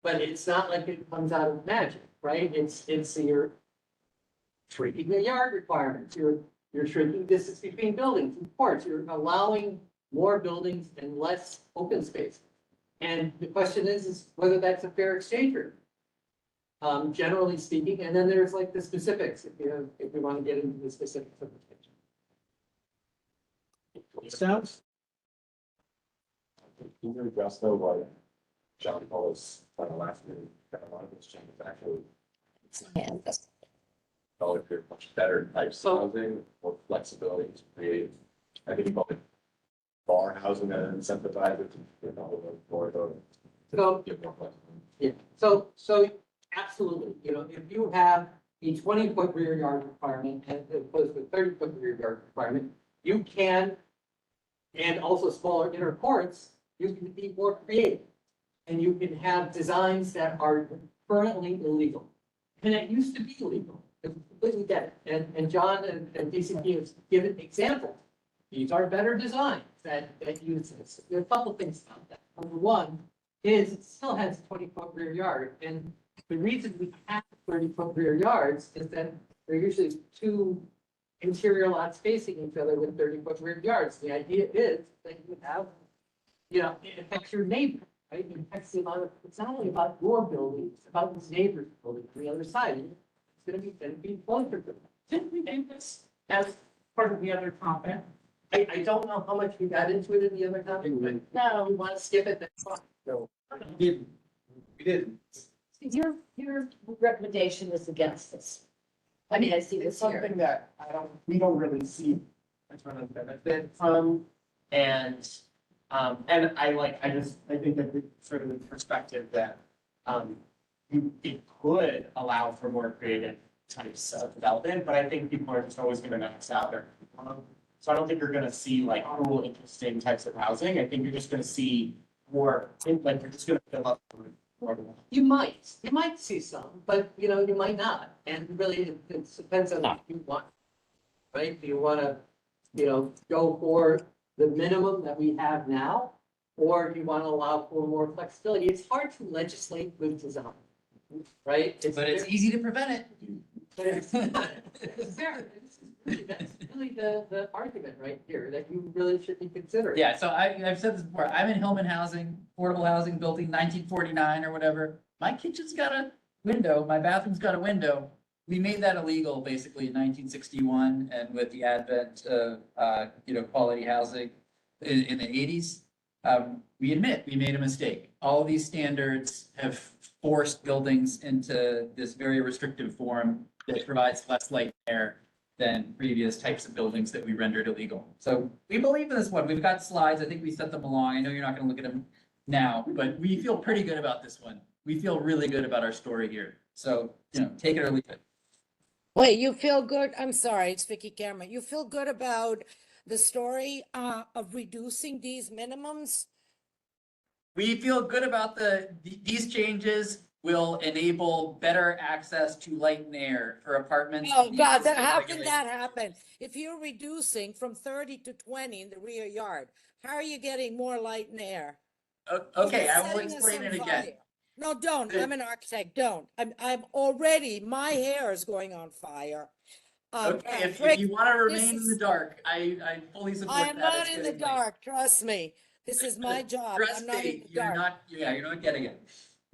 But it's not like it comes out of magic, right? It's you're shrinking the yard requirements, you're shrinking distance between buildings and courts, you're allowing more buildings and less open space. And the question is whether that's a fair exchange rate. Generally speaking, and then there's like the specifics, if we want to get into the specifics of the change. Sounds? Can you address though, like, John Paul's, last meeting, that a lot of those changes actually. Probably for much better types of housing, more flexibility to create, I think about bar housing that incentivizes, for the. So- Give more flexibility. Yeah, so absolutely, if you have a 20-foot rear yard requirement as opposed to a 30-foot rear yard requirement, you can, and also smaller inner courts, you can be more creative. And you can have designs that are currently illegal. And it used to be illegal, it's completely dead. And John and DCP have given examples these are better designs that use this. There are a couple things about that. Number one is it still has a 20-foot rear yard, and the reason we have 30-foot rear yards is that they're usually two interior lots facing each other with 30-foot rear yards. The idea is that you have, it affects your neighbor, right? It affects the amount of, it's not only about your building, it's about this neighbor's building on the other side. It's gonna be closer to them. Didn't we do this as part of the other topic? I don't know how much we got into it in the other topic, but No. we want to skip it, that's fine. No, we didn't. Your recommendation is against this. I mean, I see It's this here. something that we don't really see a ton of benefit from, and I think that the sort of the perspective that, it could allow for more creative types of development, but I think people are just always gonna max out their. So I don't think you're gonna see like cool, interesting types of housing. I think you're just gonna see more, like, you're just gonna fill up more. You might see some, but you might not. And really, it depends on what you want. Right? Do you want to, go for the minimum that we have now? Or do you want to allow for more flexibility? It's hard to legislate with design. Right? But it's easy to prevent it. But it's that's really the argument right here, that you really should be considering. Yeah, so I've said this before, I'm in Hillman Housing, affordable housing built in 1949 or whatever. My kitchen's got a window, my bathroom's got a window. We made that illegal basically in 1961, and with the advent of, quality housing in the 80s, we admit we made a mistake. All these standards have forced buildings into this very restrictive form that provides less light and air than previous types of buildings that we rendered illegal. So we believe in this one. We've got slides. I think we sent them along. I know you're not going to look at them now, but we feel pretty good about this one. We feel really good about our story here. So, take it or leave it. Wait, you feel good? I'm sorry, it's Vicky Cameron. You feel good about the story of reducing these minimums? We feel good about these changes will enable better access to light and air for apartments. Oh, God, how can that happen? If you're reducing from 30 to 20 in the rear yard, how are you getting more light and air? Okay, You're I will setting us explain on it again. fire. No, don't. I'm an architect. Don't. I'm already, my hair is going on fire. Okay, if Rick, you want to this remain in is- the dark, I fully support I that. am not It's in the getting late. dark, trust me. This is my job. Trust I'm not in me, the you're dark. not, you're not getting it.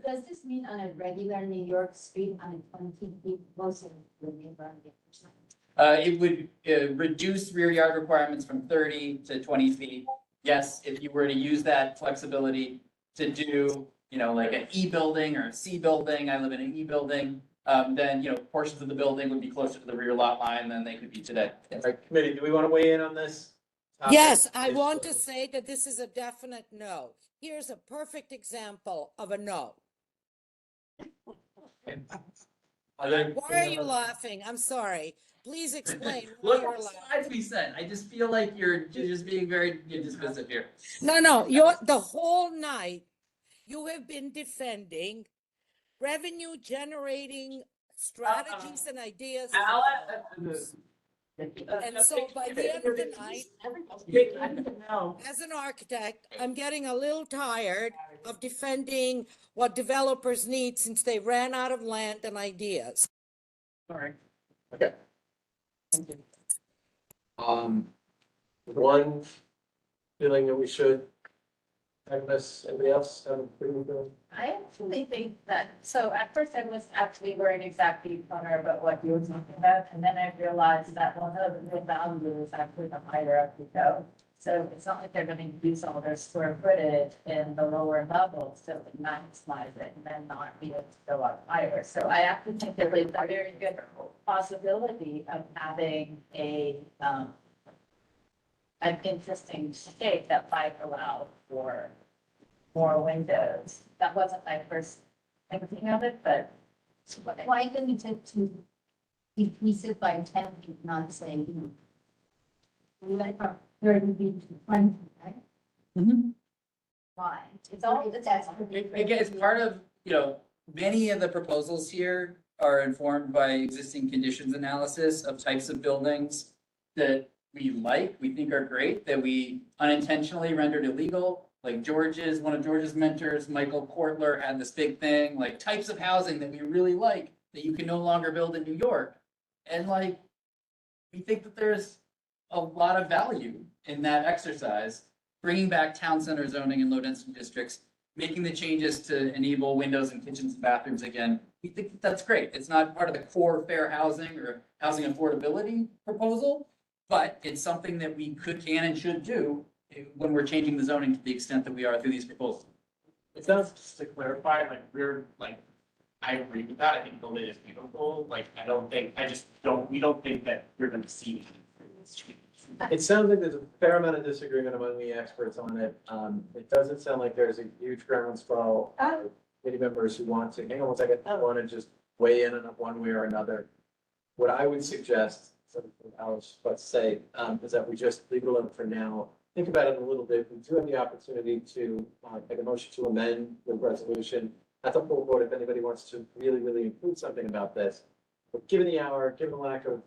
Does this mean on a regular New York street on a 20 feet closer to the neighbor on the other side? It would reduce rear yard requirements from 30 to 20 feet. Yes, if you were to use that flexibility to do, like an E building or a C building, I live in an E building, then, portions of the building would be closer to the rear lot line than they could be today. All right, committee, do we want to weigh in on this? topic? Yes, I want to say that this is a definite no. Here's a perfect example of a no. Why are you laughing? I'm sorry. Please explain why Look you're at the laughing. slides we sent. I just feel like you're just being very dismissive here. No, the whole night, you have been defending revenue generating strategies and ideas. And so by the end of the night, as an architect, I'm getting a little tired of defending what developers need since they ran out of land and ideas. Sorry. Okay. One feeling that we should, Agnes, anybody else have a feeling? I actually think that, so at first I was actually worried exactly, Connor, about what you were talking about, and then I realized that one of the value is actually the higher up you go. So it's not like they're gonna use all their square footage in the lower levels to maximize it and then not be able to go up higher. So I actually think there is a very good possibility of having an interesting shape that might allow for more windows. That wasn't my first thinking of it, but. Why couldn't you take to decrease it by 10 feet, not say, we went from 30 feet to 20, right? Why? It's all, that's. Again, it's part of, many of the proposals here are informed by existing conditions analysis of types of buildings that we like, we think are great, that we unintentionally rendered illegal. Like George's, one of George's mentors, Michael Kortler, had this big thing, like types of housing that we really like, that you can no longer build in New York. And like, we think that there's a lot of value in that exercise, bringing back town center zoning and low density districts, making the changes to enable windows and kitchens and bathrooms again. We think that that's great. It's not part of the core fair housing or housing affordability proposal, but it's something that we could, can, and should do when we're changing the zoning to the extent that we are through these proposals. It does, just to clarify, like, I agree with that, I think the lid is beautiful, like, we don't think that you're gonna see. It sounds like there's a fair amount of disagreement among the experts on it. It doesn't sound like there's a huge groundswell of committee members who want to, hang on one second, want to just weigh in on it one way or another. What I would suggest, sort of what Alice was about to say, is that we just leave it alone for now. Think about it a little bit. We do have the opportunity to make a motion to amend the resolution at the full board if anybody wants to really, really include something about this. But given the hour, given the lack of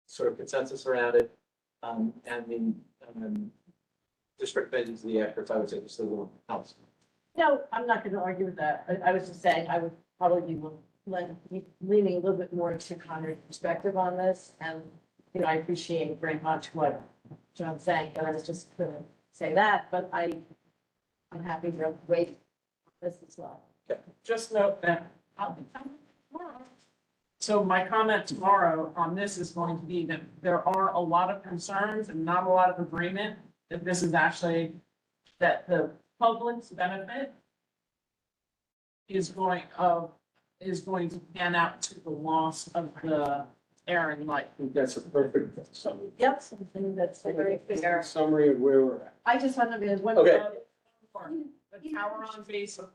sort of consensus around it, and the district vengeance of the experts, I would say just a little else. No, I'm not going to argue with that. I was just saying, I would probably be leaning a little bit more to Connor's perspective on this. And, you know, I appreciate very much what John's saying, and I was just going to say that, but I'm happy to wait on this as well. Just note that I'll be coming tomorrow. So my comment tomorrow on this is going to be that there are a lot of concerns and not a lot of agreement that this is actually, that the public's benefit is going to pan out to the loss of the air and light. I think that's a perfect summary. Yep, something that's very fair. Summary of where we're at. I just want to be as one. Okay. The tower on base of,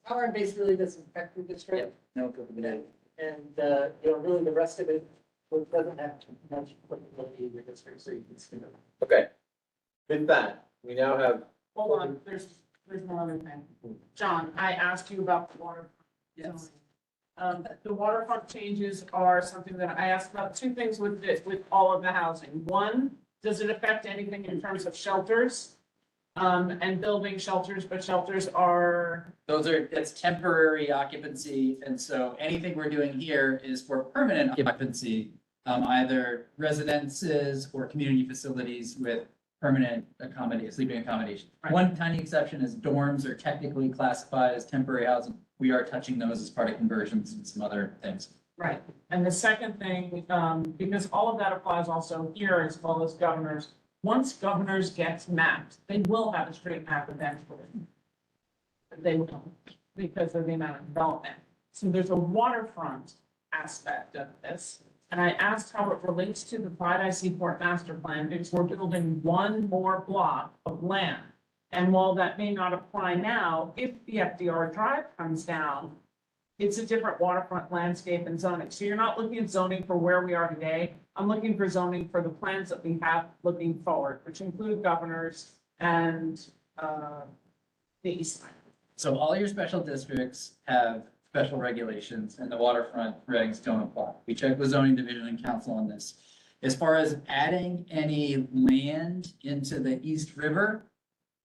Tower and base really doesn't affect the district. No, go for the day. And, you know, really the rest of it doesn't have too much applicability in your district, so you can see them. Okay. With that, we now have. hold on, there's one other thing. John, I asked you about the water. Yes. The waterfront changes are something that I asked about two things with this, with all of the housing. One, does it affect anything in terms of shelters? And building shelters, but shelters are. That's temporary occupancy, and so anything we're doing here is for permanent occupancy, either residences or community facilities with permanent sleeping accommodation. Right. One tiny exception is dorms are technically classified as temporary housing. We are touching those as part of conversions and some other things. Right, and the second thing, because all of that applies also here as well as governors. Once governors gets mapped, they will have a straight map eventually. They will, because of the amount of development. So there's a waterfront aspect of this. And I asked how it relates to the Clyde Seaport Master Plan, because we're building one more block of land. And while that may not apply now, if the FDR Drive comes down, it's a different waterfront landscape and zoning. So you're not looking at zoning for where we are today. I'm looking for zoning for the plans that we have looking forward, which include governors and the East Side. So all your special districts have special regulations and the waterfront regs don't apply. We checked with zoning division and council on this. As far as adding any land into the East River,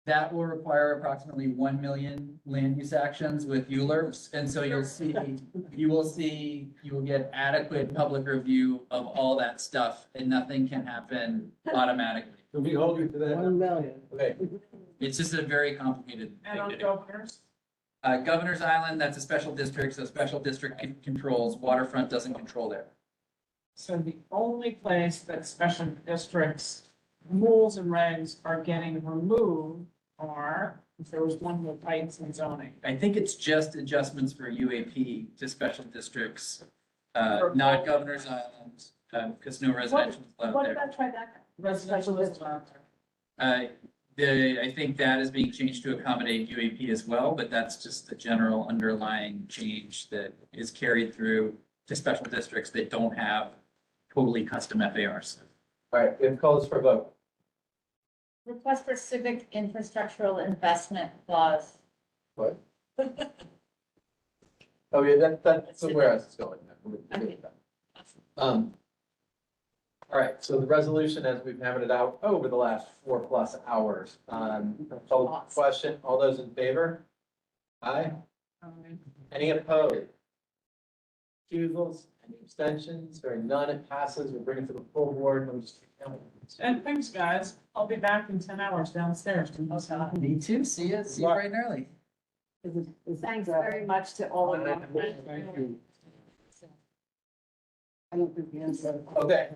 that will require approximately 1 million land use actions with ULURPs. And so you will get adequate public review of all that stuff and nothing can happen automatically. Can we hold you to that? 1 million. Okay. It's just a very complicated And thing on to do. governors, Governor's Island, that's a special district, so special district controls, waterfront doesn't control there. so the only place that special districts rules and regs are getting removed are, if there was one with heights and zoning. I think it's just adjustments for UAP to special districts, not Governor's Island, because no residential is allowed What there. about Tribeca? Residential is allowed. I think that is being changed to accommodate UAP as well, but that's just the general underlying change that is carried through to special districts that don't have totally custom FARs. All right, we have calls for a vote. Request for civic infrastructural investment clause. What? Oh, yeah, that's where I was going. All right, so the resolution, as we've hammered it out over the last 4+ hours, call the question, all those in favor? Aye. Any opposed? Recusals, any abstentions, hearing none, it passes, we'll bring it to the full board, let me just. And thanks, guys. I'll be back in 10 hours downstairs. Me too. See you bright and early. Thanks very much to all of you. Thank you. I don't think the answer. Okay,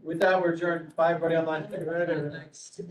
with that, we're adjourned. Bye, everybody online. Thanks.